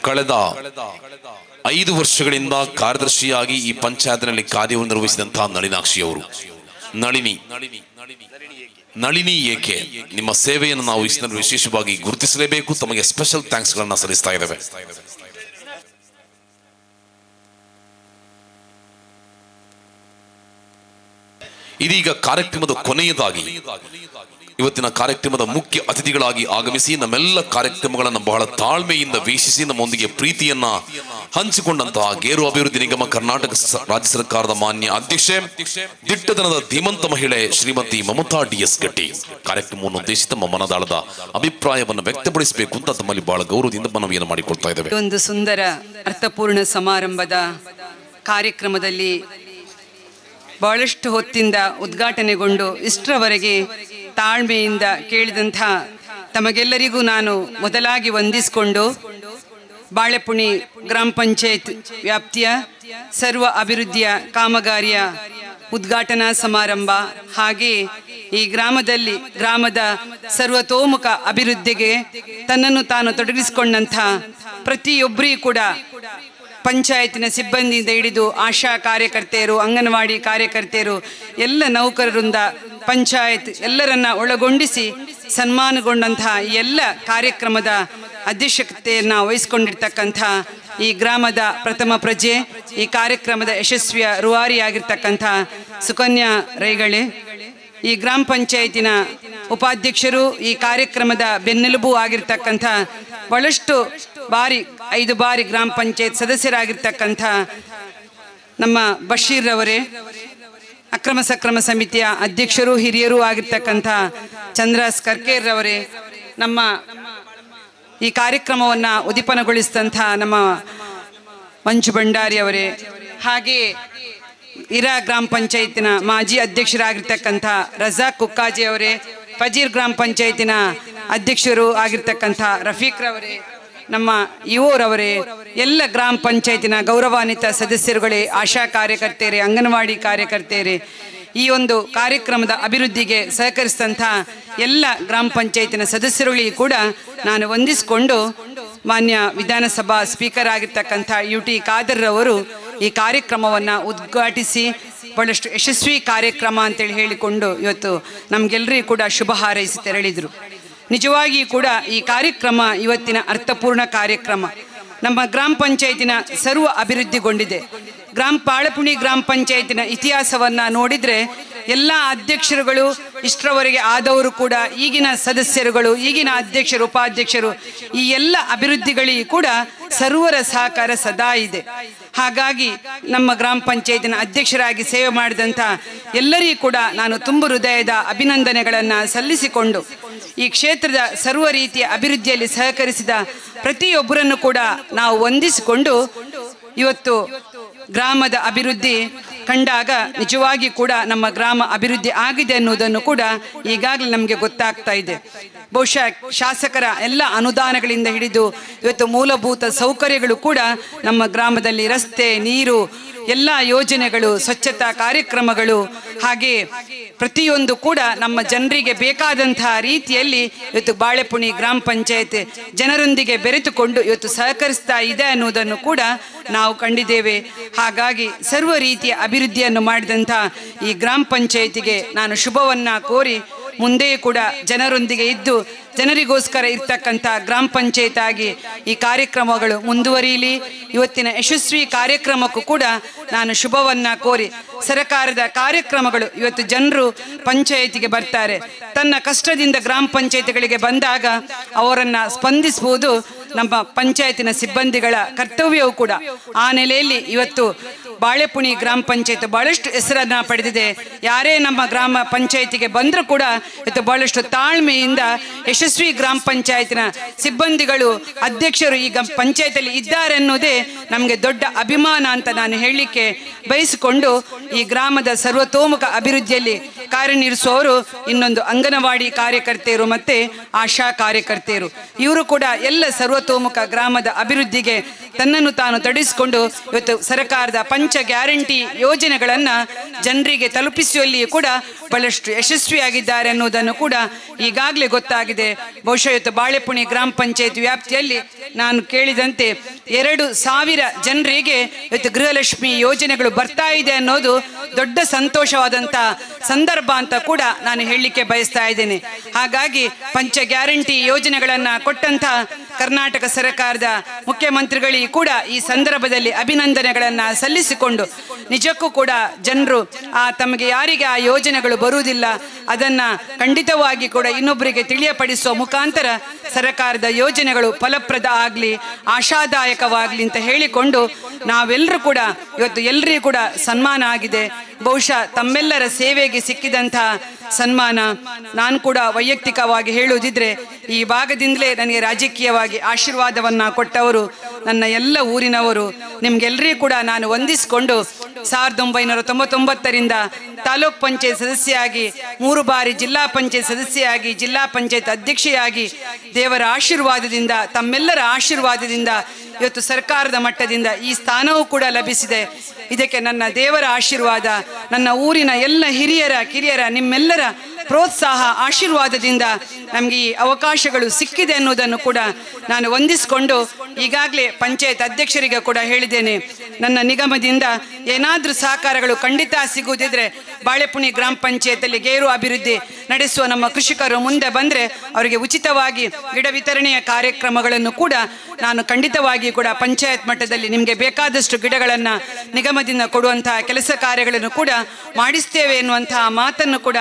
ಕಳೆದ 5 ವರ್ಷಗಳಿಂದ ಕಾರ್ಯದರ್ಶಿಯಾಗಿ ಈ ಪಂಚಾಯತ್ನಲ್ಲಿ ಕಾರ್ಯವನ್ನು ನಿರ್ವಹಿಸಿದಂತಹ ನಳಿನಾಕ್ಷಿ ಅವರು ನಳಿನಿ ಏಕೆ ನಿಮ್ಮ ಸೇವೆಯನ್ನು ನಾವು ವಿಶೇಷವಾಗಿ ಗುರುತಿಸಲೇಬೇಕು. ತಮಗೆ ಸ್ಪೆಷಲ್ ಥ್ಯಾಂಕ್ಸ್ ಗಳನ್ನ ಸಲ್ಲಿಸ್ತಾ ಇದ್ದೇವೆ. ಇದೀಗ ಕಾರ್ಯಕ್ರಮದ ಕೊನೆಯದಾಗಿ ಇವತ್ತಿನ ಕಾರ್ಯಕ್ರಮದ ಮುಖ್ಯ ಅತಿಥಿಗಳಾಗಿ ಆಗಮಿಸಿ ನಮ್ಮೆಲ್ಲ ಕಾರ್ಯಕ್ರಮಗಳನ್ನು ಬಹಳ ತಾಳ್ಮೆಯಿಂದ ವೀಕ್ಷಿಸಿ ನಮ್ಮೊಂದಿಗೆ ಪ್ರೀತಿಯನ್ನ ಹಂಚಿಕೊಂಡಂತಹ ಗೇರು ಅಭಿವೃದ್ಧಿ ನಿಗಮ ಕರ್ನಾಟಕ ರಾಜ್ಯ ಸರ್ಕಾರದ ಮಾನ್ಯ ಅಧ್ಯಕ್ಷೆ ದಿಟ್ಟತನದ ಧೀಮಂತ ಮಹಿಳೆ ಶ್ರೀಮತಿ ಮಮತಾ DS ಗಟ್ಟಿ ಕಾರ್ಯಕ್ರಮವನ್ನು ಉದ್ದೇಶಿಸಿ ತಮ್ಮ ಮನದಾಳದ ಅಭಿಪ್ರಾಯವನ್ನು ವ್ಯಕ್ತಪಡಿಸಬೇಕು ಅಂತ ತಮ್ಮಲ್ಲಿ ಬಹಳ ಗೌರವದಿಂದ ಮನವಿಯನ್ನು ಮಾಡಿಕೊಳ್ತಾ ಇದ್ದೇವೆ. ಒಂದು ಸುಂದರ ಅರ್ಥಪೂರ್ಣ ಸಮಾರಂಭದ ಕಾರ್ಯಕ್ರಮದಲ್ಲಿ ಬಹಳಷ್ಟು ಹೊತ್ತಿಂದ ಉದ್ಘಾಟನೆಗೊಂಡು ಇಷ್ಟರವರೆಗೆ ತಾಳ್ಮೆಯಿಂದ ಕೇಳಿದಂಥ ತಮಗೆಲ್ಲರಿಗೂ ನಾನು ಮೊದಲಾಗಿ ವಂದಿಸಿಕೊಂಡು ಬಾಳೆಪುಣಿ ಗ್ರಾಮ ಪಂಚಾಯತ್ ವ್ಯಾಪ್ತಿಯ ಸರ್ವ ಅಭಿವೃದ್ಧಿಯ ಕಾಮಗಾರಿಯ ಉದ್ಘಾಟನಾ ಸಮಾರಂಭ, ಹಾಗೆ ಈ ಗ್ರಾಮದ ಸರ್ವತೋಮುಖ ಅಭಿವೃದ್ಧಿಗೆ ತನ್ನನ್ನು ತಾನು ತೊಡಗಿಸಿಕೊಂಡಂಥ ಪ್ರತಿಯೊಬ್ಬರಿಗೂ ಕೂಡ ಪಂಚಾಯತಿನ ಸಿಬ್ಬಂದಿಯಿಂದ ಹಿಡಿದು ಆಶಾ ಕಾರ್ಯಕರ್ತೆಯರು, ಅಂಗನವಾಡಿ ಕಾರ್ಯಕರ್ತೆಯರು, ಎಲ್ಲ ನೌಕರರಿಂದ ಪಂಚಾಯತ್ ಎಲ್ಲರನ್ನ ಒಳಗೊಂಡಿಸಿ ಸನ್ಮಾನಗೊಂಡಂತಹ ಎಲ್ಲ ಕಾರ್ಯಕ್ರಮದ ಅಧ್ಯಕ್ಷತೆಯನ್ನು ವಹಿಸಿಕೊಂಡಿರ್ತಕ್ಕಂಥ ಈ ಗ್ರಾಮದ ಪ್ರಥಮ ಪ್ರಜೆ, ಈ ಕಾರ್ಯಕ್ರಮದ ಯಶಸ್ವಿಯ ರೂವಾರಿಯಾಗಿರ್ತಕ್ಕಂಥ ಸುಕನ್ಯಾ ರೈಗಳೇ, ಈ ಗ್ರಾಮ ಪಂಚಾಯತಿನ ಉಪಾಧ್ಯಕ್ಷರು, ಈ ಕಾರ್ಯಕ್ರಮದ ಬೆನ್ನೆಲುಬು ಆಗಿರ್ತಕ್ಕಂಥ ಬಹಳಷ್ಟು ಬಾರಿ 5 ಬಾರಿ ಗ್ರಾಮ ಪಂಚಾಯತ್ ಸದಸ್ಯರಾಗಿರ್ತಕ್ಕಂಥ ನಮ್ಮ ಬಶೀರ್ ಅವರೇ, ಅಕ್ರಮ ಸಕ್ರಮ ಸಮಿತಿಯ ಅಧ್ಯಕ್ಷರು ಹಿರಿಯರು ಆಗಿರ್ತಕ್ಕಂಥ ಚಂದ್ರಾಸ್ ಕರ್ಕೇರ್ ಅವರೇ, ನಮ್ಮ ಈ ಕಾರ್ಯಕ್ರಮವನ್ನು ಉದ್ದೀಪನಗೊಳಿಸಿದಂಥ ನಮ್ಮ ಮಂಜು ಭಂಡಾರಿ ಅವರೇ, ಹಾಗೆ ಇರಾ ಗ್ರಾಮ ಪಂಚಾಯತಿನ ಮಾಜಿ ಅಧ್ಯಕ್ಷರಾಗಿರ್ತಕ್ಕಂಥ ರಜಾಕ್ ಕುಕ್ಕಾಜಿ ಅವರೇ, ಫಜೀರ್ ಗ್ರಾಮ ಪಂಚಾಯತಿನ ಅಧ್ಯಕ್ಷರು ಆಗಿರ್ತಕ್ಕಂಥ ರಫೀಕ್ ರವರೇ, ನಮ್ಮ ಯುವರವರೇ, ಎಲ್ಲ ಗ್ರಾಮ ಪಂಚಾಯತಿನ ಗೌರವಾನ್ವಿತ ಸದಸ್ಯರುಗಳೇ, ಆಶಾ ಕಾರ್ಯಕರ್ತೆಯರೇ, ಅಂಗನವಾಡಿ ಕಾರ್ಯಕರ್ತೆಯರೇ, ಈ ಒಂದು ಕಾರ್ಯಕ್ರಮದ ಅಭಿವೃದ್ಧಿಗೆ ಸಹಕರಿಸಿದಂಥ ಎಲ್ಲ ಗ್ರಾಮ ಪಂಚಾಯತಿನ ಸದಸ್ಯರುಗಳಿಗೂ ಕೂಡ ನಾನು ವಂದಿಸಿಕೊಂಡು, ಮಾನ್ಯ ವಿಧಾನಸಭಾ ಸ್ಪೀಕರ್ ಆಗಿರ್ತಕ್ಕಂಥ UT ಖಾದರ್ ಅವರು ಈ ಕಾರ್ಯಕ್ರಮವನ್ನು ಉದ್ಘಾಟಿಸಿ ಬಹಳಷ್ಟು ಯಶಸ್ವಿ ಕಾರ್ಯಕ್ರಮ ಅಂತೇಳಿ ಹೇಳಿಕೊಂಡು ಇವತ್ತು ನಮಗೆಲ್ಲರಿಗೂ ಕೂಡ ಶುಭ ಹಾರೈಸಿ ತೆರಳಿದರು. ನಿಜವಾಗಿ ಕೂಡ ಈ ಕಾರ್ಯಕ್ರಮ ಇವತ್ತಿನ ಅರ್ಥಪೂರ್ಣ ಕಾರ್ಯಕ್ರಮ. ನಮ್ಮ ಗ್ರಾಮ ಪಂಚಾಯತಿನ ಸರ್ವ ಅಭಿವೃದ್ಧಿಗೊಂಡಿದೆ. ಬಾಳೆಪುಣಿ ಗ್ರಾಮ ಪಂಚಾಯತಿನ ಇತಿಹಾಸವನ್ನು ನೋಡಿದರೆ ಎಲ್ಲ ಅಧ್ಯಕ್ಷರುಗಳು ಇಷ್ಟರವರೆಗೆ ಆದವರು ಕೂಡ, ಈಗಿನ ಸದಸ್ಯರುಗಳು, ಈಗಿನ ಅಧ್ಯಕ್ಷರು, ಉಪಾಧ್ಯಕ್ಷರು, ಈ ಎಲ್ಲ ಅಭಿವೃದ್ಧಿಗಳಿಗೂ ಕೂಡ ಸರ್ವರ ಸಹಕಾರ ಸದಾ ಇದೆ. ಹಾಗಾಗಿ ನಮ್ಮ ಗ್ರಾಮ ಪಂಚಾಯತಿನ ಅಧ್ಯಕ್ಷರಾಗಿ ಸೇವೆ ಮಾಡಿದಂಥ ಎಲ್ಲರಿಗೂ ಕೂಡ ನಾನು ತುಂಬ ಹೃದಯದ ಅಭಿನಂದನೆಗಳನ್ನು ಸಲ್ಲಿಸಿಕೊಂಡು, ಈ ಕ್ಷೇತ್ರದ ಸರ್ವ ರೀತಿಯ ಅಭಿವೃದ್ಧಿಯಲ್ಲಿ ಸಹಕರಿಸಿದ ಪ್ರತಿಯೊಬ್ಬರನ್ನು ಕೂಡ ನಾವು ವಂದಿಸಿಕೊಂಡು, ಇವತ್ತು ಗ್ರಾಮದ ಅಭಿವೃದ್ಧಿ ಕಂಡಾಗ ನಿಜವಾಗಿ ಕೂಡ ನಮ್ಮ ಗ್ರಾಮ ಅಭಿವೃದ್ಧಿ ಆಗಿದೆ ಅನ್ನೋದನ್ನು ಕೂಡ ಈಗಾಗಲೇ ನಮಗೆ ಗೊತ್ತಾಗ್ತಾ ಇದೆ. ಬಹುಶಃ ಶಾಸಕರ ಎಲ್ಲ ಅನುದಾನಗಳಿಂದ ಹಿಡಿದು ಇವತ್ತು ಮೂಲಭೂತ ಸೌಕರ್ಯಗಳು ಕೂಡ ನಮ್ಮ ಗ್ರಾಮದಲ್ಲಿ ರಸ್ತೆ, ನೀರು, ಎಲ್ಲ ಯೋಜನೆಗಳು, ಸ್ವಚ್ಛತಾ ಕಾರ್ಯಕ್ರಮಗಳು, ಹಾಗೆ ಪ್ರತಿಯೊಂದು ಕೂಡ ನಮ್ಮ ಜನರಿಗೆ ಬೇಕಾದಂತಹ ರೀತಿಯಲ್ಲಿ ಇವತ್ತು ಬಾಳೆಪುಣಿ ಗ್ರಾಮ ಪಂಚಾಯತ್ ಜನರೊಂದಿಗೆ ಬೆರೆತುಕೊಂಡು ಇವತ್ತು ಸಹಕರಿಸ್ತಾ ಇದೆ ಅನ್ನೋದನ್ನು ಕೂಡ ನಾವು ಕಂಡಿದ್ದೇವೆ. ಹಾಗಾಗಿ ಸರ್ವ ರೀತಿಯ ಅಭಿವೃದ್ಧಿಯನ್ನು ಮಾಡಿದಂಥ ಈ ಗ್ರಾಮ ಪಂಚಾಯತಿಗೆ ನಾನು ಶುಭವನ್ನು ಕೋರಿ, ಮುಂದೆ ಕೂಡ ಜನರೊಂದಿಗೆ ಇದ್ದು ಜನರಿಗೋಸ್ಕರ ಇರ್ತಕ್ಕಂಥ ಗ್ರಾಮ ಪಂಚಾಯತ್ ಆಗಿ ಈ ಕಾರ್ಯಕ್ರಮಗಳು ಮುಂದುವರಿಯಲಿ. ಇವತ್ತಿನ ಯಶಸ್ವಿ ಕಾರ್ಯಕ್ರಮಕ್ಕೂ ಕೂಡ ನಾನು ಶುಭವನ್ನು ಕೋರಿ, ಸರ್ಕಾರದ ಕಾರ್ಯಕ್ರಮಗಳು ಇವತ್ತು ಜನರು ಪಂಚಾಯತಿಗೆ ಬರ್ತಾರೆ, ತನ್ನ ಕಷ್ಟದಿಂದ ಗ್ರಾಮ ಪಂಚಾಯತಿಗಳಿಗೆ ಬಂದಾಗ ಅವರನ್ನು ಸ್ಪಂದಿಸುವುದು ನಮ್ಮ ಪಂಚಾಯತಿನ ಸಿಬ್ಬಂದಿಗಳ ಕರ್ತವ್ಯವೂ ಕೂಡ. ಆ ನೆಲೆಯಲ್ಲಿ ಇವತ್ತು ಬಾಳೆಪುಣಿ ಗ್ರಾಮ ಪಂಚಾಯತ್ ಬಹಳಷ್ಟು ಹೆಸರನ್ನು ಪಡೆದಿದೆ. ಯಾರೇ ನಮ್ಮ ಗ್ರಾಮ ಪಂಚಾಯತಿಗೆ ಬಂದರೂ ಕೂಡ ಇವತ್ತು ಬಹಳಷ್ಟು ತಾಳ್ಮೆಯಿಂದ ಯಶಸ್ವಿ ಗ್ರಾಮ ಪಂಚಾಯತಿನ ಸಿಬ್ಬಂದಿಗಳು, ಅಧ್ಯಕ್ಷರು ಈಗ ಪಂಚಾಯತಲ್ಲಿ ಇದ್ದಾರೆ ಅನ್ನೋದೇ ನಮಗೆ ದೊಡ್ಡ ಅಭಿಮಾನ ಅಂತ ನಾನು ಹೇಳಲಿಕ್ಕೆ ಬಯಸಿಕೊಂಡು, ಈ ಗ್ರಾಮದ ಸರ್ವತೋಮುಖ ಅಭಿವೃದ್ಧಿಯಲ್ಲಿ ಕಾರ್ಯನಿರ್ವಹಿಸುವವರು ಇನ್ನೊಂದು ಅಂಗನವಾಡಿ ಕಾರ್ಯಕರ್ತೆಯರು ಮತ್ತು ಆಶಾ ಕಾರ್ಯಕರ್ತೆಯರು, ಇವರು ಕೂಡ ಎಲ್ಲ ಸರ್ವತೋಮುಖ ಗ್ರಾಮದ ಅಭಿವೃದ್ಧಿಗೆ ತನ್ನನ್ನು ತಾನು ತೊಡಗಿಸಿಕೊಂಡು ಇವತ್ತು ಸರ್ಕಾರದ ಪಂಚ ಗ್ಯಾರಂಟಿ ಯೋಜನೆಗಳನ್ನು ಜನರಿಗೆ ತಲುಪಿಸುವಲ್ಲಿಯೂ ಕೂಡ ಬಹಳಷ್ಟು ಯಶಸ್ವಿಯಾಗಿದ್ದಾರೆ ಅನ್ನೋದನ್ನು ಕೂಡ ಈಗಾಗಲೇ ಗೊತ್ತಾಗಿದೆ. ಬಹುಶಃ ಇವತ್ತು ಬಾಳೆಪುಣಿ ಗ್ರಾಮ ಪಂಚಾಯತ್ ವ್ಯಾಪ್ತಿಯಲ್ಲಿ ನಾನು ಕೇಳಿದಂತೆ 2,000 ಜನರಿಗೆ ಇವತ್ತು ಗೃಹಲಕ್ಷ್ಮಿ ಯೋಜನೆಗಳು ಬರ್ತಾ ಇದೆ ಅನ್ನೋದು ದೊಡ್ಡ ಸಂತೋಷವಾದಂಥ ಸಂದರ್ಭ ಅಂತ ಕೂಡ ನಾನು ಹೇಳಲಿಕ್ಕೆ ಬಯಸ್ತಾ ಇದ್ದೇನೆ. ಹಾಗಾಗಿ ಪಂಚ ಗ್ಯಾರಂಟಿ ಯೋಜನೆಗಳನ್ನು ಕೊಟ್ಟಂಥ ಕರ್ನಾಟಕ ಸರ್ಕಾರದ ಮುಖ್ಯಮಂತ್ರಿಗಳಿಗೆ ಕೂಡ ಈ ಸಂದರ್ಭದಲ್ಲಿ ಅಭಿನಂದನೆಗಳನ್ನು ಸಲ್ಲಿಸಿಕೊಂಡು, ನಿಜಕ್ಕೂ ಕೂಡ ಜನರು ತಮಗೆ ಯಾರಿಗೆ ಆ ಯೋಜನೆಗಳು ಬರುವುದಿಲ್ಲ ಅದನ್ನು ಖಂಡಿತವಾಗಿ ಕೂಡ ಇನ್ನೊಬ್ಬರಿಗೆ ತಿಳಿಯಪಡಿಸುವ ಮುಖಾಂತರ ಸರ್ಕಾರದ ಯೋಜನೆಗಳು ಫಲಪ್ರದ ಆಗಲಿ, ಆಶಾದಾಯಕವಾಗಲಿ ಅಂತ ಹೇಳಿಕೊಂಡು, ನಾವೆಲ್ಲರೂ ಕೂಡ ಇವತ್ತು ಎಲ್ಲರಿಗೂ ಕೂಡ ಸನ್ಮಾನ ಆಗಿದೆ. ಬಹುಶಃ ತಮ್ಮೆಲ್ಲರ ಸೇವೆಗೆ ಸಿಕ್ಕಿದಂಥ ಸನ್ಮಾನ. ನಾನು ಕೂಡ ವೈಯಕ್ತಿಕವಾಗಿ ಹೇಳುವುದಿದ್ರೆ, ಈ ಭಾಗದಿಂದಲೇ ನನಗೆ ರಾಜಕೀಯವಾಗಿ ಆಶೀರ್ವಾದವನ್ನು ಕೊಟ್ಟವರು ನನ್ನ ಎಲ್ಲ ಊರಿನವರು ನಿಮ್ಗೆಲ್ಲರಿಗೂ ಕೂಡ ನಾನು ವಂದಿಸಿಕೊಂಡು 1999ರಿಂದ ತಾಲೂಕ್ ಪಂಚಾಯತ್ ಸದಸ್ಯೆಯಾಗಿ 3 ಬಾರಿ ಜಿಲ್ಲಾ ಪಂಚಾಯತ್ ಸದಸ್ಯೆಯಾಗಿ ಜಿಲ್ಲಾ ಪಂಚಾಯತ್ ಅಧ್ಯಕ್ಷೆಯಾಗಿ ದೇವರ ಆಶೀರ್ವಾದದಿಂದ ತಮ್ಮೆಲ್ಲರ ಆಶೀರ್ವಾದದಿಂದ ಇವತ್ತು ಸರ್ಕಾರದ ಮಟ್ಟದಿಂದ ಈ ಸ್ಥಾನವೂ ಕೂಡ ಲಭಿಸಿದೆ. ಇದಕ್ಕೆ ನನ್ನ ದೇವರ ಆಶೀರ್ವಾದ, ನನ್ನ ಊರಿನ ಎಲ್ಲ ಹಿರಿಯರ ಕಿರಿಯರ ನಿಮ್ಮೆಲ್ಲರ ಪ್ರೋತ್ಸಾಹ ಆಶೀರ್ವಾದದಿಂದ ನಮಗೆ ಈ ಅವಕಾಶಗಳು ಸಿಕ್ಕಿದೆ ಅನ್ನೋದನ್ನು ಕೂಡ ನಾನು ವಂದಿಸಿಕೊಂಡು ಈಗಾಗಲೇ ಪಂಚಾಯತ್ ಅಧ್ಯಕ್ಷರಿಗೆ ಕೂಡ ಹೇಳಿದ್ದೇನೆ, ನನ್ನ ನಿಗಮದಿಂದ ಏನಾದರೂ ಸಹಕಾರಗಳು ಖಂಡಿತ ಸಿಗುವುದಿದ್ರೆ ಬಾಳೆಪುಣಿ ಗ್ರಾಮ ಪಂಚಾಯತಲ್ಲಿ ಗೇರು ಅಭಿವೃದ್ಧಿ ನಡೆಸುವ ನಮ್ಮ ಕೃಷಿಕರು ಮುಂದೆ ಬಂದರೆ ಅವರಿಗೆ ಉಚಿತವಾಗಿ ಗಿಡ ವಿತರಣೆಯ ಕಾರ್ಯಕ್ರಮಗಳನ್ನು ಕೂಡ ನಾನು ಖಂಡಿತವಾಗಿ ಕೂಡ ಪಂಚಾಯತ್ ಮಟ್ಟದಲ್ಲಿ ನಿಮಗೆ ಬೇಕಾದಷ್ಟು ಗಿಡಗಳನ್ನು ನಿಗಮದಿಂದ ಕೊಡುವಂತಹ ಕೆಲಸ ಕಾರ್ಯಗಳನ್ನು ಕೂಡ ಮಾಡಿಸ್ತೇವೆ ಎನ್ನುವಂತಹ ಮಾತನ್ನು ಕೂಡ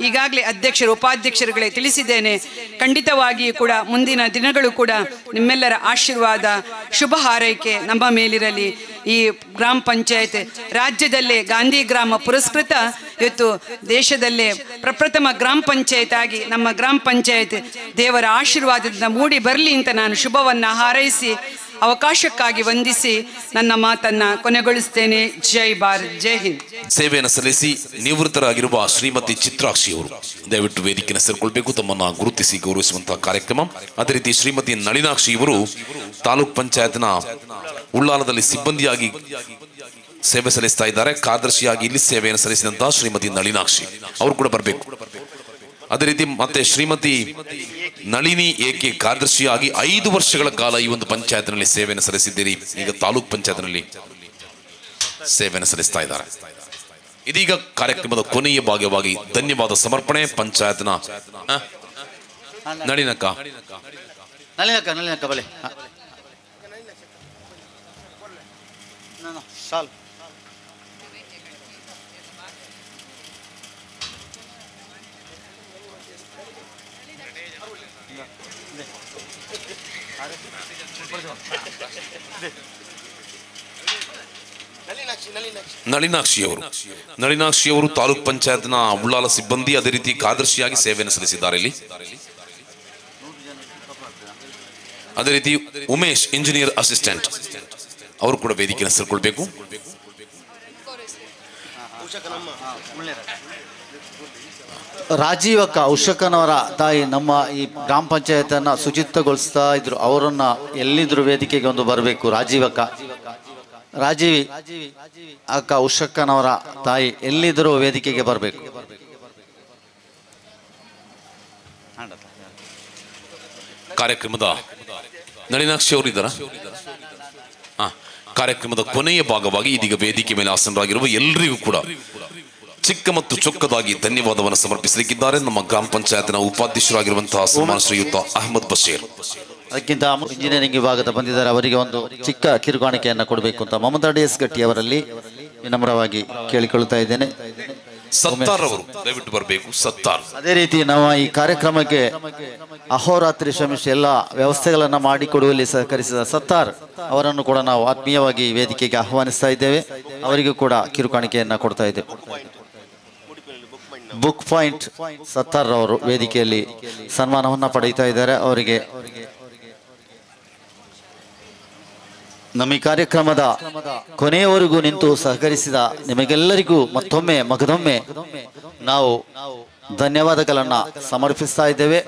ಈಗಾಗಲೇ ಅಧ್ಯಕ್ಷರು ಉಪಾಧ್ಯಕ್ಷರುಗಳೇ ತಿಳಿಸಿದ್ದೇನೆ. ಖಂಡಿತವಾಗಿಯೂ ಕೂಡ ಮುಂದಿನ ದಿನಗಳು ಕೂಡ ನಿಮ್ಮೆಲ್ಲರ ಆಶೀರ್ವಾದ ಶುಭ ಹಾರೈಕೆ ನಮ್ಮ ಮೇಲಿರಲಿ. ಈ ಗ್ರಾಮ ಪಂಚಾಯತ್ ರಾಜ್ಯದಲ್ಲೇ ಗಾಂಧಿ ಗ್ರಾಮ ಪುರಸ್ಕೃತ ಇವತ್ತು ದೇಶದಲ್ಲೇ ಪ್ರಪ್ರಥಮ ಗ್ರಾಮ ಪಂಚಾಯತ್ ಆಗಿ ನಮ್ಮ ಗ್ರಾಮ ಪಂಚಾಯತ್ ದೇವರ ಆಶೀರ್ವಾದದಿಂದ ಮೂಡಿ ಬರಲಿ ಅಂತ ನಾನು ಶುಭವನ್ನು ಹಾರೈಸಿ ಅವಕಾಶಕ್ಕಾಗಿ ವಂದಿಸಿ ನನ್ನ ಮಾತನ್ನ ಕೊನೆಗೊಳಿಸ್ತೇನೆ. ಜೈ ಭಾರತ್, ಜೈ ಹಿಂದ್. ಸೇವೆಯನ್ನು ಸಲ್ಲಿಸಿ ನಿವೃತ್ತರಾಗಿರುವ ಶ್ರೀಮತಿ ಚಿತ್ರಾಕ್ಷಿ ಅವರು ದಯವಿಟ್ಟು ವೇದಿಕೆಯನ್ನು ಸೇರ್ಕೊಳ್ಬೇಕು, ತಮ್ಮನ್ನ ಗುರುತಿಸಿ ಗೌರವಿಸುವಂತಹ ಕಾರ್ಯಕ್ರಮ. ಅದೇ ರೀತಿ ಶ್ರೀಮತಿ ನಳಿನಾಕ್ಷಿ ಇವರು ತಾಲೂಕ್ ಪಂಚಾಯತ್ನ ಉಳ್ಳಾಲದಲ್ಲಿ ಸಿಬ್ಬಂದಿಯಾಗಿ ಸೇವೆ ಸಲ್ಲಿಸ್ತಾ ಇದ್ದಾರೆ. ಕಾರ್ಯದರ್ಶಿಯಾಗಿ ಇಲ್ಲಿ ಸೇವೆಯನ್ನು ಸಲ್ಲಿಸಿದಂತಹ ಶ್ರೀಮತಿ ನಳಿನಾಕ್ಷಿ ಅವರು ಕೂಡ ಬರಬೇಕು. ಅದೇ ರೀತಿ ಮತ್ತೆ ಶ್ರೀಮತಿ ನಳಿನಿ ಏಕೆ ಕಾರ್ಯದರ್ಶಿಯಾಗಿ 5 ವರ್ಷಗಳ ಕಾಲ ಈ ಒಂದು ಪಂಚಾಯತ್ನಲ್ಲಿ ಸೇವೆಯನ್ನು ಸಲ್ಲಿಸಿದ್ದೀರಿ. ಈಗ ತಾಲೂಕ್ ಪಂಚಾಯತ್ನಲ್ಲಿ ಸೇವೆಯನ್ನು ಸಲ್ಲಿಸ್ತಾ ಇದ್ದಾರೆ. ಇದೀಗ ಕಾರ್ಯಕ್ರಮದ ಕೊನೆಯ ಭಾಗವಾಗಿ ಧನ್ಯವಾದ ಸಮರ್ಪಣೆ. ಪಂಚಾಯತ್ನ ನಳಿನಕ್ಕ ಬಲೆ ಸಾಲ್ ನಳಿನಾಕ್ಷಿ ಅವರು ತಾಲೂಕ್ ಪಂಚಾಯತ್ನ ಉಳ್ಳಾಲ ಸಿಬ್ಬಂದಿ, ಅದೇ ರೀತಿ ಕಾರ್ಯದರ್ಶಿಯಾಗಿ ಸೇವೆಯನ್ನು ಸಲ್ಲಿಸಿದ್ದಾರೆ ಇಲ್ಲಿ. ಅದೇ ರೀತಿ ಉಮೇಶ್ ಇಂಜಿನಿಯರ್ ಅಸಿಸ್ಟೆಂಟ್ ಅವರು ಕೂಡ ವೇದಿಕೆಯನ್ನು ಸೇರ್ಕೊಳ್ಬೇಕು. ರಾಜೀವಕ್ಕ ಉಷಕನವರ ತಾಯಿ ನಮ್ಮ ಈ ಗ್ರಾಮ ಪಂಚಾಯತನ್ನು ಶುಚಿತ್ವಗೊಳಿಸ್ತಾ ಇದ್ರು. ಅವರನ್ನ ಎಲ್ಲಿದ್ರು ವೇದಿಕೆಗೆ ಒಂದು ಬರಬೇಕು. ರಾಜೀವಿ ಅಕ್ಕ ಉಷಕ್ಕನವರ ತಾಯಿ ಎಲ್ಲಿದ್ರು ವೇದಿಕೆಗೆ ಬರಬೇಕು. ಕಾರ್ಯಕ್ರಮದ ನಳಿನಾಕ್ಷಿ ಅವರು ಇದ್ದಾರಾ? ಕಾರ್ಯಕ್ರಮದ ಕೊನೆಯ ಭಾಗವಾಗಿ ಇದೀಗ ವೇದಿಕೆ ಮೇಲೆ ಆಸನರಾಗಿರುವ ಎಲ್ಲರಿಗೂ ಕೂಡ ಚಿಕ್ಕ ಮತ್ತು ಚೊಕ್ಕದಾಗಿ ಧನ್ಯವಾದವನ್ನು ಸಮರ್ಪಿಸಲಿಕ್ಕಿದ್ದಾರೆ ನಮ್ಮ ಗ್ರಾಮ ಪಂಚಾಯತ್ನ ಉಪಾಧ್ಯಕ್ಷರಾಗಿರುವಂತಹ ಸನ್ಮಾನ ಶ್ರೀಯುತ ಅಹಮದ್ ಬಶೀರ್. ಅದಕ್ಕಿಂತ ಇಂಜಿನಿಯರಿಂಗ್ ವಿಭಾಗದ ಬಂದಿದ್ದಾರೆ, ಅವರಿಗೆ ಒಂದು ಚಿಕ್ಕ ಕಿರುಕಾಣಿಕೆಯನ್ನು ಕೊಡಬೇಕು ಅಂತ ಮಮತಾ ಡಿ ಎಸ್ ಗಟ್ಟಿ ಅವರಲ್ಲಿ ವಿನಮ್ರವಾಗಿ ಕೇಳಿಕೊಳ್ಳುತ್ತಾ ಇದ್ದೇನೆ. ಸತ್ತಾರ್ ಅವರು ದಯವಿಟ್ಟು ಬರಬೇಕು. ಸತ್ತಾರ್. ಅದೇ ರೀತಿ ನಾವು ಈ ಕಾರ್ಯಕ್ರಮಕ್ಕೆ ಅಹೋರಾತ್ರಿ ಶ್ರಮಿಸಿ ಎಲ್ಲ ವ್ಯವಸ್ಥೆಗಳನ್ನು ಮಾಡಿಕೊಡುವಲ್ಲಿ ಸಹಕರಿಸಿದ ಸತ್ತಾರ್ ಅವರನ್ನು ಕೂಡ ನಾವು ಆತ್ಮೀಯವಾಗಿ ವೇದಿಕೆಗೆ ಆಹ್ವಾನಿಸ್ತಾ ಇದ್ದೇವೆ. ಅವರಿಗೂ ಕೂಡ ಕಿರುಕಾಣಿಕೆಯನ್ನು ಕೊಡ್ತಾ ಇದ್ದೇವೆ. ಬುಕ್ ಪಾಯಿಂಟ್ ಸತ್ತಾರ್ ಅವರು ವೇದಿಕೆಯಲ್ಲಿ ಸನ್ಮಾನವನ್ನು ಪಡೆಯುತ್ತಾ ಇದ್ದಾರೆ. ಅವರಿಗೆ ನಮ್ಮ ಈ ಕಾರ್ಯಕ್ರಮದ ಕೊನೆಯವರೆಗೂ ನಿಂತು ಸಹಕರಿಸಿದ ನಿಮಗೆಲ್ಲರಿಗೂ ಮತ್ತೊಮ್ಮೆ ಮಗದೊಮ್ಮೆ ನಾವು ಧನ್ಯವಾದಗಳನ್ನು ಸಮರ್ಪಿಸ್ತಾ ಇದ್ದೇವೆ.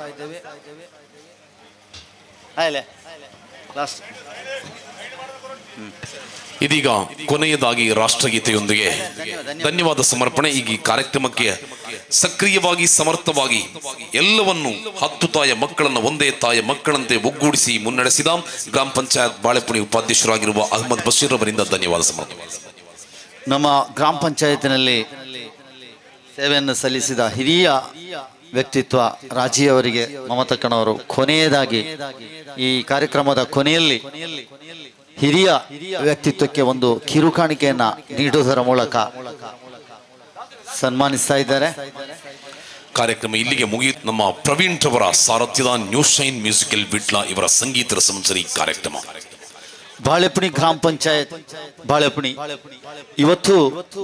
ಇದೀಗ ಕೊನೆಯದಾಗಿ ರಾಷ್ಟ್ರಗೀತೆಯೊಂದಿಗೆ ಧನ್ಯವಾದ ಸಮರ್ಪಣೆ. ಈಗ ಈ ಕಾರ್ಯಕ್ರಮಕ್ಕೆ ಸಕ್ರಿಯವಾಗಿ ಸಮರ್ಥವಾಗಿ ಎಲ್ಲವನ್ನು 10 ತಾಯ ಮಕ್ಕಳನ್ನು ಒಂದೇ ತಾಯ ಮಕ್ಕಳಂತೆ ಒಗ್ಗೂಡಿಸಿ ಮುನ್ನಡೆಸಿದ ಗ್ರಾಮ ಪಂಚಾಯತ್ ಬಾಳೆಪುಣಿ ಉಪಾಧ್ಯಕ್ಷರಾಗಿರುವ ಅಹಮದ್ ಬಶೀರ್ ಅವರಿಂದ ಧನ್ಯವಾದ ಸಮರ್ಪಣೆ. ನಮ್ಮ ಗ್ರಾಮ ಪಂಚಾಯತಿನಲ್ಲಿ ಸೇವೆಯನ್ನು ಸಲ್ಲಿಸಿದ ಹಿರಿಯ ವ್ಯಕ್ತಿತ್ವ ರಾಜಿಯವರಿಗೆ ಮಮತಕ್ಕನವರು ಕೊನೆಯದಾಗಿ ಈ ಕಾರ್ಯಕ್ರಮದ ಕೊನೆಯಲ್ಲಿ ಹಿರಿಯ ವ್ಯಕ್ತಿತ್ವಕ್ಕೆ ಒಂದು ಕಿರುಕಾಣಿಕೆಯನ್ನ ನೀಡುವುದರ ಮೂಲಕ ಸನ್ಮಾನಿಸ್ತಾ ಇದ್ದಾರೆ. ಕಾರ್ಯಕ್ರಮ ಇಲ್ಲಿಗೆ ಮುಗಿಯಿತು. ನಮ್ಮ ಪ್ರವೀಣ್ ರವರ ಸಾರಥ್ಯದ ನ್ಯೂ ಶೈನ್ ಮ್ಯೂಸಿಕಲ್ ವಿಟ್ಲ ಇವರ ಸಂಗೀತ ರಸಮಂಜರಿ ಕಾರ್ಯಕ್ರಮ ಬಾಳೆಪುಣಿ ಗ್ರಾಮ ಪಂಚಾಯತ್ ಬಾಳೆಪುಣಿ ಇವತ್ತು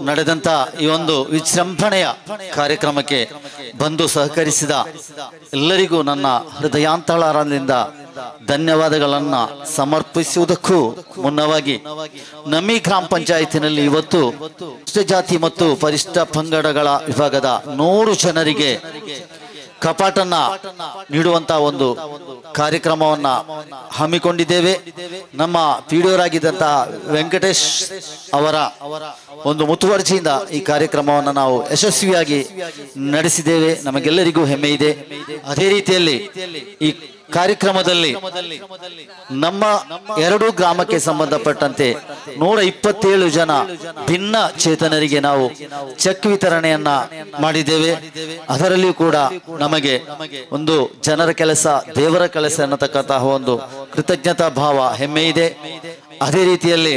ನಡೆದಂತ ಈ ಒಂದು ವಿಜೃಂಭಣೆಯ ಕಾರ್ಯಕ್ರಮಕ್ಕೆ ಬಂದು ಸಹಕರಿಸಿದ ಎಲ್ಲರಿಗೂ ನನ್ನ ಹೃದಯಾಂತರಾಳದಿಂದ ಧನ್ಯವಾದಗಳನ್ನು ಸಮರ್ಪಿಸುವುದಕ್ಕೂ ಮುನ್ನವಾಗಿ ನಮ್ಮ ಗ್ರಾಮ ಪಂಚಾಯತಿನಲ್ಲಿ ಇವತ್ತು ಪರಿಶಿಷ್ಟ ಜಾತಿ ಮತ್ತು ಪರಿಶಿಷ್ಟ ಪಂಗಡಗಳ ವಿಭಾಗದ 100 ಜನರಿಗೆ ಕಪಾಟನ್ನ ನೀಡುವಂತ ಒಂದು ಕಾರ್ಯಕ್ರಮವನ್ನ ಹಮ್ಮಿಕೊಂಡಿದ್ದೇವೆ. ನಮ್ಮ ಪಿಡಿಒರಾಗಿದ್ದಂತಹ ವೆಂಕಟೇಶ್ ಅವರ ಒಂದು ಮುತುವರ್ಜಿಯಿಂದ ಈ ಕಾರ್ಯಕ್ರಮವನ್ನು ನಾವು ಯಶಸ್ವಿಯಾಗಿ ನಡೆಸಿದ್ದೇವೆ. ನಮಗೆಲ್ಲರಿಗೂ ಹೆಮ್ಮೆ ಇದೆ. ಅದೇ ರೀತಿಯಲ್ಲಿ ಈ ಕಾರ್ಯಕ್ರಮದಲ್ಲಿ ನಮ್ಮ 2 ಗ್ರಾಮಕ್ಕೆ ಸಂಬಂಧಪಟ್ಟಂತೆ 127 ಜನ ಭಿನ್ನ ಚೇತನರಿಗೆ ನಾವು ಚೆಕ್ ವಿತರಣೆಯನ್ನ ಮಾಡಿದ್ದೇವೆ. ಅದರಲ್ಲಿಯೂ ಕೂಡ ನಮಗೆ ಒಂದು ಜನರ ಕೆಲಸ ದೇವರ ಕೆಲಸ ಅನ್ನತಕ್ಕಂತಹ ಒಂದು ಕೃತಜ್ಞತಾ ಭಾವ ಹೆಮ್ಮೆ ಇದೆ. ಅದೇ ರೀತಿಯಲ್ಲಿ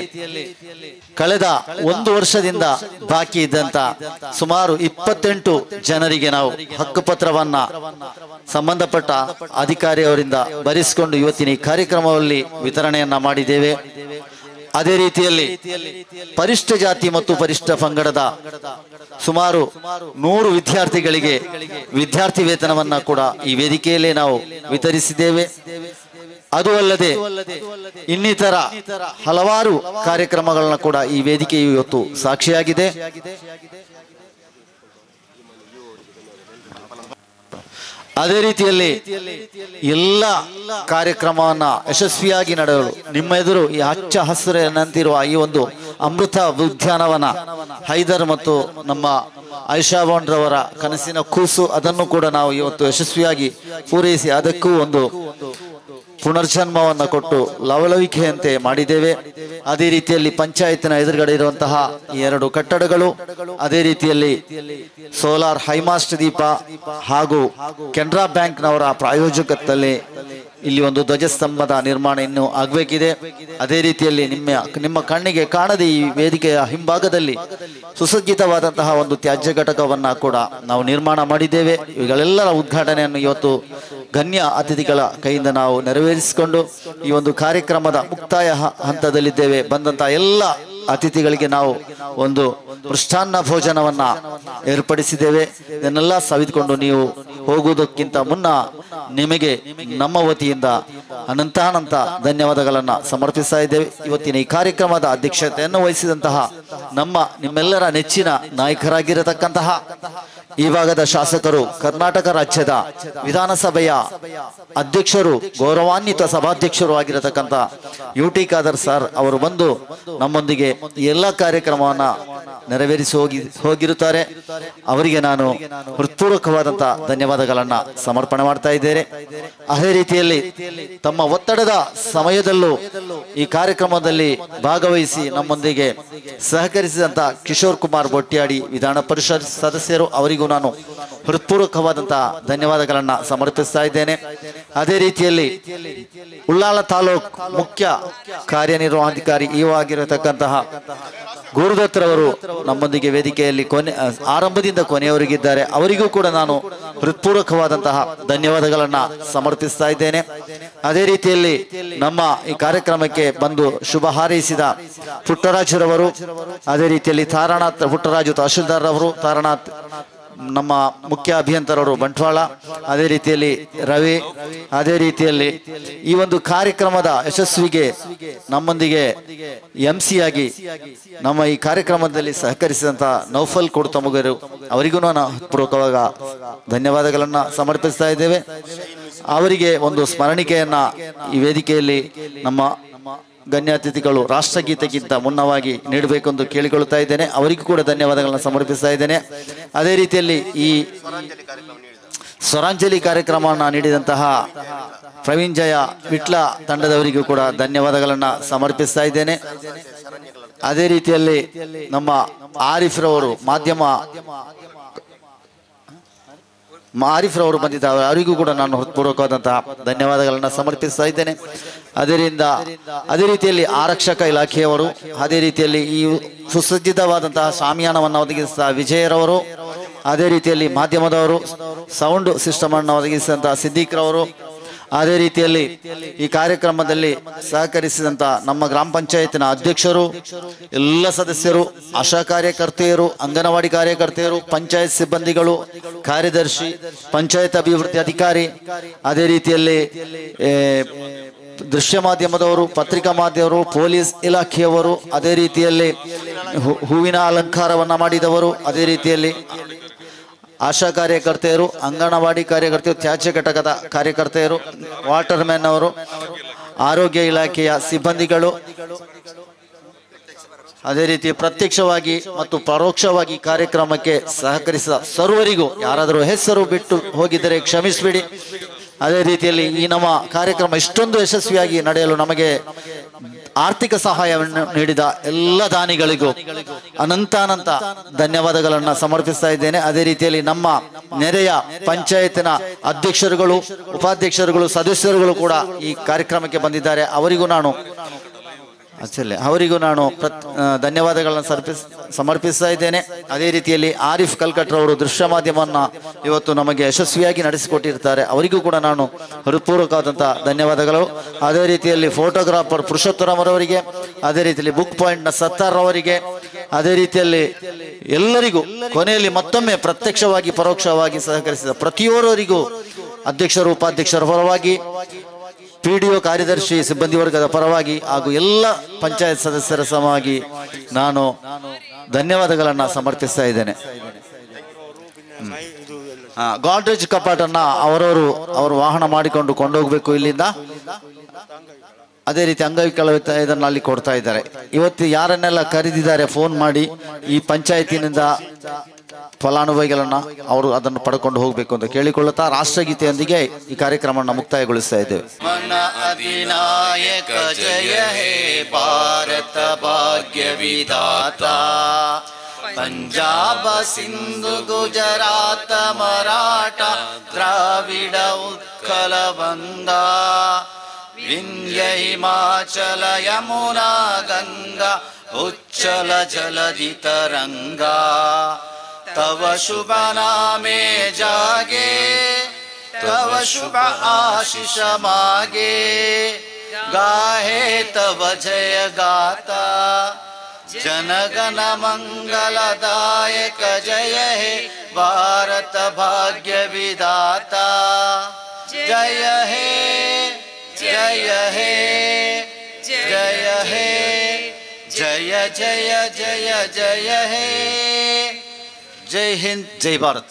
ಕಳೆದ 1 ವರ್ಷದಿಂದ ಬಾಕಿ ಇದ್ದಂತ ಸುಮಾರು 28 ಜನರಿಗೆ ನಾವು ಹಕ್ಕುಪತ್ರವನ್ನ ಸಂಬಂಧಪಟ್ಟ ಅಧಿಕಾರಿಯವರಿಂದ ಬರೆಸಿಕೊಂಡು ಇವತ್ತಿನ ಈ ಕಾರ್ಯಕ್ರಮದಲ್ಲಿ ವಿತರಣೆಯನ್ನ ಮಾಡಿದ್ದೇವೆ. ಅದೇ ರೀತಿಯಲ್ಲಿ ಪರಿಶಿಷ್ಟ ಜಾತಿ ಮತ್ತು ಪರಿಶಿಷ್ಟ ಪಂಗಡದ ಸುಮಾರು 100 ವಿದ್ಯಾರ್ಥಿಗಳಿಗೆ ವಿದ್ಯಾರ್ಥಿ ವೇತನವನ್ನ ಕೂಡ ಈ ವೇದಿಕೆಯಲ್ಲೇ ನಾವು ವಿತರಿಸಿದ್ದೇವೆ. ಅದು ಅಲ್ಲದೆ ಇನ್ನಿತರ ಹಲವಾರು ಕಾರ್ಯಕ್ರಮಗಳನ್ನ ಕೂಡ ಈ ವೇದಿಕೆಯು ಇವತ್ತು ಸಾಕ್ಷಿಯಾಗಿದೆ. ಅದೇ ರೀತಿಯಲ್ಲಿ ಎಲ್ಲ ಕಾರ್ಯಕ್ರಮವನ್ನ ಯಶಸ್ವಿಯಾಗಿ ನಡೆಯಲು ನಿಮ್ಮ ಎದುರು ಈ ಹಚ್ಚ ಹಸಿರಿನಂತಿರುವ ಈ ಒಂದು ಅಮೃತ ಉದ್ಯಾನವನ ಹೈದರ್ ಮತ್ತು ನಮ್ಮ ಆಯಿಷಾ ಬಾಂಡ್ರವರ ಕನಸಿನ ಕೂಸು, ಅದನ್ನು ಕೂಡ ನಾವು ಇವತ್ತು ಯಶಸ್ವಿಯಾಗಿ ಪೂರೈಸಿ ಅದಕ್ಕೂ ಒಂದು ಪುನರ್ಜನ್ಮವನ್ನು ಕೊಟ್ಟು ಲವಲವಿಕೆಯಂತೆ ಮಾಡಿದ್ದೇವೆ. ಅದೇ ರೀತಿಯಲ್ಲಿ ಪಂಚಾಯತ್ನ ಎದುರುಗಡೆ ಇರುವಂತಹ 2 ಕಟ್ಟಡಗಳು, ಅದೇ ರೀತಿಯಲ್ಲಿ ಸೋಲಾರ್ ಹೈಮಾಸ್ಟ್ ದೀಪ ಹಾಗೂ ಕೆನರಾ ಬ್ಯಾಂಕ್ನವರ ಪ್ರಾಯೋಜಕತ್ವದಲ್ಲಿ ಇಲ್ಲಿ ಒಂದು ಧ್ವಜಸ್ತಂಭದ ನಿರ್ಮಾಣ ಇನ್ನೂ ಆಗಬೇಕಿದೆ. ಅದೇ ರೀತಿಯಲ್ಲಿ ನಿಮ್ಮ ಕಣ್ಣಿಗೆ ಕಾಣದೆ ಈ ವೇದಿಕೆಯ ಹಿಂಭಾಗದಲ್ಲಿ ಸುಸಜ್ಜಿತವಾದಂತಹ ಒಂದು ತ್ಯಾಜ್ಯ ಘಟಕವನ್ನ ಕೂಡ ನಾವು ನಿರ್ಮಾಣ ಮಾಡಿದ್ದೇವೆ. ಇವುಗಳೆಲ್ಲರ ಉದ್ಘಾಟನೆಯನ್ನು ಇವತ್ತು ಗಣ್ಯ ಅತಿಥಿಗಳ ಕೈಯಿಂದ ನಾವು ನೆರವೇರಿಸಿಕೊಂಡು ಈ ಒಂದು ಕಾರ್ಯಕ್ರಮದ ಮುಕ್ತಾಯ ಹಂತದಲ್ಲಿದ್ದೇವೆ. ಬಂದಂತಹ ಎಲ್ಲ ಅತಿಥಿಗಳಿಗೆ ನಾವು ಒಂದು ಮೃಷ್ಟಾನ್ನ ಭೋಜನವನ್ನ ಏರ್ಪಡಿಸಿದ್ದೇವೆ. ಇದನ್ನೆಲ್ಲ ಸವಿದುಕೊಂಡು ನೀವು ಹೋಗುವುದಕ್ಕಿಂತ ಮುನ್ನ ನಿಮಗೆ ನಮ್ಮ ವತಿಯಿಂದ ಅನಂತಾನಂತ ಧನ್ಯವಾದಗಳನ್ನ ಸಮರ್ಪಿಸ್ತಾ ಇದ್ದೇವೆ. ಇವತ್ತಿನ ಈ ಕಾರ್ಯಕ್ರಮದ ಅಧ್ಯಕ್ಷತೆಯನ್ನು ವಹಿಸಿದಂತಹ ನಿಮ್ಮೆಲ್ಲರ ನೆಚ್ಚಿನ ನಾಯಕರಾಗಿರತಕ್ಕಂತಹ ಈ ಭಾಗದ ಶಾಸಕರು, ಕರ್ನಾಟಕ ರಾಜ್ಯದ ವಿಧಾನಸಭೆಯ ಅಧ್ಯಕ್ಷರು, ಗೌರವಾನ್ವಿತ ಸಭಾಧ್ಯಕ್ಷರು ಆಗಿರತಕ್ಕಂಥ UT ಖಾದರ್ ಸರ್ ಅವರು ಬಂದು ನಮ್ಮೊಂದಿಗೆ ಎಲ್ಲ ಕಾರ್ಯಕ್ರಮವನ್ನ ನೆರವೇರಿಸಿ ಹೋಗಿರುತ್ತಾರೆ. ಅವರಿಗೆ ನಾನು ಹೃತ್ಪೂರ್ವಕವಾದಂತಹ ಧನ್ಯವಾದಗಳನ್ನ ಸಮರ್ಪಣೆ ಮಾಡ್ತಾ ಇದ್ದೇನೆ. ಅದೇ ರೀತಿಯಲ್ಲಿ ತಮ್ಮ ಒತ್ತಡದ ಸಮಯದಲ್ಲೂ ಈ ಕಾರ್ಯಕ್ರಮದಲ್ಲಿ ಭಾಗವಹಿಸಿ ನಮ್ಮೊಂದಿಗೆ ಸಹಕರಿಸಿದಂತ ಕಿಶೋರ್ ಕುಮಾರ್ ಬೊಟ್ಯಾಡಿ ವಿಧಾನ ಪರಿಷತ್ ಸದಸ್ಯರು, ಅವರಿಗೂ ನಾನು ಹೃತ್ಪೂರ್ವಕವಾದಂತಹ ಧನ್ಯವಾದಗಳನ್ನ ಸಮರ್ಪಿಸ್ತಾ ಇದ್ದೇನೆ. ಅದೇ ರೀತಿಯಲ್ಲಿ ಉಳ್ಳಾಲ ತಾಲೂಕ್ ಮುಖ್ಯ ಕಾರ್ಯನಿರ್ವಹಣಾಧಿಕಾರಿ ಆಗಿರತಕ್ಕಂತಹ ಗುರುದತ್ರವರು ನಮ್ಮೊಂದಿಗೆ ವೇದಿಕೆಯಲ್ಲಿ ಆರಂಭದಿಂದ ಕೊನೆಯವರೆಗಿದ್ದಾರೆ. ಅವರಿಗೂ ಕೂಡ ನಾನು ಹೃತ್ಪೂರ್ವಕವಾದಂತಹ ಧನ್ಯವಾದಗಳನ್ನ ಸಮರ್ಪಿಸ್ತಾ ಇದ್ದೇನೆ. ಅದೇ ರೀತಿಯಲ್ಲಿ ನಮ್ಮ ಈ ಕಾರ್ಯಕ್ರಮಕ್ಕೆ ಬಂದು ಶುಭ ಹಾರೈಸಿದ ಪುಟ್ಟರಾಜರವರು, ಅದೇ ರೀತಿಯಲ್ಲಿ ತಾರಾನಾಥ್ ಪುಟ್ಟರಾಜು ತಹಶೀಲ್ದಾರ್ ಅವರು, ತಾರಾನಾಥ್ ನಮ್ಮ ಮುಖ್ಯ ಅಭಿಯಂತರರು ಬಂಟ್ವಾಳ, ಅದೇ ರೀತಿಯಲ್ಲಿ ರವಿ, ಅದೇ ರೀತಿಯಲ್ಲಿ ಈ ಒಂದು ಕಾರ್ಯಕ್ರಮದ ಯಶಸ್ವಿಗೆ ನಮ್ಮೊಂದಿಗೆ MC ಆಗಿ ನಮ್ಮ ಈ ಕಾರ್ಯಕ್ರಮದಲ್ಲಿ ಸಹಕರಿಸಿದಂತ ನೌಫಲ್ ಕೊಡ್ತಮಗರು, ಅವರಿಗೂ ನಾನು ಪೂರ್ವಕವಾಗ ಧನ್ಯವಾದಗಳನ್ನ ಸಮರ್ಪಿಸ್ತಾ ಇದ್ದೇವೆ. ಅವರಿಗೆ ಒಂದು ಸ್ಮರಣಿಕೆಯನ್ನ ಈ ವೇದಿಕೆಯಲ್ಲಿ ನಮ್ಮ ಗಣ್ಯಾತಿಥಿಗಳು ರಾಷ್ಟ್ರಗೀತೆಗಿಂತ ಮುನ್ನವಾಗಿ ನೀಡಬೇಕೆಂದು ಕೇಳಿಕೊಳ್ಳುತ್ತಾ ಇದ್ದೇನೆ. ಅವರಿಗೂ ಕೂಡ ಧನ್ಯವಾದಗಳನ್ನ ಸಮರ್ಪಿಸ್ತಾ ಇದ್ದೇನೆ. ಅದೇ ರೀತಿಯಲ್ಲಿ ಈ ಸ್ವರಾಂಜಲಿ ಕಾರ್ಯಕ್ರಮವನ್ನು ನೀಡಿದಂತಹ ಪ್ರವೀಣ್ ಜಯ ವಿಟ್ಲ ತಂಡದವರಿಗೂ ಕೂಡ ಧನ್ಯವಾದಗಳನ್ನ ಸಮರ್ಪಿಸ್ತಾ ಇದ್ದೇನೆ. ಅದೇ ರೀತಿಯಲ್ಲಿ ನಮ್ಮ ಆರಿಫ್ರವರು ಆರಿಫ್ರವರು ಬಂದಿದ್ದಾರೆ, ಅವರಿಗೂ ಕೂಡ ನಾನು ಹೃತ್ಪೂರ್ವಕವಾದಂತಹ ಧನ್ಯವಾದಗಳನ್ನ ಸಮರ್ಪಿಸ್ತಾ ಇದ್ದೇನೆ. ಅದೇ ರೀತಿಯಲ್ಲಿ ಆರಕ್ಷಕ ಇಲಾಖೆಯವರು, ಅದೇ ರೀತಿಯಲ್ಲಿ ಈ ಸುಸಜ್ಜಿತವಾದಂತಹ ಶಾಮಿಯಾನವನ್ನು ಒದಗಿಸಿದ ವಿಜಯರವರು, ಅದೇ ರೀತಿಯಲ್ಲಿ ಮಾಧ್ಯಮದವರು, ಸೌಂಡ್ ಸಿಸ್ಟಮ್ ಅನ್ನು ಒದಗಿಸಿದಂತಹ ಸಿದ್ದೀಕ್ ರವರು, ಅದೇ ರೀತಿಯಲ್ಲಿ ಈ ಕಾರ್ಯಕ್ರಮದಲ್ಲಿ ಸಹಕರಿಸಿದಂಥ ನಮ್ಮ ಗ್ರಾಮ ಪಂಚಾಯತಿನ ಅಧ್ಯಕ್ಷರು, ಎಲ್ಲ ಸದಸ್ಯರು, ಆಶಾ ಕಾರ್ಯಕರ್ತೆಯರು, ಅಂಗನವಾಡಿ ಕಾರ್ಯಕರ್ತೆಯರು, ಪಂಚಾಯತ್ ಸಿಬ್ಬಂದಿಗಳು, ಕಾರ್ಯದರ್ಶಿ, ಪಂಚಾಯತ್ ಅಭಿವೃದ್ಧಿ ಅಧಿಕಾರಿ, ಅದೇ ರೀತಿಯಲ್ಲಿ ದೃಶ್ಯ ಮಾಧ್ಯಮದವರು, ಪತ್ರಿಕಾ ಮಾಧ್ಯಮದವರು, ಪೊಲೀಸ್ ಇಲಾಖೆಯವರು, ಅದೇ ರೀತಿಯಲ್ಲಿ ಹೂವಿನ ಅಲಂಕಾರವನ್ನು ಮಾಡಿದವರು, ಅದೇ ರೀತಿಯಲ್ಲಿ ಆಶಾ ಕಾರ್ಯಕರ್ತೆಯರು, ಅಂಗನವಾಡಿ ಕಾರ್ಯಕರ್ತೆಯರು, ತ್ಯಾಜ್ಯ ಘಟಕದ ಕಾರ್ಯಕರ್ತೆಯರು, ವಾಟರ್ ಮ್ಯಾನ್ ಅವರು, ಆರೋಗ್ಯ ಇಲಾಖೆಯ ಸಿಬ್ಬಂದಿಗಳು, ಅದೇ ರೀತಿ ಪ್ರತ್ಯಕ್ಷವಾಗಿ ಮತ್ತು ಪರೋಕ್ಷವಾಗಿ ಕಾರ್ಯಕ್ರಮಕ್ಕೆ ಸಹಕರಿಸಿದ ಸರ್ವರಿಗೂ, ಯಾರಾದರೂ ಹೆಸರು ಬಿಟ್ಟು ಹೋಗಿದ್ದರೆ ಕ್ಷಮಿಸಬೇಡಿ. ಅದೇ ರೀತಿಯಲ್ಲಿ ಈ ನಮ್ಮ ಕಾರ್ಯಕ್ರಮ ಇಷ್ಟೊಂದು ಯಶಸ್ವಿಯಾಗಿ ನಡೆಯಲು ನಮಗೆ ಆರ್ಥಿಕ ಸಹಾಯವನ್ನು ನೀಡಿದ ಎಲ್ಲ ದಾನಿಗಳಿಗೂ ಅನಂತ ಧನ್ಯವಾದಗಳನ್ನು ಸಮರ್ಪಿಸ್ತಾ ಇದ್ದೇನೆ. ಅದೇ ರೀತಿಯಲ್ಲಿ ನಮ್ಮ ನೆರೆಯ ಪಂಚಾಯತಿನ ಅಧ್ಯಕ್ಷರುಗಳು, ಉಪಾಧ್ಯಕ್ಷರುಗಳು, ಸದಸ್ಯರುಗಳು ಕೂಡ ಈ ಕಾರ್ಯಕ್ರಮಕ್ಕೆ ಬಂದಿದ್ದಾರೆ. ಅವರಿಗೂ ನಾನು ಧನ್ಯವಾದಗಳನ್ನು ಸಮರ್ಪಿಸ್ತಾ ಇದ್ದೇನೆ. ಅದೇ ರೀತಿಯಲ್ಲಿ ಆರಿಫ್ ಕಲ್ಕಟ್ರವರು ದೃಶ್ಯ ಮಾಧ್ಯಮವನ್ನು ಇವತ್ತು ನಮಗೆ ಯಶಸ್ವಿಯಾಗಿ ನಡೆಸಿಕೊಟ್ಟಿರ್ತಾರೆ. ಅವರಿಗೂ ಕೂಡ ನಾನು ಹೃತ್ಪೂರ್ವಕವಾದಂಥ ಧನ್ಯವಾದಗಳು. ಅದೇ ರೀತಿಯಲ್ಲಿ ಫೋಟೋಗ್ರಾಫರ್ ಪುರುಷೋತ್ತಮರವರಿಗೆ, ಅದೇ ರೀತಿಯಲ್ಲಿ ಬುಕ್ ಪಾಯಿಂಟ್ನ ಸತ್ತಾರ್ರವರಿಗೆ, ಅದೇ ರೀತಿಯಲ್ಲಿ ಎಲ್ಲರಿಗೂ ಕೊನೆಯಲ್ಲಿ ಮತ್ತೊಮ್ಮೆ ಪ್ರತ್ಯಕ್ಷವಾಗಿ ಪರೋಕ್ಷವಾಗಿ ಸಹಕರಿಸಿದ ಪ್ರತಿಯೊಬ್ಬರಿಗೂ ಅಧ್ಯಕ್ಷರು, ಉಪಾಧ್ಯಕ್ಷರ ಪರವಾಗಿ, PDO ಕಾರ್ಯದರ್ಶಿ ಸಿಬ್ಬಂದಿ ವರ್ಗದ ಪರವಾಗಿ ಹಾಗೂ ಎಲ್ಲ ಪಂಚಾಯತ್ ಸದಸ್ಯರ ಸಮಾಗಿ ನಾನು ಧನ್ಯವಾದಗಳನ್ನು ಸಮರ್ಪಿಸ್ತಾ ಇದ್ದೇನೆ. ಗಾಡ್ರೇಜ್ ಕಪಾಟನ್ನ ಅವರು ವಾಹನ ಮಾಡಿಕೊಂಡು ಕೊಂಡೋಗ್ಬೇಕು ಇಲ್ಲಿಂದ. ಅದೇ ರೀತಿ ಅಂಗವಿಕಲ ಇದನ್ನು ಅಲ್ಲಿ ಕೊಡ್ತಾ ಇದ್ದಾರೆ. ಇವತ್ತು ಯಾರನ್ನೆಲ್ಲ ಕರೆದಿದ್ದಾರೆ ಫೋನ್ ಮಾಡಿ ಈ ಪಂಚಾಯತಿನಿಂದ ಫಲಾನುಭವಿಗಳನ್ನ ಅವರು ಅದನ್ನು ಪಡ್ಕೊಂಡು ಹೋಗಬೇಕು ಅಂತ ಕೇಳಿಕೊಳ್ಳುತ್ತಾ ರಾಷ್ಟ್ರಗೀತೆಯೊಂದಿಗೆ ಈ ಕಾರ್ಯಕ್ರಮವನ್ನು ಮುಕ್ತಾಯಗೊಳಿಸ್ತಾ ಇದ್ದೇವೆ. मन अधिनायक जय हे भारत भाग्य विधाता पंजाब सिंधु गुजरात मराठा द्राविड उत्कल बंगा विंध्य हिमाचल यमुना गंगा उच्चल जलधि तरंगा तव शुभ नामे जागे तव शुभ आशीष मागे गाहे तव जय गाता जनगण मंगलदायक जय हे भारत भाग्य विधाता जय हे जय हे जय हे जय जय जय जय हे जय हिंद, जय भारत.